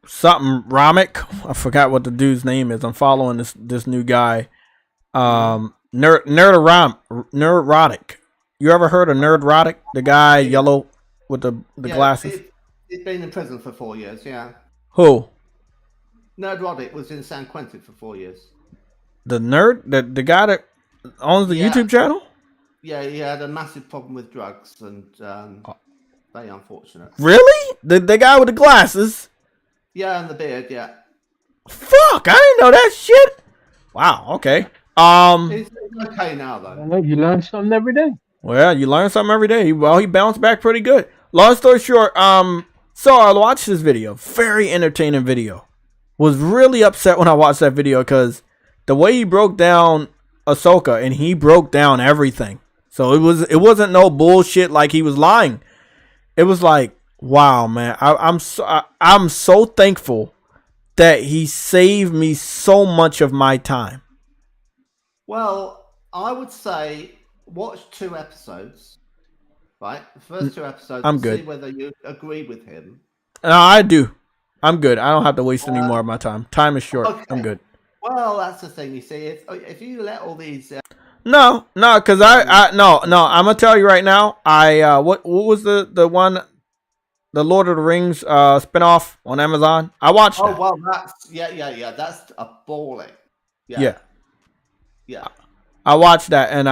something Ramek. I forgot what the dude's name is. I'm following this new guy, Nerdrotic. You ever heard of Nerdrotic? The guy yellow with the glasses. He's been in prison for 4 years. Yeah. Who? Nerdrotic was in San Quentin for 4 years. The nerd, the guy that owns the YouTube channel. Yeah, he had a massive problem with drugs, and very unfortunate. Really? The guy with the glasses? Yeah, and the beard. Yeah. Fuck! I didn't know that shit. Wow. Okay. He's okay now though. Well, you learn something every day. Well, you learn something every day. He bounced back pretty good. Long story short, so I watched this video. Very entertaining video. Was really upset when I watched that video because the way he broke down Ahsoka, and he broke down everything. So it wasn't no bullshit like he was lying. It was like, wow, man. I'm so thankful that he saved me so much of my time. Well, I would say watch 2 episodes. Right, the first 2 episodes. I'm good. See whether you agree with him. No, I do. I'm good. I don't have to waste any more of my time. Time is short. Okay. I'm good. Well, that's the thing. You see, if you let all these. No, because no. I'm gonna tell you right now. What was the one, the Lord of the Rings spinoff on Amazon? I watched that. Oh well, that's that's appalling. Yeah. I watched that, and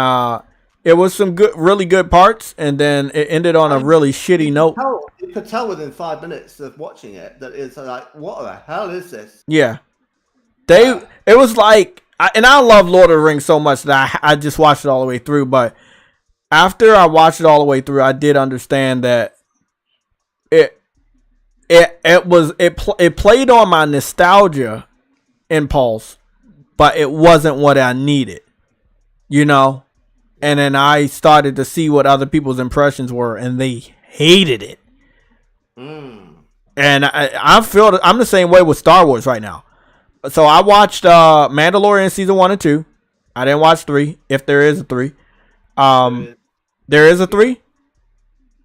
it was some really good parts, and then it ended on a really shitty note. You could tell within 5 minutes of watching it that it's like, what the hell is this? Yeah. It was like, and I love Lord of the Rings so much that I just watched it all the way through, but after I watched it all the way through, I did understand that it played on my nostalgia impulse, but it wasn't what I needed, you know? And then I started to see what other people's impressions were, and they hated it. And I feel I'm the same way with Star Wars right now. So I watched Mandalorian season 1 and 2. I didn't watch 3, if there is a 3. There is a 3?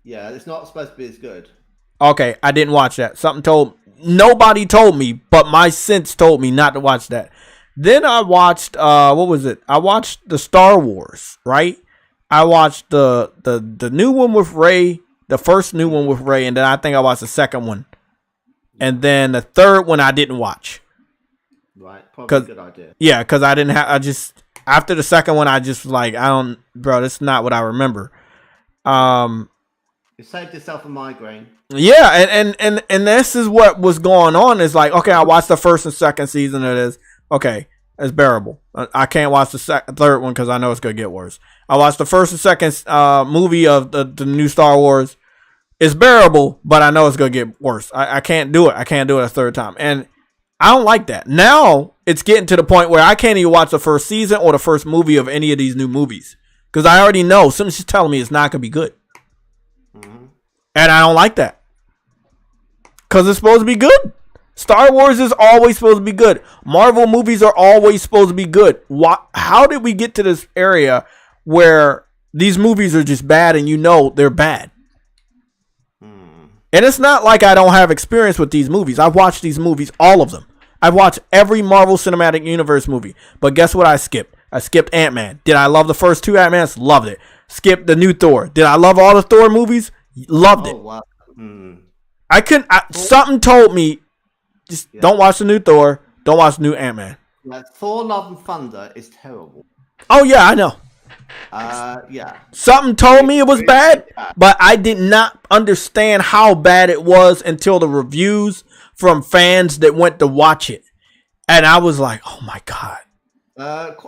Yeah, it's not supposed to be as good. Okay, I didn't watch that. Nobody told me, but my sense told me not to watch that. Then I watched what was it? I watched the Star Wars, right? I watched the new one with Rey, the first new one with Rey, and then I think I watched the second one. And then the third one I didn't watch. Right, probably a good idea. Yeah, because after the second one, I just was like, that's not what I remember. You saved yourself a migraine. Yeah, and this is what was going on. Is like, okay, I watched the first and second season of this. Okay, it's bearable. I can't watch the third one because I know it's gonna get worse. I watched the first and second movie of the new Star Wars. It's bearable, but I know it's gonna get worse. I can't do it. I can't do it a third time, and I don't like that. Now it's getting to the point where I can't even watch the first season or the first movie of any of these new movies because I already know something's telling me it's not gonna be good, and I don't like that because it's supposed to be good. Star Wars is always supposed to be good. Marvel movies are always supposed to be good. How did we get to this area where these movies are just bad and you know they're bad? And it's not like I don't have experience with these movies. I've watched these movies, all of them. I've watched every Marvel Cinematic Universe movie. But guess what I skipped? I skipped Ant-Man. Did I love the first 2 Ant-Mans? Loved it. Skipped the new Thor. Did I love all the Thor movies? Loved it. Wow. I couldn't. Something told me, don't watch the new Thor. Don't watch the new Ant-Man. Yeah, Thor: Love and Thunder is terrible. Oh yeah, I know. Yeah. Something told me it was bad, but I did not understand how bad it was until the reviews from fans that went to watch it, and I was like, "Oh my god!"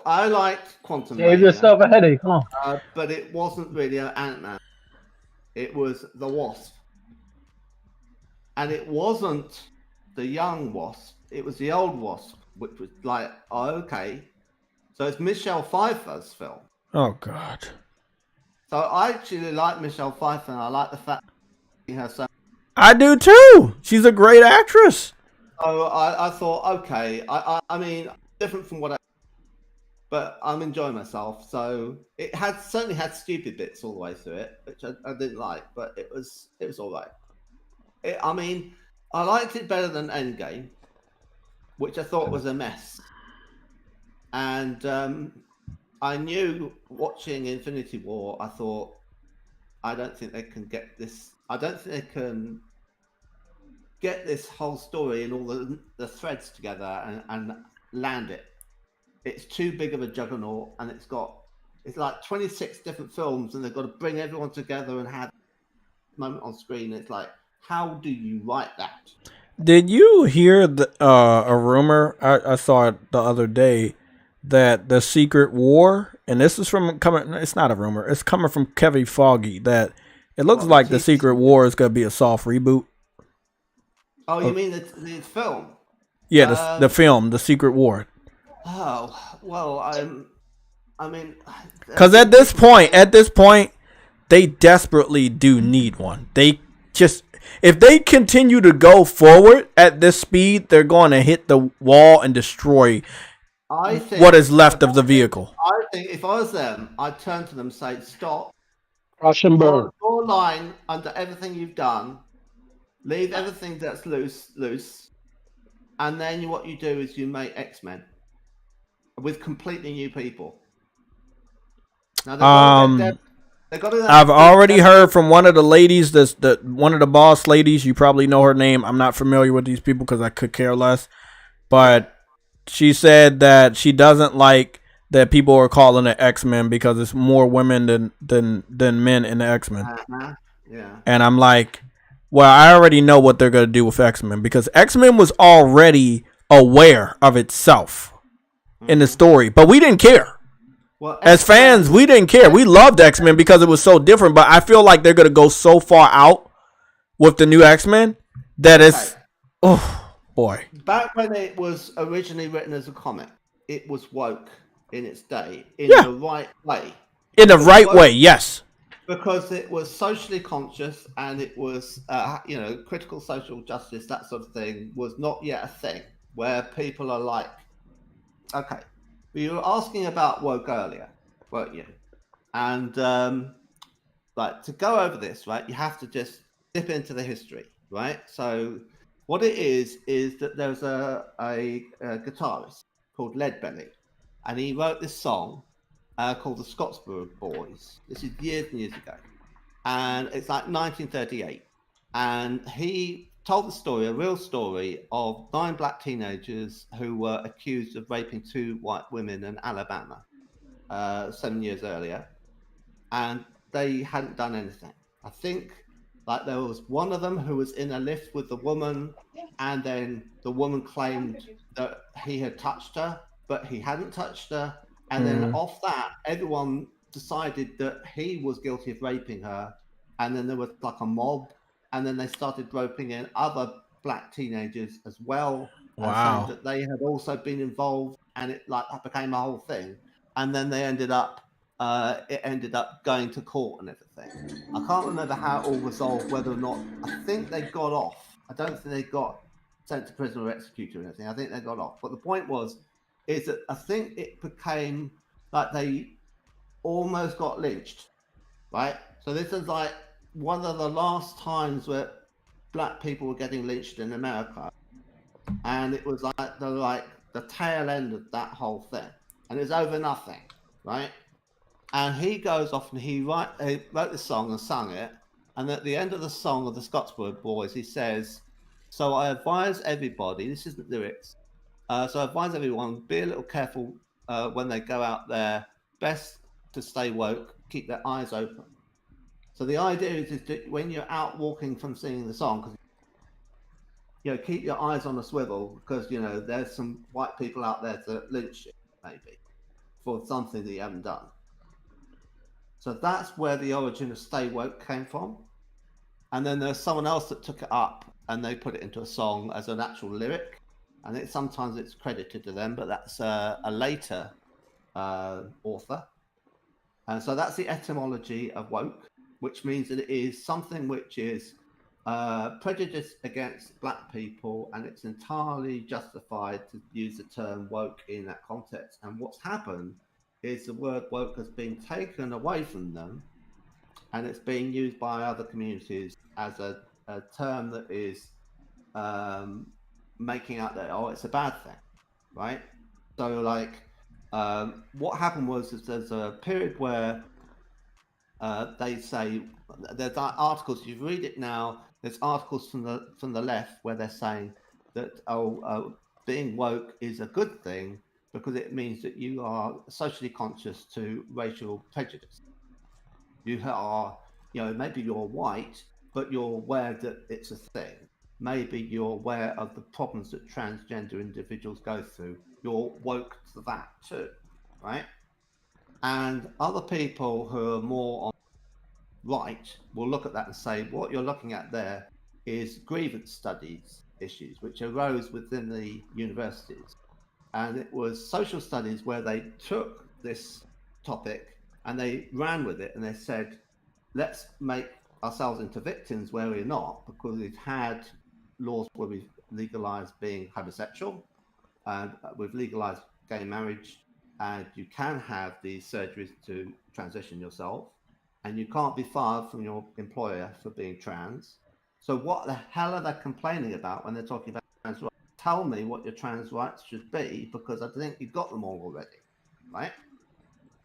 I liked Quantum. Gave yourself a headache, huh? But it wasn't really an Ant-Man. It was the Wasp, and it wasn't the young Wasp. It was the old Wasp, which was like, oh, okay. So it's Michelle Pfeiffer's film. Oh God! So I actually like Michelle Pfeiffer, and I like the fact that her son. I do too. She's a great actress. So I thought, okay, I mean, different from what but I'm enjoying myself. So it certainly had stupid bits all the way through it, which I didn't like, but it was all right. I mean, I liked it better than Endgame, which I thought was a mess. And I knew watching Infinity War, I thought, I don't think they can get this. I don't think they can get this whole story and all the threads together and land it. It's too big of a juggernaut, and it's like 26 different films, and they've got to bring everyone together and have a moment on screen. It's like, how do you write that? Did you hear a rumor? I saw it the other day that the Secret War, and this is it's not a rumor, it's coming from Kevin Feige, that it looks like the Secret War is going to be a soft reboot. Oh, you mean the film? Yeah, the film, The Secret War. Oh, well, I mean... Because at this point, they desperately do need one. If they continue to go forward at this speed, they're going to hit the wall and destroy what is left of the vehicle. I think if I was them, I'd turn to them and say, stop. Crush and burn. Draw a line under everything you've done. Leave everything that's loose. And then what you do is you make X-Men with completely new people. Now, I've already heard from one of the ladies, one of the boss ladies. You probably know her name. I'm not familiar with these people because I could care less. But she said that she doesn't like that people are calling it X-Men because it's more women than men in the X-Men. Yeah. And I'm like, well, I already know what they're going to do with X-Men because X-Men was already aware of itself in the story, but we didn't care. Well, as fans, we didn't care. We loved X-Men because it was so different, but I feel like they're going to go so far out with the new X-Men that it's... Boy. Back when it was originally written as a comic, it was woke in its day in Yeah. the right way. In the right way, yes. Because it was socially conscious and it was, critical social justice, that sort of thing, was not yet a thing where people are like, okay, you were asking about woke earlier, weren't you? And like to go over this, right, you have to just dip into the history, right? So what it is that there's a guitarist called Leadbelly, and he wrote this song called the Scottsboro Boys. This is years and years ago. And it's like 1938. And he told the story, a real story, of 9 black teenagers who were accused of raping 2 white women in Alabama 7 years earlier. And they hadn't done anything. I think like there was one of them who was in a lift with the woman, and then the woman claimed that he had touched her, but he hadn't touched her. And then off that, everyone decided that he was guilty of raping her. And then there was like a mob, and then they started roping in other black teenagers as well. Wow. Saying that they had also been involved, and it like became a whole thing. And then they ended up going to court and everything. I can't remember how it all resolved, whether or not, I think they got off. I don't think they got sent to prison or executed or anything. I think they got off. But the point is that I think it became like they almost got lynched, right? So this is like one of the last times where black people were getting lynched in America. And it was like the tail end of that whole thing. And it was over nothing, right? And he goes off and he wrote this song and sung it. And at the end of the song of the Scottsboro Boys, he says, "So I advise everybody," this isn't lyrics, "so I advise everyone, be a little careful when they go out there. Best to stay woke, keep their eyes open." So the idea is that when you're out walking from singing the song, keep your eyes on the swivel, because, there's some white people out there to lynch you, maybe, for something that you haven't done. So that's where the origin of Stay Woke came from. And then there's someone else that took it up and they put it into a song as an actual lyric. And sometimes it's credited to them, but that's a later author. And so that's the etymology of woke, which means that it is something which is prejudice against black people, and it's entirely justified to use the term woke in that context. And what's happened is the word woke has been taken away from them, and it's being used by other communities as a term that is making out that, it's a bad thing, right? So what happened was there's a period where they say, there's articles, if you read it now, there's articles from the left where they're saying that being woke is a good thing because it means that you are socially conscious to racial prejudice. You are, maybe you're white, but you're aware that it's a thing. Maybe you're aware of the problems that transgender individuals go through. You're woke to that too, right? And other people who are more on right will look at that and say, what you're looking at there is grievance studies issues, which arose within the universities. And it was social studies where they took this topic and they ran with it and they said, let's make ourselves into victims where we're not, because we've had laws where we've legalized being homosexual, and we've legalized gay marriage, and you can have these surgeries to transition yourself, and you can't be fired from your employer for being trans. So what the hell are they complaining about when they're talking about trans rights? Tell me what your trans rights should be, because I think you've got them all already, right?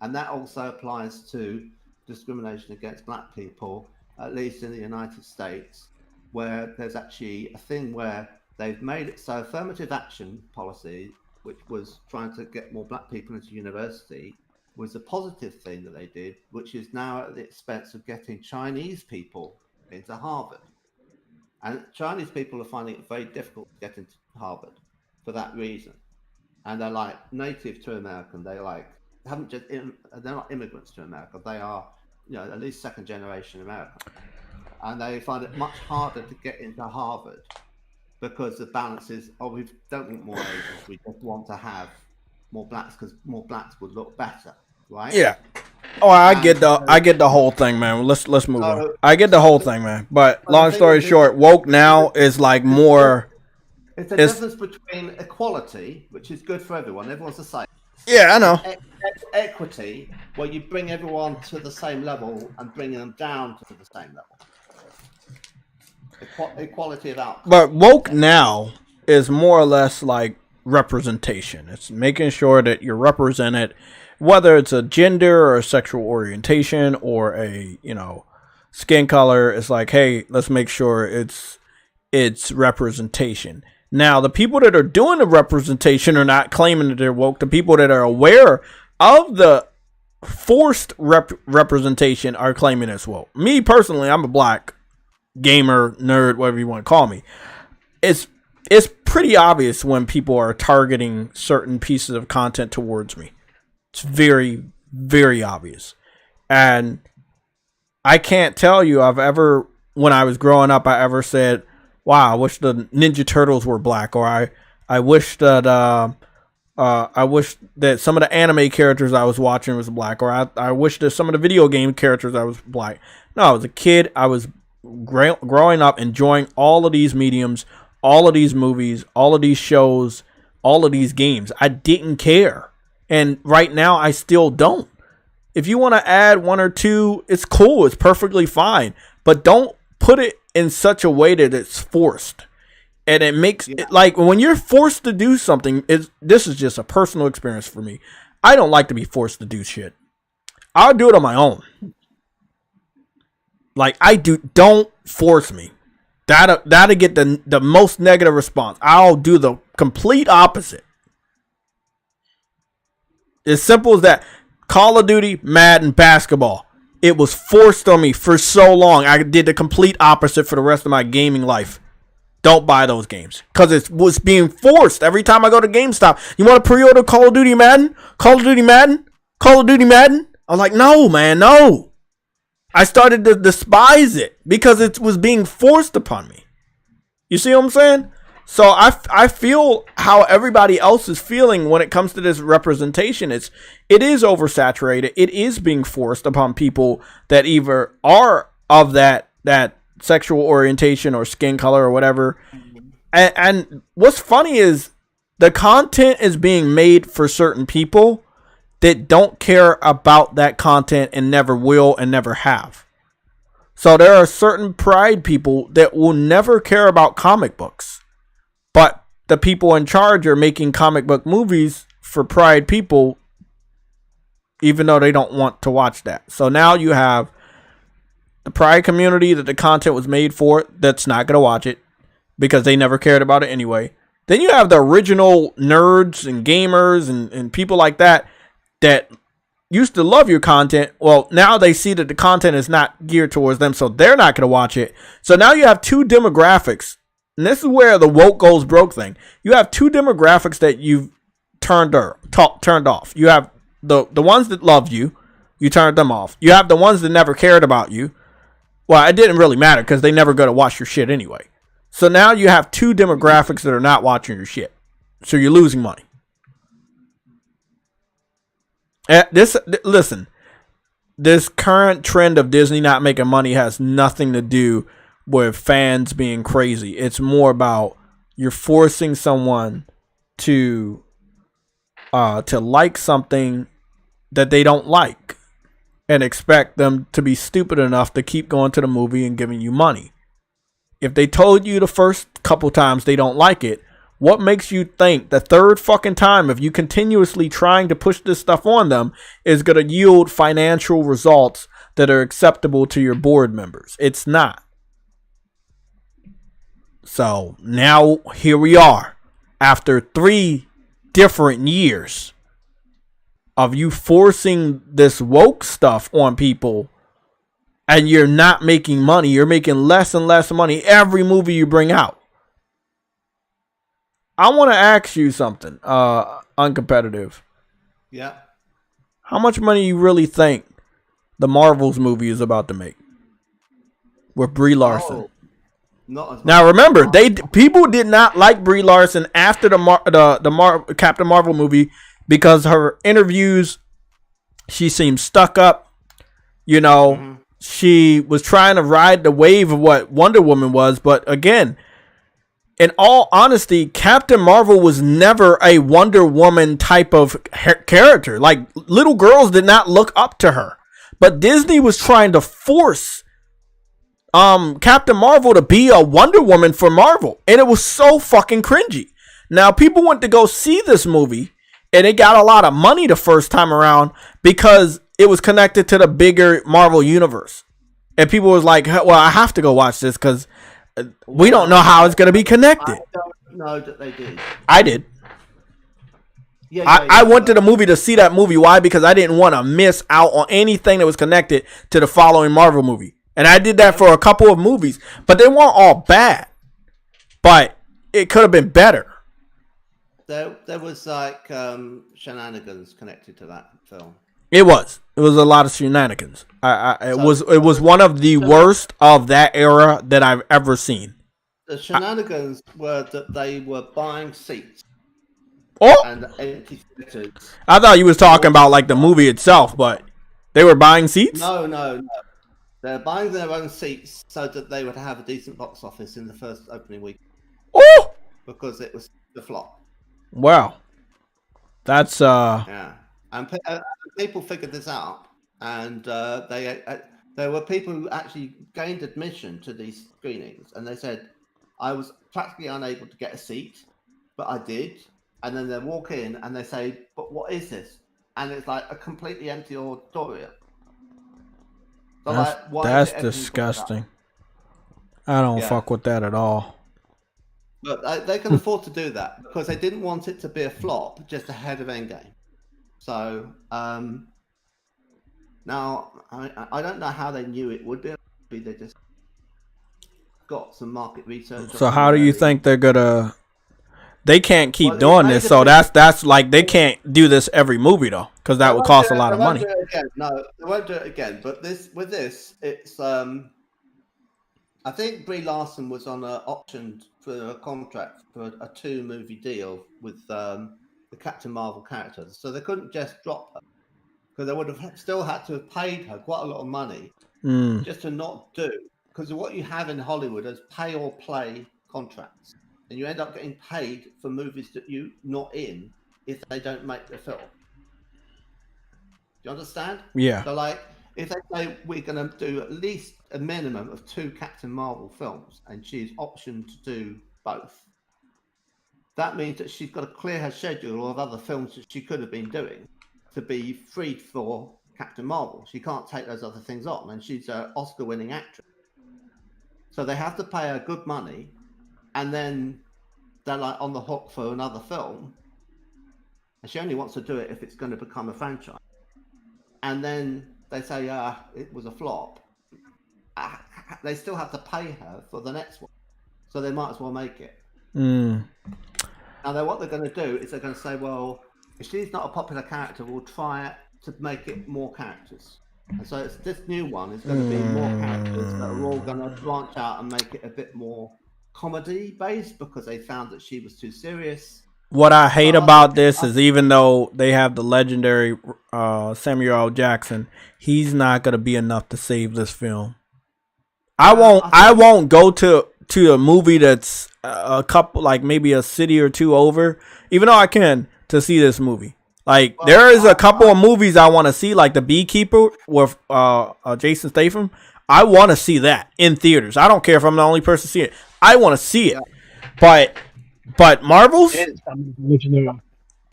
And that also applies to discrimination against black people, at least in the United States, where there's actually a thing where they've made it so affirmative action policy, which was trying to get more black people into university, was a positive thing that they did, which is now at the expense of getting Chinese people into Harvard. And Chinese people are finding it very difficult to get into Harvard for that reason. And they're like native to American. They're not immigrants to America. They are, at least second generation American. And they find it much harder to get into Harvard because the balance is, we don't want more Asians, we just want to have more blacks because more blacks would look better, right? Yeah. Oh, I get the whole thing, man. Let's move on. I get the whole thing, man. But long story short, woke now is like more. It's a difference between equality, which is good for everyone. Everyone's the same. Yeah, I know. Equity, where you bring everyone to the same level and bring them down to the same level. Equality of outcome. But woke now is more or less like representation. It's making sure that you're represented, whether it's a gender or a sexual orientation or a, skin color. It's like, hey, let's make sure it's representation. Now, the people that are doing the representation are not claiming that they're woke. The people that are aware of the forced representation are claiming it's woke. Me personally, I'm a black gamer, nerd, whatever you want to call me. It's pretty obvious when people are targeting certain pieces of content towards me. It's very, very obvious. And I can't tell you when I was growing up, I ever said, wow, I wish the Ninja Turtles were black, or I wish that some of the anime characters I was watching was black, or I wish that some of the video game characters I was black. No, I was a kid. I was growing up enjoying all of these mediums, all of these movies, all of these shows, all of these games. I didn't care. And right now I still don't. If you want to add one or two, it's cool. It's perfectly fine. But don't put it in such a way that it's forced. And it makes it like when you're forced to do something, this is just a personal experience for me. I don't like to be forced to do shit. I'll do it on my own. Like don't force me. That'll get the most negative response. I'll do the complete opposite. As simple as that. Call of Duty, Madden, basketball. It was forced on me for so long. I did the complete opposite for the rest of my gaming life. Don't buy those games because it was being forced every time I go to GameStop. You want to pre-order Call of Duty Madden? Call of Duty Madden? Call of Duty Madden? I was like, no, man, no. I started to despise it because it was being forced upon me. You see what I'm saying? So I feel how everybody else is feeling when it comes to this representation. It is oversaturated. It is being forced upon people that either are of that sexual orientation or skin color or whatever. And what's funny is the content is being made for certain people that don't care about that content and never will and never have. So there are certain pride people that will never care about comic books. But the people in charge are making comic book movies for pride people, even though they don't want to watch that. So now you have the pride community that the content was made for that's not going to watch it because they never cared about it anyway. Then you have the original nerds and gamers and people like that used to love your content. Well, now they see that the content is not geared towards them, so they're not going to watch it. So now you have two demographics. And this is where the woke goes broke thing. You have two demographics that you've turned off. You have the ones that loved you. You turned them off. You have the ones that never cared about you. Well, it didn't really matter because they never go to watch your shit anyway. So now you have two demographics that are not watching your shit. So you're losing money. Listen, this current trend of Disney not making money has nothing to do with fans being crazy. It's more about you're forcing someone to like something that they don't like and expect them to be stupid enough to keep going to the movie and giving you money. If they told you the first couple times they don't like it, what makes you think the third fucking time, if you continuously trying to push this stuff on them, is going to yield financial results that are acceptable to your board members? It's not. So now here we are after 3 different years of you forcing this woke stuff on people and you're not making money. You're making less and less money every movie you bring out. I want to ask you something, Uncompetitive. Yeah. How much money you really think the Marvels movie is about to make with Brie Larson? Not as Now much. remember, people did not like Brie Larson after the Captain Marvel movie because her interviews, she seemed stuck up. You know, she was trying to ride the wave of what Wonder Woman was, but again, in all honesty, Captain Marvel was never a Wonder Woman type of character. Like, little girls did not look up to her. But Disney was trying to force Captain Marvel to be a Wonder Woman for Marvel. And it was so fucking cringy. Now, people went to go see this movie, and it got a lot of money the first time around because it was connected to the bigger Marvel universe. And people was like, well, I have to go watch this because we don't know how it's going to be connected. I don't know that they did. I did. I went to the movie to see that movie. Why? Because I didn't want to miss out on anything that was connected to the following Marvel movie. And I did that for a couple of movies. But they weren't all bad. But it could have been better. There was like shenanigans connected to that film. It was a lot of shenanigans. It was one of the worst of that era that I've ever seen. The shenanigans were that they were buying seats. Oh, and empty theaters. I thought you was talking about like the movie itself, but they were buying seats? No. They're buying their own seats so that they would have a decent box office in the first opening week. Oh, because it was the flop. Wow, that's yeah. And people figured this out, and there were people who actually gained admission to these screenings, and they said, I was practically unable to get a seat, but I did. And then they walk in and they say, but what is this? And it's like a completely empty auditorium. So that's disgusting. I don't fuck with that at all. But they can afford to do that because they didn't want it to be a flop just ahead of Endgame. So now I don't know how they knew it would be. They just got some market research. So how do you think they're gonna? They can't keep doing this. So that's like they can't do this every movie though, because that would cost a lot of money. No, they won't do it again. But with this, it's I think Brie Larson was on an option for a contract for a 2-movie deal with the Captain Marvel characters, so they couldn't just drop her because they would have still had to have paid her quite a lot of money just to not do. Because what you have in Hollywood is pay or play contracts, and you end up getting paid for movies that you're not in if they don't make the film. Do you understand? Yeah. So like, if they say we're going to do at least a minimum of 2 Captain Marvel films, and she's optioned to do both, that means that she's got to clear her schedule of other films that she could have been doing to be freed for Captain Marvel. She can't take those other things on, and she's an Oscar-winning actress. So they have to pay her good money, and then they're like on the hook for another film, and she only wants to do it if it's going to become a franchise. And then they say, it was a flop. They still have to pay her for the next one, so they might as well make it. Now, what they're going to do is they're going to say, well, if she's not a popular character, we'll try it to make it more characters. And so this new one is going to be more characters that are all going to branch out and make it a bit more comedy-based because they found that she was too serious. What I hate about this is even though they have the legendary Samuel L. Jackson, he's not going to be enough to save this film. I won't go to a movie that's a couple, like maybe a city or two over, even though I can, to see this movie. Like, there is a couple of movies I want to see, like The Beekeeper with Jason Statham. I want to see that in theaters. I don't care if I'm the only person to see it. I want to see it. But Marvels?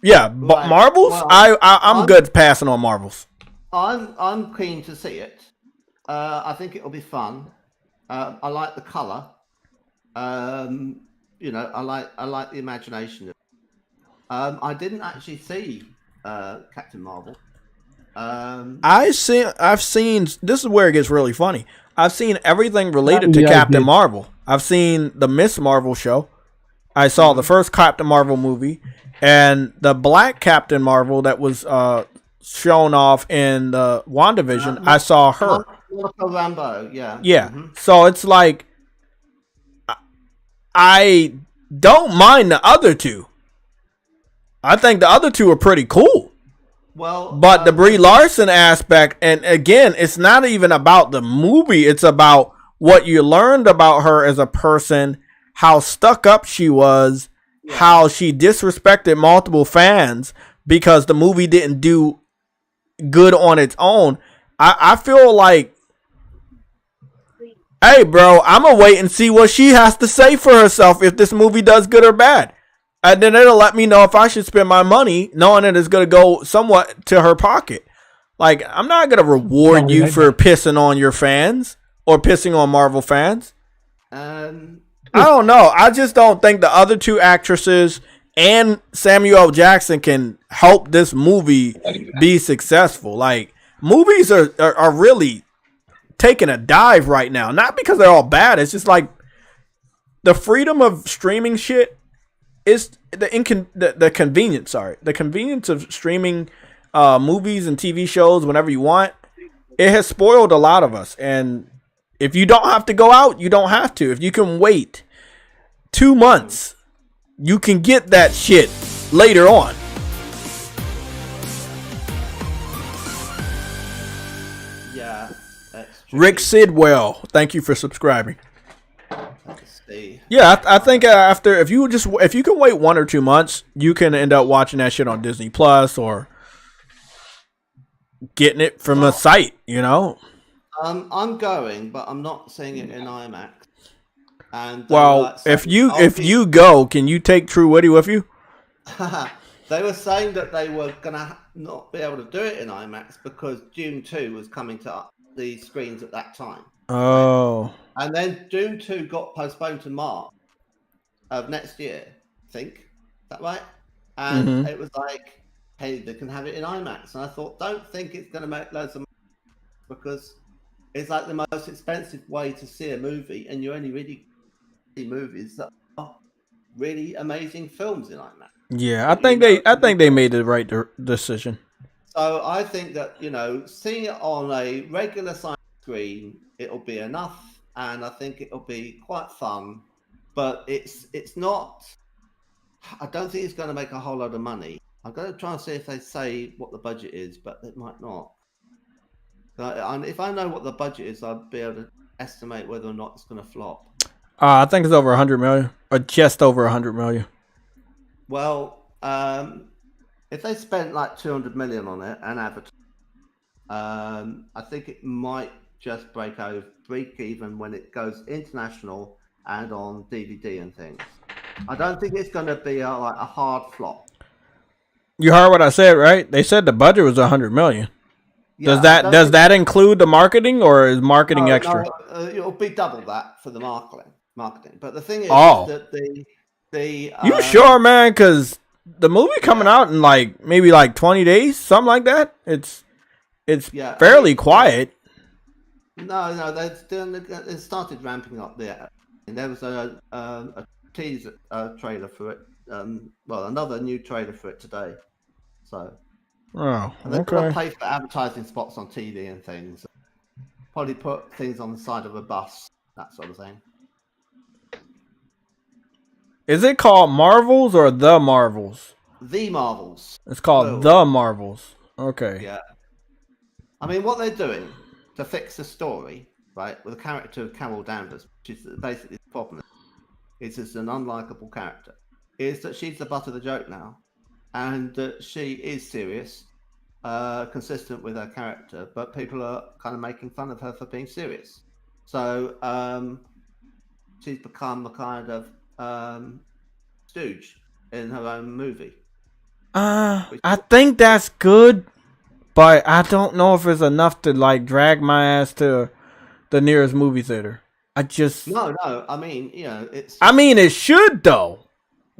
Yeah, but Marvels? I'm good passing on Marvels. I'm keen to see it. I think it'll be fun. I like the color. I like the imagination. I didn't actually see Captain Marvel. I've seen. This is where it gets really funny. I've seen everything related to Captain Marvel. I've seen the Miss Marvel show. I saw the first Captain Marvel movie, and the Black Captain Marvel that was shown off in the WandaVision. I saw her. Rambo, yeah. Yeah. So it's like, I don't mind the other two. I think the other two are pretty cool. Well, but the Brie Larson aspect, and again, it's not even about the movie. It's about what you learned about her as a person, how stuck up she was, how she disrespected multiple fans because the movie didn't do good on its own. I feel like, hey, bro, I'm going to wait and see what she has to say for herself if this movie does good or bad. And then it'll let me know if I should spend my money knowing that it's going to go somewhat to her pocket. Like, I'm not going to reward you for pissing on your fans or pissing on Marvel fans. I don't know. I just don't think the other two actresses and Samuel L. Jackson can help this movie be successful. Like, movies are really taking a dive right now. Not because they're all bad. It's just like the freedom of streaming shit is the convenience. Sorry, the convenience of streaming movies and TV shows whenever you want. It has spoiled a lot of us. And if you don't have to go out, you don't have to. If you can wait 2 months, you can get that shit later on. Yeah, that's true. Rick Sidwell, thank you for subscribing. Let's see. Yeah, I think after if you can wait 1 or 2 months, you can end up watching that shit on Disney Plus or getting it from a site, you know. I'm going, but I'm not seeing it in IMAX. And well, if you go, can you take True Woody with you? They were saying that they were gonna not be able to do it in IMAX because Dune 2 was coming to the screens at that time. Oh. And then Dune 2 got postponed to March of next year, I think. Is that right? And it was like, hey, they can have it in IMAX. And I thought, don't think it's going to make loads of money because it's like the most expensive way to see a movie, and you only really see movies that are really amazing films in IMAX. Yeah, I think they made the right decision. So I think that, seeing it on a regular size screen, it'll be enough, and I think it'll be quite fun. But it's not. I don't think it's going to make a whole lot of money. I'm going to try and see if they say what the budget is, but it might not. And if I know what the budget is, I'll be able to estimate whether or not it's going to flop. I think it's over 100 million, or just over 100 million. Well, if they spent like 200 million on it and advertise, I think it might just break even when it goes international and on DVD and things. I don't think it's going to be like a hard flop. You heard what I said, right? They said the budget was 100 million. Yeah, does that include the marketing, or is marketing extra? No, it'll be double that for the marketing. But the thing is that the you sure, man? Because the movie coming out in maybe 20 days, something like that. It's fairly quiet. No, they started ramping up there. And there was a teaser trailer for it. Another new trailer for it today. So. Oh, and they're going to pay for advertising spots on TV and things. Probably put things on the side of a bus, that sort of thing. Is it called Marvels or The Marvels? The Marvels. It's called The Marvels. Okay. Yeah. I mean, what they're doing to fix the story, right, with the character of Carol Danvers, which is basically the problem, is it's an unlikable character, is that she's the butt of the joke now. And she is serious, consistent with her character, but people are kind of making fun of her for being serious. So she's become a kind of stooge in her own movie. I think that's good, but I don't know if it's enough to drag my ass to the nearest movie theater. No. I mean, it's. I mean, it should though,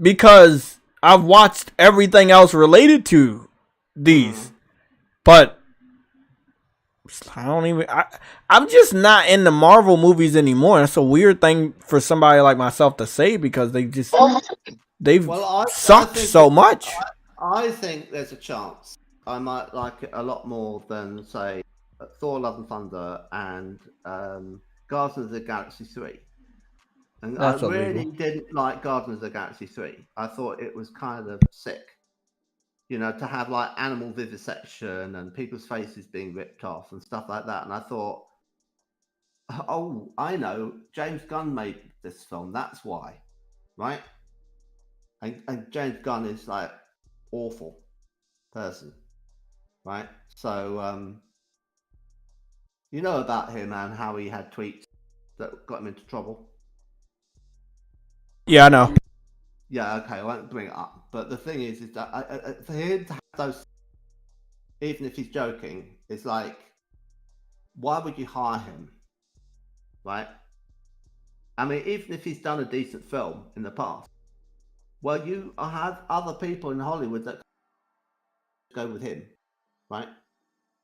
because I've watched everything else related to these, but I'm just not in the Marvel movies anymore. That's a weird thing for somebody like myself to say because they've sucked so much. I think there's a chance I might like it a lot more than, say, Thor: Love and Thunder and Guardians of the Galaxy 3. And That's I really illegal. didn't like Guardians of the Galaxy 3. I thought it was kind of sick. You know, to have like animal vivisection and people's faces being ripped off and stuff like that. And I thought, oh, I know, James Gunn made this film. That's why, right? And James Gunn is like awful person, right? So, you know about him and how he had tweets that got him into trouble. Yeah, I know. Yeah, okay, I won't bring it up. But the thing is that for him to have those, even if he's joking, it's like, why would you hire him? Right? I mean, even if he's done a decent film in the past, well, you have other people in Hollywood that go with him, right?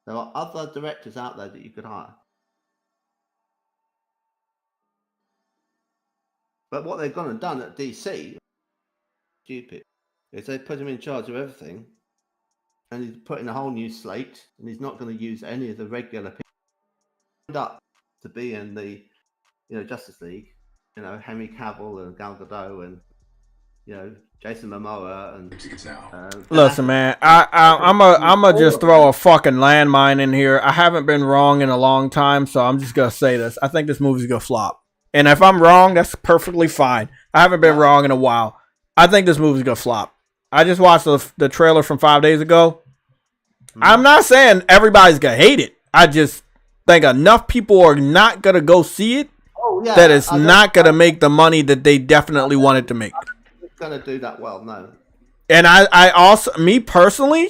There are other directors out there that you could hire. But what they've gone and done at DC, stupid, is they put him in charge of everything, and he's putting a whole new slate, and he's not going to use any of the regular people up to be in the, Justice League. Henry Cavill and Gal Gadot and Jason Momoa and Listen, man, I'm just throw a fucking landmine in here. I haven't been wrong in a long time, so I'm just gonna say this. I think this movie's gonna flop, and if I'm wrong, that's perfectly fine. I haven't been wrong in a while. I think this movie's gonna flop. I just watched the trailer from 5 days ago. I'm not saying everybody's gonna hate it. I just think enough people are not gonna go see it that it's not gonna make the money that they definitely wanted to make. It's gonna do that well, no. And I also, me personally,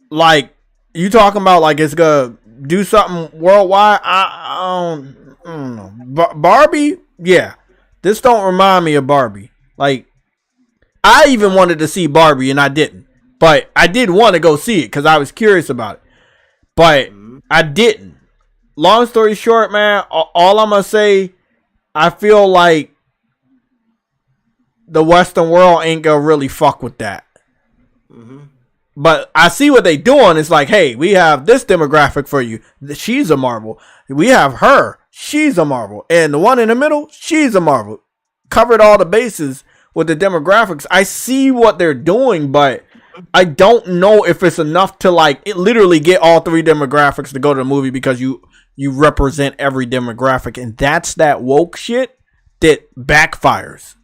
like, you talking about like it's gonna do something worldwide. I don't know. Barbie, yeah. This don't remind me of Barbie. Like, I even wanted to see Barbie and I didn't. But I did want to go see it because I was curious about it. But I didn't. Long story short, man, all I'm going to say, I feel like the Western world ain't going to really fuck with that. But I see what they doing. It's like, hey, we have this demographic for you. She's a Marvel. We have her. She's a Marvel. And the one in the middle, she's a Marvel. Covered all the bases with the demographics. I see what they're doing, but I don't know if it's enough to like literally get all three demographics to go to the movie because you represent every demographic, and that's that woke shit that backfires.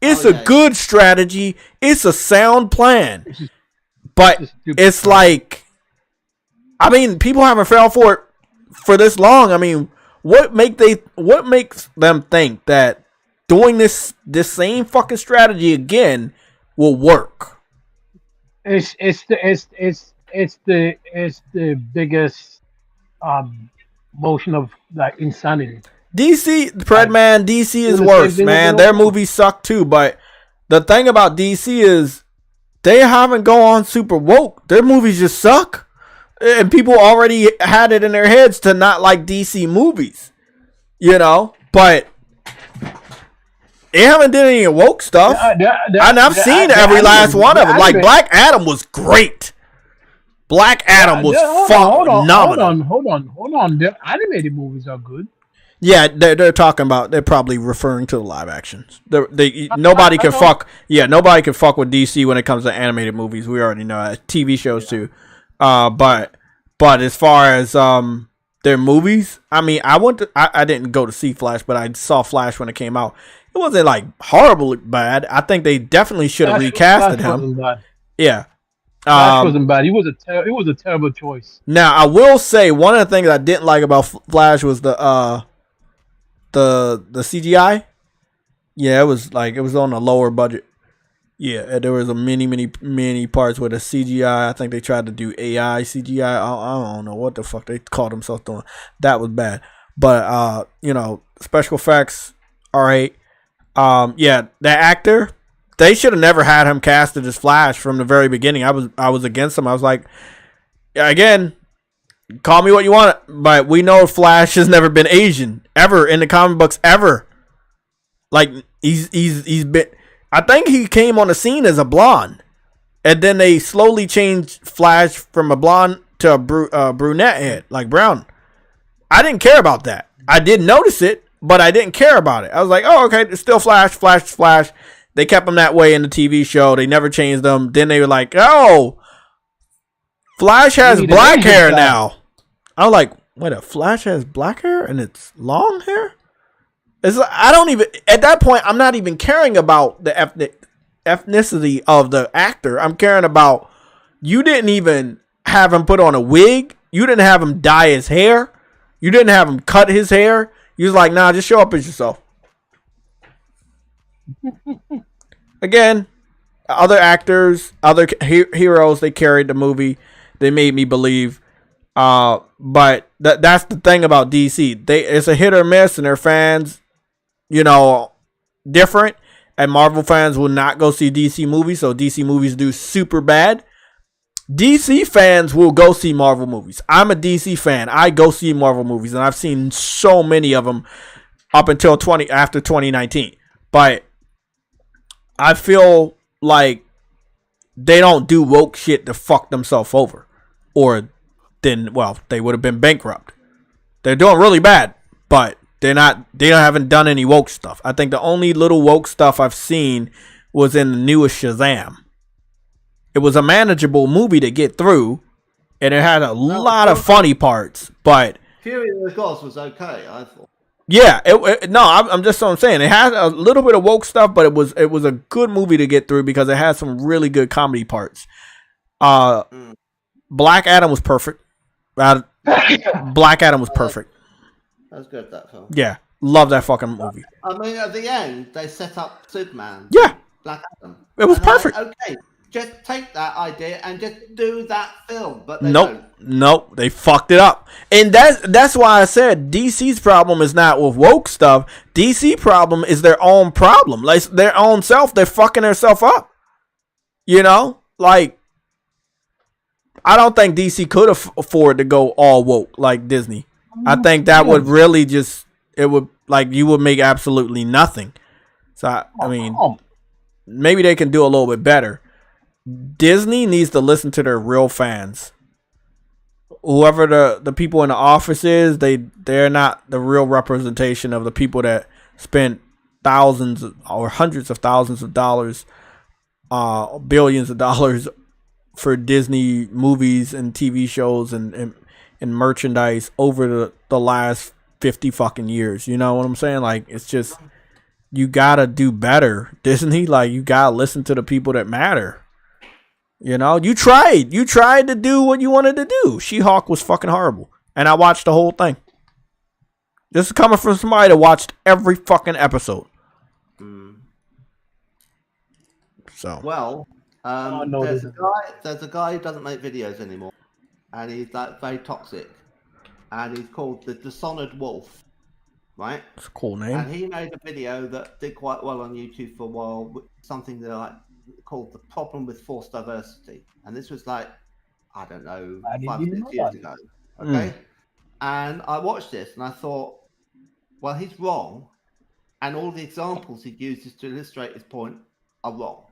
It's a good strategy. It's a sound plan, but it's like, I mean, people haven't fell for it for this long. I mean, what makes them think that doing this same fucking strategy again will work? It's the biggest motion of like insanity. DC is worse, man. Their movies suck too, but the thing about DC is they haven't gone super woke. Their movies just suck. And people already had it in their heads to not like DC movies. But they haven't did any woke stuff. And I've seen every last one of them. Like, Black Adam was great. Black Adam was phenomenal. Hold on. The animated movies are good. Yeah, they're talking about. They're probably referring to the live actions. Nobody can fuck. Yeah, nobody can fuck with DC when it comes to animated movies. We already know that. TV shows too. But as far as their movies, I mean, I didn't go to see Flash, but I saw Flash when it came out. It wasn't like horribly bad. I think they definitely should have recasted him. Yeah. Flash wasn't bad. It was a terrible choice. Now I will say one of the things I didn't like about Flash was the CGI. Yeah, it was on a lower budget. Yeah, there was a many parts with the CGI. I think they tried to do AI CGI. I don't know what the fuck they called themselves doing. That was bad. But special effects, all right. Yeah, the actor, they should have never had him casted as Flash from the very beginning. I was against him. I was like, again, call me what you want, but we know Flash has never been Asian ever in the comic books ever. Like he's been. I think he came on the scene as a blonde, and then they slowly changed Flash from a blonde to a brunette head, like brown. I didn't care about that. I didn't notice it, but I didn't care about it. I was like, oh, okay, it's still Flash. They kept him that way in the TV show. They never changed them. Then they were like, oh, Flash has black hair now. I was like, wait, a Flash has black hair and it's long hair? It's like, I don't even, at that point, I'm not even caring about the ethnicity of the actor. I'm caring about, you didn't even have him put on a wig. You didn't have him dye his hair. You didn't have him cut his hair. You was like, nah, just show up as yourself. Again, other actors, other heroes, they carried the movie. They made me believe. But that's the thing about DC. It's a hit or miss, and their fans, different. And Marvel fans will not go see DC movies, so DC movies do super bad. DC fans will go see Marvel movies. I'm a DC fan. I go see Marvel movies, and I've seen so many of them up until after 2019. But I feel like they don't do woke shit to fuck themselves over, or then, well, they would have been bankrupt. They're doing really bad, but they haven't done any woke stuff. I think the only little woke stuff I've seen was in the newest Shazam. It was a manageable movie to get through, and it had a lot of funny parts, but Fury of the Gods was okay, I thought. Yeah, I'm just saying it had a little bit of woke stuff, but it was a good movie to get through because it had some really good comedy parts. Black Adam was perfect. Black Adam was perfect. That was good, that film. Yeah, love that fucking movie. I mean, at the end, they set up Superman. Yeah, Black Adam. It was perfect. Okay, just take that idea and just do that film. But Nope, they fucked it up. And that's why I said DC's problem is not with woke stuff. DC problem is their own problem. Like their own self, they're fucking themselves up. Like I don't think DC could afford to go all woke like Disney. I think that would really you would make absolutely nothing. So I mean, maybe they can do a little bit better. Disney needs to listen to their real fans. Whoever the people in the office is, they're not the real representation of the people that spent thousands or hundreds of thousands of dollars, billions of dollars for Disney movies and TV shows and merchandise over the last 50 fucking years. You know what I'm saying? Like, it's just, you gotta do better, Disney. Like, you gotta listen to the people that matter. You tried to do what you wanted to do. She-Hulk was fucking horrible. And I watched the whole thing. This is coming from somebody that watched every fucking episode. So. Well, there's a guy who doesn't make videos anymore. And he's like very toxic. And he's called the Dishonored Wolf. Right? That's a cool name. And he made a video that did quite well on YouTube for a while. Something that like called The Problem with Forced Diversity. And this was like, I don't know, 5-6 years ago. Okay? And I watched this and I thought, well, he's wrong. And all the examples he uses to illustrate his point are wrong.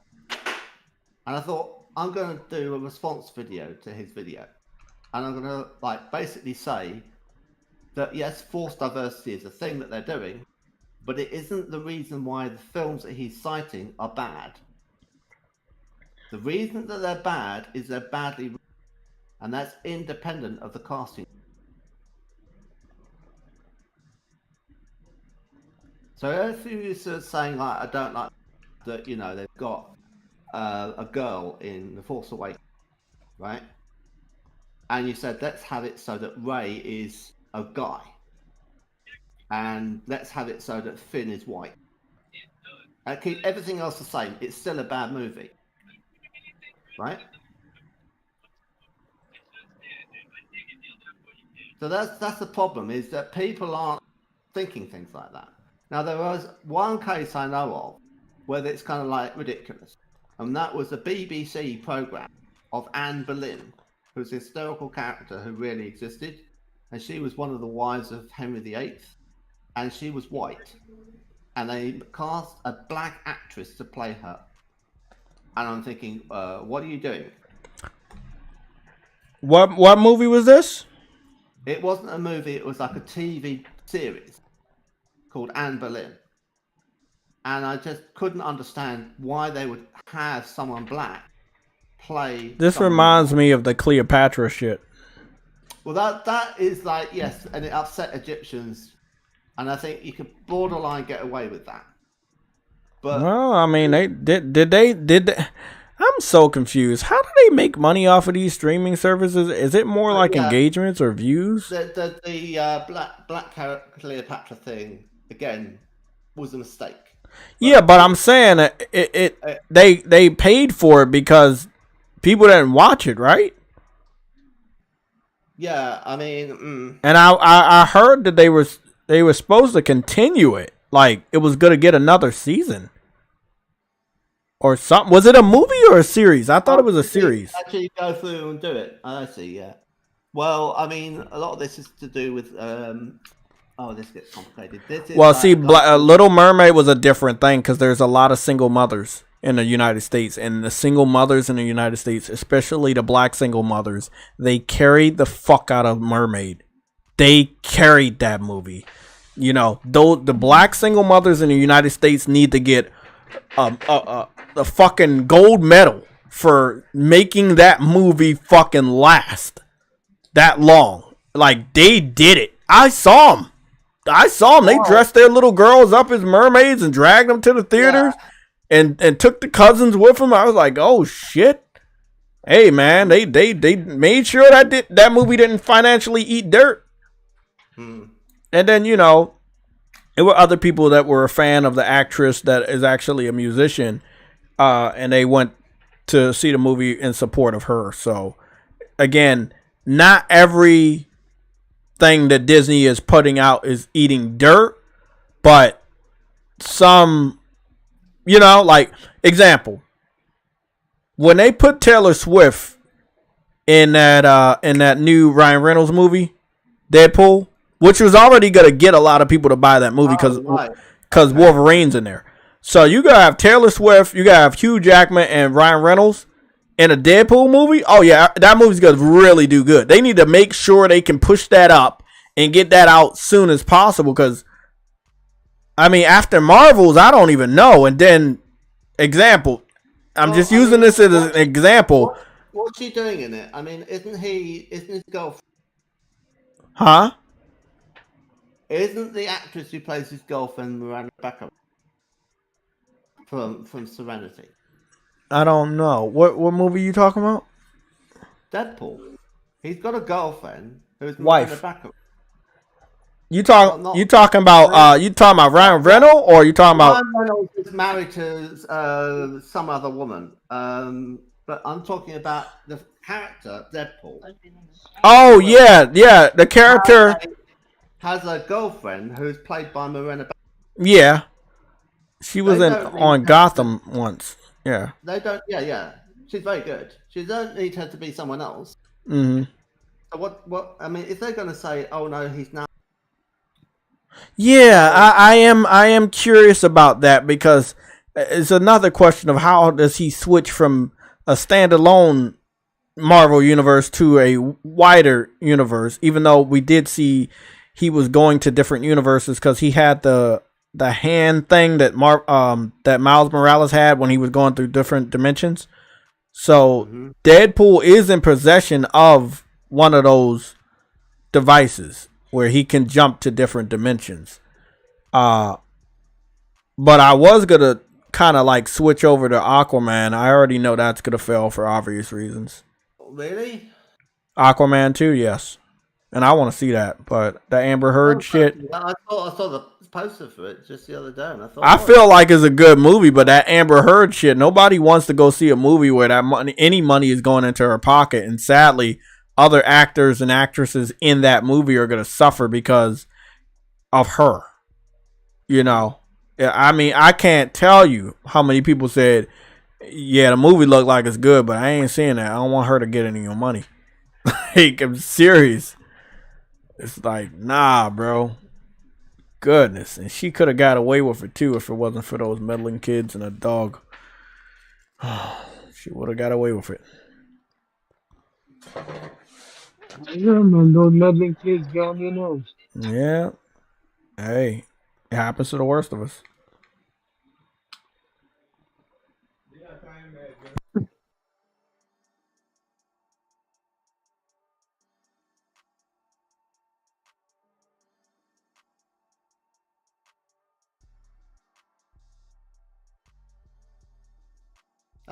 And I thought, I'm going to do a response video to his video. And I'm going to basically say that, yes, forced diversity is a thing that they're doing, but it isn't the reason why the films that he's citing are bad. The reason that they're bad is they're badly written, and that's independent of the casting. So if you're sort of saying, I don't like that, they've got a girl in The Force Awakens, right? And you said, let's have it so that Rey is a guy. And let's have it so that Finn is white. And keep everything else the same. It's still a bad movie. Right? So that's the problem, is that people aren't thinking things like that. Now, there was one case I know of where it's kind of like ridiculous. And that was a BBC programme of Anne Boleyn, who's a historical character who really existed. And she was one of the wives of Henry VIII. And she was white. And they cast a black actress to play her. And I'm thinking, what are you doing? What movie was this? It wasn't a movie, it was like a TV series. called Anne Boleyn. And I just couldn't understand why they would have someone black play. This reminds me of the Cleopatra shit. Well, that is like, yes, and it upset Egyptians. And I think you could borderline get away with that. But well, I mean, they did. I'm so confused. How do they make money off of these streaming services? Is it more like engagements or views? The Black Cleopatra thing again was a mistake. Yeah, but I'm saying they paid for it because people didn't watch it, right? Yeah, I mean, and I heard that they were supposed to continue it. Like it was going to get another season. Or something. Was it a movie or a series? I thought it was a series. Actually, go through and do it. I see. Yeah. Well, I mean, a lot of this is to do with. This gets complicated. Little Mermaid was a different thing because there's a lot of single mothers in the United States, and the single mothers in the United States, especially the black single mothers, they carried the fuck out of Mermaid. They carried that movie. You know, though the black single mothers in the United States need to get the fucking gold medal for making that movie fucking last that long. Like they did it. I saw them. They dressed their little girls up as mermaids and dragged them to the theaters and took the cousins with them. I was like, oh shit. Hey man, they made sure that movie didn't financially eat dirt. And then, you know, there were other people that were a fan of the actress that is actually a musician. And they went to see the movie in support of her. So, again, not every thing that Disney is putting out is eating dirt, but some, you know, like, example, when they put Taylor Swift in that new Ryan Reynolds movie, Deadpool, which was already going to get a lot of people to buy that movie because Wolverine's in there. So you gotta have Taylor Swift, you gotta have Hugh Jackman and Ryan Reynolds in a Deadpool movie. Oh yeah, that movie's gonna really do good. They need to make sure they can push that up and get that out soon as possible. Because I mean, after Marvels, I don't even know. And then, example, I'm just using this as an example. What's she doing in it? I mean, isn't his girlfriend? Huh? Isn't the actress who plays his girlfriend Miranda Becker? From Serenity. I don't know. What movie are you talking about? Deadpool. He's got a girlfriend who's wife. You talking about Ryan Reynolds or you talking about Ryan Reynolds is married to some other woman. But I'm talking about the character Deadpool. Oh yeah, the character has a girlfriend who's played by Miranda Becker. Yeah. She was on Gotham once. Yeah. They don't. Yeah. She's very good. She don't need her to be someone else. Mm-hmm. So what? I mean, if they're going to say, "Oh no, he's now." Yeah, I am curious about that because it's another question of how does he switch from a standalone Marvel universe to a wider universe? Even though we did see he was going to different universes because he had the hand thing that Miles Morales had when he was going through different dimensions. So Deadpool is in possession of one of those devices where he can jump to different dimensions. But I was going to kind of like switch over to Aquaman. I already know that's going to fail for obvious reasons. Really? Aquaman 2, yes. And I want to see that, but the Amber Heard shit. I saw the poster for it just the other day, and I feel like it's a good movie, but that Amber Heard shit, nobody wants to go see a movie where any money is going into her pocket, and sadly, other actors and actresses in that movie are going to suffer because of her. You know, I mean, I can't tell you how many people said, "Yeah, the movie looked like it's good, but I ain't seeing that. I don't want her to get any of your money." Like, I'm serious. It's like, nah, bro. Goodness, and she could have got away with it too if it wasn't for those meddling kids and a dog. She would have got away with it. Yeah, man, those meddling kids got on your nose. Yeah. Hey, It happens to the worst of us.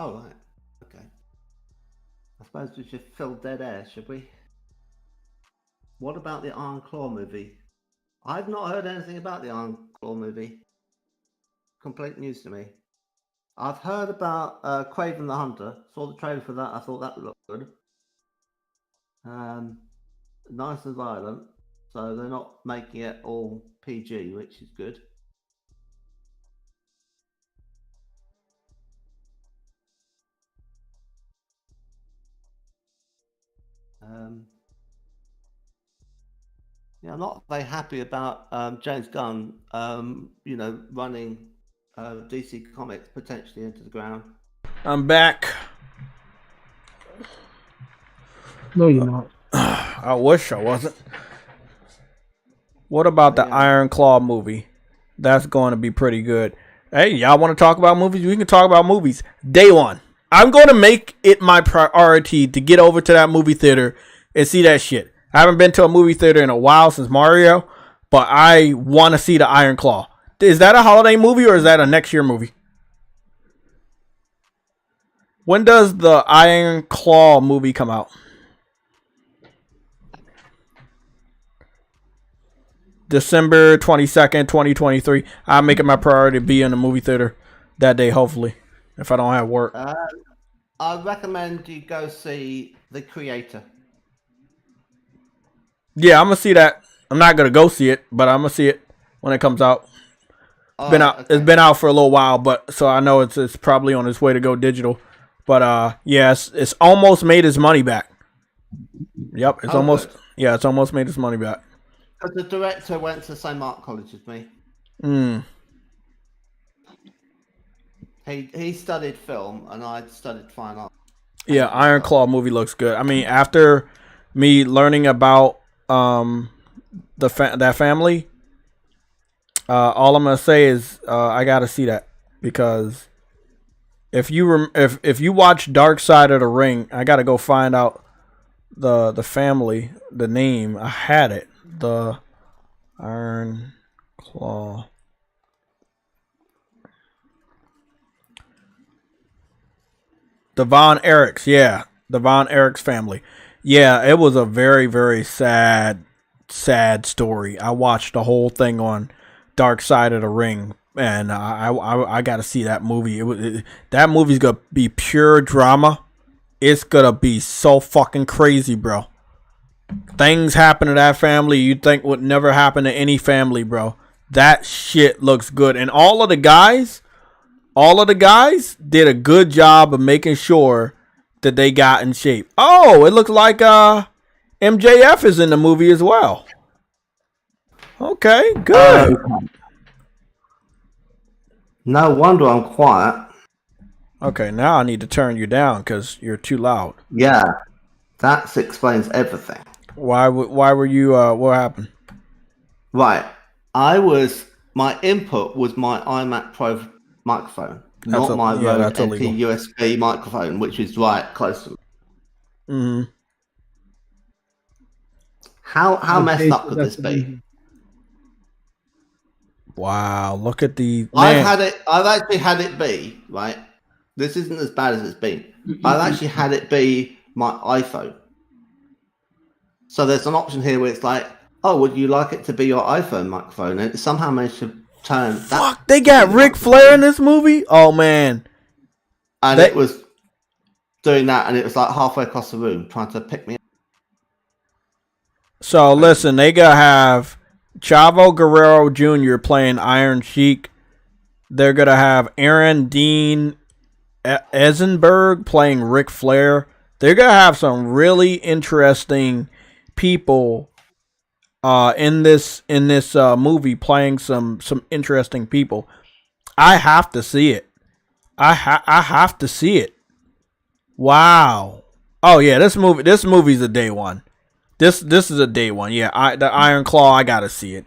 Oh, right. Okay. I suppose we should fill dead air, should we? What about the Iron Claw movie? I've not heard anything about the Iron Claw movie. Complete news to me. I've heard about Craven the Hunter. Saw the trailer for that. I thought that looked good. Nice and violent. So they're not making it all PG, which is good. Yeah, I'm not very happy about James Gunn, running DC Comics potentially into the ground. I'm back. No, you're not. I wish I wasn't. What about the Iron Claw movie? That's going to be pretty good. Hey, y'all want to talk about movies? We can talk about movies. Day one. I'm going to make it my priority to get over to that movie theater and see that shit. I haven't been to a movie theater in a while since Mario, but I want to see the Iron Claw. Is that a holiday movie or is that a next year movie? When does the Iron Claw movie come out? December 22nd, 2023. I'll make it my priority to be in the movie theater that day, hopefully, if I don't have work. I recommend you go see The Creator. Yeah, I'm going to see that. I'm not going to go see it, but I'm going to see it when it comes out. It's been out for a little while, but so I know it's probably on its way to go digital. But it's almost made its money back. Yep, it's almost made its money back. Because the director went to the same art college as me. He studied film and I studied fine art. Yeah, Iron Claw movie looks good. I mean, after me learning about that family, all I'm gonna say is I gotta see that, because if you watch Dark Side of the Ring, I gotta go find out the family, the name. I had it. The Iron Claw. The Von Erichs, yeah. The Von Erichs family. Yeah, it was a very, very sad story. I watched the whole thing on Dark Side of the Ring, and I got to see that movie. That movie's going to be pure drama. It's going to be so fucking crazy, bro. Things happen to that family you think would never happen to any family, bro. That shit looks good. And all of the guys did a good job of making sure that they got in shape. Oh, it looks like MJF is in the movie as well. Okay, good. No wonder I'm quiet. Okay, now I need to turn you down because you're too loud. Yeah, that explains everything. Why were you, what happened? Right. My input was my iMac Pro microphone, not my Rode NT USB microphone, which is right close to me. Mm-hmm. How messed up could this be? Wow, look at the... I've actually had it be, right? This isn't as bad as it's been. I've actually had it be my iPhone. So there's an option here where it's like, oh, would you like it to be your iPhone microphone? And it somehow managed to turn... Fuck, they got Ric Flair in this movie? Oh, man. And it was doing that, and it was like halfway across the room trying to pick me up. So, listen, they gotta have Chavo Guerrero Jr. playing Iron Sheik. They're gonna have Aaron Dean Eisenberg playing Ric Flair. They're gonna have some really interesting people in this movie playing some interesting people. I have to see it. I have to see it. Wow. Oh yeah, this movie's a day one. This is a day one. Yeah, the Iron Claw, I gotta see it.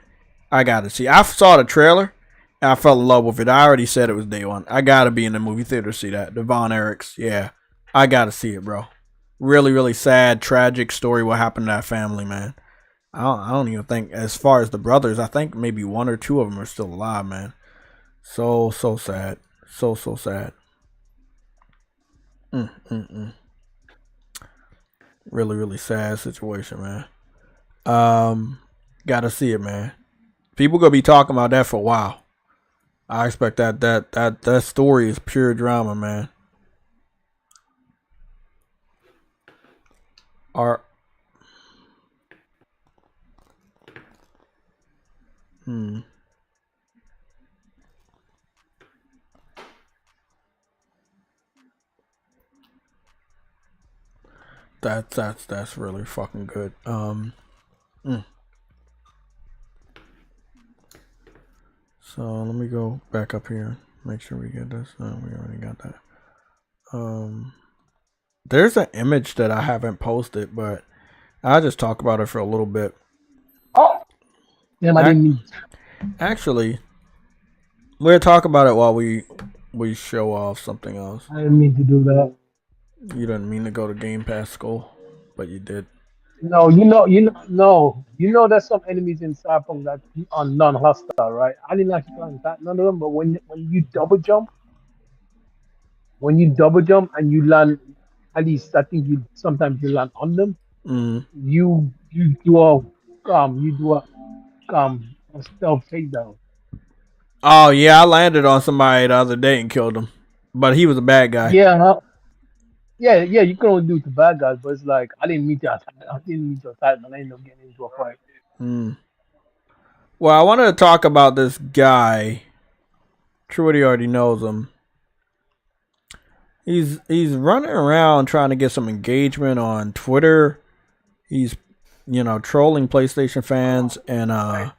I gotta see. I saw the trailer and I fell in love with it. I already said it was day one. I gotta be in the movie theater to see that. The Von Erichs. Yeah. I gotta see it, bro. Really, really sad, tragic story what happened to that family, man. I don't even think, as far as the brothers, I think maybe one or two of them are still alive, man. So sad. So sad. Really, really sad situation, man. Gotta see it, man. People gonna be talking about that for a while. I expect that story is pure drama, man. That's really fucking good. So let me go back up here. Make sure we get this. No, we already got that. There's an image that I haven't posted, but I'll just talk about it for a little bit. Oh, yeah, I didn't. Actually, we'll talk about it while we show off something else. I didn't mean to do that. You didn't mean to go to Game Pass School, but you did. No, you know there's some enemies in Cyberpunk that are non-hostile, right? I didn't actually attack none of them, but when you double jump and you land, at least I think sometimes you land on them. You do a stealth takedown. Oh yeah, I landed on somebody the other day and killed him, but he was a bad guy. Yeah, you can only do it to bad guys, but it's like I didn't mean to attack, and I ended up getting into a fight. Well, I wanted to talk about this guy. Trudy already knows him. He's running around trying to get some engagement on Twitter. He's trolling PlayStation fans, and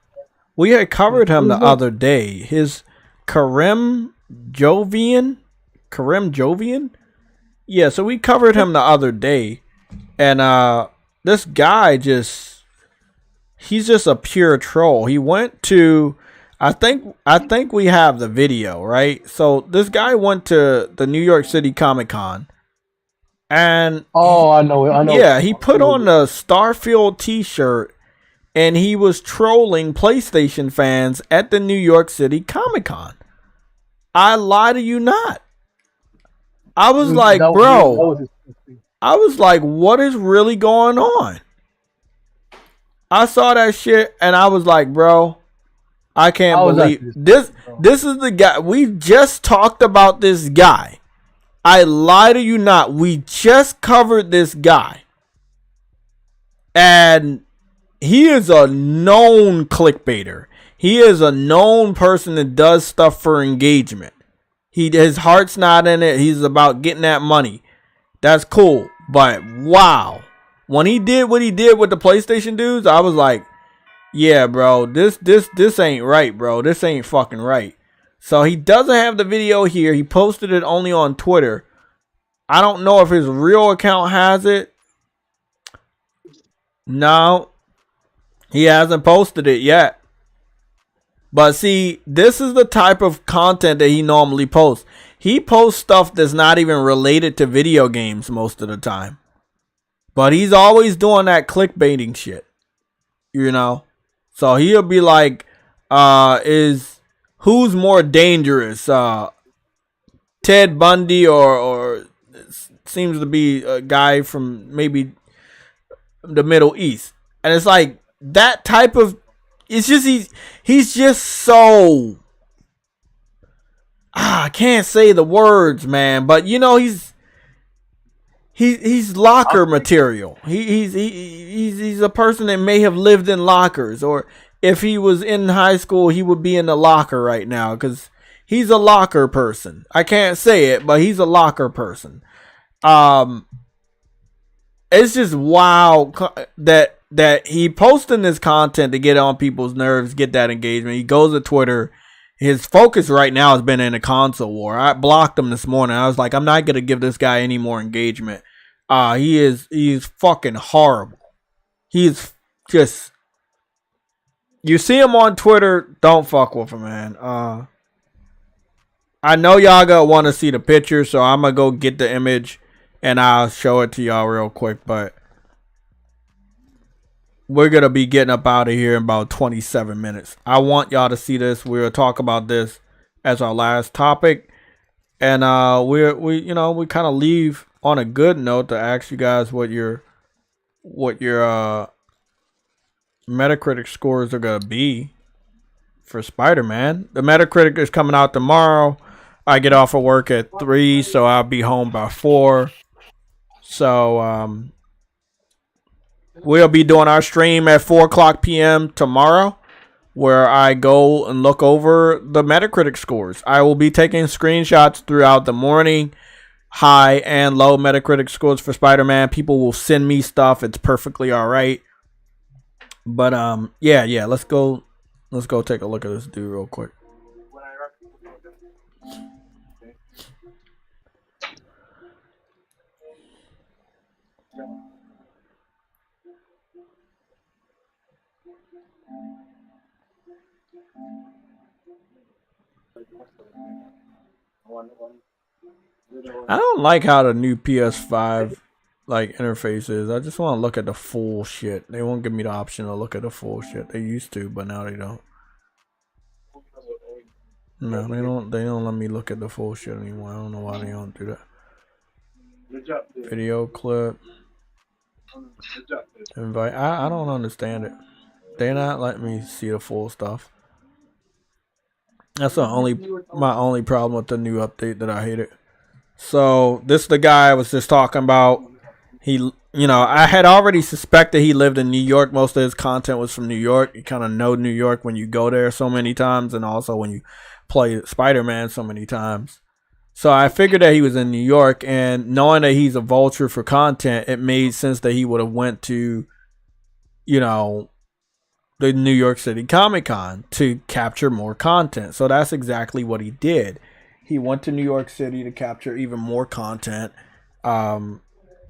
we had covered him the other day. His Karim Jovian. Yeah, so we covered him the other day, and this guy he's just a pure troll. He went to, I think we have the video, right? So this guy went to the New York City Comic Con, and I know. Yeah, he put on the Starfield t-shirt, and he was trolling PlayStation fans at the New York City Comic Con. I lie to you not. I was like, bro, I was like, what is really going on? I saw that shit and I was like, bro, I can't believe this. This is the guy. We just talked about this guy. I lie to you not. We just covered this guy. And he is a known clickbaiter. He is a known person that does stuff for engagement. His heart's not in it. He's about getting that money. That's cool. But wow. When he did what he did with the PlayStation dudes, I was like, yeah, bro, this ain't right, bro. This ain't fucking right. So he doesn't have the video here. He posted it only on Twitter. I don't know if his real account has it. No. He hasn't posted it yet. But see, this is the type of content that he normally posts. He posts stuff that's not even related to video games most of the time. But he's always doing that clickbaiting shit. So he'll be like, who's more dangerous? Ted Bundy or seems to be a guy from maybe the Middle East. And it's like that type of, it's just he's just so I can't say the words, man, but he's locker material. He's a person that may have lived in lockers, or if he was in high school, he would be in the locker right now because he's a locker person. I can't say it, but he's a locker person. It's just wild that he posting this content to get on people's nerves, get that engagement. He goes to Twitter. His focus right now has been in a console war. I blocked him this morning. I was like, I'm not gonna give this guy any more engagement. He's fucking horrible. He's just You see him on Twitter, don't fuck with him, man. I know y'all gonna want to see the picture, so I'm gonna go get the image and I'll show it to y'all real quick. But we're gonna be getting up out of here in about 27 minutes. I want y'all to see this. We'll talk about this as our last topic, and we kind of leave on a good note to ask you guys what your Metacritic scores are gonna be for Spider-Man. The Metacritic is coming out tomorrow. I get off of work at 3, so I'll be home by 4. So we'll be doing our stream at 4:00 p.m. tomorrow, where I go and look over the Metacritic scores. I will be taking screenshots throughout the morning, high and low Metacritic scores for Spider-Man. People will send me stuff. It's perfectly all right. But yeah, let's go take a look at this dude real quick. I don't like how the new PS5 interface is. I just want to look at the full shit. They won't give me the option to look at the full shit. They used to, but now they don't. No, they don't let me look at the full shit anymore. I don't know why they don't do that. Video clip. Invite. I don't understand it. They're not letting me see the full stuff. That's my only problem with the new update that I hated. So this is the guy I was just talking about. I had already suspected he lived in New York. Most of his content was from New York. You kind of know New York when you go there so many times, and also when you play Spider-Man so many times. So I figured that he was in New York, and knowing that he's a vulture for content, it made sense that he would have went to, the New York City Comic-Con to capture more content. So that's exactly what he did. He went to New York City to capture even more content. And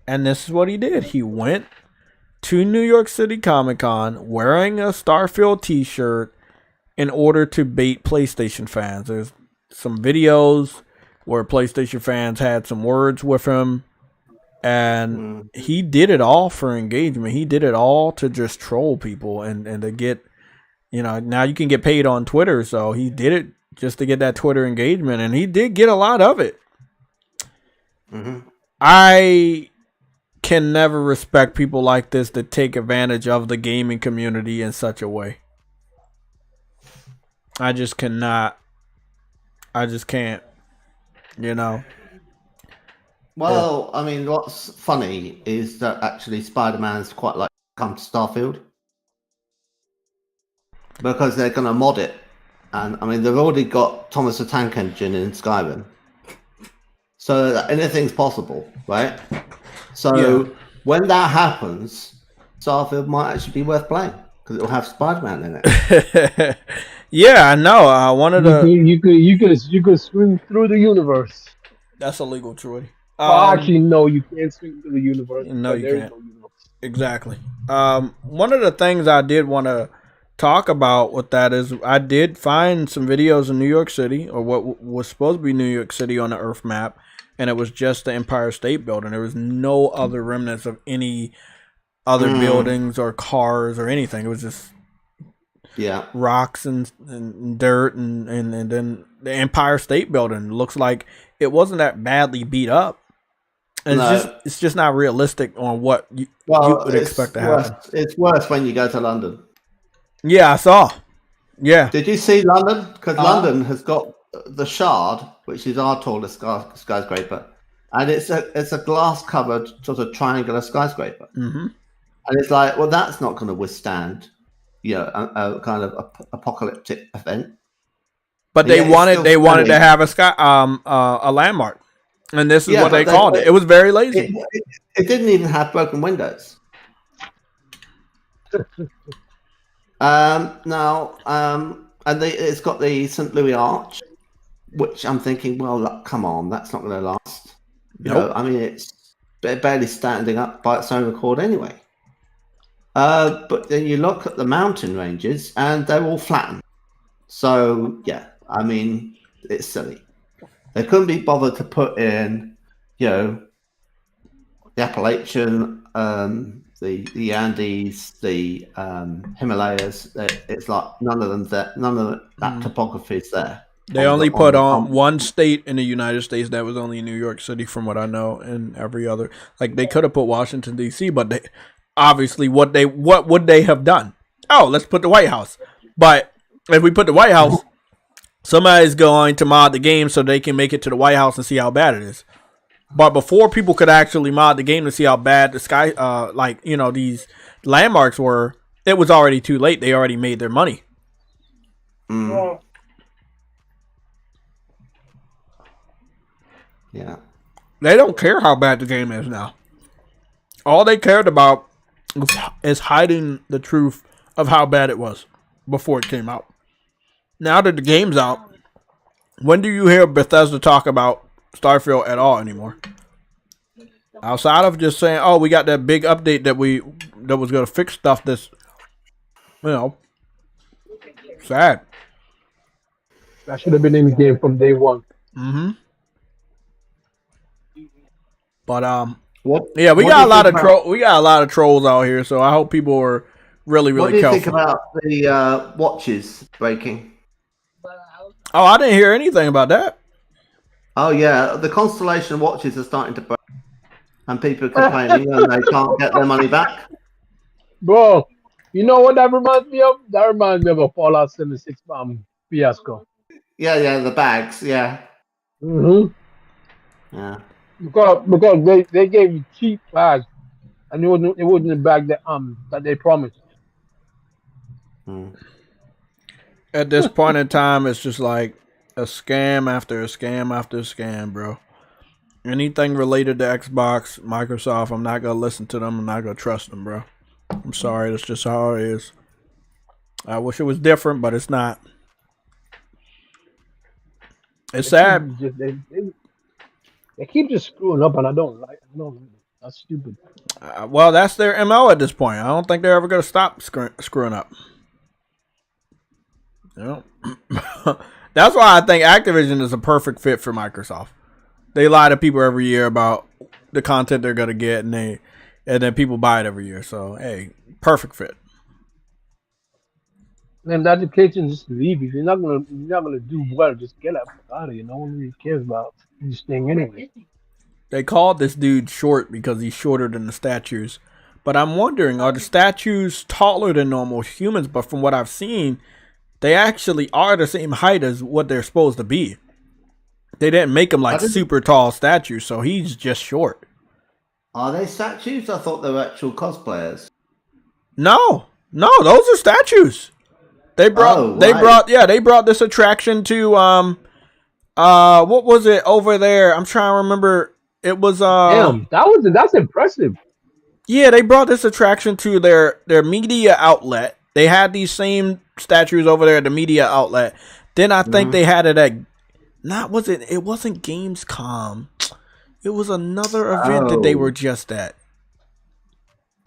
this is what he did. He went to New York City Comic-Con wearing a Starfield t-shirt in order to bait PlayStation fans. There's some videos where PlayStation fans had some words with him. And he did it all for engagement. He did it all to just troll people and to get, now you can get paid on Twitter. So he did it just to get that Twitter engagement. And he did get a lot of it. Mm-hmm. I can never respect people like this that take advantage of the gaming community in such a way. I just cannot. I just can't. Well, I mean, what's funny is that actually Spider-Man's quite like to come to Starfield because they're going to mod it. And I mean, they've already got Thomas the Tank Engine in Skyrim. So anything's possible, right? So when that happens, Starfield might actually be worth playing because it'll have Spider-Man in it. Yeah, I know. I wanted to. You could swing through the universe. That's illegal, Troy. Actually, no, you can't swing through the universe. No, you can't. Exactly. One of the things I did want to talk about with that is I did find some videos in New York City, or what was supposed to be New York City on the Earth map, and it was just the Empire State Building. There was no other remnants of any other buildings or cars or anything. It was just rocks and dirt and then the Empire State Building looks like it wasn't that badly beat up. And it's just not realistic on what you would expect to happen. It's worse when you go to London. Yeah, I saw. Yeah. Did you see London? Because London has got the Shard, which is our tallest skyscraper, and it's a glass covered sort of triangular skyscraper. Mm-hmm. And it's like, well, that's not going to withstand, a kind of apocalyptic event. But they wanted to have a landmark, and this is what they called it. It was very lazy. It didn't even have broken windows. It's got the St. Louis Arch, which I'm thinking, well, come on, that's not going to last. I mean, it's barely standing up by its own accord anyway. But then you look at the mountain ranges, and they're all flattened. So yeah, I mean, it's silly. They couldn't be bothered to put in, the Appalachian, the Andes, the Himalayas. It's like none of that topography is there. They only put on one state in the United States that was only New York City, from what I know, and every other. Like, they could have put Washington D.C., but they obviously what would they have done? Oh, let's put the White House. But if we put the White House, somebody's going to mod the game so they can make it to the White House and see how bad it is. But before people could actually mod the game to see how bad the sky, these landmarks were, it was already too late. They already made their money. Mm. Yeah. They don't care how bad the game is now. All they cared about is hiding the truth of how bad it was before it came out. Now that the game's out, when do you hear Bethesda talk about Starfield at all anymore? Outside of just saying, "Oh, we got that big update that was going to fix stuff that's, sad." That should have been in the game from day one. Mm-hmm. But we got a lot of trolls out here, so I hope people are really careful. What do you think about the watches breaking? Oh, I didn't hear anything about that. Oh yeah, the Constellation watches are starting to break, and people are complaining and they can't get their money back. Bro, you know what that reminds me of? That reminds me of a Fallout 76 fiasco. Yeah, the bags, yeah. Mm-hmm. Yeah. Because they gave you cheap bags, and it wasn't the bag that they promised. At this point in time, it's just like a scam after a scam after a scam, bro. Anything related to Xbox, Microsoft, I'm not gonna listen to them. I'm not gonna trust them, bro. I'm sorry, that's just how it is. I wish it was different, but it's not. It's sad. They keep just screwing up, and I don't like it. No, that's stupid. Well, that's their MO at this point. I don't think they're ever going to stop screwing up. That's why I think Activision is a perfect fit for Microsoft. They lie to people every year about the content they're going to get, and then people buy it every year. So, hey, perfect fit. And the education just leave. If you're not gonna do well, just get out of here. No one really cares about this thing anyway. They called this dude short because he's shorter than the statues. But I'm wondering, are the statues taller than normal humans? But from what I've seen, they actually are the same height as what they're supposed to be. They didn't make them like super tall statues, so he's just short. Are they statues? I thought they were actual cosplayers. No, those are statues. They brought this attraction to what was it over there? I'm trying to remember. It was damn, that's impressive. Yeah, they brought this attraction to their media outlet. They had these same statues over there at the media outlet. Then I think they had it at it wasn't Gamescom. It was another event that they were just at.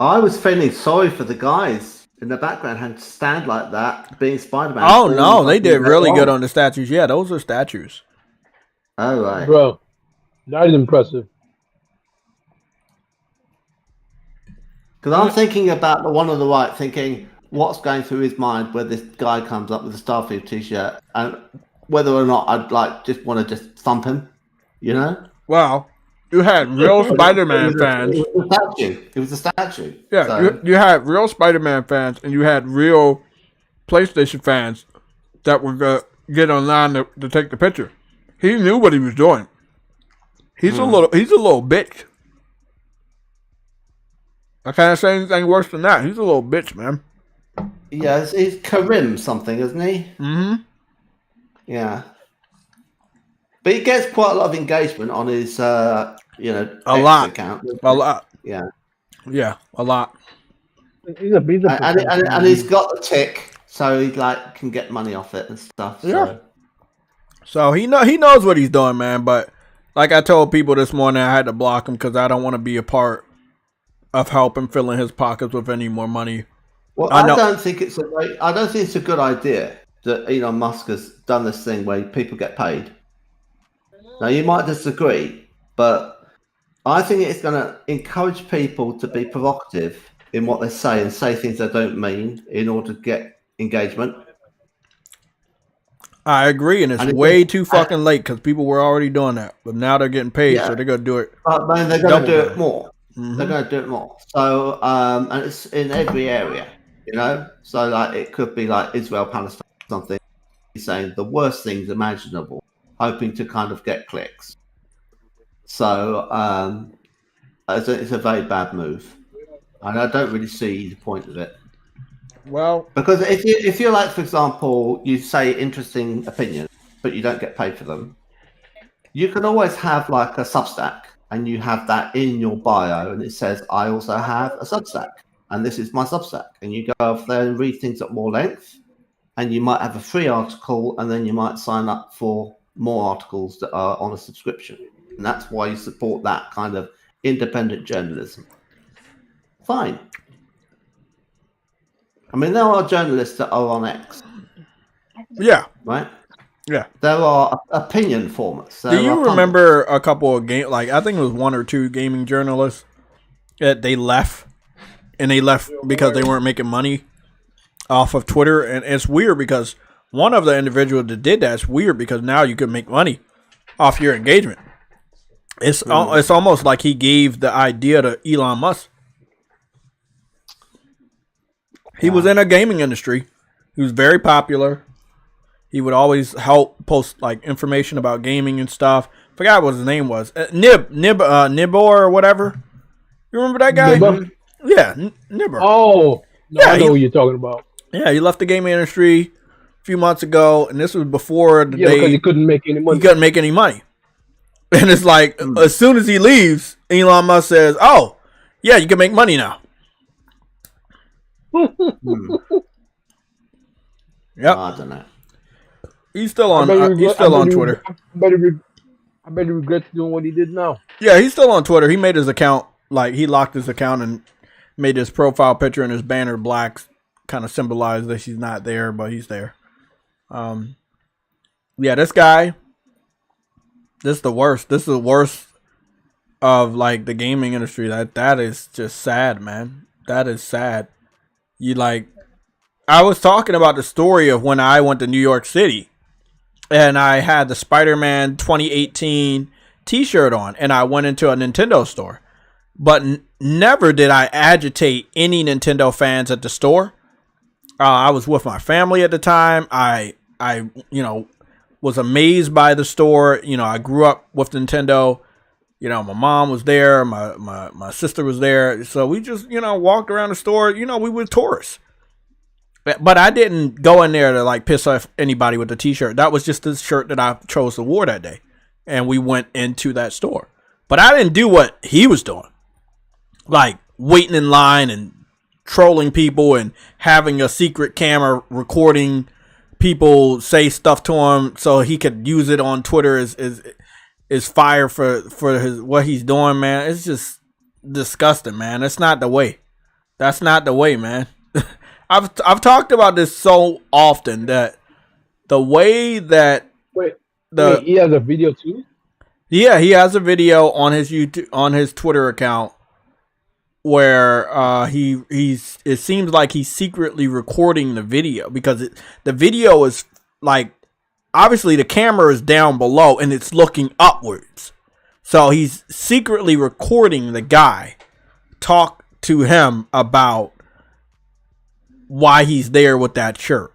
I was feeling sorry for the guys in the background had to stand like that, being Spider-Man. Oh no, they did really good on the statues. Yeah, those are statues. Oh right, bro, that is impressive. Because I'm thinking about the one on the right, thinking what's going through his mind where this guy comes up with a Starfield T-shirt, and whether or not I'd just want to thump him, Wow. You had real Spider-Man fans. It was a statue. Yeah, so. You had real Spider-Man fans, and you had real PlayStation fans that were going to get online to take the picture. He knew what he was doing. He's a little bitch. I can't say anything worse than that. He's a little bitch, man. Yeah, he's Karim something, isn't he? Mm-hmm. Yeah. But he gets quite a lot of engagement on his, a lot account. A lot. Yeah. Yeah, a lot. And he's got the tick, so he can get money off it and stuff. Yeah. So he knows what he's doing, man. But like I told people this morning, I had to block him because I don't want to be a part of helping filling his pockets with any more money. Well, I don't think it's a good idea that Elon Musk has done this thing where people get paid. Now, you might disagree, but I think it's going to encourage people to be provocative in what they say and say things they don't mean in order to get engagement. I agree, and it's way too fucking late because people were already doing that, but now they're getting paid, so they're going to do it. But then they're going to do it more. Mm-hmm. They're going to do it more. So, and it's in every area, you know? So, like, it could be like Israel, Palestine, something. He's saying the worst things imaginable, hoping to kind of get clicks. So, it's a very bad move. And I don't really see the point of it. Well, because if you're like, for example, you say interesting opinions, but you don't get paid for them, you can always have like a Substack, and you have that in your bio, and it says, I also have a Substack, and this is my Substack. And you go off there and read things at more length, and you might have a free article, and then you might sign up for more articles that are on a subscription. And that's why you support that kind of independent journalism. Fine. I mean, there are journalists that are on X. Yeah. Right? Yeah. There are opinion formats. Do you remember a couple of I think it was one or two gaming journalists that they left, and they left because they weren't making money off of Twitter. And it's weird because one of the individuals that did that's weird because now you can make money off your engagement. It's almost like he gave the idea to Elon Musk. He was in a gaming industry. He was very popular. He would always help post like information about gaming and stuff. Forgot what his name was. Nibor or whatever. You remember that guy? Nibor? Yeah, Nibor. Oh, no, yeah, I know what you're talking about. Yeah, he left the gaming industry a few months ago, and this was before the day because he couldn't make any money. He couldn't make any money. And it's like, as soon as he leaves, Elon Musk says, "Oh, yeah, you can make money now." Yep. I don't know. He's still on. He's still on Twitter. I bet he regrets doing what he did now. Yeah, he's still on Twitter. He made his account, like he locked his account and made his profile picture and his banner black, kind of symbolize that he's not there, but he's there. Yeah, this guy. This is the worst. This is the worst of like the gaming industry. That is just sad, man. That is sad. I was talking about the story of when I went to New York City and I had the Spider-Man 2018 t-shirt on and I went into a Nintendo store, but never did I agitate any Nintendo fans at the store. I was with my family at the time. I was amazed by the store. I grew up with Nintendo. My mom was there. My sister was there. So we just, walked around the store. We were tourists. But I didn't go in there to like piss off anybody with the t-shirt. That was just the shirt that I chose to wear that day. And we went into that store. But I didn't do what he was doing. Like waiting in line and trolling people and having a secret camera recording people say stuff to him so he could use it on Twitter is fire for his what he's doing, man. It's just disgusting, man. That's not the way. That's not the way, man. I've talked about this so often that the way that wait, he has a video too? Yeah, he has a video on his his Twitter account where it seems like he's secretly recording the video because the video is like obviously the camera is down below and it's looking upwards. So he's secretly recording the guy talk to him about why he's there with that shirt.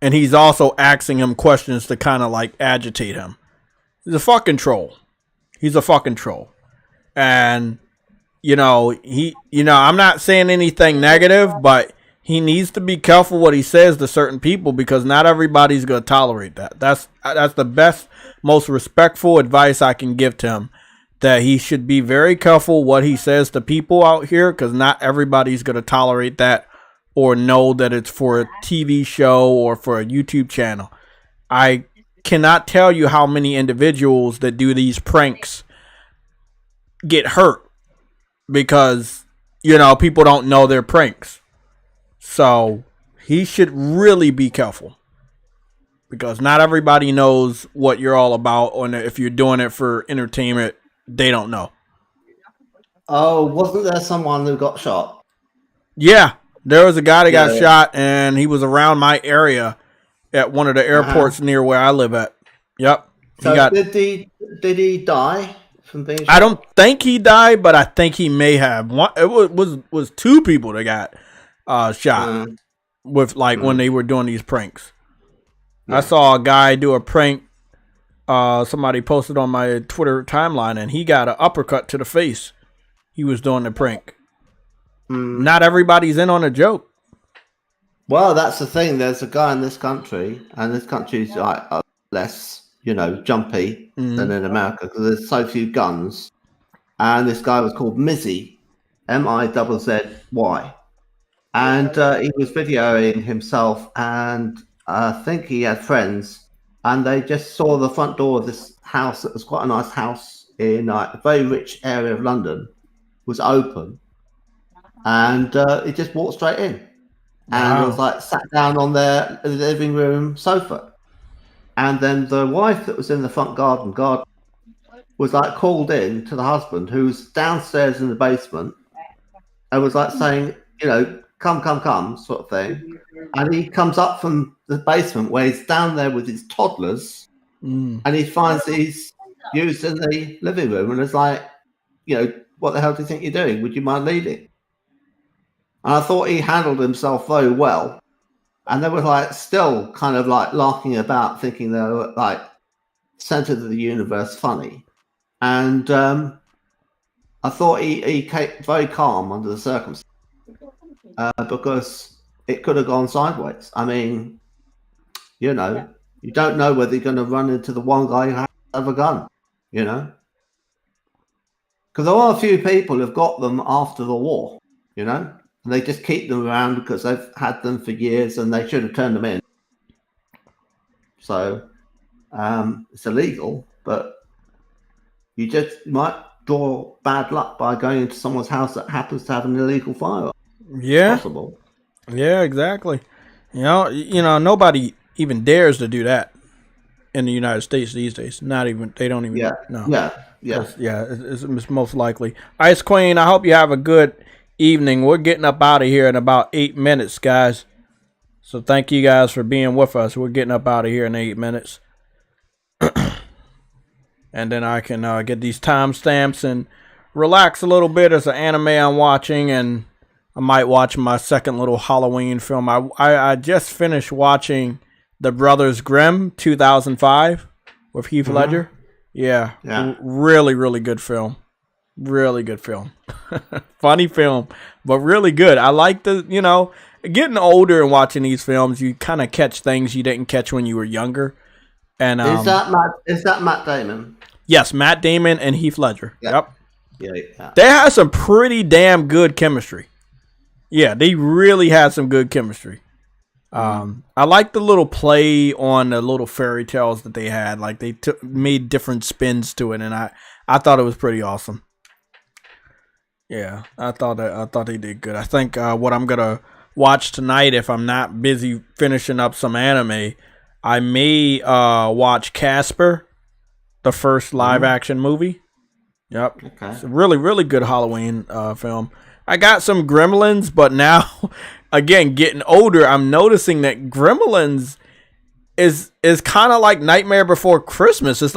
And he's also asking him questions to kind of like agitate him. He's a fucking troll. He's a fucking troll. And, I'm not saying anything negative, but he needs to be careful what he says to certain people because not everybody's going to tolerate that. That's the best, most respectful advice I can give to him. That he should be very careful what he says to people out here because not everybody's going to tolerate that or know that it's for a TV show or for a YouTube channel. I cannot tell you how many individuals that do these pranks get hurt because, you know, people don't know their pranks. So he should really be careful because not everybody knows what you're all about. Or if you're doing it for entertainment, they don't know. Oh, wasn't there someone who got shot? Yeah, there was a guy that got shot, and he was around my area at one of the airports near where I live at. Yep. So did he die from being shot? I don't think he died, but I think he may have. It was two people that got shot with when they were doing these pranks. Yeah. I saw a guy do a prank. Somebody posted on my Twitter timeline, and he got an uppercut to the face. He was doing the prank. Not everybody's in on a joke. Well, that's the thing. There's a guy in this country, and this country's less, jumpy than in America because there's so few guns. And this guy was called Mizzy, Mizzzy, and he was videoing himself, and I think he had friends, and they just saw the front door of this house that was quite a nice house in a very rich area of London was open, and he just walked straight in. And it was sat down on their living room sofa. And then the wife that was in the front garden was called in to the husband, who's downstairs in the basement, and was saying, come, sort of thing. And he comes up from the basement where he's down there with his toddlers, and he finds he's used in the living room, and is what the hell do you think you're doing? Would you mind leaving? And I thought he handled himself very well. And they were still kind of larking about, thinking they were center of the universe funny. And I thought he kept very calm under the circumstances because it could have gone sideways. I mean, you don't know whether you're going to run into the one guy who has a gun, Because there are a few people who've got them after the war, And they just keep them around because they've had them for years and they should have turned them in. So it's illegal, but you just might draw bad luck by going into someone's house that happens to have an illegal firearm. Yeah. It's possible. Yeah, exactly. Nobody even dares to do that in the United States these days. They don't even know. Yeah. It's most likely. Ice Queen, I hope you have a good evening. We're getting up out of here in about 8 minutes, guys. So thank you guys for being with us. We're getting up out of here in 8 minutes. And then I can get these timestamps and relax a little bit as an anime I'm watching, and I might watch my second little Halloween film. I just finished watching The Brothers Grimm 2005 with Heath Ledger. Yeah. Really, really good film. Really good film. Funny film, but really good. I like getting older and watching these films, you kind of catch things you didn't catch when you were younger. And is that Matt Damon? Yes, Matt Damon and Heath Ledger. Yeah. Yep. Yeah. They had some pretty damn good chemistry. Yeah, they really had some good chemistry. I like the little play on the little fairy tales that they had. They made different spins to it, and I thought it was pretty awesome. Yeah, I thought they did good. I think what I'm gonna watch tonight, if I'm not busy finishing up some anime, I may watch Casper, the first live action movie. Yep, okay. It's a really, really good Halloween film. I got some Gremlins, but now, again, getting older, I'm noticing that Gremlins is kind of like Nightmare Before Christmas. It's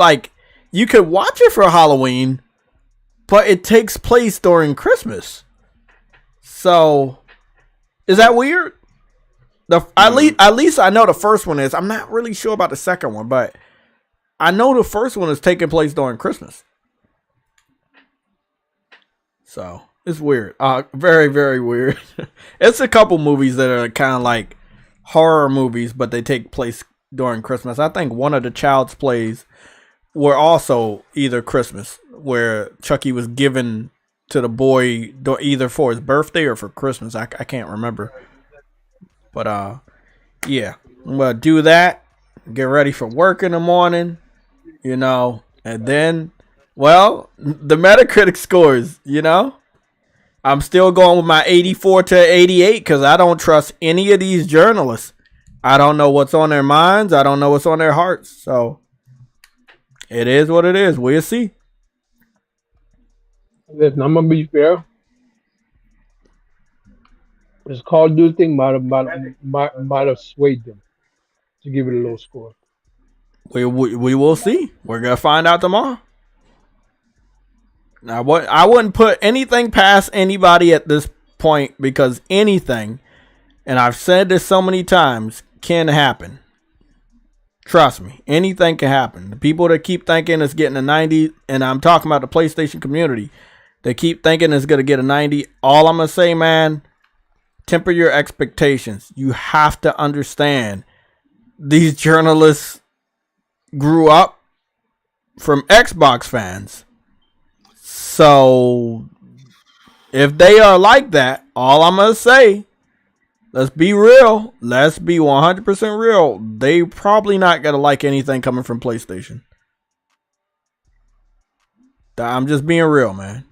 you could watch it for Halloween, but it takes place during Christmas. So, is that weird? At least I know the first one is. I'm not really sure about the second one, but I know the first one is taking place during Christmas. So, it's weird. Very, very weird. It's a couple movies that are kind of like horror movies, but they take place during Christmas. I think one of the Child's Plays were also either Christmas, where Chucky was given to the boy either for his birthday or for Christmas. I can't remember. But yeah, I'm gonna do that. Get ready for work in the morning, and then Well, the Metacritic scores, you know, I'm still going with my 84 to 88 because I don't trust any of these journalists. I don't know what's on their minds. I don't know what's on their hearts. So it is what it is. We'll see. Listen, I'm gonna be fair. This Call of Duty thing might have swayed them to give it a low score. We will see. We're gonna find out tomorrow. Now, I wouldn't put anything past anybody at this point because anything, and I've said this so many times, can happen. Trust me, anything can happen. The people that keep thinking it's getting a 90, and I'm talking about the PlayStation community, they keep thinking it's gonna get a 90. All I'm gonna say, man, temper your expectations. You have to understand these journalists grew up from Xbox fans. So if they are like that, all I'm going to say, let's be real. Let's be 100% real. They probably not going to like anything coming from PlayStation. I'm just being real, man.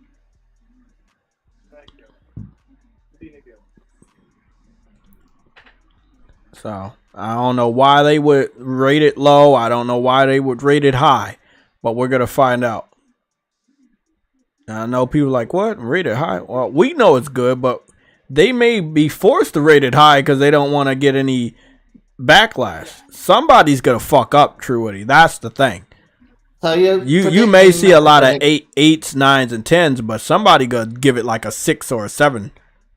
So I don't know why they would rate it low. I don't know why they would rate it high, but we're going to find out. And I know people are like, what? Rate it high? Well, we know it's good, but they may be forced to rate it high because they don't want to get any backlash. Somebody's going to fuck up Truity. That's the thing. So you may see a lot of 8s, 9s, and 10s, but somebody going to give it like a 6 or a 7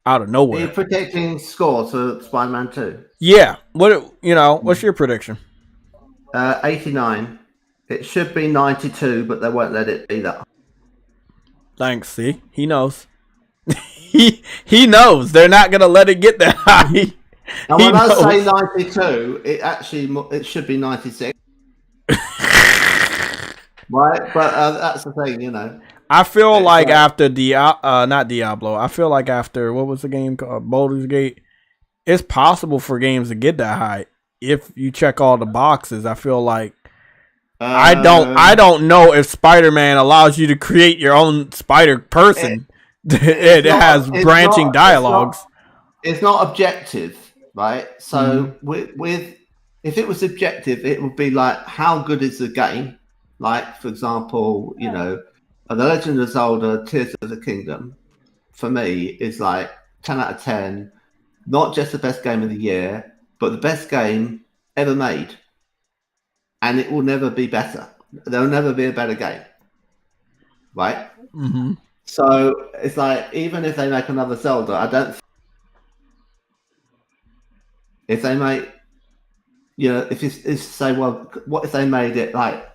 out of nowhere. Are you predicting scores for Spider-Man 2? Yeah. What's your prediction? 89. It should be 92, but they won't let it be that. Thanks. See, he knows. he knows they're not gonna let it get that high. And when I say 92, it should be 96. Right, but that's the thing, you know. I feel like after not Diablo. I feel like after what was the game called, Baldur's Gate. It's possible for games to get that high if you check all the boxes. I feel like. I don't know if Spider-Man allows you to create your own spider person. It has branching dialogues. It's not objective, right? So with if it was objective, it would be like how good is the game? Like for example, you know, The Legend of Zelda: Tears of the Kingdom, for me is like 10 out of 10. Not just the best game of the year, but the best game ever made. And it will never be better. There'll never be a better game. Right? Mm-hmm. So it's like, even if they make another Zelda, I don't. If they make, you know, if you say, well, what if they made it like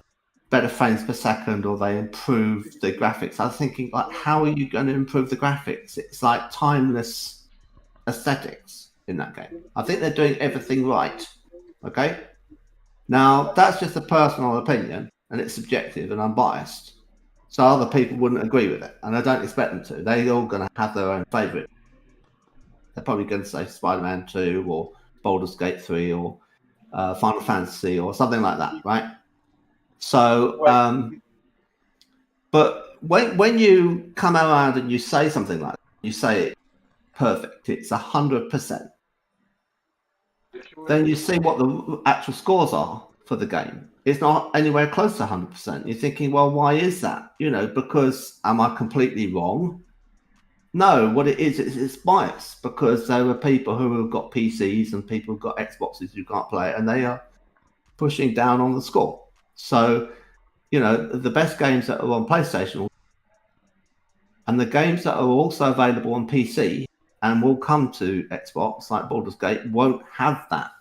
better frames per second or they improved the graphics? I was thinking, like, how are you going to improve the graphics? It's like timeless aesthetics in that game. I think they're doing everything right. Okay? Now, that's just a personal opinion, and it's subjective and unbiased. So other people wouldn't agree with it, and I don't expect them to. They're all going to have their own favourite. They're probably going to say Spider-Man 2 or Baldur's Gate 3 or Final Fantasy or something like that, right? So, but when you come around and you say something like that, you say it perfect, it's 100%. Then you see what the actual scores are for the game. It's not anywhere close to 100%. You're thinking, well, why is that? You know, because am I completely wrong? No, what it is, it's bias, because there are people who have got PCs and people who've got Xboxes who can't play it, and they are pushing down on the score. So, you know, the best games that are on PlayStation and the games that are also available on PC and will come to Xbox, like Baldur's Gate, won't have that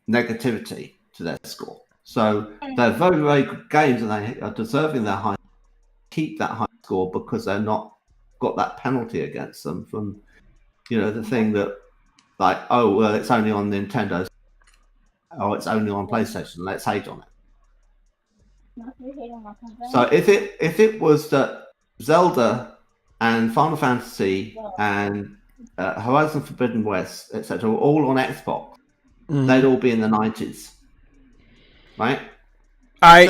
negativity to their score. So they're very, very good games, and they are deserving their high, keep that high score because they're not got that penalty against them from, you know, the thing that, like, oh, well, it's only on Nintendo, or it's only on PlayStation. Let's hate on it. So if it was that Zelda and Final Fantasy and Horizon Forbidden West, etc., all on Xbox, they'd all be in the 90s, right?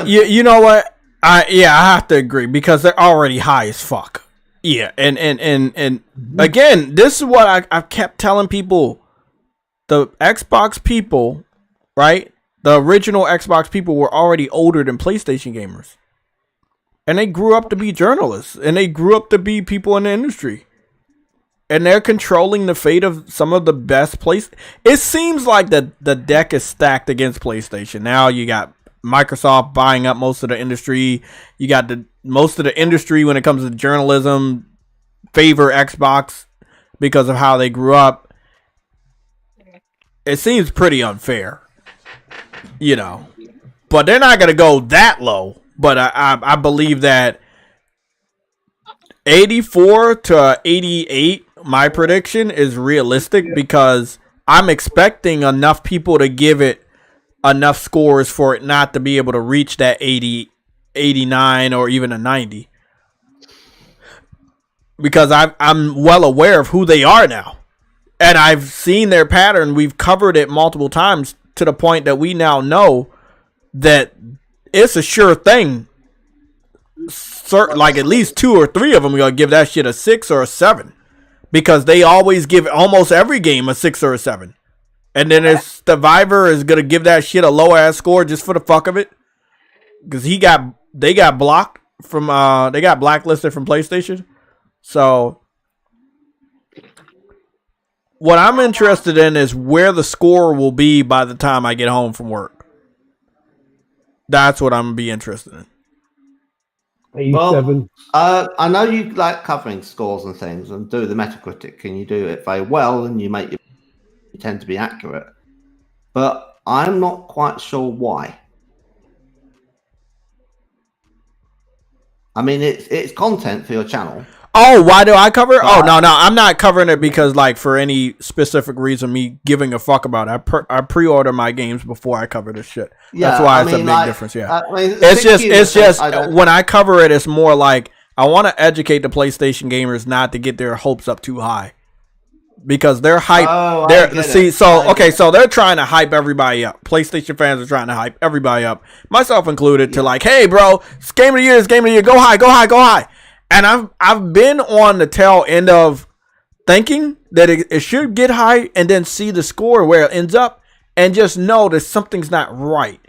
You know what? I have to agree because they're already high as fuck. Yeah, and again, this is what I kept telling people. The Xbox people, right? The original Xbox people were already older than PlayStation gamers. And they grew up to be journalists. And they grew up to be people in the industry. And they're controlling the fate of some of the best places. It seems like the deck is stacked against PlayStation. Now you got Microsoft buying up most of the industry. You got most of the industry when it comes to journalism favor Xbox because of how they grew up. It seems pretty unfair, you know. But they're not going to go that low. But I believe that 84 to 88, my prediction, is realistic because I'm expecting enough people to give it enough scores for it not to be able to reach that 80, 89, or even a 90. Because I'm well aware of who they are now. And I've seen their pattern. We've covered it multiple times to the point that we now know that it's a sure thing. Like at least 2 or 3 of them are going to give that shit a 6 or a 7. Because they always give almost every game a 6 or a 7. And then Survivor is going to give that shit a low ass score just for the fuck of it. Because they got blocked from, they got blacklisted from PlayStation. So what I'm interested in is where the score will be by the time I get home from work. That's what I'm going to be interested in. 87. Well, I know you like covering scores and things and do the Metacritic, and you do it very well, and you tend to be accurate. But I'm not quite sure why. I mean, it's content for your channel. Oh, why do I cover it? Oh, no, I'm not covering it because, like, for any specific reason, me giving a fuck about it. I pre-order my games before I cover this shit. Yeah, that's why it's a big difference, yeah. It's just when I cover it, it's more like I want to educate the PlayStation gamers not to get their hopes up too high. Because they're hype. So they're trying to hype everybody up. PlayStation fans are trying to hype everybody up, myself included, to like, hey, bro, it's game of the year, it's game of the year, go high, go high, go high. And I've been on the tail end of thinking that it should get high and then see the score where it ends up and just know that something's not right.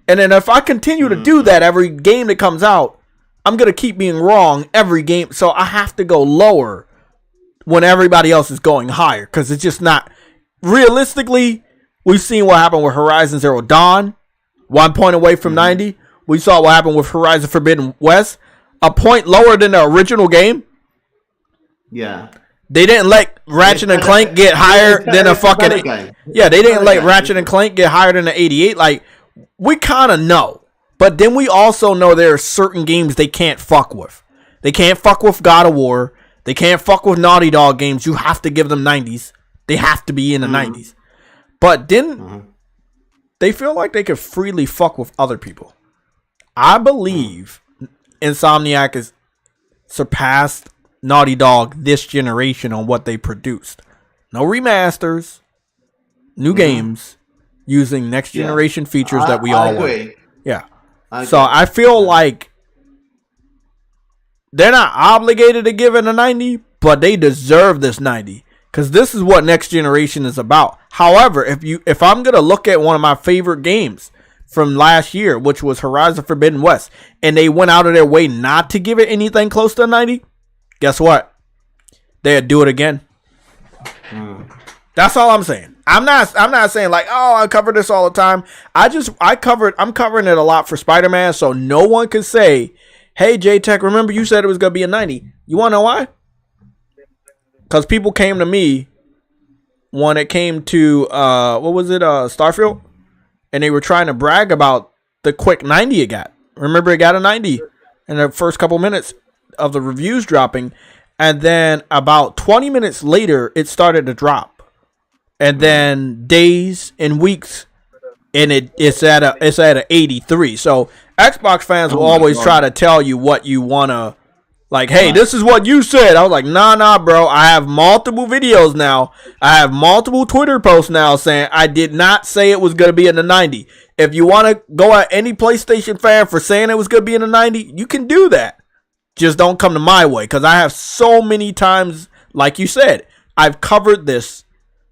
And then if I continue to do that every game that comes out, I'm going to keep being wrong every game. So I have to go lower when everybody else is going higher because it's just not. Realistically, we've seen what happened with Horizon Zero Dawn, 1 point away from 90. We saw what happened with Horizon Forbidden West. A point lower than the original game. Yeah. They didn't let Ratchet and Clank get higher than a fucking... Yeah, they didn't let Ratchet and Clank get higher than the 88. Like, we kind of know. But then we also know there are certain games they can't fuck with. They can't fuck with God of War. They can't fuck with Naughty Dog games. You have to give them 90s. They have to be in the 90s. But then they feel like they could freely fuck with other people. I believe... Insomniac has surpassed Naughty Dog this generation on what they produced. No remasters, new games using next generation features that we all want. Yeah. So I feel like they're not obligated to give it a 90, but they deserve this 90 because this is what next generation is about. However, if I'm gonna look at one of my favorite games from last year, which was Horizon Forbidden West, and they went out of their way not to give it anything close to a 90, guess what? They'd do it again. That's all I'm saying. I'm not saying like, oh, I cover this all the time. I'm covering it a lot for Spider-Man, so no one can say, hey, JayTech, remember you said it was gonna be a 90. You wanna know why? Because people came to me when it came to what was it, Starfield? And they were trying to brag about the quick 90 it got. Remember, it got a 90 in the first couple minutes of the reviews dropping. And then about 20 minutes later, it started to drop. And then days and weeks, and it's at a 83. So Xbox fans will always try to tell you what you want to. Like, hey, this is what you said. I was like, nah, bro. I have multiple videos now. I have multiple Twitter posts now saying I did not say it was going to be in the 90. If you want to go at any PlayStation fan for saying it was going to be in the 90, you can do that. Just don't come to my way, because I have so many times, like you said, I've covered this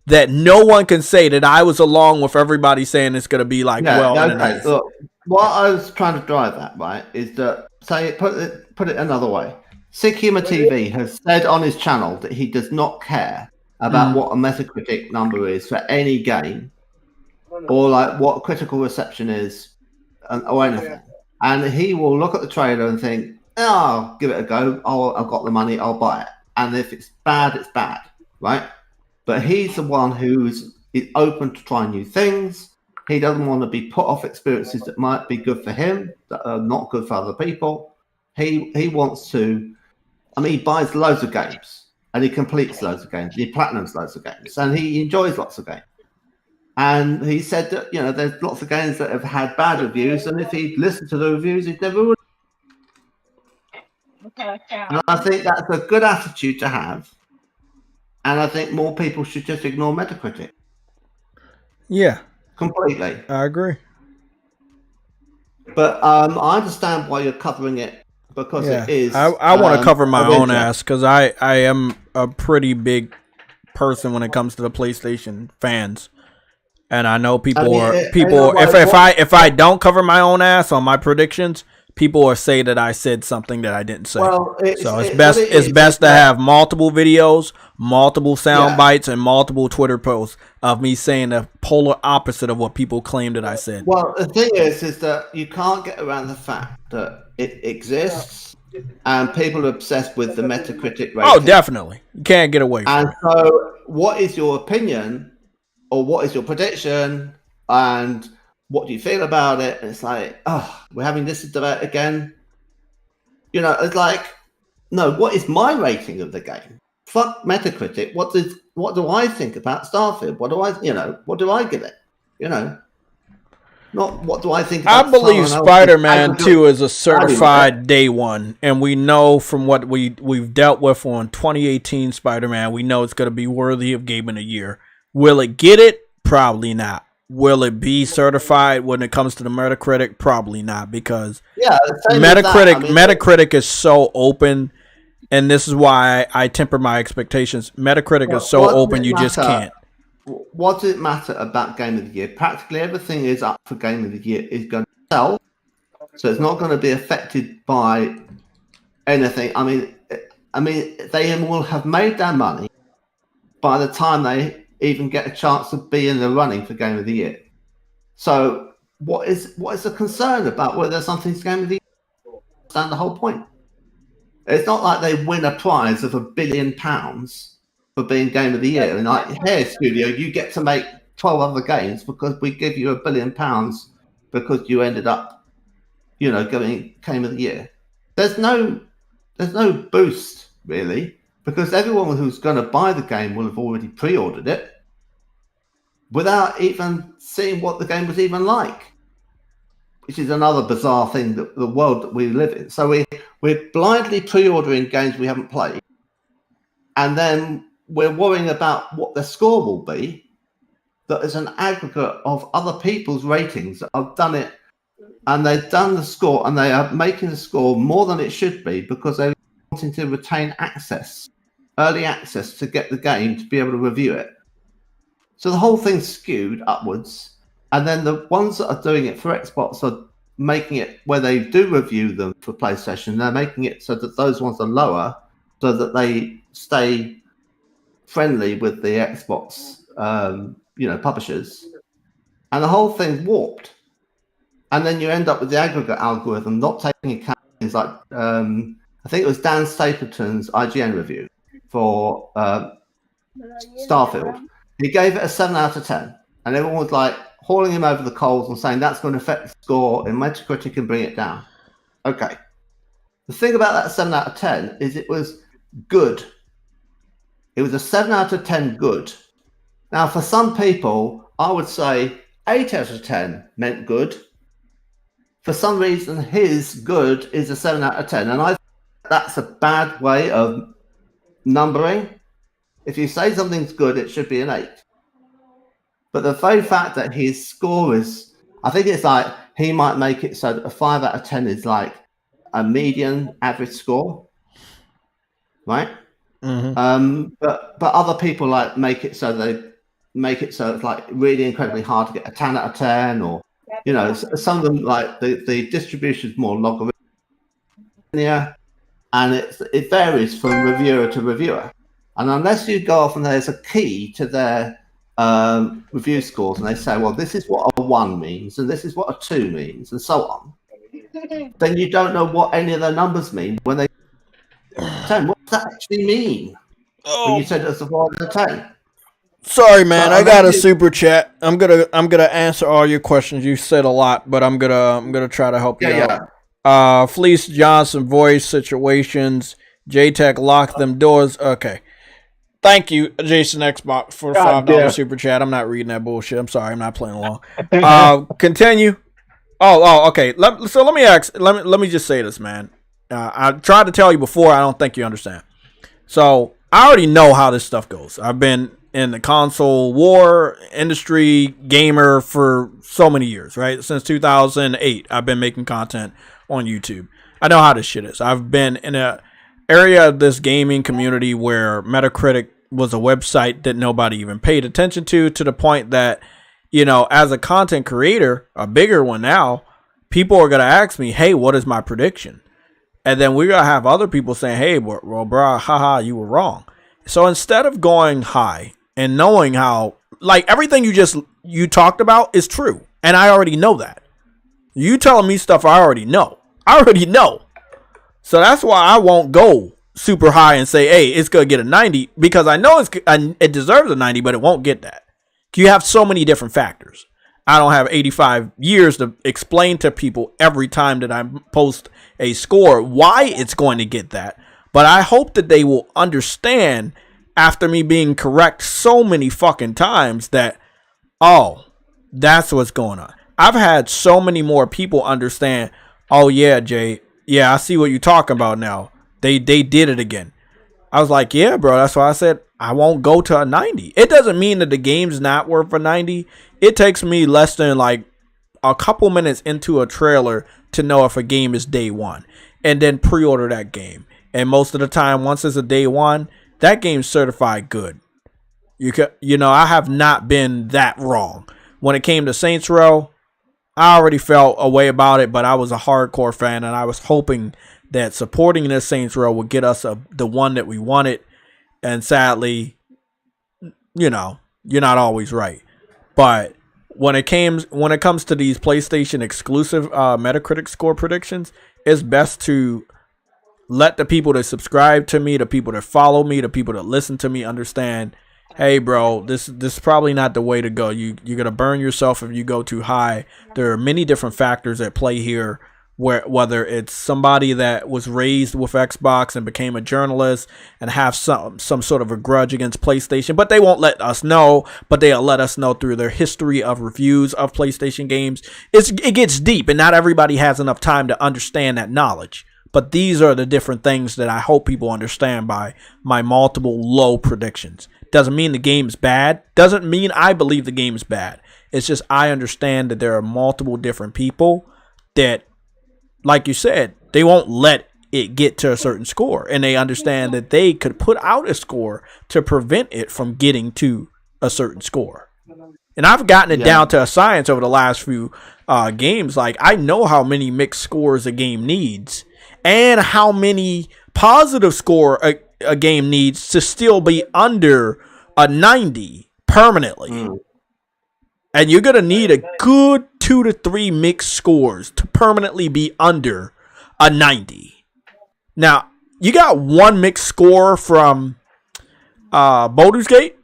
that no one can say that I was along with everybody saying it's going to be like, okay. Look, what I was trying to drive at, right, is that, say, put it another way. Sick Humor TV has said on his channel that he does not care about what a Metacritic number is for any game, or like what critical reception is, or anything. And he will look at the trailer and think, "Oh, I'll give it a go. I've got the money. I'll buy it." And if it's bad, it's bad, right? But he's the one is open to trying new things. He doesn't want to be put off experiences that might be good for him, that are not good for other people. He wants to. I mean, he buys loads of games, and he completes loads of games, and he platinums loads of games, and he enjoys lots of games. And he said that, you know, there's lots of games that have had bad reviews, and if he'd listened to the reviews, he'd never would. And I think that's a good attitude to have. And I think more people should just ignore Metacritic. Yeah. Completely. I agree. But I understand why you're covering it, because it is. I want to cover my own ass, because I am a pretty big person when it comes to the PlayStation fans. And I know if I don't cover my own ass on my predictions, people will say that I said something that I didn't say. Well, it's best to have multiple videos, multiple sound bites, and multiple Twitter posts of me saying the polar opposite of what people claim that I said. Well, the thing is that you can't get around the fact that it exists, and people are obsessed with the Metacritic rating. Oh, definitely. You can't get away from it. So what is your opinion, or what is your prediction, and what do you feel about it? And it's like, oh, we're having this debate again. You know, it's like, no, what is my rating of the game? Fuck Metacritic. What do I think about Starfield? What do I give it? You know, not what do I think about I believe Spider-Man 2 is a certified day one, and we know from what we've dealt with on 2018 Spider-Man, we know it's going to be worthy of Game of the Year. Will it get it? Probably not. Will it be certified when it comes to the Metacritic? Probably not, because Metacritic is so open, and this is why I temper my expectations. Metacritic is so open, you just can't. What does it matter about Game of the Year? Practically everything is up for Game of the Year is going to sell, so it's not going to be affected by anything. I mean, they will have made their money by the time they even get a chance to be in the running for Game of the Year. So what is the concern about whether something's Game of the Year? That's the whole point. It's not like they win a prize of £1 billion for being Game of the Year. And like, hey, studio, you get to make 12 other games because we give you £1 billion because you ended up, you know, going Game of the Year. There's no boost really, because everyone who's going to buy the game will have already pre-ordered it without even seeing what the game was even like, which is another bizarre thing, that the world that we live in. So we're blindly pre-ordering games we haven't played, and then we're worrying about what the score will be. That is an aggregate of other people's ratings that have done it, and they've done the score, and they are making the score more than it should be because they're wanting to retain early access to get the game to be able to review it. So the whole thing's skewed upwards, and then the ones that are doing it for Xbox are making it where they do review them for PlayStation. They're making it so that those ones are lower, so that they stay friendly with the Xbox, publishers, and the whole thing's warped. And then you end up with the aggregate algorithm not taking account things like I think it was Dan Stapleton's IGN review for Starfield. He gave it a 7 out of 10, and everyone was like hauling him over the coals and saying that's going to affect the score and Metacritic and bring it down. Okay. The thing about that 7 out of 10 is it was good. It was a 7 out of 10 good. Now, for some people, I would say 8 out of 10 meant good. For some reason, his good is a 7 out of 10, and I think that's a bad way of numbering. If you say something's good, it should be an 8. But the very fact that his score is, I think it's like he might make it so that a 5 out of 10 is like a median average score, right? But other people like make it so it's like really incredibly hard to get a 10 out of 10, or some of them like the distribution is more logarithmic, and it varies from reviewer to reviewer. And unless you go off and there's a key to their review scores, and they say, well, this is what a 1 means, and this is what a 2 means, and so on, then you don't know what any of the numbers mean when they 10. What does that actually mean? When you said it's a 4 out of 10. Sorry, man. I got a super chat. I'm gonna answer all your questions. You said a lot, but I'm gonna try to help you out. Fleece Johnson, voice situations. JTech lock them doors. Okay. Thank you, Jason Xbox, for $5 super chat. I'm not reading that bullshit. I'm sorry. I'm not playing along. Continue. Oh, okay. Let me just say this, man. I tried to tell you before. I don't think you understand. So I already know how this stuff goes. I've been in the console war industry, gamer for so many years, right? Since 2008, I've been making content on YouTube. I know how this shit is. I've been in a area of this gaming community where Metacritic was a website that nobody even paid attention to the point that, as a content creator, a bigger one now, people are going to ask me, hey, what is my prediction? And then we're going to have other people saying, hey, well, bro, haha, you were wrong. So instead of going high and knowing how, like, everything you talked about is true. And I already know that. You telling me stuff I already know. So that's why I won't go super high and say, hey, it's going to get a 90, because I know it deserves a 90, but it won't get that. You have so many different factors. I don't have 85 years to explain to people every time that I post a score why it's going to get that. But I hope that they will understand after me being correct so many fucking times that, oh, that's what's going on. I've had so many more people understand, oh, yeah, Jay, yeah, I see what you're talking about now. They did it again. I was like, yeah, bro, that's why I said I won't go to a 90. It doesn't mean that the game's not worth a 90. It takes me less than like a couple minutes into a trailer to know if a game is day one, and then pre-order that game. And most of the time, once it's a day one, that game's certified good. I have not been that wrong. When it came to Saints Row, I already felt a way about it, but I was a hardcore fan, and I was hoping that supporting this Saints Row would get us the one that we wanted. And sadly, you're not always right. But when it comes to these PlayStation exclusive Metacritic score predictions, it's best to let the people that subscribe to me, the people that follow me, the people that listen to me understand, hey, bro, this is probably not the way to go. You're going to burn yourself if you go too high. There are many different factors at play here, whether it's somebody that was raised with Xbox and became a journalist and have some sort of a grudge against PlayStation, but they won't let us know, but they'll let us know through their history of reviews of PlayStation games. It gets deep, and not everybody has enough time to understand that knowledge. But these are the different things that I hope people understand by my multiple low predictions. Doesn't mean the game's bad. Doesn't mean I believe the game's bad. It's just I understand that there are multiple different people that, like you said, they won't let it get to a certain score. And they understand that they could put out a score to prevent it from getting to a certain score. And I've gotten it down to a science over the last few games. Like, I know how many mixed scores a game needs and how many positive score a game needs to still be under a 90 permanently. And you're going to need a good 2 to 3 mixed scores to permanently be under a 90. Now, you got one mixed score from Baldur's Gate,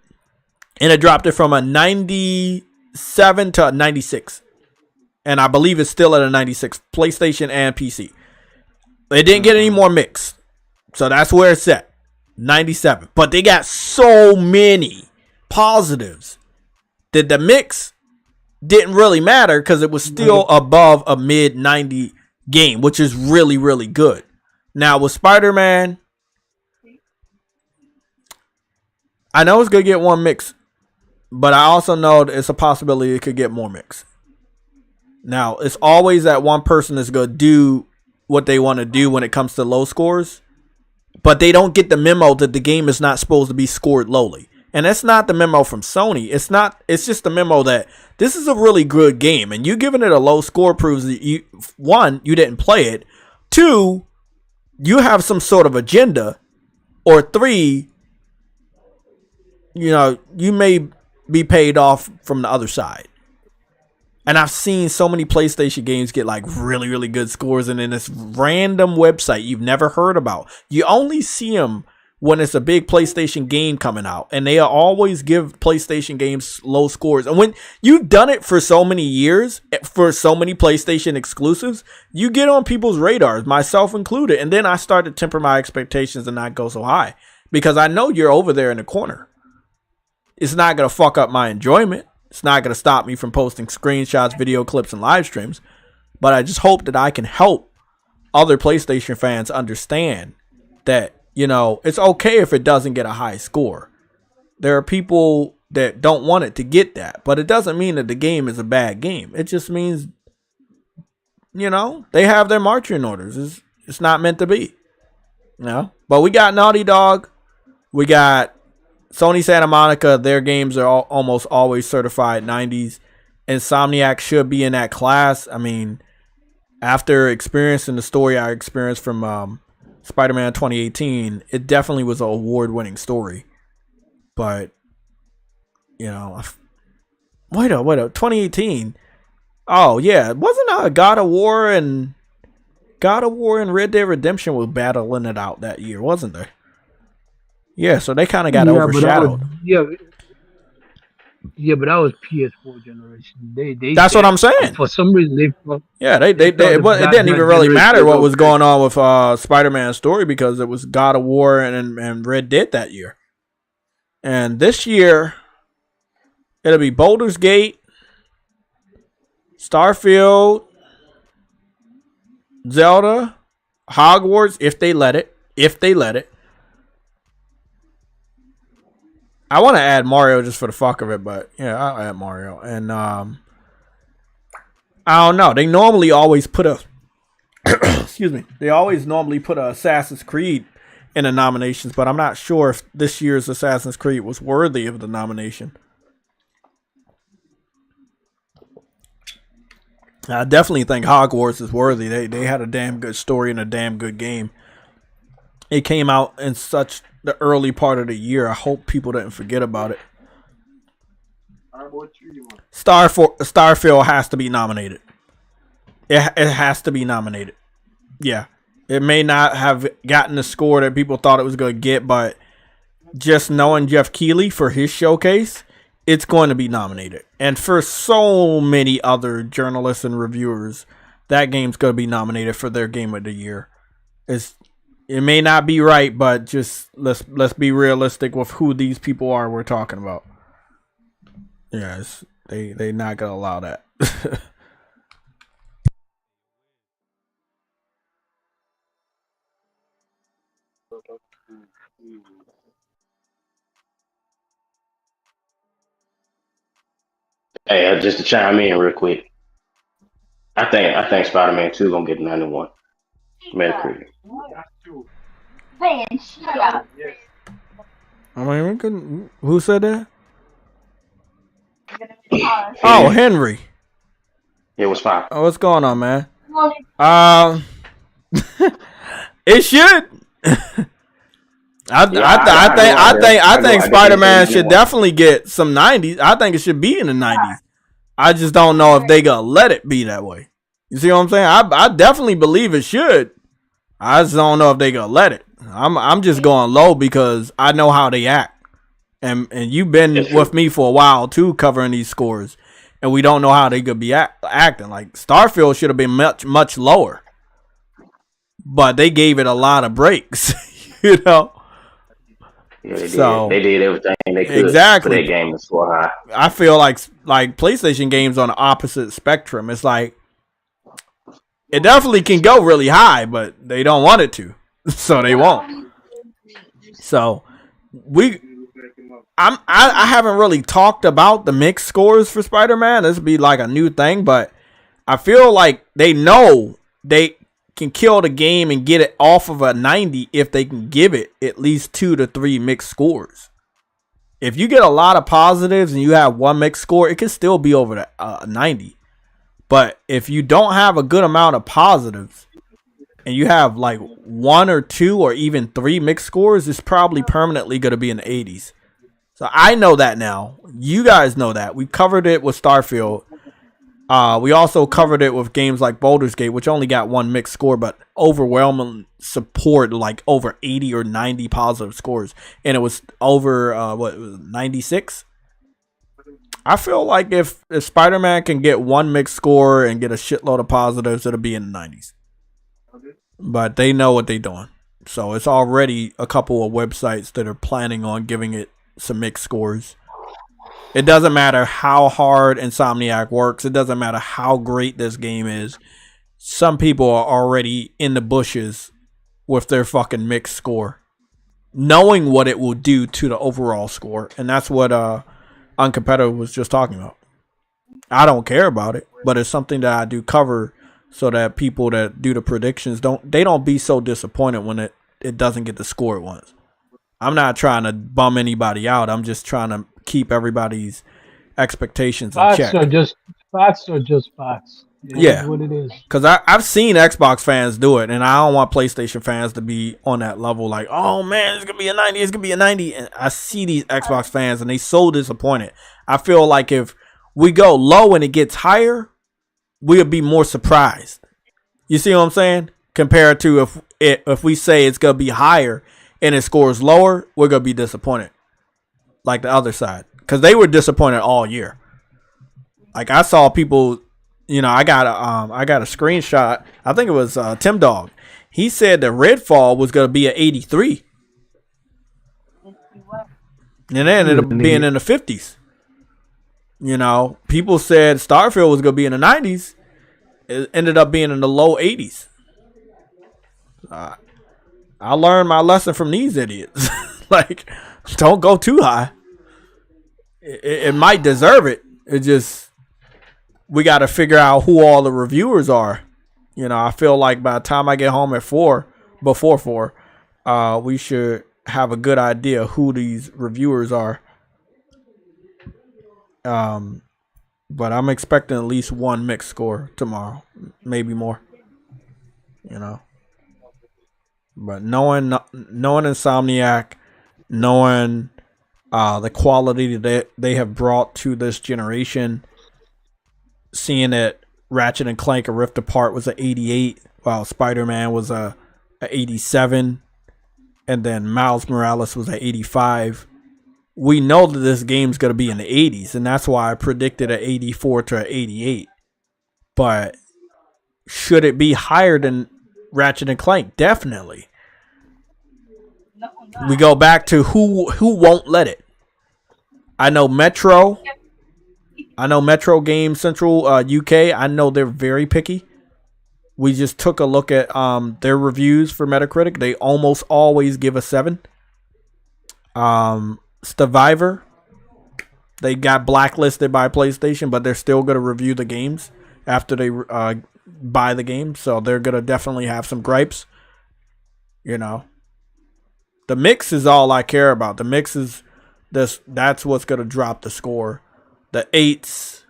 and it dropped it from a 97 to a 96. And I believe it's still at a 96, PlayStation and PC. They didn't get any more mixed. So that's where it's at, 97. But they got so many positives that the mix didn't really matter because it was still above a mid 90 game, which is really, really good. Now with Spider-Man, I know it's going to get one mix, but I also know that it's a possibility it could get more mix. Now, it's always that one person that's going to do what they want to do when it comes to low scores, but they don't get the memo that the game is not supposed to be scored lowly. And that's not the memo from Sony. It's just the memo that this is a really good game, and you giving it a low score proves that you didn't play it. 2, you have some sort of agenda, or 3, you may be paid off from the other side. And I've seen so many PlayStation games get like really, really good scores, and in this random website you've never heard about. You only see them when it's a big PlayStation game coming out, and they always give PlayStation games low scores. And when you've done it for so many years, for so many PlayStation exclusives, you get on people's radars, myself included. And then I start to temper my expectations and not go so high, because I know you're over there in the corner. It's not going to fuck up my enjoyment. It's not going to stop me from posting screenshots, video clips, and live streams. But I just hope that I can help other PlayStation fans understand that, it's okay if it doesn't get a high score. There are people that don't want it to get that. But it doesn't mean that the game is a bad game. It just means, they have their marching orders. It's not meant to be. But we got Naughty Dog. We got Sony Santa Monica. Their games are almost always certified 90s. Insomniac should be in that class. I mean, after experiencing the story I experienced from Spider-Man 2018, it definitely was an award-winning story. But, wait up, 2018. Oh yeah, wasn't God of War and Red Dead Redemption was battling it out that year, wasn't there? Yeah, so they kind of got overshadowed. But that was PS4 generation. That's what I'm saying. For some reason, it didn't even really matter what was going on with Spider-Man's story, because it was God of War and Red Dead that year. And this year, it'll be Baldur's Gate, Starfield, Zelda, Hogwarts, if they let it. I want to add Mario just for the fuck of it, but yeah, I'll add Mario. And I don't know. They normally always put a excuse me. They always normally put a Assassin's Creed in the nominations, but I'm not sure if this year's Assassin's Creed was worthy of the nomination. I definitely think Hogwarts is worthy. They had a damn good story and a damn good game. It came out in such the early part of the year. I hope people didn't forget about it. Starfield has to be nominated. It has to be nominated. Yeah. It may not have gotten the score that people thought it was going to get, but just knowing Jeff Keighley for his showcase, it's going to be nominated. And for so many other journalists and reviewers, that game's going to be nominated for their game of the year. It may not be right, but just let's be realistic with who these people are we're talking about. Yes, they not gonna allow that. Hey, just to chime in real quick, I think Spider-Man 2 gonna get 91 Metacritic. Man, shut up. I mean, we couldn't. Who said that? Oh, Henry. It was fine. Oh, what's going on, man? It should. I think Spider-Man should definitely get some 90s. I think it should be in the 90s. I just don't know if they gonna let it be that way. You see what I'm saying? I definitely believe it should. I just don't know if they gonna let it. I'm just going low because I know how they act, and you've been with me for a while too, covering these scores, and we don't know how they could be acting. Like Starfield should have been much lower, but they gave it a lot of breaks, Yeah, they did everything they could. Exactly. For their game to score high. I feel like PlayStation games on the opposite spectrum. It's like it definitely can go really high, but they don't want it to. So they won't. So I haven't really talked about the mixed scores for Spider-Man. This would be like a new thing, but I feel like they know they can kill the game and get it off of a 90 if they can give it at least 2 to 3 mixed scores. If you get a lot of positives and you have one mixed score, it can still be over the 90. But if you don't have a good amount of positives and you have like 1 or 2 or even 3 mixed scores, it's probably permanently going to be in the 80s. So I know that now. You guys know that. We covered it with Starfield. We also covered it with games like Baldur's Gate, which only got 1 mixed score, but overwhelming support, like over 80 or 90 positive scores. And it was over, 96? I feel like if Spider-Man can get 1 mixed score and get a shitload of positives, it'll be in the 90s. But they know what they're doing. So it's already a couple of websites that are planning on giving it some mixed scores. It doesn't matter how hard Insomniac works. It doesn't matter how great this game is. Some people are already in the bushes with their fucking mixed score, knowing what it will do to the overall score. And that's what Uncompetitive was just talking about. I don't care about it, but it's something that I do cover so that people that do the predictions don't be so disappointed when it doesn't get the score it wants. I'm not trying to bum anybody out. I'm just trying to keep everybody's expectations in check. Facts are just facts. Yeah, what it is. Because I've seen Xbox fans do it, and I don't want PlayStation fans to be on that level. Like, oh man, it's gonna be a 90. It's gonna be a 90. And I see these Xbox fans, and they so disappointed. I feel like if we go low and it gets higher, we'll be more surprised. You see what I'm saying? Compared to if we say it's gonna be higher and it scores lower, we're gonna be disappointed. Like the other side, because they were disappointed all year. Like I saw people, I got a screenshot. I think it was Tim Dog. He said that Redfall was gonna be an 83, and then it'll being in the 50s. People said Starfield was gonna be in the 90s. It ended up being in the low 80s. I learned my lesson from these idiots. Like, don't go too high. It might deserve it. It just, we got to figure out who all the reviewers are. I feel like by the time I get home at before 4, we should have a good idea who these reviewers are. But I'm expecting at least 1 mixed score tomorrow, maybe more. But knowing Insomniac, knowing the quality that they have brought to this generation, seeing that Ratchet and Clank: A Rift Apart was an 88, while Spider-Man was a 87, and then Miles Morales was an 85. We know that this game's going to be in the 80s, and that's why I predicted an 84 to an 88. But should it be higher than Ratchet and Clank? Definitely. We go back to who won't let it. I know Metro Game Central UK. I know they're very picky. We just took a look at their reviews for Metacritic. They almost always give a 7. Survivor, they got blacklisted by PlayStation, but they're still going to review the games after they buy the game. So they're going to definitely have some gripes. The mix is all I care about. The mix is that's what's going to drop the score. The 8s,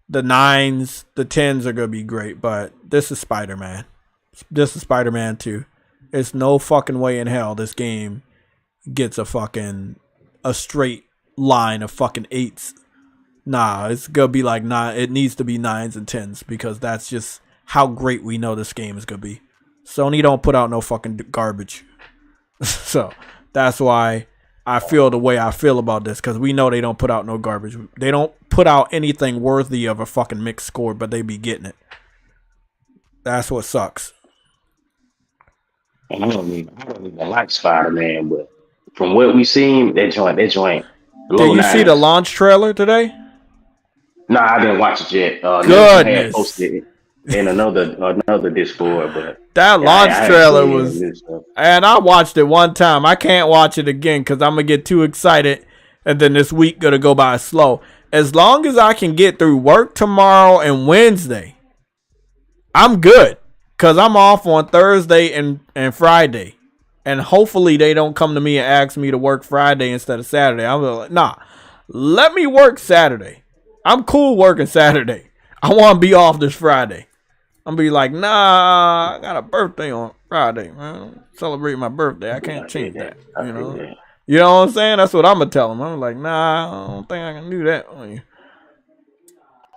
the 9s, the 10s are going to be great, but this is Spider-Man. This is Spider-Man 2. It's no fucking way in hell this game gets a straight line of fucking 8s. Nah, it's going to be like 9. It needs to be 9s and 10s because that's just how great we know this game is going to be. Sony don't put out no fucking garbage. So that's why I feel the way I feel about this, because we know they don't put out no garbage. They don't put out anything worthy of a fucking mixed score, but they be getting it. That's what sucks. And I don't even like Spider-Man, but from what we seen, that joint. Did you see the launch trailer today? Nah, I didn't watch it yet. Goodness. Had posted it in another Discord, but that launch trailer was, and I watched it one time. I can't watch it again because I'm gonna get too excited, and then this week gonna go by slow. As long as I can get through work tomorrow and Wednesday, I'm good because I'm off on Thursday and Friday. And hopefully they don't come to me and ask me to work Friday instead of Saturday. I'm like, nah, let me work Saturday. I'm cool working Saturday. I want to be off this Friday. I'm be like, nah, I got a birthday on Friday, man. Celebrate my birthday. I can't change that. You know? You know what I'm saying? That's what I'm gonna tell them. I'm like, nah, I don't think I can do that on you.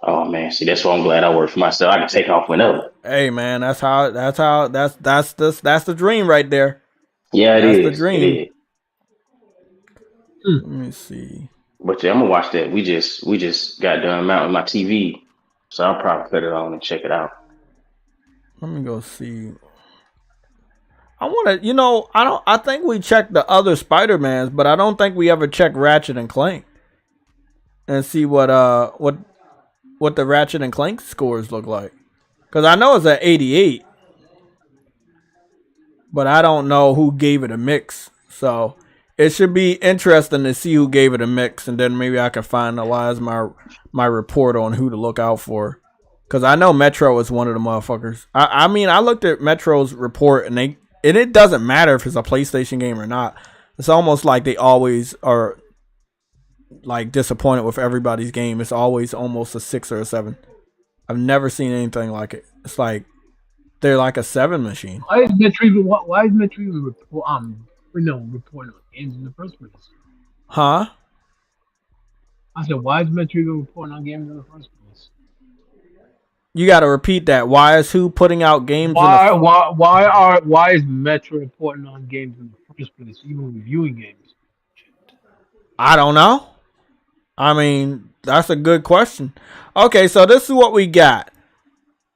Oh man, see, that's why I'm glad I work for myself. I can take off whenever. Hey man, that's the dream right there. Yeah, that's it is. The dream. It is. Let me see. But yeah, I'm gonna watch that. We just got done mounting my TV, so I'll probably cut it on and check it out. Let me go see. I want to, I think we checked the other Spider-Mans, but I don't think we ever checked Ratchet and Clank and see what the Ratchet and Clank scores look like. Because I know it's at 88, but I don't know who gave it a mix. So it should be interesting to see who gave it a mix, and then maybe I can finalize my report on who to look out for. Because I know Metro is one of the motherfuckers. I mean, I looked at Metro's report, and it doesn't matter if it's a PlayStation game or not. It's almost like they always are like disappointed with everybody's game. It's always almost a 6 or a 7. I've never seen anything like it. It's like they're like a 7 machine. Why is Metro even reporting on games in the first place? Huh? I said, why is Metro even reporting on games in the first place? You got to repeat that. Why is who putting out games? Why is Metro reporting on games in the first place, even reviewing games? I don't know. I mean, that's a good question. Okay, so this is what we got.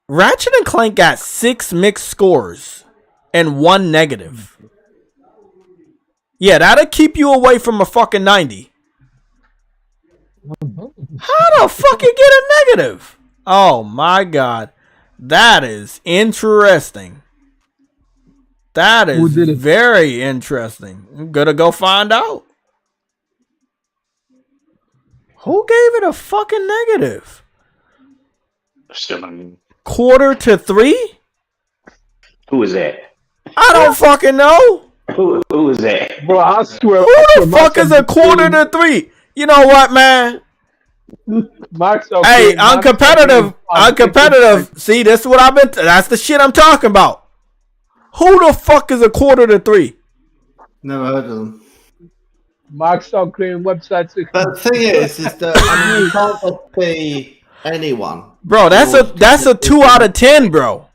Ratchet and Clank got 6 mixed scores and 1 negative. Yeah, that'll keep you away from a fucking 90. How the fuck you get a negative? Oh my god. That is interesting. That is very interesting. I'm gonna go find out. Who gave it a fucking negative? Quarter to 3? Who is that? I don't fucking know. Who is that? Bro, I swear. Who the fuck is a quarter to 3? You know what, man? Hey, uncompetitive. See, this is what that's the shit I'm talking about. Who the fuck is a quarter to 3? Never heard of them. Mark's on creating websites. But the thing is that you can't just be anyone. Bro, that's a 2 out of 10, bro.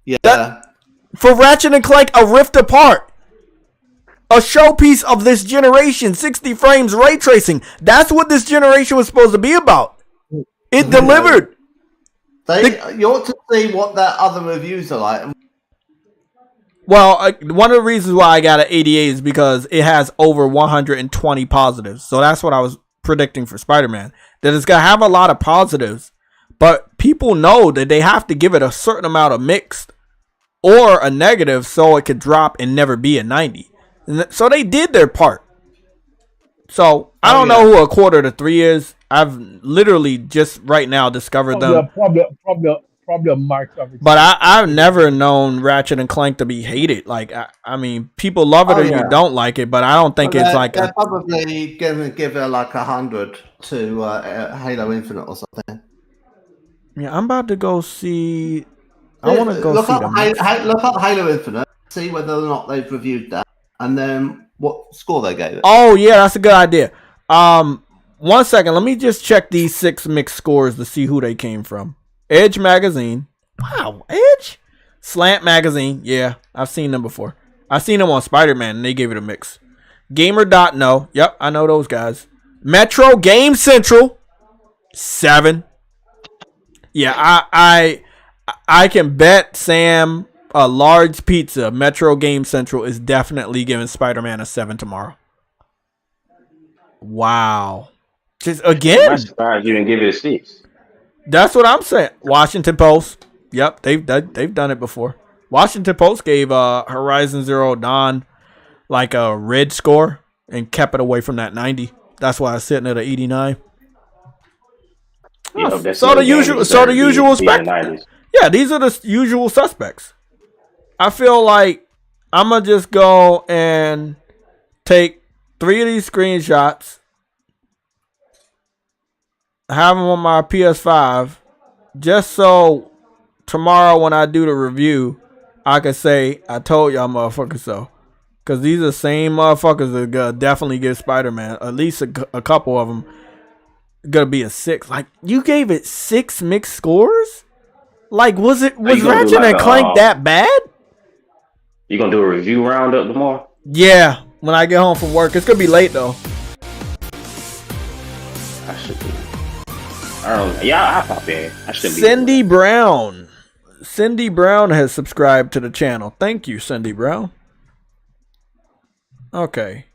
Yeah. For Ratchet and Clank, A Rift Apart. A showpiece of this generation, 60 frames ray tracing. That's what this generation was supposed to be about. It delivered. You ought to see what their other reviews are like. Well, one of the reasons why I got an 88 is because it has over 120 positives. So that's what I was predicting for Spider-Man. That it's going to have a lot of positives, but people know that they have to give it a certain amount of mixed or a negative so it could drop and never be a 90. So they did their part. So I don't know who a quarter to 3 is. I've literally just right now discovered them. Probably a Mark. But I've never known Ratchet and Clank to be hated. Like I mean, people love it or you don't like it, but I don't think it's like they're probably gonna give it like 100 to Halo Infinite or something. Yeah, I'm about to go see. I want to go see them. Look up Halo Infinite, see whether or not they've reviewed that, and then what score they gave it. Oh yeah, that's a good idea. 1 second, let me just check these 6 mixed scores to see who they came from. Edge Magazine. Wow, Edge? Slant Magazine. Yeah, I've seen them before. I've seen them on Spider-Man, and they gave it a mix. Gamer.no. Yep, I know those guys. Metro Game Central. 7. Yeah, I can bet Sam a large pizza. Metro Game Central is definitely giving Spider-Man a 7 tomorrow. Wow. Just again. I'm surprised you didn't give it a 6. That's what I'm saying. Washington Post. Yep, they've done it before. Washington Post gave Horizon Zero Dawn like a red score and kept it away from that 90. That's why it's sitting at an 89. Yeah, So the usual Yeah, these are the usual suspects. I feel like I'm going to just go and take 3 of these screenshots, have them on my PS5, just so tomorrow when I do the review, I can say, I told y'all motherfuckers so. Because these are the same motherfuckers that gonna definitely get Spider-Man. At least a couple of them gonna be a 6. Like, you gave it 6 mixed scores? Like, was Ratchet and Clank that bad? You gonna do a review roundup tomorrow? Yeah, when I get home from work. It's gonna be late though. I should be. I don't know. Yeah, I'll pop in. I should be. Cindy Brown. Cindy Brown has subscribed to the channel. Thank you, Cindy Brown. Okay.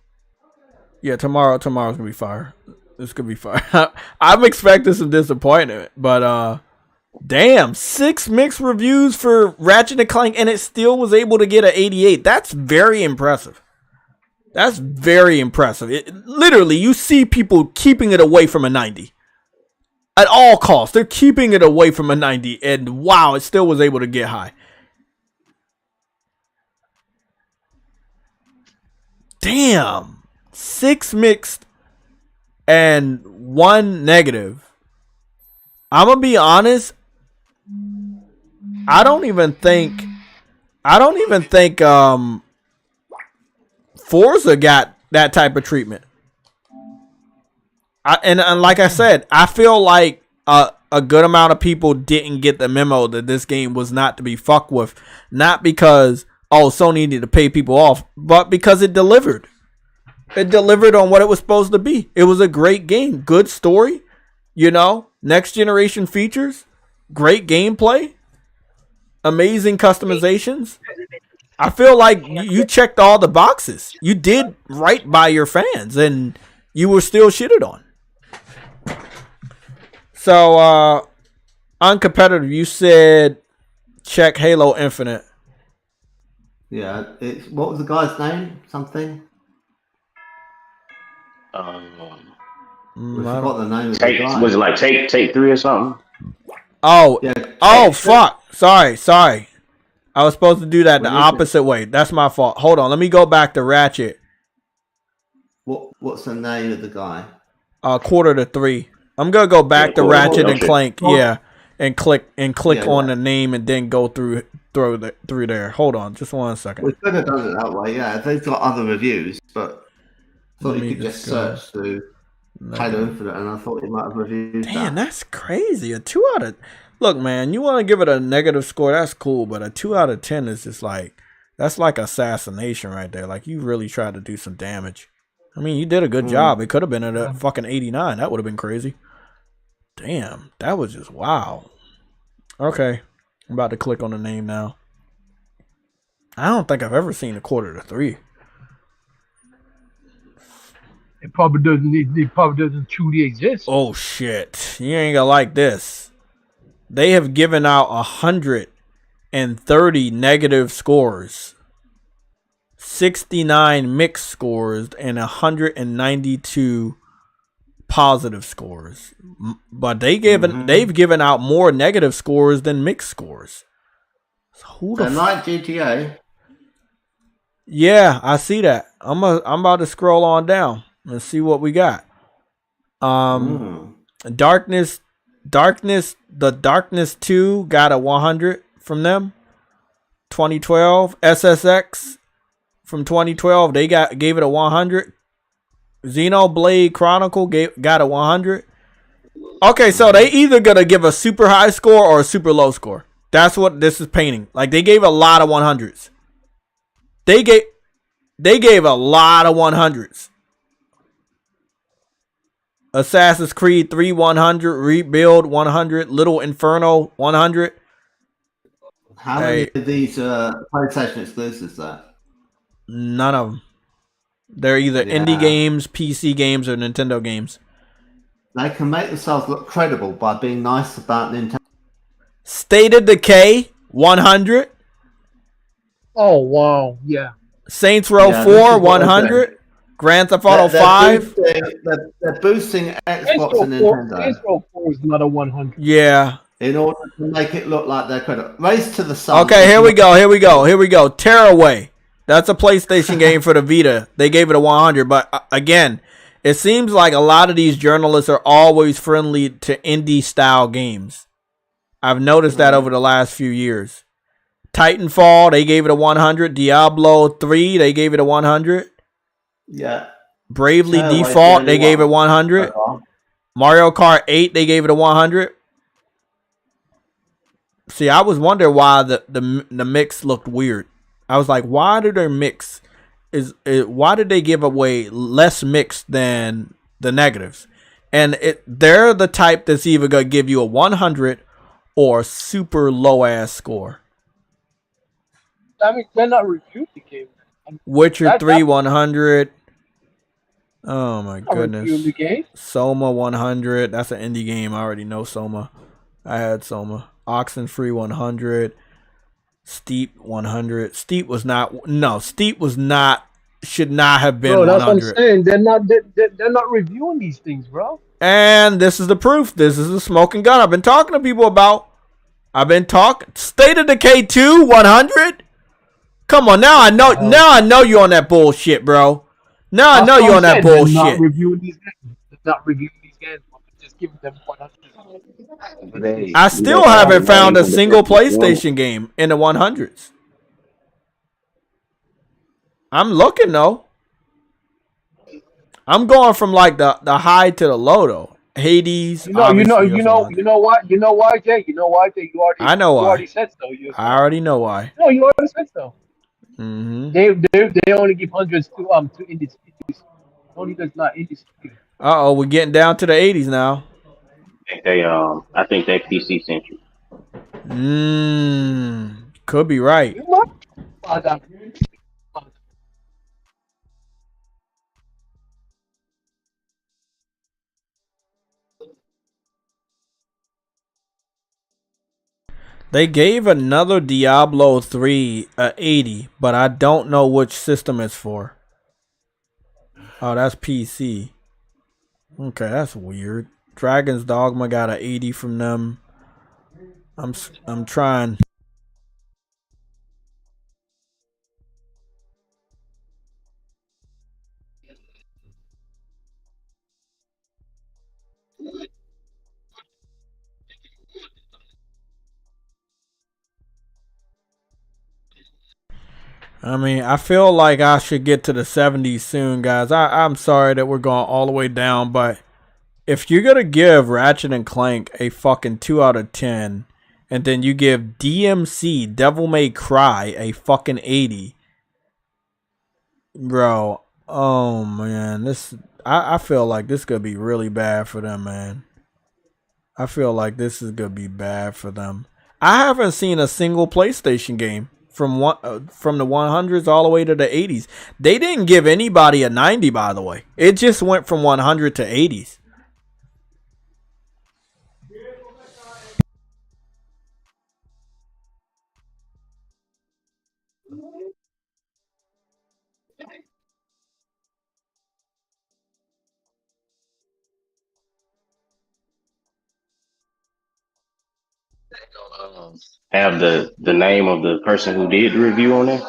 Yeah, tomorrow's gonna be fire. It's gonna be fire. I'm expecting some disappointment, but damn, 6 mixed reviews for Ratchet and Clank, and it still was able to get an 88. That's very impressive. That's very impressive. Literally, you see people keeping it away from a 90. At all costs, they're keeping it away from a 90, and wow, it still was able to get high. Damn. 6 mixed and 1 negative. I'm gonna be honest. I don't even think Forza got that type of treatment. And like I said, I feel like a good amount of people didn't get the memo that this game was not to be fucked with. Not because, Sony needed to pay people off, but because it delivered. It delivered on what it was supposed to be. It was a great game. Good story. Next generation features. Great gameplay. Amazing customizations. I feel like you checked all the boxes. You did right by your fans, and you were still shitted on. So, Uncompetitive, you said check Halo Infinite. Yeah, what was the guy's name? Something? I forgot the name of the guy. Was it like take 3 or something? Oh, yeah, fuck. Sorry. I was supposed to do that the opposite way. That's my fault. Hold on. Let me go back to Ratchet. What's the name of the guy? 2:45. I'm gonna go back to Ratchet and Clank. Yeah, and click on the name and then go through there. Hold on, just 1 second. We could have done it that way. Yeah, they've got other reviews, but I thought you could just search through Halo Infinite, and I thought you might have reviewed. Damn, that's crazy. A 2 out of. Look, man, you want to give it a negative score? That's cool, but a 2 out of 10 is just like that's like assassination right there. Like you really tried to do some damage. I mean, you did a good job. It could have been at a fucking 89. That would have been crazy. Damn, that was just wow. Okay, I'm about to click on the name now. I don't think I've ever seen a 2:45. It probably doesn't truly exist. Oh shit! You ain't gonna like this. They have given out 130 negative scores, 69 mixed scores, and 192 positive scores. But they've given out more negative scores than mixed scores. So who the like GTA? Yeah, I see that. I'm about to scroll on down and see what we got. Darkness 2 got a 100 from them. 2012 SSX from 2012 they gave it a 100. Xenoblade Chronicle got a 100. Okay, so they either gonna give a super high score or a super low score. That's what this is painting. Like they gave a lot of 100s. They gave a lot of 100s. Assassin's Creed 3 100, Rebuild 100, Little Inferno 100. How many of these PlayStation exclusives are? None of them. They're either indie games, PC games, or Nintendo games. They can make themselves look credible by being nice about Nintendo. State of Decay 100. Oh wow, yeah. Saints Row 4 100. Grand Theft Auto 5. They're boosting Xbox and Nintendo. Saints Row 4 is not a 100. Yeah. in order to make it look like they're credit. Race to the Sun. Okay, here we go. Tearaway. That's a PlayStation game for the Vita. They gave it a 100, but again, it seems like a lot of these journalists are always friendly to indie style games. I've noticed that over the last few years. Titanfall, they gave it a 100. Diablo 3, they gave it a 100. Yeah. Bravely Default, they gave it 100. Mario Kart 8, they gave it a 100. See, I was wondering why the mix looked weird. I was like, why did their mix why did they give away less mix than the negatives? And they're the type that's either gonna give you a 100 or super low ass score. I mean, they're not reviewed the game. Witcher 3 100. Oh my goodness. The game. Soma 100. That's an indie game. I already know Soma. I had Soma. Oxenfree 100. Steep 100. Steep was not. Should not have been 100. That's what I'm saying. They're not reviewing these things, bro. And this is the proof. This is the smoking gun I've been talking to people about. State of Decay 2 100. Come on, now I know. Now I know you on that bullshit, bro. Now I know you on that bullshit. They're not reviewing these games. Just giving them 100. I still haven't found a single PlayStation game in the 100s. I'm looking though. I'm going from like the high to the low though. Hades. You know why, Jay? You know why, Jay? I know why. You already said so. I already know why. No, you already said so. Mm-hmm. They only give hundreds to indies. Only does not indies. We're getting down to the 80s now. I think that PC sent you. Could be right. They gave another Diablo 3 a 80, but I don't know which system it's for. Oh, that's PC. Okay, that's weird. Dragon's Dogma got a 80 from them. I'm trying. I mean, I feel like I should get to the 70s soon, guys. I'm sorry that we're going all the way down, but if you're going to give Ratchet and Clank a fucking 2 out of 10, and then you give DMC, Devil May Cry, a fucking 80, bro, oh man, I feel like this could be really bad for them, man. I feel like this is going to be bad for them. I haven't seen a single PlayStation game from the 100s all the way to the 80s. They didn't give anybody a 90, by the way. It just went from 100 to 80s. Have the name of the person who did the review on there?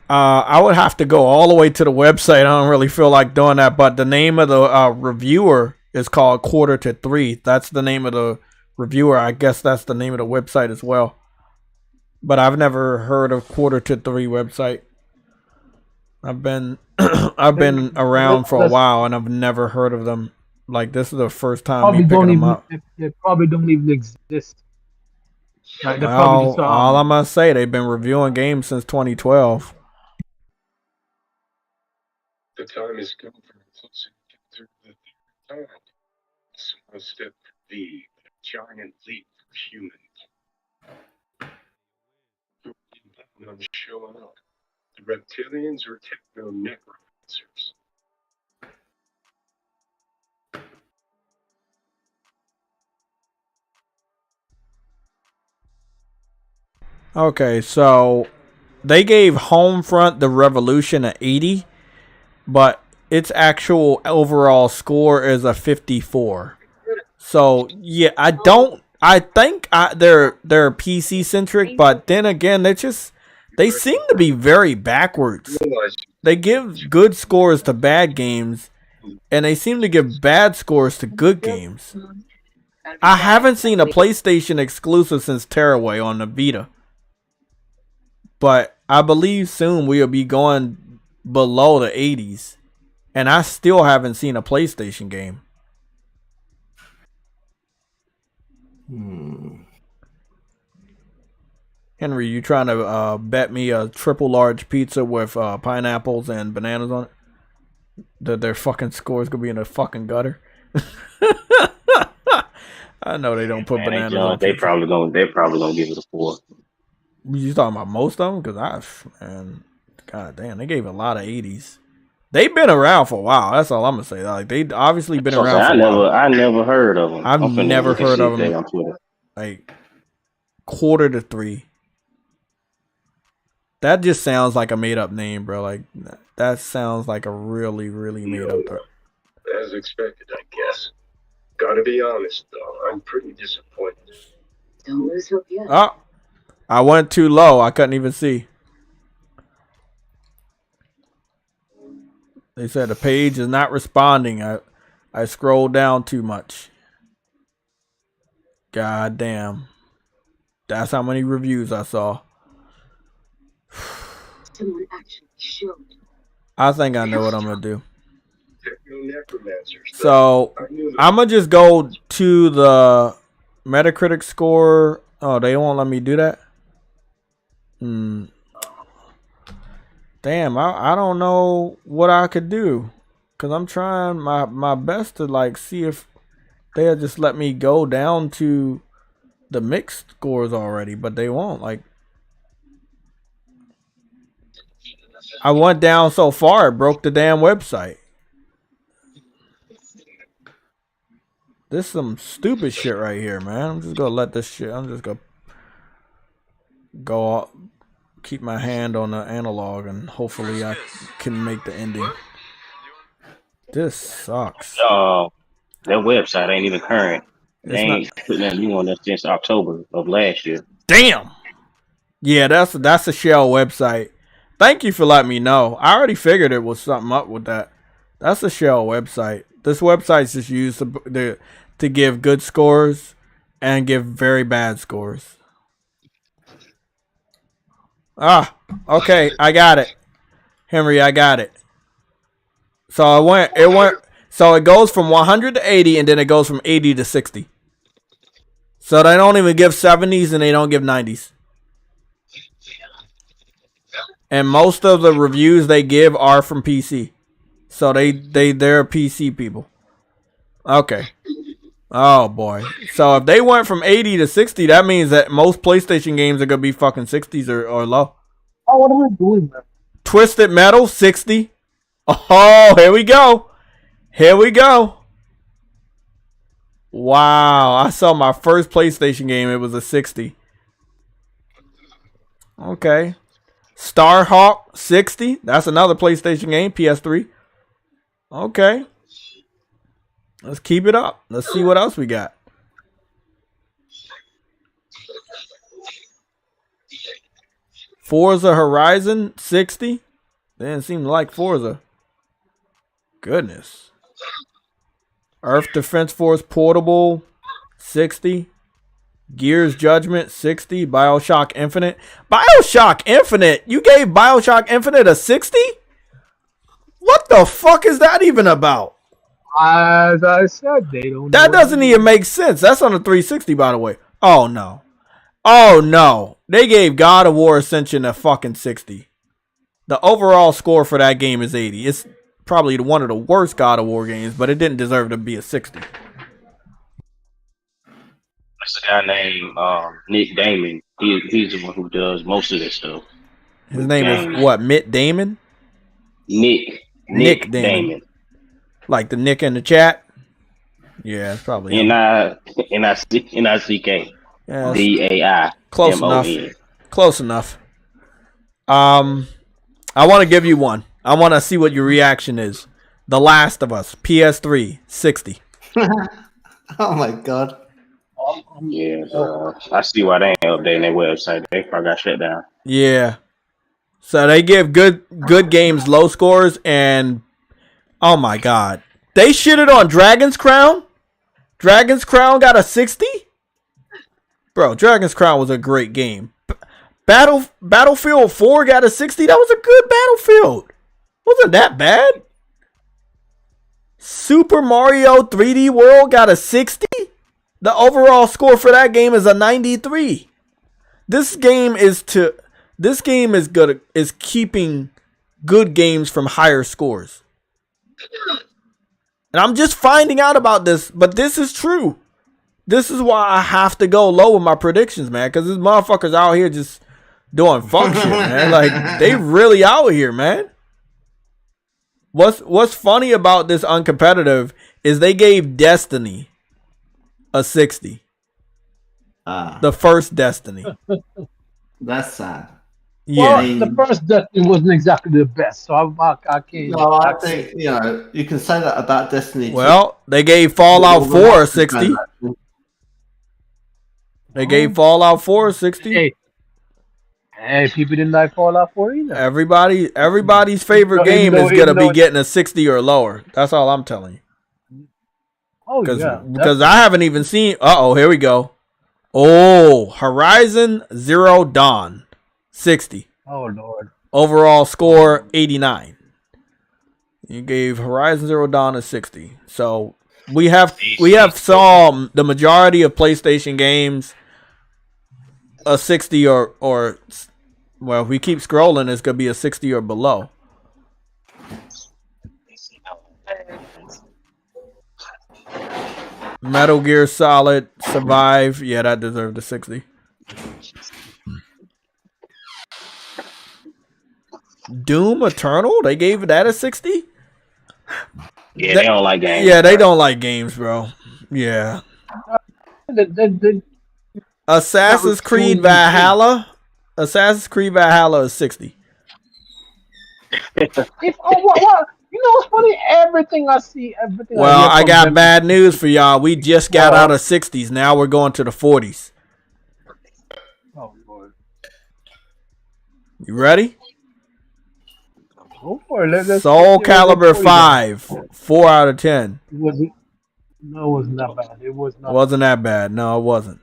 I would have to go all the way to the website. I don't really feel like doing that, but the name of the reviewer is called Quarter to Three. That's the name of the reviewer. I guess that's the name of the website as well. But I've never heard of Quarter to Three website. I've been around for a while and I've never heard of them. Like, this is the first time me picking them up. They probably don't even exist. Like, all I'm gonna say, they've been reviewing games since 2012. The time is come for closing to the time. Small step for thee, a giant leap for humans. None showing up. The reptilians or techno necromancers. Okay, so they gave Homefront the Revolution an 80, but its actual overall score is a 54. So yeah, I don't I think they're PC centric, but then again, they seem to be very backwards. They give good scores to bad games, and they seem to give bad scores to good games. I haven't seen a PlayStation exclusive since Tearaway on the Vita, but I believe soon we'll be going below the 80s, and I still haven't seen a PlayStation game. Henry, you trying to bet me a triple large pizza with pineapples and bananas on it? That their fucking score is gonna be in a fucking gutter. I know they don't put bananas on. They're probably gonna give it a 4. You talking about most of them? Because god damn, they gave a lot of 80s. They've been around for a while. That's all I'm gonna say. Like they obviously been around for a while. I never heard of them. I've never heard of them. Like 2:45. That just sounds like a made up name, bro. Like that sounds like a really, really made up name. As expected, I guess. Gotta be honest, though. I'm pretty disappointed. Don't lose hope yet. Oh, I went too low. I couldn't even see. They said the page is not responding. I scrolled down too much. God damn. That's how many reviews I saw. Someone actually showed. I think I know what I'm gonna do. So I'm gonna just go to the Metacritic score. Oh, they won't let me do that. Damn, I don't know what I could do, cause I'm trying my best to like see if they'll just let me go down to the mixed scores already, but they won't. Like I went down so far, it broke the damn website. This is some stupid shit right here, man. I'm just gonna let this shit. I'm just gonna go up, keep my hand on the analog, and hopefully I can make the ending. This sucks. That website ain't even current. They ain't putting that new one up since October of last year. Damn. Yeah, that's a shell website. Thank you for letting me know. I already figured it was something up with that. That's a shell website. This website's just used to give good scores and give very bad scores. Ah, okay, I got it. Henry, I got it. So it goes from 100 to 80, and then it goes from 80 to 60. So they don't even give 70s and they don't give 90s. And most of the reviews they give are from PC. So they're PC people. Okay. Oh boy. So if they went from 80 to 60, that means that most PlayStation games are gonna be fucking 60s or low. Oh, what am I doing, man? Twisted Metal 60. Oh, here we go. Here we go. Wow, I saw my first PlayStation game. It was a 60. Okay. Starhawk 60. That's another PlayStation game, PS3. Okay. Let's keep it up. Let's see what else we got. Forza Horizon 60. Didn't seem to like Forza. Goodness. Earth Defense Force Portable 60. Gears Judgment 60. BioShock Infinite. BioShock Infinite? You gave BioShock Infinite a 60? What the fuck is that even about? As I said, they don't. That doesn't even make sense. That's on the 360, by the way. Oh no. Oh no. They gave God of War Ascension a fucking 60. The overall score for that game is 80. It's probably one of the worst God of War games, but it didn't deserve to be a 60. That's a guy named Nick Damon. He's the one who does most of this stuff. His name is what? Mitt Damon? Nick Damon. Like the Nick in the chat? Yeah, it's probably N-I-C-K. Yeah, D-A-I. Close enough. Close enough. I want to give you one. I want to see what your reaction is. The Last of Us, PS3, 60. Oh my god. Yeah, I see why they ain't updating their website. They probably got shut down. Yeah. So they give good games low scores, and oh my god, they shitted on Dragon's Crown. Dragon's Crown got a 60. Bro, Dragon's Crown was a great game. Battlefield 4 got a 60. That was a good Battlefield. Wasn't that bad? Super Mario 3D World got a 60. The overall score for that game is a 93. This game is good. Is keeping good games from higher scores. And I'm just finding out about this, but this is true. This is why I have to go low with my predictions, man, because these motherfuckers out here just doing fuck shit, man. Like, they really out here, man. What's funny about this Uncompetitive is they gave Destiny a 60. The first Destiny. That's sad. Yeah. Well, the first Destiny wasn't exactly the best, so I can't. No, I think you can say that about Destiny. Well, they gave Fallout 4 a 60. They gave Fallout 4 a 60. Hey, people didn't like Fallout 4 either. Everybody's favorite game is gonna be getting a 60 or lower. That's all I'm telling you. Oh yeah. Because I haven't even seen. Here we go. Oh, Horizon Zero Dawn, 60. Oh Lord. Overall score 89. You gave Horizon Zero Dawn a 60. So we have saw the majority of PlayStation games a 60 or well, if we keep scrolling, it's gonna be a 60 or below. Metal Gear Solid Survive, yeah, that deserved a 60. Doom Eternal, they gave that a 60. Yeah, they don't like games. Yeah, they don't like games, bro. Yeah. Assassin's Creed Valhalla. Assassin's Creed Valhalla is 60. You know what's funny? Everything I see, Well, I got bad news for y'all. We just got out of 60s. Now we're going to the 40s. Oh Lord. You ready? Go for it. Soul Calibur 5, 4 out of 10. No, it wasn't that bad. It was not. Wasn't that bad. No, it wasn't.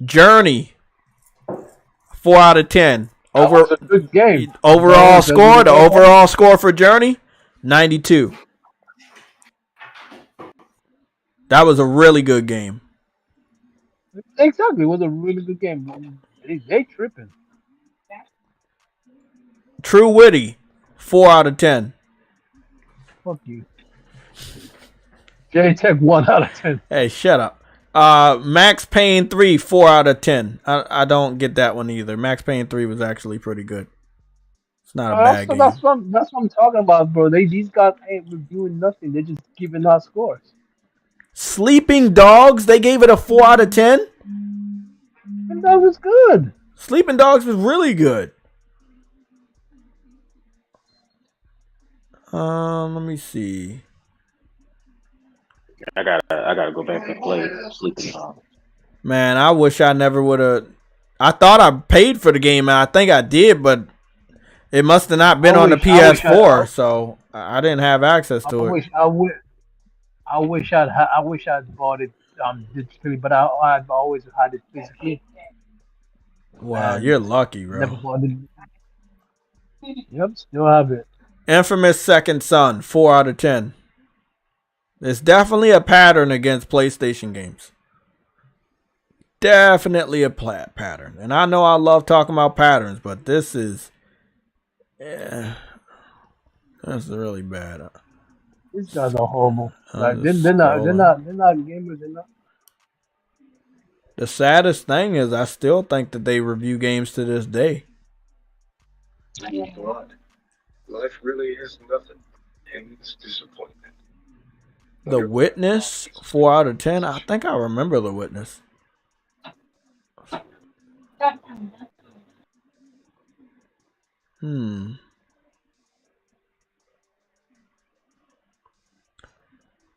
Journey, 4 out of 10. That was a good game. Overall score, the overall score for Journey, 92. That was a really good game. Exactly, it was a really good game. They tripping. True Witty, 4 out of 10. Fuck you. JayTech 1 out of 10. Hey, shut up. Max Payne 3, 4 out of 10. I don't get that one either. Max Payne 3 was actually pretty good. It's not a bad game. That's what I'm talking about, bro. These guys ain't reviewing nothing. They're just giving out scores. Sleeping Dogs, they gave it a 4 out of 10. And that was good. Sleeping Dogs was really good. Let me see. I gotta go back and play Sleeping Dogs. Man, I wish I never would have. I thought I paid for the game, and I think I did, but it must have not been on the PS4, so I didn't have access to it. I wish I'd bought it digitally, but I've always had it physically. Wow, you're lucky, bro. Never bought it. Yep, still have it. Infamous Second Son, 4 out of 10. There's definitely a pattern against PlayStation games. Definitely a pattern. And I know I love talking about patterns, but this is... Yeah, that's really bad. These guys are horrible. Like, they're not gamers. They're not. The saddest thing is I still think that they review games to this day. Life really is nothing, and it's disappointment. The Witness, 4 out of 10. I think I remember The Witness. Man,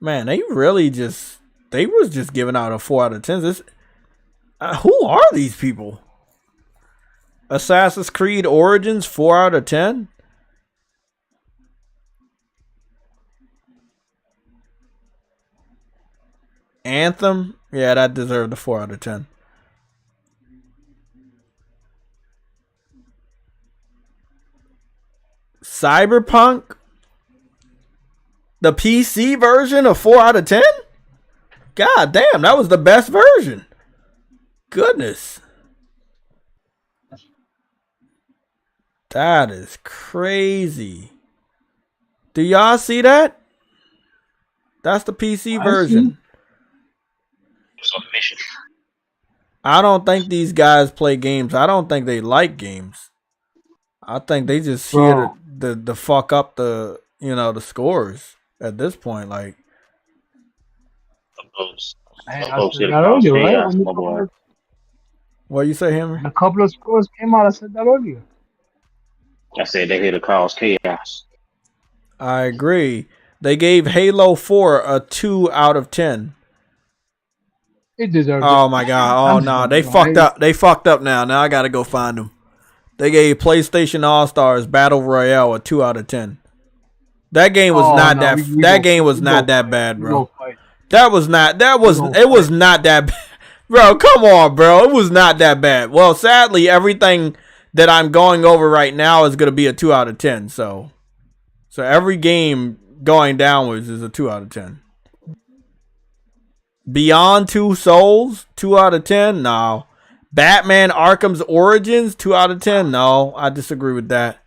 they really just they was just giving out a 4 out of 10. Who are these people? Assassin's Creed Origins 4 out of 10. Anthem, yeah, that deserved a 4 out of 10. Cyberpunk, the PC version, of 4 out of 10. God damn, that was the best version. Goodness. That is crazy. Do y'all see that? That's the PC version. I don't think these guys play games. I don't think they like games. I think they just here to fuck up the scores at this point. Like, what you say, Henry? A couple of scores came out. I said that earlier. I said they here to cause chaos. I agree. They gave Halo 4 a 2 out of 10. It deserves it. Oh my god. Oh no, they fucked up. They fucked up now. Now I gotta go find them. They gave PlayStation All-Stars Battle Royale a 2 out of 10. That game was that game was not that bad, bro. It was not that bad. Bro, come on, bro. It was not that bad. Well, sadly, everything that I'm going over right now is going to be a 2 out of 10. So every game going downwards is a 2 out of 10. Beyond Two Souls, 2 out of 10? No. Batman Arkham's Origins, 2 out of 10? No, I disagree with that.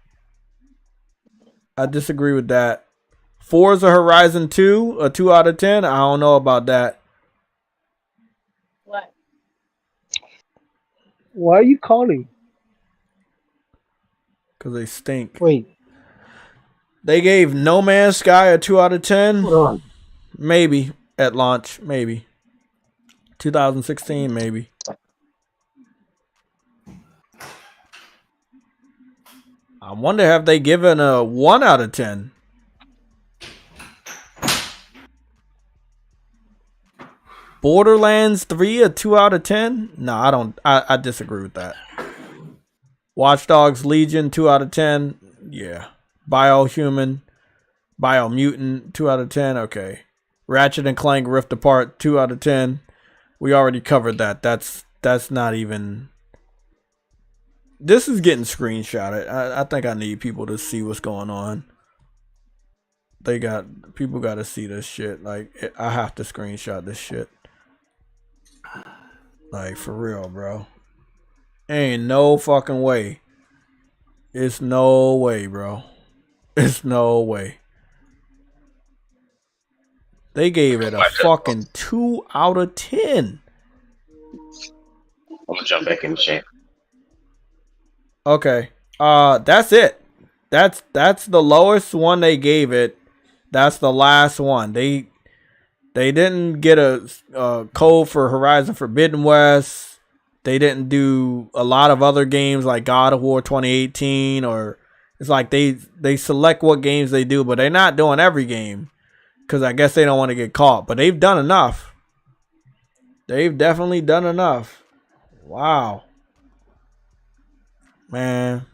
Forza Horizon 2, a 2 out of 10? I don't know about that. What? Why are you calling? Because they stink. Wait. They gave No Man's Sky a 2 out of 10? Hold on. Maybe. At launch. Maybe. 2016, maybe. I wonder have they given a 1 out of 10? Borderlands 3 a 2 out of 10? No, I don't. I disagree with that. Watch Dogs Legion 2 out of 10. Yeah. Biomutant 2 out of 10. Okay. Ratchet and Clank Rift Apart 2 out of 10. We already covered that. That's not even. This is getting screenshotted. I think I need people to see what's going on. People got to see this shit. Like, I have to screenshot this shit. Like, for real, bro. Ain't no fucking way. It's no way, bro. It's no way. They gave it a fucking 2 out of 10. I'm gonna jump back in the chat. Okay. That's it. That's the lowest one they gave it. That's the last one. They didn't get a code for Horizon Forbidden West. They didn't do a lot of other games like God of War 2018, or it's like they select what games they do, but they're not doing every game because I guess they don't want to get caught. But they've done enough. They've definitely done enough. Wow. Man.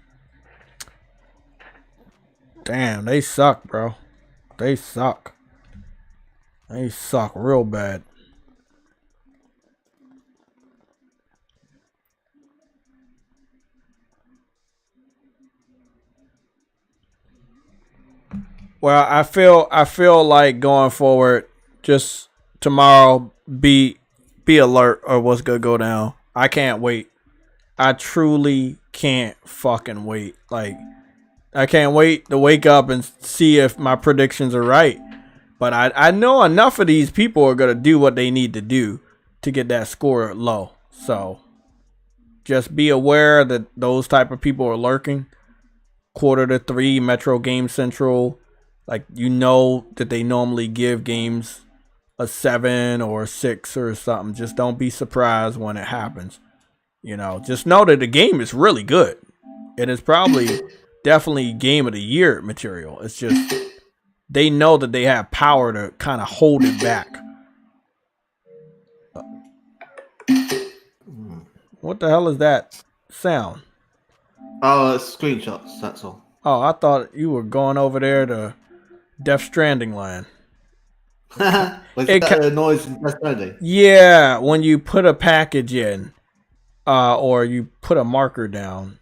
Damn, they suck, bro. They suck. They suck real bad. Well, I feel like going forward, just tomorrow, be alert of what's gonna go down. I can't wait. I truly can't fucking wait. Like, I can't wait to wake up and see if my predictions are right. But I know enough of these people are gonna do what they need to do to get that score low. So just be aware that those type of people are lurking. 2:45 Metro Game Central. Like, you know that they normally give games a 7 or a 6 or something. Just don't be surprised when it happens. You know, just know that the game is really good. It is probably definitely game of the year material. It's just they know that they have power to kind of hold it back. What the hell is that sound? Oh, it's screenshots. That's all. Oh, I thought you were going over there to Death Stranding land. It noise in Death Stranding. Yeah, when you put a package in, or you put a marker down.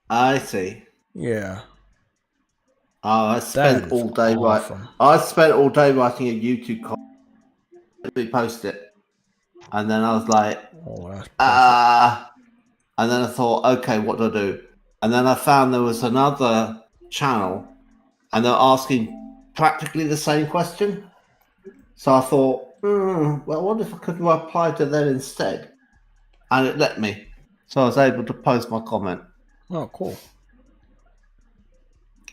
I see. Yeah. Oh, I spent all day I spent all day writing a YouTube comment. We post it, and then I was like, and then I thought, okay, what do I do? And then I found there was another channel, and they're asking practically the same question. So I thought, well, I wonder if I could reply to them instead, and it let me. So I was able to post my comment. Oh, cool.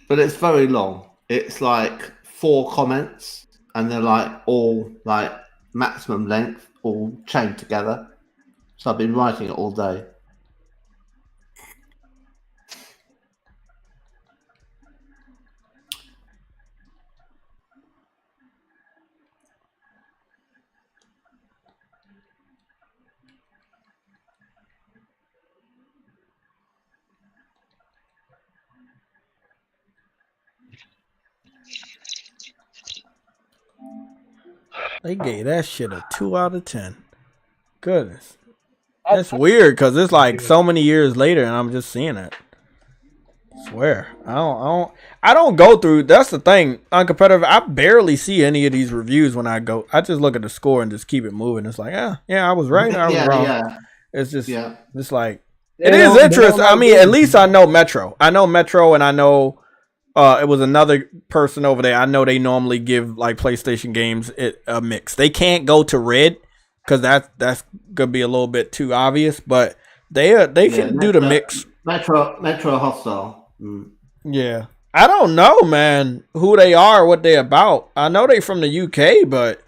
But it's very long. It's like 4 comments, and they're like all like maximum length, all chained together. So I've been writing it all day. They gave that shit a 2 out of 10. Goodness. That's weird because it's like so many years later and I'm just seeing it. I swear. I don't go through. That's the thing. Uncompetitive. I barely see any of these reviews when I go. I just look at the score and just keep it moving. It's like, yeah, I was right. I was wrong. Yeah. It's just, it's like, it is interesting. I mean, at least I know Metro. I know Metro and I know it was another person over there. I know they normally give like PlayStation games a mix. They can't go to red because that's gonna be a little bit too obvious. But they can do the mix. Metro Hostile. Yeah, I don't know, man, who they are, what they about. I know they from the UK, but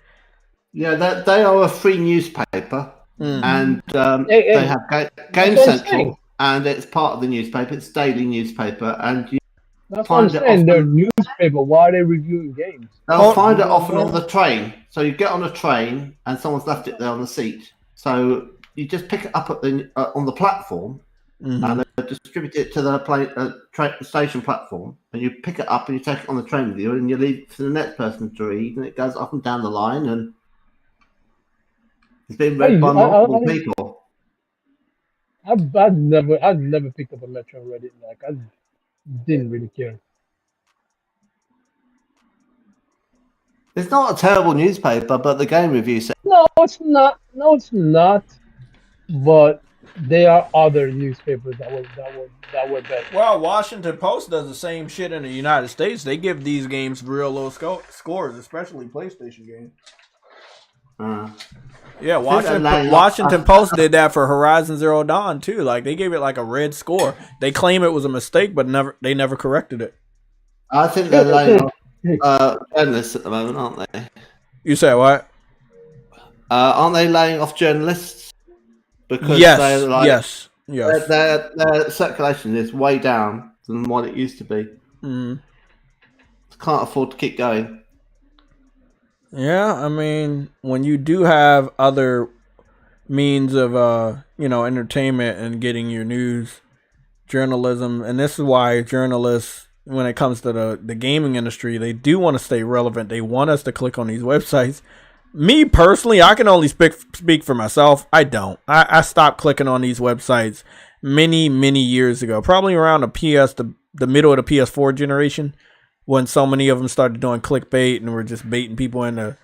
yeah, they are a free newspaper, and they have Game Central, and it's part of the newspaper. It's a daily newspaper, and that's what I'm saying. They're newspaper. Why are they reviewing games? They'll find it often on the train. So you get on a train and someone's left it there on the seat. So you just pick it up at on the platform, and they distribute it to the station platform. And you pick it up and you take it on the train with you, and you leave it for the next person to read, and it goes up and down the line, and it's been read by multiple people. I've never picked up a Metro and read it. Like I didn't really care. It's not a terrible newspaper, but the game review said no, it's not. No, it's not. But there are other newspapers that were better. Well, Washington Post does the same shit in the United States. They give these games real low scores, especially PlayStation games. Yeah, Washington Post did that for Horizon Zero Dawn too. Like they gave it like a red score. They claim it was a mistake, but they never corrected it. I think they're laying off journalists at the moment, aren't they? You say what? Aren't they laying off journalists? Because yes. Their circulation is way down than what it used to be. Can't afford to keep going. Yeah, I mean, when you do have other means of entertainment and getting your news, journalism, and this is why journalists, when it comes to the gaming industry, they do want to stay relevant. They want us to click on these websites. Me personally, I can only speak for myself. I don't. I stopped clicking on these websites many years ago, probably around the middle of the PS4 generation, when so many of them started doing clickbait and were just baiting people into,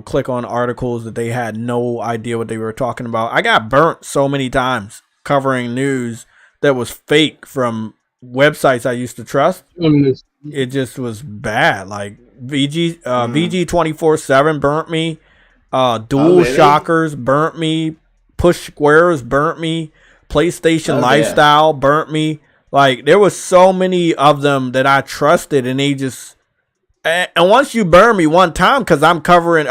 click on articles that they had no idea what they were talking about. I got burnt so many times covering news that was fake from websites I used to trust. It just was bad. Like VG 24/7 burnt me. Dual Shockers burnt me. Push Squares burnt me. PlayStation Lifestyle burnt me. Like, there was so many of them that I trusted, and they just... And once you burn me one time, because I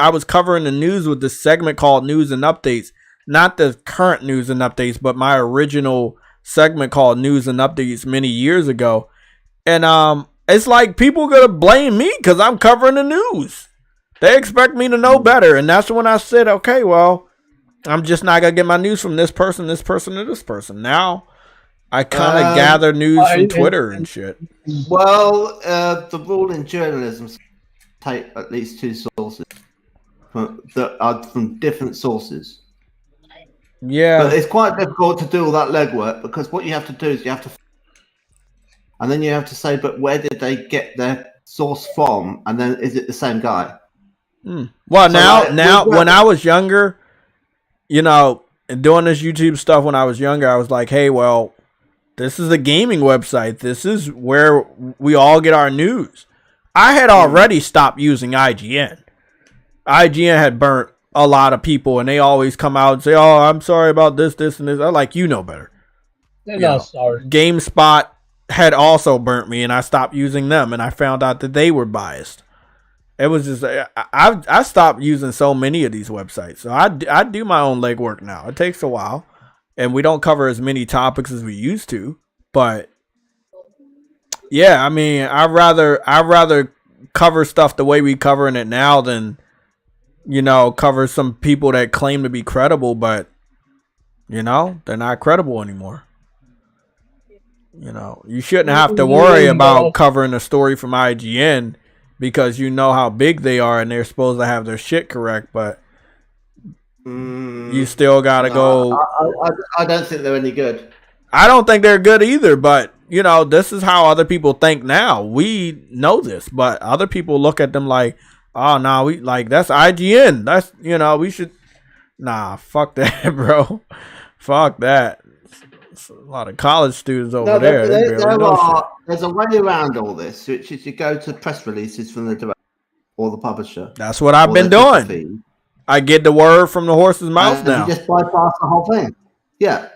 was covering the news with this segment called News and Updates. Not the current News and Updates, but my original segment called News and Updates many years ago. And it's like people are going to blame me because I'm covering the news. They expect me to know better. And that's when I said, okay, well, I'm just not gonna get my news from this person, or this person. Now, I kind of gather news from Twitter and shit. Well, the rule in journalism is take at least 2 sources that are from different sources. Yeah, but it's quite difficult to do all that legwork because what you have to do is you have to, and then you have to say, but where did they get their source from? And then is it the same guy? Well, so now, when I was younger, you know, and doing this YouTube stuff when I was younger, I was like, hey, well, this is a gaming website. This is where we all get our news. I had already stopped using IGN. IGN had burnt a lot of people, and they always come out and say, oh, I'm sorry about this, and this. I'm like, you know better. They're not sorry. GameSpot had also burnt me, and I stopped using them, and I found out that they were biased. It was just, I stopped using so many of these websites. So I do my own legwork now. It takes a while, and we don't cover as many topics as we used to. But yeah, I mean, I'd rather cover stuff the way we covering it now than, you know, cover some people that claim to be credible, but, you know, they're not credible anymore. You know, you shouldn't have to worry about covering a story from IGN because you know how big they are and they're supposed to have their shit correct, but you still got to go. I don't think they're any good. I don't think they're good either, but, you know, this is how other people think now. We know this, but other people look at them like, oh, no, we like that's IGN. That's, you know, we should. Nah, fuck that, bro. Fuck that. It's a lot of college students over there. There's a way around all this, which is you go to press releases from the director or the publisher. That's what I've been doing. I get the word from the horse's mouth now. You just bypass the whole thing. Yeah.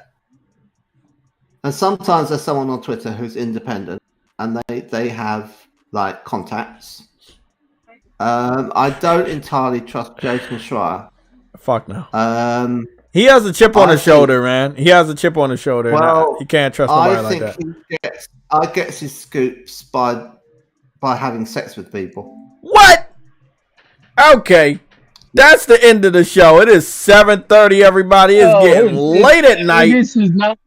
And sometimes there's someone on Twitter who's independent and they have like contacts. I don't entirely trust Jason Schreier. Fuck no. He has a chip on his shoulder, man. He has a chip on his shoulder. Well, he can't trust nobody like that. I gets his scoops by having sex with people. What? Okay. That's the end of the show. It is 7:30, everybody. It's getting late at night. This is not.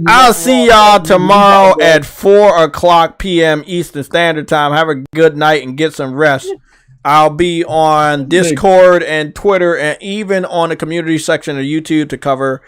I'll see y'all tomorrow at 4:00 p.m. Eastern Standard Time. Have a good night and get some rest. I'll be on Discord and Twitter and even on the community section of YouTube to cover